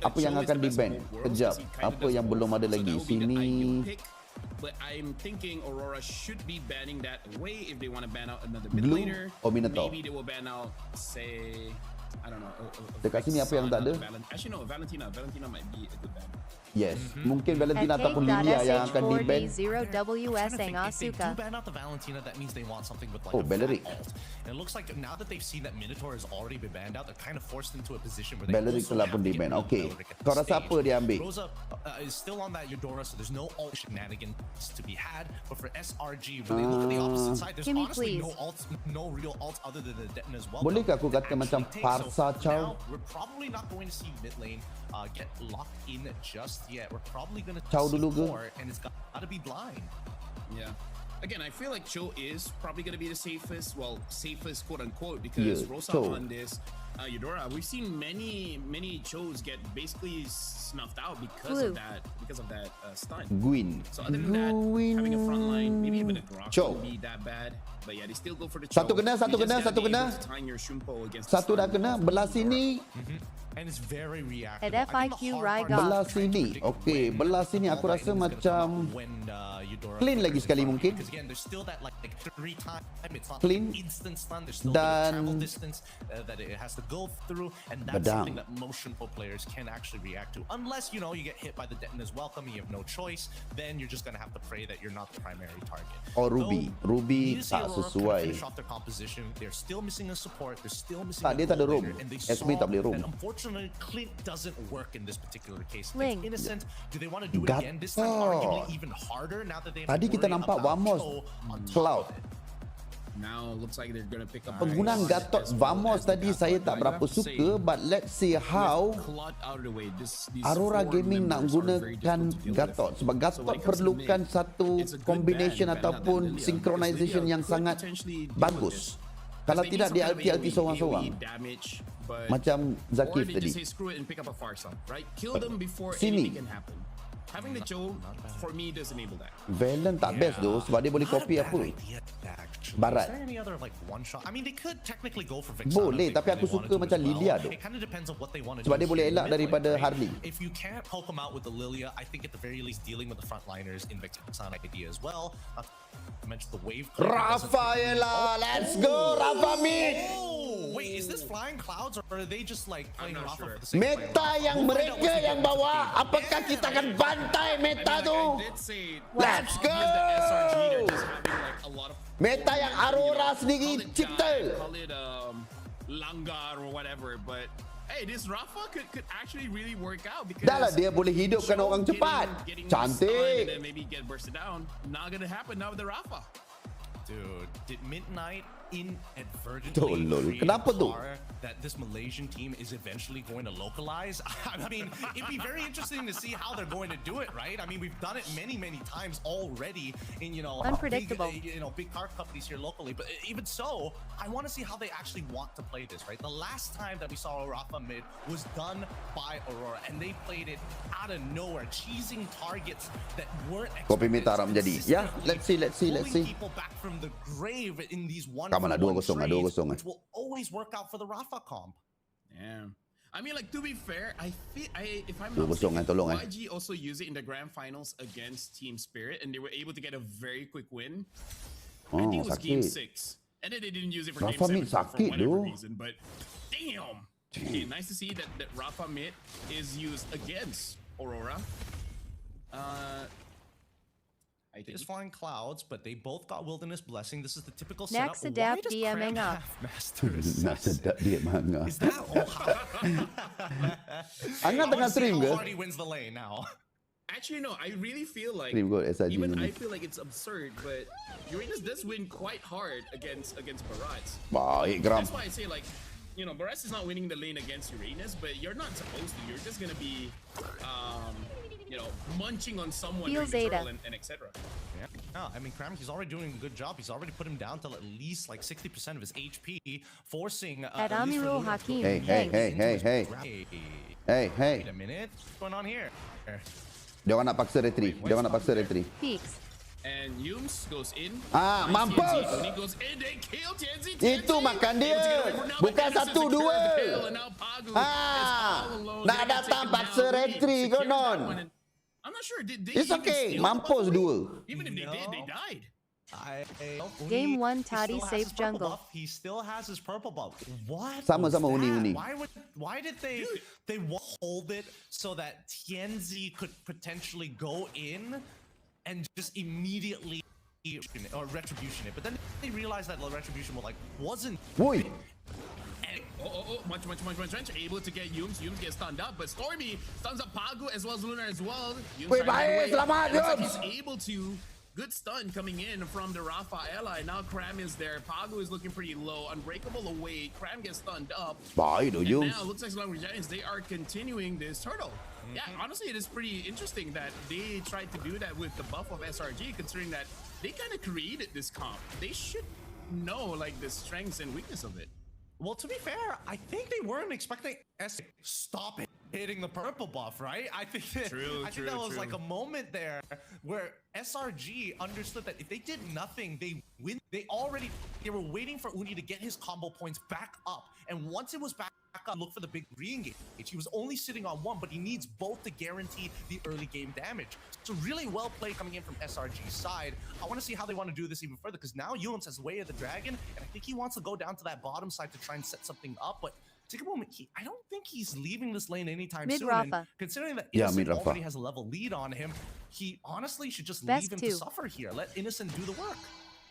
B: Apa yang akan di-ban? Kejap. Apa yang belum ada lagi? Sini.
C: But I'm thinking Aurora should be banning that away if they want to ban out another mid
B: Blue
C: laner.
B: or Minotaur?
C: Maybe they will ban out, say,
I: I don't know.
B: Dekat sini apa yang tak ada?
I: Actually no, Valentina might be a good ban.
B: Yes, mungkin Valentina
D: At
B: ataupun Lilia yang akan di-ban.
D: Cake.sh4D0WS
A: If they
D: Asuka.
A: do ban out the Valentina, that means they want something with like
B: Oh,
A: a
B: Belleric.
A: fat ult. And it looks like now that they've seen that Minotaur has already been banned out, they're kind of forced into a position where they
B: Belleric
A: also
B: telah
A: have
B: pun
A: to get
B: di-ban.
A: rid of
B: Okay.
A: Belleric at
B: Kau
A: this
B: rasa
A: stage.
B: apa dia ambil?
A: Rosa is still on that Eudora, so there's no ult shenanigans to be had. But for SRG, when they look at the opposite side, there's
D: Gimme,
A: honestly
D: please.
A: no real ults other than the Deton as well.
B: Bolehkah aku kata macam Parsa
A: Now
B: Chow?
A: we're probably not going to see mid lane get locked in just yet. We're probably going to
B: Chow
A: see
B: dulu ke?
A: more, and it's got to be blind.
I: Yeah. Again, I feel like Cho is probably going to be the safest, quote unquote, because
B: Yeah,
I: Rosa
B: Cho.
I: on this Eudora, we've seen many Chos get basically snuffed out because
D: Blue.
I: of that stun.
B: Gwyn.
I: So other than that, having a front line, maybe even a Grok
B: Cho.
I: won't be that bad. But yeah, they still go for the Cho.
B: Satu kena, satu
I: You just
B: kena,
I: gotta
B: satu
I: be able
B: kena.
I: to time your Shumpo against the
B: Satu dah
I: stun
B: kena,
I: of
B: belah
I: Eudora.
B: sini.
A: And it's very reactive.
D: At FIQ Rygoff.
B: Belah sini. Okey, belah sini aku rasa macam clean lagi sekali mungkin.
A: Because again, there's still that like 3 time. It's not
B: Clean.
A: instant stun. There's still a bit of
B: Dan
A: travel distance that it has to go through, and that's
B: Badang.
A: something that most Shunpo players can actually react to. Unless you get hit by the Deton as welcome, you have no choice. Then you're just gonna have to pray that you're not the primary target.
B: Oh, Ruby.
A: Though,
B: Ruby
A: you see
B: tak
A: Aurora
B: sesuai.
A: finish off their composition. They're still missing a support. They're still missing
B: Tak,
A: a
B: dia tak ada
A: goal
B: roam.
A: laner, and they
B: SB
A: saw
B: tak boleh roam.
A: that unfortunately Clint doesn't work in this particular case.
D: Ling.
A: It's innocent. Do they want to do it
B: Gotf.
A: again? This time arguably even harder now that they've
B: Tadi kita
A: worried
B: nampak
A: about
B: Vamos
A: Cho on top
B: Cloud.
A: of it.
I: Now looks like they're gonna pick up
B: Penggunaan Gatot Vamos tadi saya tak berapa suka, but let's see how Aurora Gaming nak gunakan Gatot, sebab Gatot perlukan satu combination ataupun synchronization yang sangat bagus. Kalau tidak dia ulti seorang-seorang. Macam Zakif tadi. Sini.
I: Having the Cho for me does enable that.
B: Valen tak best tu sebab dia boleh copy apa. Barat.
A: Is there any other like one shot? I mean, they could technically go for Vexana
B: Boleh,
A: if
B: tapi
A: they
B: aku
A: wanted
B: suka
A: to
B: macam
A: as well.
B: Lilia tu.
A: It kind of depends on what they want to
B: Sebab
A: do
B: dia boleh
A: here in
B: elak
A: mid lane,
B: daripada
A: right?
B: Harley.
A: If you can't poke them out with the Lilia, I think at the very least dealing with the frontliners in Vexana idea as well. Not to mention the wave.
B: Rafaela, let's go Rafa mid.
A: Oh, wait, is this flying clouds or are they just like playing Rafa for the sake of playing
B: Meta
A: Rafa?
B: yang mereka yang bawa, apakah kita akan bantai meta tu? Let's go. Meta yang Aurora sendiri cipta.
I: Call it Langar or whatever, but hey, this Rafa could actually really work out because
B: Dah lah dia boleh hidupkan orang cepat. Cantik.
I: and then maybe get bursted down. Not gonna happen now with the Rafa.
A: Dude, did Midnight inadvertently
B: Tolol.
A: create
B: Kenapa
A: a
B: tu?
A: car that this Malaysian team is eventually going to localize? I mean, it'd be very interesting to see how they're going to do it, right? I mean, we've done it many times already in,
D: Unpredictable.
A: big car companies here locally. But even so, I want to see how they actually want to play this, right? The last time that we saw Rafa mid was done by Aurora, and they played it out of nowhere, cheesing targets that weren't
B: Kopi mid tak harap menjadi. Ya, let's see.
A: pulling people back from the grave in these
B: Come on lah, 2-0 lah, 2-0
A: which will always work out for the Rafa comp.
I: Yeah. I mean, like, to be fair, I feel if I'm
B: 2-0
I: not mistaken,
B: tolong
I: YG also used it in the grand finals against Team Spirit, and they were able to get a very quick win. I
B: Oh,
I: think it was game
B: sakit.
I: 6, and then they didn't use it for
B: Rafa
I: game
B: mid
I: 7 for
B: sakit
I: whatever
B: tu.
I: reason. But damn, okay, nice to see that Rafa mid is used against Aurora. I think
A: It's flying clouds, but they both got Wilderness Blessing. This is the typical
D: Next
A: setup.
D: adapt DMing up.
B: Nak sedap dia manga.
A: Is that all?
B: Angah tengah stream ke?
A: Hardy wins the lane now.
I: Actually, no, I really feel like
B: Stream god SRG
I: even
B: ni.
I: I feel like it's absurd, but Uranus does win quite hard against Barats.
B: Baik Gram.
I: That's why I say, like, Barats is not winning the lane against Uranus, but you're not supposed to. You're just gonna be, munching on someone
D: Feel
I: during the
D: Zeta.
I: turtle and etc.
A: Yeah. No, I mean, Kram, he's already doing a good job. He's already put him down to at least like 60% of his HP, forcing
D: At
A: least for
D: Amirul
A: Luna to
D: Hakim.
A: go
B: Hey.
A: Wait a minute. What's going on here?
B: Dia orang nak paksa retry.
D: Peaks.
I: And Yums goes in.
B: Ah,
I: finds
B: mampus!
I: TNZ. When he goes in, they kill TNZ.
B: Itu makan dia. Bukan 1-2. Nak datang paksa retry konon.
I: I'm not sure. Did they
B: It's
I: even
B: okay.
I: steal the
B: Mampus
I: bubble?
B: dua.
I: Even if they did, they died.
D: Game 1
A: He
D: Toddy
A: still has
D: safe
A: his purple
D: jungle.
A: buff. He still has his purple buff. What?
B: Sama-sama
A: was
B: Uni.
A: that? Why did they hold it so that Tianzi could potentially go in and just immediately or retribution it? But then they realized that the retribution wasn't.
B: Woi.
C: Much. Able to get Yums. Yums gets stunned up, but Stormy stuns up Pagu as well as Lunar as well. Yums
B: Wait,
C: trying to get away.
B: selamat,
C: Looks like
B: Yums.
C: he's able to. Good stun coming in from the Rafaela. Now Cram is there. Pagu is looking pretty low. Unbreakable away. Cram gets stunned up.
B: Baik tu
C: And
B: Yums.
C: now it looks like Selangor Giants, they are continuing this turtle. Yeah, honestly, it is pretty interesting that they tried to do that with the buff of SRG, considering that they kind of created this comp. They should know like the strengths and weakness of it.
A: Well, to be fair, I think they weren't expecting S to stop hitting the purple buff, right? I think that was like a moment there where SRG understood that if they did nothing, they win. They were waiting for Uni to get his combo points back up, and once it was back up, look for the big re-engage. He was only sitting on one, but he needs both to guarantee the early game damage. So really well played coming in from SRG's side. I want to see how they want to do this even further, because now Yulins has Way of the Dragon, and I think he wants to go down to that bottom side to try and set something up, but take a moment. I don't think he's leaving this lane anytime soon. And considering that Innocent already has a level lead on him, he honestly should just leave him to suffer here. Let Innocent do the work.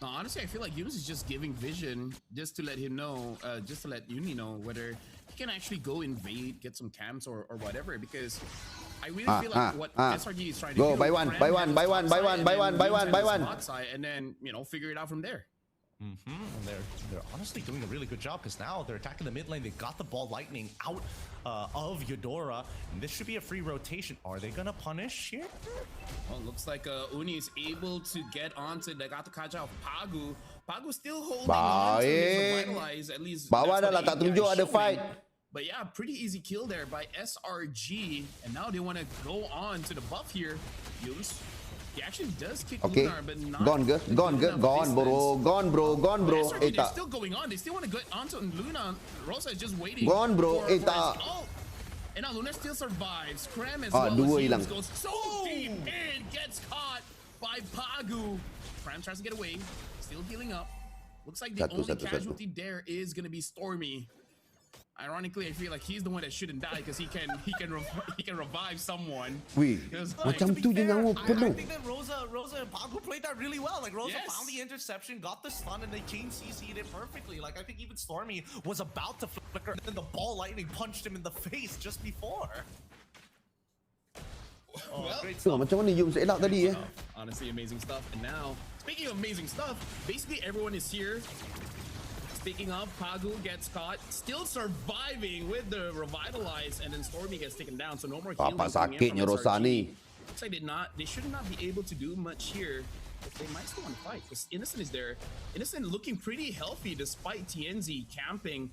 C: Honestly, I feel like Yunus is just giving vision just to let him know, just to let Uni know whether he can actually go invade, get some camps or whatever. Because I really feel like what SRG is trying to do.
B: Buy one.
C: And then figure it out from there.
A: And they're honestly doing a really good job, because now they're attacking the mid lane. They got the ball lightning out of Eudora, and this should be a free rotation. Are they gonna punish here?
C: Well, looks like Uni is able to get onto the Gatakaja of Pagu. Pagu still holding on to his Revitalize, at least.
B: Bawah dah lah, tak tunjuk ada fight.
C: But yeah, pretty easy kill there by SRG, and now they want to go on to the buff here. Use. He actually does kick Lunar, but not
B: Gone bro.
C: They're still going on. They still want to get onto Luna. Rosa is just waiting.
B: Gone bro.
C: And now Luna still survives. Cram as well as goes so deep and gets caught by Pagu. Cram tries to get away. Still healing up. Looks like the only casualty there is going to be Stormy. Ironically, I feel like he's the one that shouldn't die, because he can revive someone.
B: Wih, macam tu je nyawa penuh.
A: I think that Rosa and Pagu played that really well. Like Rosa found the interception, got the stun, and they chain CC'd it perfectly. Like I think even Stormy was about to flicker, and then the ball lightning punched him in the face just before. Great stuff.
B: Macam mana Yums elak tadi
C: Honestly, amazing stuff. And now, speaking of amazing stuff, basically everyone is here. Speaking of, Pagu gets caught, still surviving with the Revitalize, and then Stormy gets taken down, so no more healing.
B: Apa sakitnya Rosa ni?
C: Looks like they should not be able to do much here, but they might still want to fight, because Innocent is there. Innocent looking pretty healthy despite TNZ camping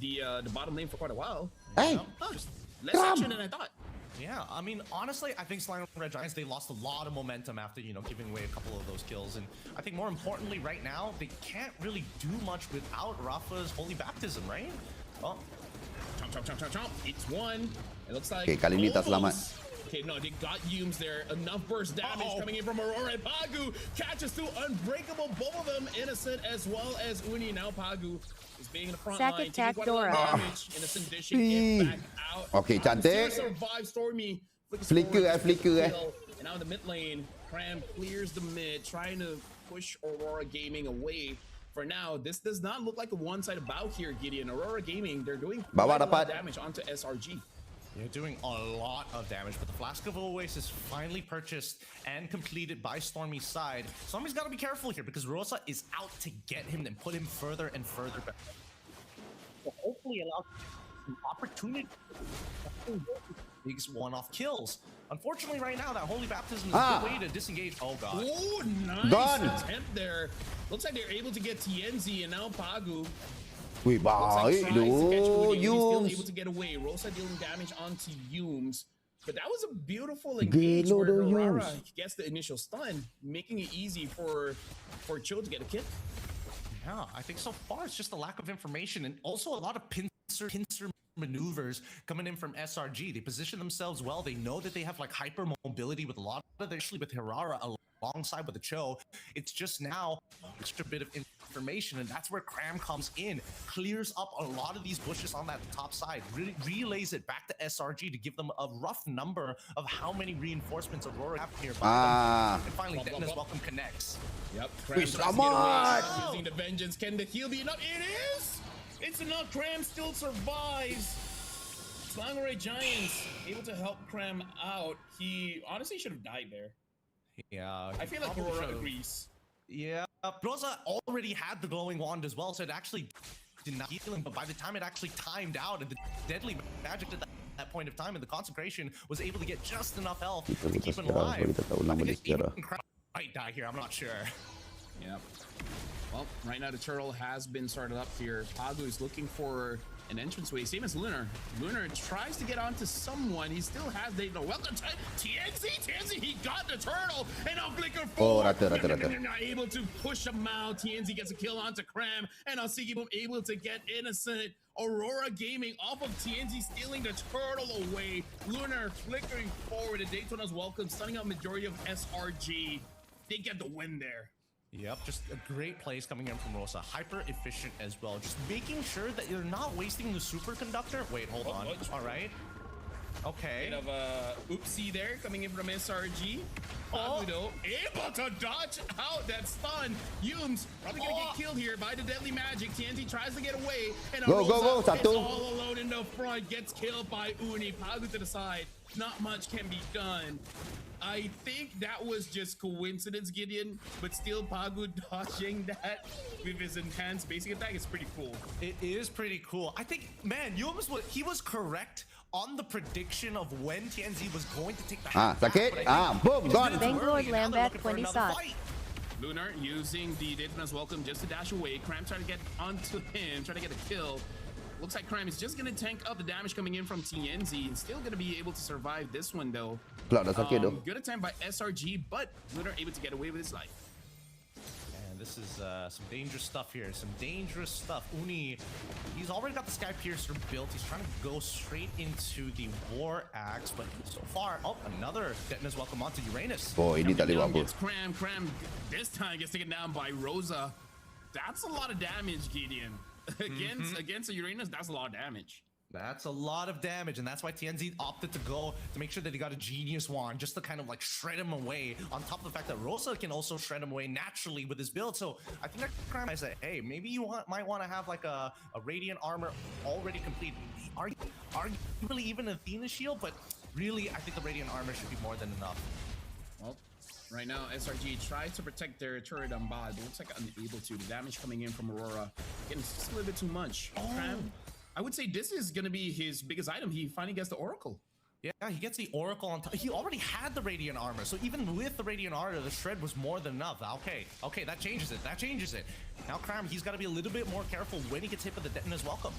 C: the bottom lane for quite a while.
B: Hey!
C: Just less action than I thought.
A: Yeah, I mean, honestly, I think Selangor Red Giants, they lost a lot of momentum after, giving away a couple of those kills. And I think more importantly, right now, they can't really do much without Rafa's Holy Baptism, right? Oh.
C: Chomp. It's one. It looks like...
B: Okay, kali ni tak selamat.
C: Okay, no, they got Yums there. Enough burst damage coming in from Aurora. And Pagu catches two Unbreakable. Both of them Innocent as well as Uni. Now Pagu is being in the front line. Taking quite a lot of damage. Innocent dishing it back out.
B: Okay, cantik.
C: Survive Stormy.
B: Flicker.
C: And now in the mid lane, Cram clears the mid, trying to push Aurora Gaming away. For now, this does not look like a one-sided bout here, Gideon. Aurora Gaming, they're doing quite a lot of damage onto SRG.
A: They're doing a lot of damage, but the Flask of Oasis finally purchased and completed by Stormy's side. Stormy's got to be careful here, because Rosa is out to get him and put him further and further back. So hopefully allow some opportunity. These one-off kills. Unfortunately, right now, that Holy Baptism is a good way to disengage. Oh, God.
C: Oh, nice attempt there. Looks like they're able to get TNZ, and now Pagu.
B: Wih, baik tu.
C: He's still able to get away. Rosa dealing damage onto Yums. But that was a beautiful engage where Aurora gets the initial stun, making it easy for Cho to get a kill.
A: Yeah, I think so far it's just a lack of information, and also a lot of pincer maneuvers coming in from SRG. They position themselves well. They know that they have like hyper mobility with a lot of their, actually with Hirara alongside with the Cho. It's just now extra bit of information, and that's where Cram comes in, clears up a lot of these bushes on that top side, relays it back to SRG to give them a rough number of how many reinforcements Aurora have nearby them. And finally, Detna's Welcome connects.
C: Yep, Cram tries to get away, using the vengeance. Can the heal be enough? It is! It's enough. Cram still survives. Slangray Giants able to help Cram out. He honestly should have died there.
A: Yeah.
C: I feel like Aurora agrees.
A: Yeah. Rosa already had the glowing wand as well, so it actually did not heal him, but by the time it actually timed out and the deadly magic at that point of time and the consecration was able to get just enough health to keep him alive. Might die here, I'm not sure.
C: Yep. Well, right now the turtle has been started up here. Pagu is looking for an entranceway, same as Lunar. Lunar tries to get onto someone. He still has the welcome to TNZ. He got the turtle, and now Flicker 4. Not able to push him out. TNZ gets a kill onto Cram, and now Sigi Boom able to get innocent. Aurora Gaming off of TNZ stealing the turtle away. Lunar flickering forward. The Daytona's Welcome, stunning out majority of SRG. They get the win there.
A: Yep, just a great plays coming in from Rosa. Hyper efficient as well. Just making sure that you're not wasting the superconductor. Wait, hold on. All right. Okay.
C: Bit of a oopsie there coming in from SRG. Pagudo able to dodge out that stun. Yumes probably gonna get killed here by the deadly magic. TNT tries to get away, and
B: go,
C: is all alone in the front. Gets killed by Uni. Pagu to the side. Not much can be done. I think that was just coincidence, Gideon, but still Pagu dodging that with his enhanced basic attack is pretty cool.
A: It is pretty cool. I think, man, he was correct on the prediction of when TNZ was going to take the
B: sakit. Boom, gone.
D: Bangalore Lambat 20 shot.
C: Lunar using the Daytona's Welcome just to dash away. Cram trying to get onto him, trying to get a kill. Looks like Cram is just going to tank up the damage coming in from TNZ and still going to be able to survive this one, though. Good attempt by SRG, but Lunar able to get away with his life.
A: And this is some dangerous stuff here. Some dangerous stuff. Uni, he's already got the Sky Piercer built. He's trying to go straight into the War Axe, but so far, another Detna's Welcome onto Uranus.
C: Gets Cram this time gets taken down by Rosa. That's a lot of damage, Gideon. Against a Uranus, that's a lot of damage.
A: That's a lot of damage, and that's why TNZ opted to go to make sure that he got a Genius Wand just to kind of like shred him away, on top of the fact that Rosa can also shred him away naturally with his build. So I think that I said, hey, maybe you might want to have like a Radiant Armor already complete. Arguably even Athena Shield, but really I think the Radiant Armor should be more than enough.
C: Well, right now, SRG tries to protect their turret on bot, but looks like unable to. The damage coming in from Aurora, getting just a little bit too much. I would say this is going to be his biggest item. He finally gets the Oracle.
A: Yeah, he gets the Oracle on top. He already had the Radiant Armor, so even with the Radiant Armor, the shred was more than enough. Okay, that changes it. Now Cram, he's got to be a little bit more careful when he gets hit with the Detona's Welcome.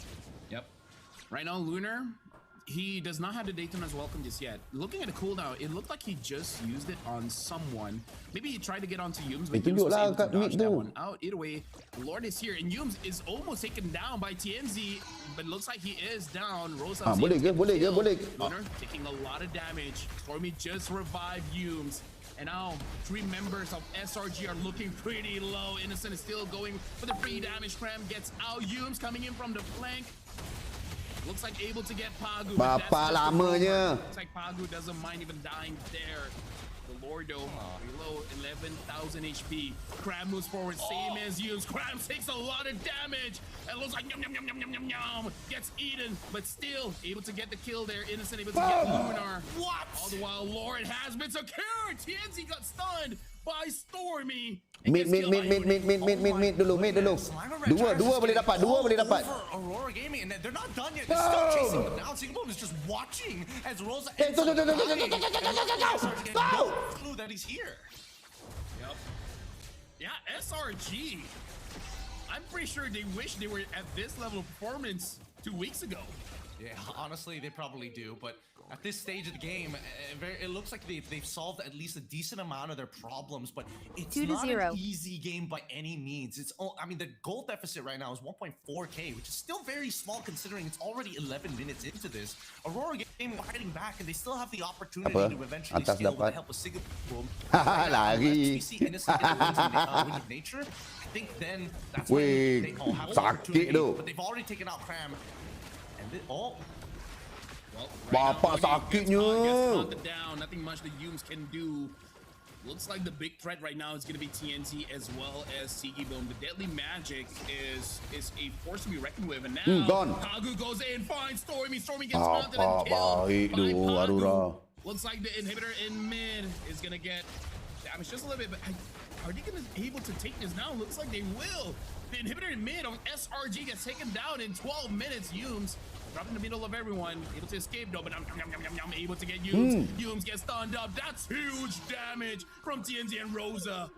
C: Yep. Right now, Lunar, he does not have the Daytona's Welcome just yet. Looking at the cooldown, it looked like he just used it on someone. Maybe he tried to get onto Yumes, but Yumes was able to dodge that one out. Either way, Lord is here, and Yumes is almost taken down by TNZ, but it looks like he is down. Rosa
B: boleh.
C: Lunar taking a lot of damage. Stormy just revived Yumes. And now 3 members of SRG are looking pretty low. Innocent is still going for the free damage. Cram gets out. Yumes coming in from the flank. Looks like able to get Pagu. Looks like Pagu doesn't mind even dying there. The Lordo below 11,000 HP. Cram moves forward, same as Yumes. Cram takes a lot of damage. And looks like yum. Gets eaten, but still able to get the kill there. Innocent able to get Lunar.
A: What?
C: All the while, Lord has been secured. TNZ got stunned by Stormy.
B: Mid dulu. Dua boleh dapat.
A: Aurora Gaming, and they're not done yet. They're still chasing them down. Singapore is just watching as Rosa ends up dying. No clue that he's here.
C: Yep. Yeah, SRG. I'm pretty sure they wish they were at this level of performance 2 weeks ago.
A: Yeah, honestly, they probably do. But at this stage of the game, it looks like they've solved at least a decent amount of their problems. But it's not
D: 2-0.
A: an easy game by any means. I mean, the goal deficit right now is 1.4K, which is still very small considering it's already 11 minutes into this. Aurora game fighting back, and they still have the opportunity to eventually
B: Atas
A: steal with the
B: dapat.
A: help of Sigurd.
B: Lagi.
A: We see Innocent get the wins of nature. I think then that's when they have an
B: sakit
A: opportunity.
B: tu.
A: But they've already taken out Cram. Well,
B: Bapak sakitnya.
C: Down. Nothing much the Yumes can do. Looks like the big threat right now is going to be TNT as well as Sigibum. The deadly magic is a force to be reckoned with. And now
B: gone.
C: Pagu goes in, finds Stormy. Stormy gets mounted and killed by Pagu. Looks like the inhibitor in mid is going to get damaged just a little bit. But are they going to be able to take this now? Looks like they will. The inhibitor in mid on SRG gets taken down in 12 minutes. Yumes drop in the middle of everyone, able to escape though, but I'm able to get Yumes. Yumes gets stunned up. That's huge damage from TNT and Rosa.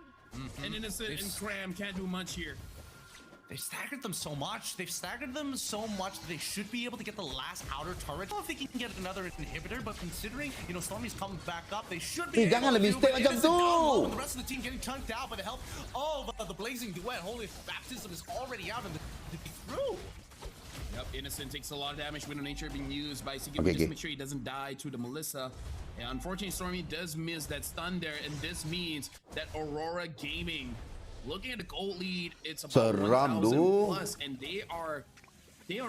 C: And Innocent and Cram can't do much here.
A: They've staggered them so much. They've staggered them so much that they should be able to get the last outer turret. I don't know if they can get another inhibitor, but considering, Stormy's coming back up, they should be able
B: jangan
A: to.
B: lebih stay macam tu.
A: And the rest of the team getting chunked out by the help of the Blazing Duet. Holy Baptism is already out and through.
C: Yep, Innocent takes a lot of damage. Wind of Nature being used by Sigurd. Just make sure he doesn't die to the Melissa. And unfortunately, Stormy does miss that stun there, and this means that Aurora Gaming, looking at the gold lead, it's about 1,000 plus, and they are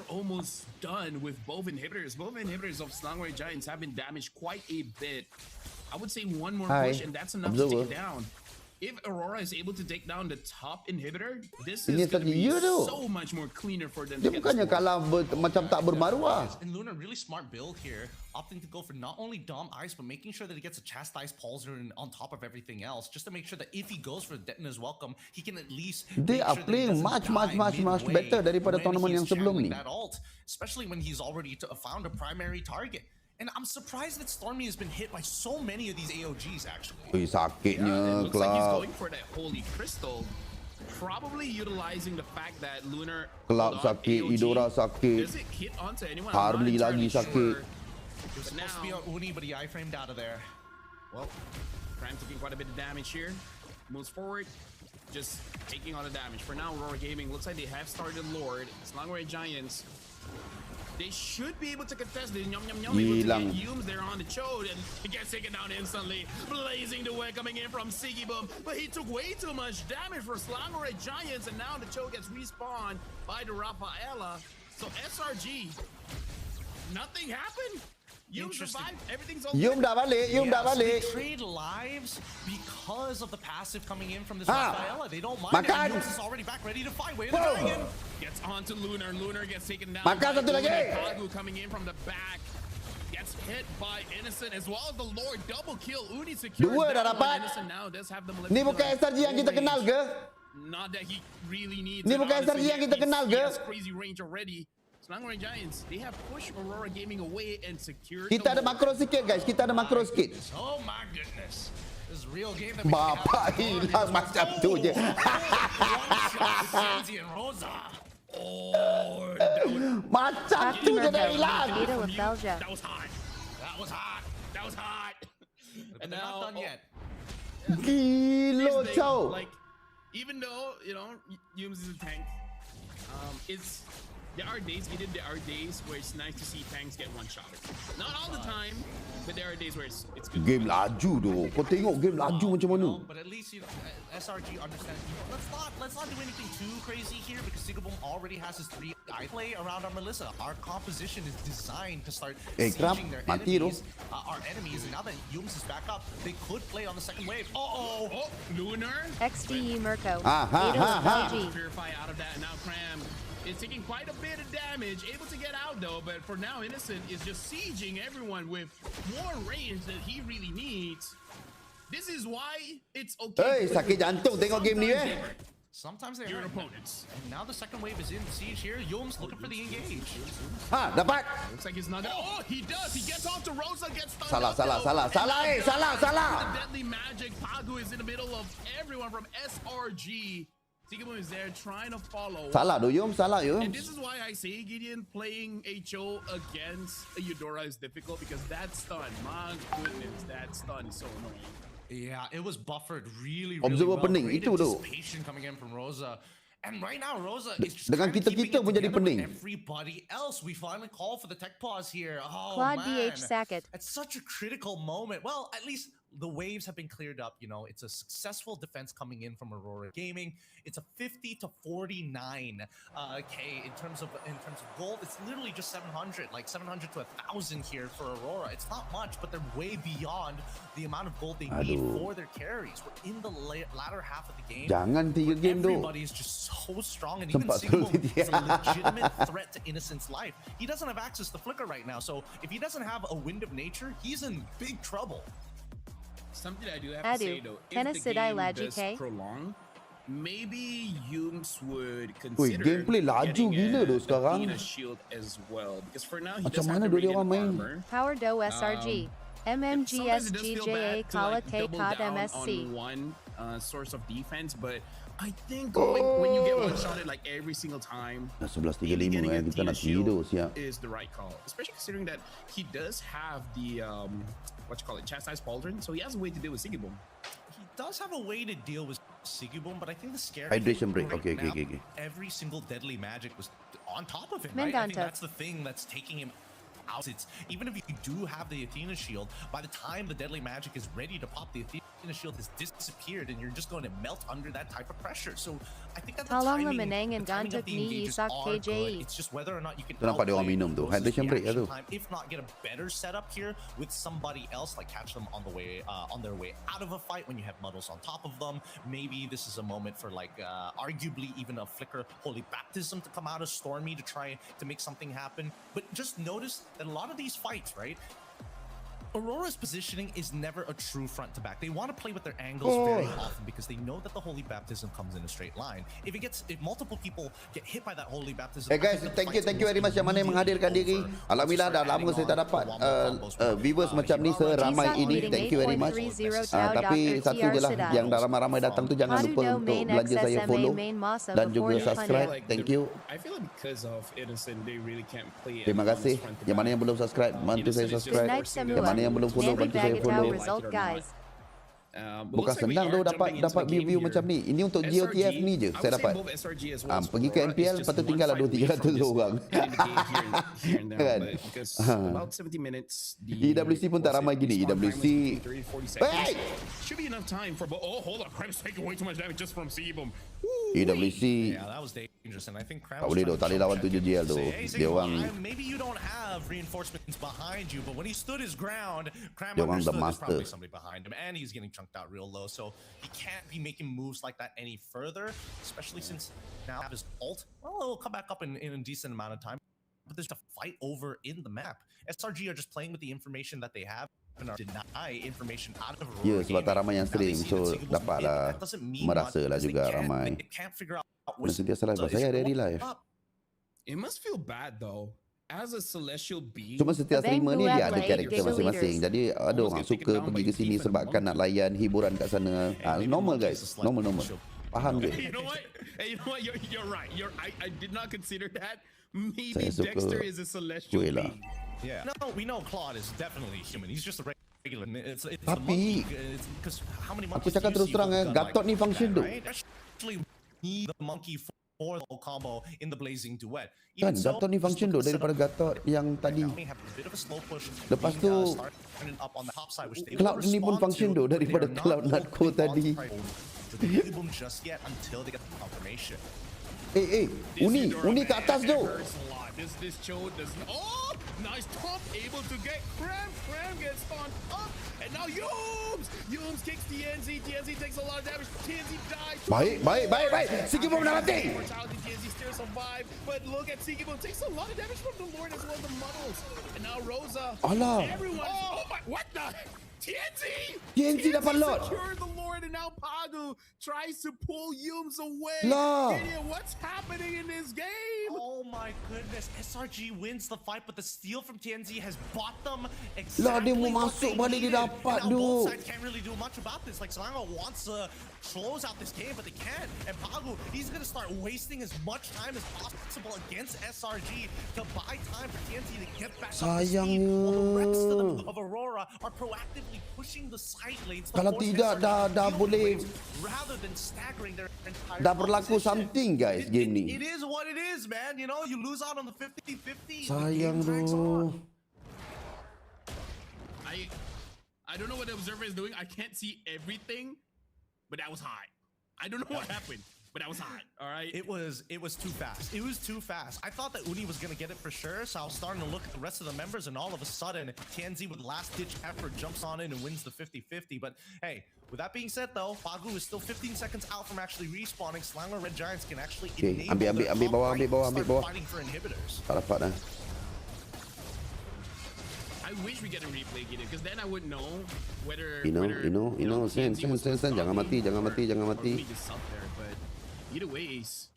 C: almost done with both inhibitors. Both inhibitors of Slangway Giants have been damaged quite a bit. I would say one more push, and that's enough to take it down. If Aurora is able to take down the top inhibitor, this is going to be so much more cleaner for them.
B: Dia bukannya kalah macam tak bermaruah.
A: And Luna, really smart build here, opting to go for not only Dom Ice, but making sure that he gets a Chastised Pulsar on top of everything else, just to make sure that if he goes for Detna's Welcome, he can at least
B: They are playing much better daripada tournament yang sebelum ni.
A: Especially when he's already found a primary target. And I'm surprised that Stormy has been hit by so many of these AOGs, actually.
B: Sakitnya,
C: it looks like he's going for that Holy Crystal. Probably utilizing the fact that Lunar...
B: Cloud sakit, Idora sakit.
C: Does it hit onto anyone?
B: Harley lagi sakit.
A: It was supposed to be on Uni, but he iframed out of there.
C: Well, Prime taking quite a bit of damage here. Moves forward, just taking all the damage. For now, Aurora Gaming looks like they have started Lord. Slangway Giants, they should be able to contest this. Able to get Yumes there on the Chode, and he gets taken down instantly. Blazing the way coming in from Sigibum, but he took way too much damage for Slangway Giants, and now the Chode gets respawned by the Rafaela. So SRG, nothing happened. Yumes survived. Everything's okay.
B: Yum dah balik.
A: So they trade lives because of the passive coming in from this Rafaela. They don't mind it. Yumes is already back, ready to fight. Way to dragon. Gets onto Lunar. Lunar gets taken down.
B: Makan satu lagi.
C: Pagu coming in from the back. Gets hit by Innocent as well as the Lord. Double kill. Uni secures that one. Innocent now does have them.
B: Ni bukan SRG yang kita kenal ke?
C: Not that he really needs.
B: Ni bukan SRG yang kita kenal ke?
C: He has crazy range already. Slangway Giants, they have pushed Aurora Gaming away and secured.
B: Kita ada makro sikit, guys. Kita ada makro sikit.
A: Oh my goodness. This is real game that
B: Bapak hilang macam tu je. Macam tu je dah hilang.
C: That was hot.
A: And they're not done yet.
B: Gila, Chow.
C: Like, even though, Yumes is a tank, there are days where it's nice to see tanks get one shot. Not all the time, but there are days where it's good.
B: Game laju tu. Kau tengok game laju macam mana.
A: But at least SRG understands. Let's not do anything too crazy here because Sigabum already has his 3 eye play around our Melissa. Our composition is designed to start sieging their enemies. Our enemies, and now that Yumes is back up, they could play on the second wave. Oh,
C: Lunar.
D: XDE Mirko.
C: Purify out of that, and now Cram is taking quite a bit of damage, able to get out though, but for now Innocent is just sieging everyone with more range that he really needs. This is why it's okay.
B: Hey, sakit jantung tengok game ni
A: Sometimes they're
C: your opponents.
A: And now the second wave is in siege here. Yumes looking for the engage.
B: Dapat.
C: Looks like he's not gonna. Oh, he does. He gets onto Rosa, gets stunned.
B: Salah.
C: The deadly magic. Pagu is in the middle of everyone from SRG. Sigibum is there trying to follow.
B: Salah tu Yum, salah Yum.
C: And this is why I say, Gideon, playing HO against a Eudora is difficult because that stun, my goodness, that stun is so annoying.
A: Yeah, it was buffered really
B: Observer
A: well.
B: pening,
A: Great
B: itu tu.
A: anticipation coming in from Rosa. And right now, Rosa is just
B: Dengan
A: kind of keeping
B: kita
A: it
B: pun jadi
A: together with
B: pening.
A: everybody else. We finally call for the tech pause here. Oh,
D: Claude
A: man.
D: DH Sackett.
A: It's such a critical moment. Well, at least the waves have been cleared up. You know, it's a successful defense coming in from Aurora Gaming. It's a 50 to 49 K in terms of gold. It's literally just 700, like 700 to 1,000 here for Aurora. It's not much, but they're way beyond the amount of gold they need for their carries. We're in the latter half of the game.
B: Jangan 3 game tu.
A: Everybody is just so strong, and even Sigmund is a legitimate threat to Innocent's life. He doesn't have access to Flicker right now, so if he doesn't have a Wind of Nature, he's in big trouble.
C: Something I do have to say though, if the game does prolong, maybe Yums would consider
B: gameplay laju gila tu sekarang.
C: Athena shield as well, because for now he does have the radiant armor.
D: Power Do SRG. MMGSGJA Kala K Cod MSC.
C: On one source of defense, but I think when you get one-shotted like every single time,
B: 11.35 kita nak tidur siap.
C: Is the right call, especially considering that he does have the chastised pauldron, so he has a way to deal with Sigibum.
A: He does have a way to deal with Sigibum, but I think the scary
B: Hydration break.
A: right
B: Okay.
A: now, every single deadly magic was on top of him, right? I think that's the thing that's taking him out. It's even if you do have the Athena shield, by the time the deadly magic is ready to pop, the Athena shield has disappeared, and you're just going to melt under that type of pressure. So I think that the timing of the engages are good. It's just whether or not you can
B: nampak dia orang minum tu. Hydration break tu.
A: If not, get a better setup here with somebody else, like catch them on the way on their way out of a fight when you have Muddles on top of them. Maybe this is a moment for like arguably even a Flicker Holy Baptism to come out of Stormy to try to make something happen. But just notice that a lot of these fights, right? Aurora's positioning is never a true front to back. They want to play with their angles very often because they know that the Holy Baptism comes in a straight line. If multiple people get hit by that Holy Baptism,
B: guys, thank you very much yang mana yang menghadirkan diri. Alhamdulillah dah lama saya tak dapat viewers macam ni seramai ini. Thank you very much. Tapi satu je lah, yang dah ramai-ramai datang tu jangan lupa untuk belanja saya follow dan juga subscribe. Thank you.
C: I feel like because of Innocent, they really can't play.
B: Terima kasih. Yang mana yang belum subscribe, bantu saya subscribe. Yang mana yang belum follow, bantu saya follow. Bukan senang tu dapat view macam ni. Ini untuk GOTF ni je saya dapat. Pergi ke MPL lepas tu tinggal lah 200-300 orang. Kan? EWC pun tak ramai gini. EWC. Hey!
C: Should be enough time for. Oh, hold on. Cram's taking way too much damage just from Sigibum.
B: EWC.
A: Yeah, that was dangerous, and I think Cram
B: tak boleh tu, tak boleh lawan 7 GL tu. Dia orang.
A: Maybe you don't have reinforcements behind you, but when he stood his ground, Cram
B: dia orang the
A: understood there's
B: master.
A: probably somebody behind him, and he's getting chunked out real low, so he can't be making moves like that any further, especially since now his ult, well, it'll come back up in a decent amount of time, but there's a fight over in the map. SRG are just playing with the information that they have and are deny information out of Aurora.
B: Sebab tak ramai yang stream, so dapatlah merasa lah juga ramai. Sentiasa live, saya ada live.
C: It must feel bad though. As a celestial being,
B: cuma setiap streamer ni dia ada karakter masing-masing. Jadi ada orang suka pergi ke sini sebabkan nak layan hiburan kat sana. Normal guys, normal. Faham je.
C: You know what? You're right. I did not consider that. Maybe Dexter is a celestial being.
A: Yeah. No, we know Claude is definitely human. He's just a regular. It's
B: tapi
A: because how many
B: aku cakap terus terang Gotf ni function tu.
A: Actually, need the monkey for the combo in the blazing duet.
B: Kan Gotf ni function tu daripada Gotf yang tadi. Lepas tu Cloud ni pun function tu daripada Cloud Natko tadi. Uni ke atas tu.
C: This Cho does. Oh, nice top, able to get Cram gets on up, and now Yums kicks TNZ takes a lot of damage. TNZ dies.
B: Baik. Sigibum dah mati.
C: TNZ still survive, but look at Sigibum takes a lot of damage from the Lord as well, the Muddles, and now Rosa.
B: Allah.
C: Everyone. Oh my, what the?
B: TNZ dapat lot.
C: Secured the Lord, and now Pagu tries to pull Yums away.
B: Lah.
C: Gideon, what's happening in this game?
A: Oh my goodness. SRG wins the fight, but the steal from TNZ has bought them
B: Lah, dia
A: exactly
B: mau
A: what
B: masuk
A: they
B: balik, dia
A: needed.
B: dapat,
A: And now both
B: Duk.
A: sides can't really do much about this. Like, Selangor wants to close out this game, but they can't. And Pagu, he's going to start wasting as much time as possible against SRG to buy time for TNZ to get back up to speed, while the rest of them of Aurora are proactively pushing the side lanes to
B: Kalau
A: force
B: tidak,
A: SRG
B: dah
A: to feel
B: boleh-
A: the waves rather than staggering their entire
B: Dah berlaku
A: opposition.
B: something guys game ni.
A: It is what it is, man. You know, you lose out on the 50-50.
B: Sayang
A: the game drags
B: tu.
A: on.
C: I don't know what the observer is doing. I can't see everything, but that was hot. I don't know what happened, but that was hot. All right.
A: It was too fast. It was too fast. I thought that Uni was gonna get it for sure, so I was starting to look at the rest of the members, and all of a sudden, TNZ with last-ditch effort jumps on in and wins the 50-50. But hey, with that being said, though, Pagu is still 15 seconds out from actually respawning. Selangor Red Giants can actually enable
B: ambil
A: their
B: bawah,
A: top right
B: ambil bawah,
A: to
B: ambil
A: start
B: bawah.
A: fighting for inhibitors.
B: Tak dapat dah.
C: I wish we get a replay again, because then I would know whether.
B: Sen, jangan mati.
C: Or we just up there, but either ways.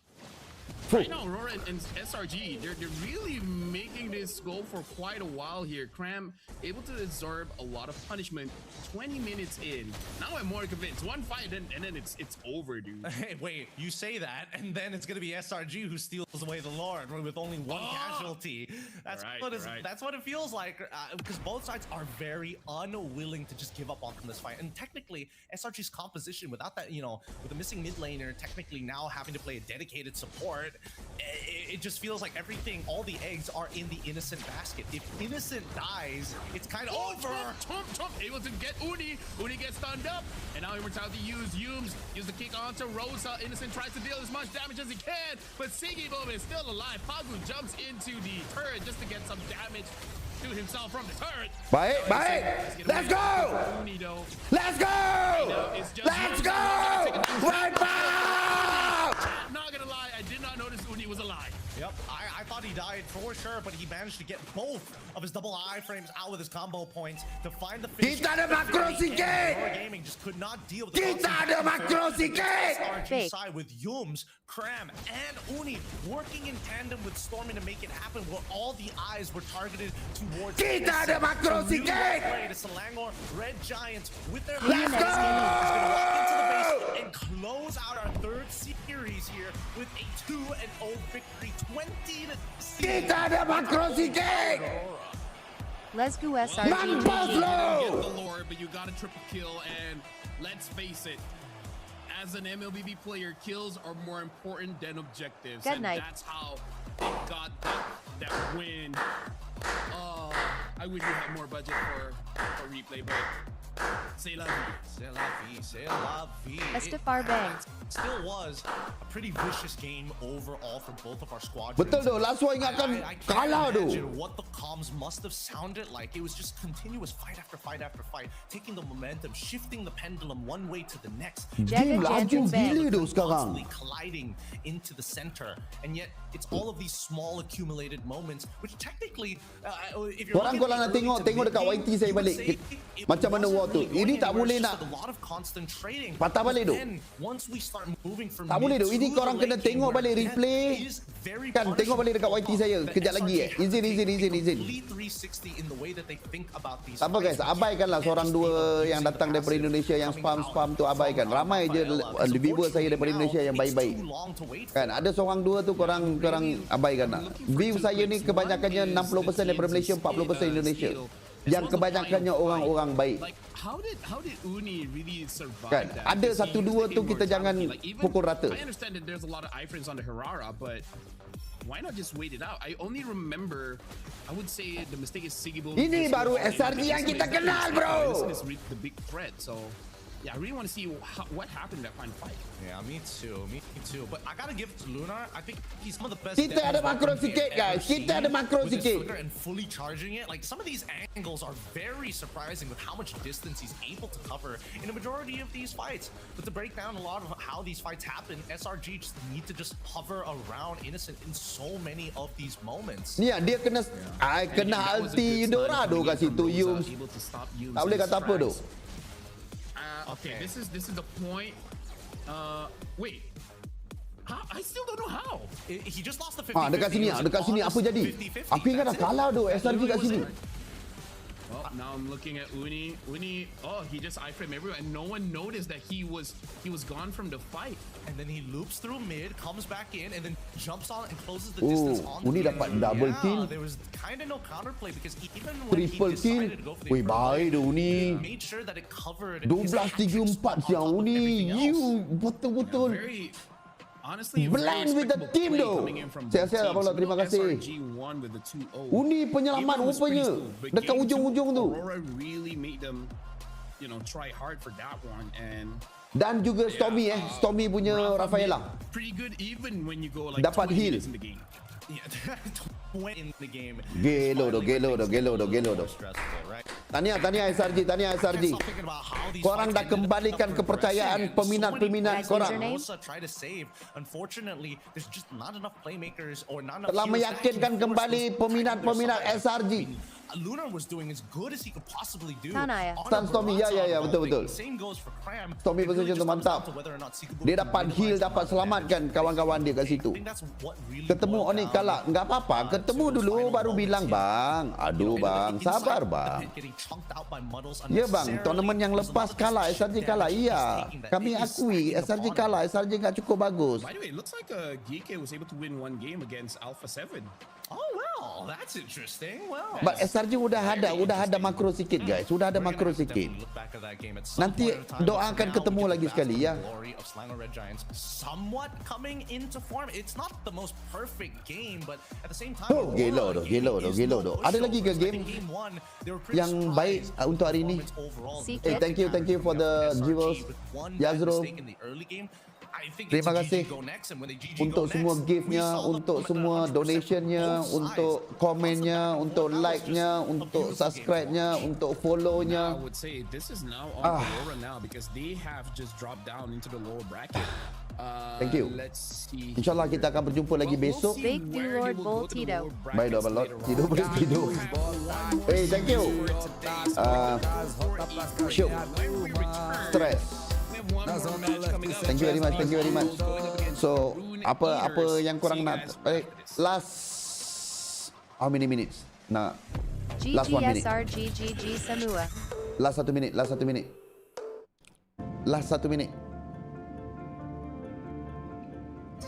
C: Right now, Aurora and SRG, they're really making this go for quite a while here. Cram able to absorb a lot of punishment. 20 minutes in. Now I'm more convinced. One fight and then it's over, dude.
A: Hey, wait, you say that, and then it's gonna be SRG who steals away the Lord with only one casualty. That's that's what it feels like, because both sides are very unwilling to just give up on this fight. And technically, SRG's composition without that, with a missing mid laner, technically now having to play a dedicated support, it just feels like everything, all the eggs are in the Innocent basket. If Innocent dies, it's kind of over.
C: Trump able to get Uni. Uni gets stunned up, and now Immortality use the kick onto Rosa. Innocent tries to deal as much damage as he can, but Siggy Boom is still alive. Pagu jumps into the turret just to get some damage to himself from the turret.
B: Baik. Let's go! Let's go! Wipe out!
C: Not gonna lie, I did not notice Uni was alive.
A: Yep, I thought he died for sure, but he managed to get both of his double iframes out with his combo points to find the finish.
B: Kita ada makro sikit!
A: Aurora Gaming just could not deal with the
B: Kita ada makro sikit!
A: SRG side with Yums, Cram, and Uni working in tandem with Stormy to make it happen, where all the eyes were targeted towards.
B: Kita ada makro sikit!
A: To Selangor Red Giants with their
B: Let's go!
A: is going to walk into the base and close out our third series here with a 2-0 victory, 20-6.
B: Kita ada makro sikit!
D: Let's go SRG.
B: Mampus
C: You
B: lo!
C: get the lore, but you got a triple kill, and let's face it, as an MLBB player, kills are more important than objectives.
D: Good
C: and
D: night.
C: That's how they got that win. I wish we had more budget for replay, but c'est la vie.
A: C'est la vie, c'est la vie.
D: Estefar Bang.
A: Still was a pretty vicious game overall for both of our squadrons.
B: Betul tu, last one ingatkan
A: I can't
B: kalah tu.
A: imagine what the comms must have sounded like. It was just continuous fight after fight after fight, taking the momentum, shifting the pendulum one way to the next.
B: Game laju gila tu sekarang.
A: Constantly colliding into the center, and yet it's all of these small accumulated moments, which technically, if you're
B: Korang
A: looking
B: kalau
A: at
B: nak
A: the early
B: tengok
A: to
B: dekat
A: mid
B: YT
A: game,
B: saya
A: you would
B: balik.
A: say it
B: Macam mana
A: wasn't
B: war tu.
A: really
B: Ini
A: going
B: tak
A: anywhere,
B: boleh
A: it's
B: nak
A: just a lot of constant trading.
B: patah balik tu.
A: Then once we start moving from
B: Tak boleh tu.
A: mid
B: Ini
A: to
B: korang
A: the
B: kena
A: late game,
B: tengok
A: where
B: balik
A: that
B: replay.
A: is very
B: Kan tengok balik dekat YT saya.
A: punishable.
B: Kejap lagi
A: SRG have to
B: Izin.
A: take a complete 360 in the way that they think about these
B: Tak apa guys,
A: fights, which
B: abaikanlah
A: can't
B: seorang
A: just be
B: dua
A: abusing
B: yang
A: the
B: datang daripada
A: passive
B: Indonesia yang
A: coming
B: spam
A: out
B: tu abaikan.
A: from
B: Ramai je
A: Rafaela.
B: viewer saya daripada
A: Now,
B: Indonesia yang
A: it's
B: baik-baik.
A: too long to wait
B: Kan ada seorang dua tu korang abaikan lah. View saya ni kebanyakannya 60% daripada Malaysia, 40% Indonesia. Yang kebanyakannya orang-orang baik.
C: Like, how did Uni really survive
B: Kan,
C: that?
B: ada
C: Because he
B: satu
C: used
B: dua
C: the
B: tu kita jangan
C: immortality. Like,
B: pukul rata.
C: I understand that there's a lot of iframes on the Herrera, but why not just wait it out? I only remember, I would say the mistake is Siggy.
B: Ini baru SRG yang kita kenal, bro.
C: This is the big threat, so yeah, I really want to see what happened in that final fight.
A: Yeah, me too. But I gotta give it to Lunar. I think he's some of the best.
B: Kita ada makro sikit guys. Kita ada makro sikit.
A: And fully charging it. Like some of these angles are very surprising with how much distance he's able to cover in a majority of these fights. But to break down a lot of how these fights happen, SRG just need to just hover around Innocent in so many of these moments.
B: Ni dia kena kena ulti Dorado kat situ Yums. Tak boleh kata apa tu.
C: Okay, this is the point. Wait, I still don't know how.
A: He just lost the 50-50.
B: Dekat sini apa jadi? Aku ingat dah kalah tu SRG kat sini.
C: Well, now I'm looking at Uni. Oh, he just iframe everywhere, and no one noticed that he was gone from the fight.
A: And then he loops through mid, comes back in, and then jumps on and closes the distance on the
B: Uni dapat double kill.
A: There was kind of no counterplay because even when he
B: Triple kill.
A: decided to go for the
B: Wih, baik tu Uni.
A: he made sure that it covered
B: 12-3-4 siang Uni. You betul-betul.
C: Very honestly,
B: Blend with the team though. Siap-siap Abang Lot, terima kasih. Uni penyelamat rupanya dekat ujung-ujung tu.
I: Aurora really made them, try hard for that one, and
B: Dan juga Stormy punya Rafaela.
C: Pretty good even when you go like
B: Dapat
C: 20
B: heal.
C: minutes in the game.
A: went in the game.
B: Gelo doh. Tahniah SRG. Korang dah kembalikan kepercayaan peminat-peminat korang.
A: Try to save. Unfortunately, there's just not enough playmakers or not enough.
B: Telah meyakinkan kembali peminat-peminat SRG.
A: Lunar was doing as good as he could possibly do.
B: Stan Stormy, ya, betul.
A: Same goes for Cram.
B: Stormy position tu mantap. Dia dapat heal, dapat selamatkan kawan-kawan dia kat situ. Ketemu Onyx kalah, enggak apa-apa. Ketemu dulu baru bilang bang. Aduh bang, sabar bang. Ya bang, tournament yang lepas kalah, SRG kalah. Iya, kami akui SRG kalah. SRG enggak cukup bagus.
I: By the way, it looks like GK was able to win one game against Alpha 7.
A: Oh well, that's interesting. Well,
B: but SRG udah ada makro sikit guys, sudah ada makro sikit. Nanti doakan ketemu lagi sekali ya.
A: Somewhat coming into form. It's not the most perfect game, but at the same time,
B: gelo doh. Ada lagi ke game yang baik untuk hari ini? Thank you for the jewels, Yazro. Terima kasih untuk semua gift-nya, untuk semua donation-nya, untuk komen-nya, untuk like-nya, untuk subscribe-nya, untuk follow-nya.
I: I would say this is now on Aurora now because they have just dropped down into the lower bracket.
B: Thank you. InsyaAllah kita akan berjumpa lagi besok.
D: Big do Lord Bull Tito.
B: Baik dah Balot. Tidur boleh tidur. Hey, thank you. Syuk. Stress. Thank you very much. So, apa yang korang nak? Last how many minutes? Nah, last 1 minute.
D: GGSRGGG Samua.
B: Last 1 minute.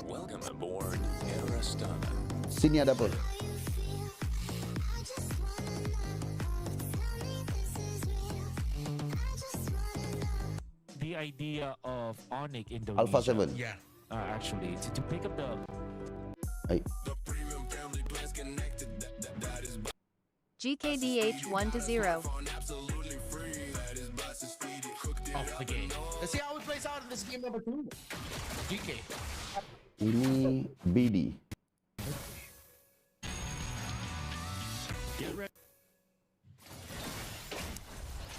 L: Welcome aboard Astana.
B: Sini ada apa?
E: The idea of Onyx in the
B: Alpha 7.
E: Yeah. Actually, to pick up the.
D: GKDH 1-0.
C: Off the game.
F: Let's see how it plays out in this game number 2.
C: GK.
B: Ini BD.
E: Get ready.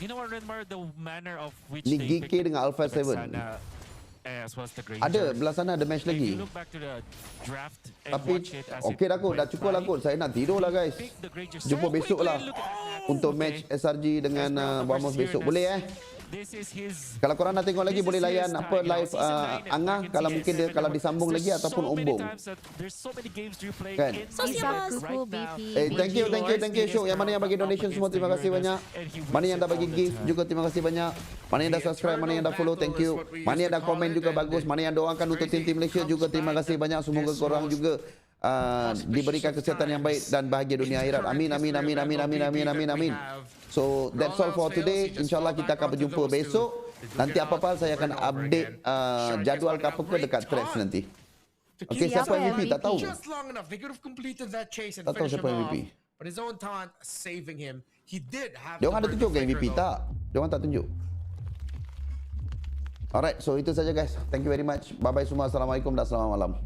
E: You know what, Renmar, the manner of which
B: Ni
E: they
B: GK dengan Alpha 7.
E: As well as the
B: Ada belah sana ada match
E: If
B: lagi.
E: you look back to the draft and
B: Tapi
E: watch it as
B: okey
E: it
B: dah kot, dah
E: went
B: cukup lah
E: by,
B: kot. Saya nak tidur lah guys.
E: pick the Grangers
B: Jumpa
E: so
B: besok lah
E: quickly. Look at that.
B: untuk match SRG dengan Bournemouth besok. Boleh
E: This is his.
B: Kalau korang nak tengok lagi boleh layan apa live Angah kalau mungkin dia kalau disambung lagi ataupun Ombong.
E: There's so many games to play
B: Kan?
E: in
D: Isak
E: right
D: Kuku
E: now.
D: BP.
B: Thank you Syuk. Yang mana yang bagi donation semua terima kasih banyak. Mana yang dah bagi gift juga terima kasih banyak. Mana yang dah subscribe, mana yang dah follow, thank you. Mana yang dah komen juga bagus. Mana yang doakan untuk tim-tim Malaysia juga terima kasih banyak. Semoga korang juga diberikan kesihatan yang baik dan bahagia dunia akhirat. Amin. So that's all for today. InsyaAllah kita akan berjumpa besok. Nanti apa-apa saya akan update jadual ke apa ke dekat tracks nanti. Okay, siapa MVP? Tak tahu.
F: Just long enough. They could have completed that chase and
B: Tak tahu
F: finished
B: siapa
F: him
B: MVP.
F: off. But his own talent saving him. He did have.
B: Dia orang ada tunjuk ke MVP? Tak. Dia orang tak tunjuk. Alright, so itu saja guys. Thank you very much. Bye-bye semua. Assalamualaikum dan selamat malam.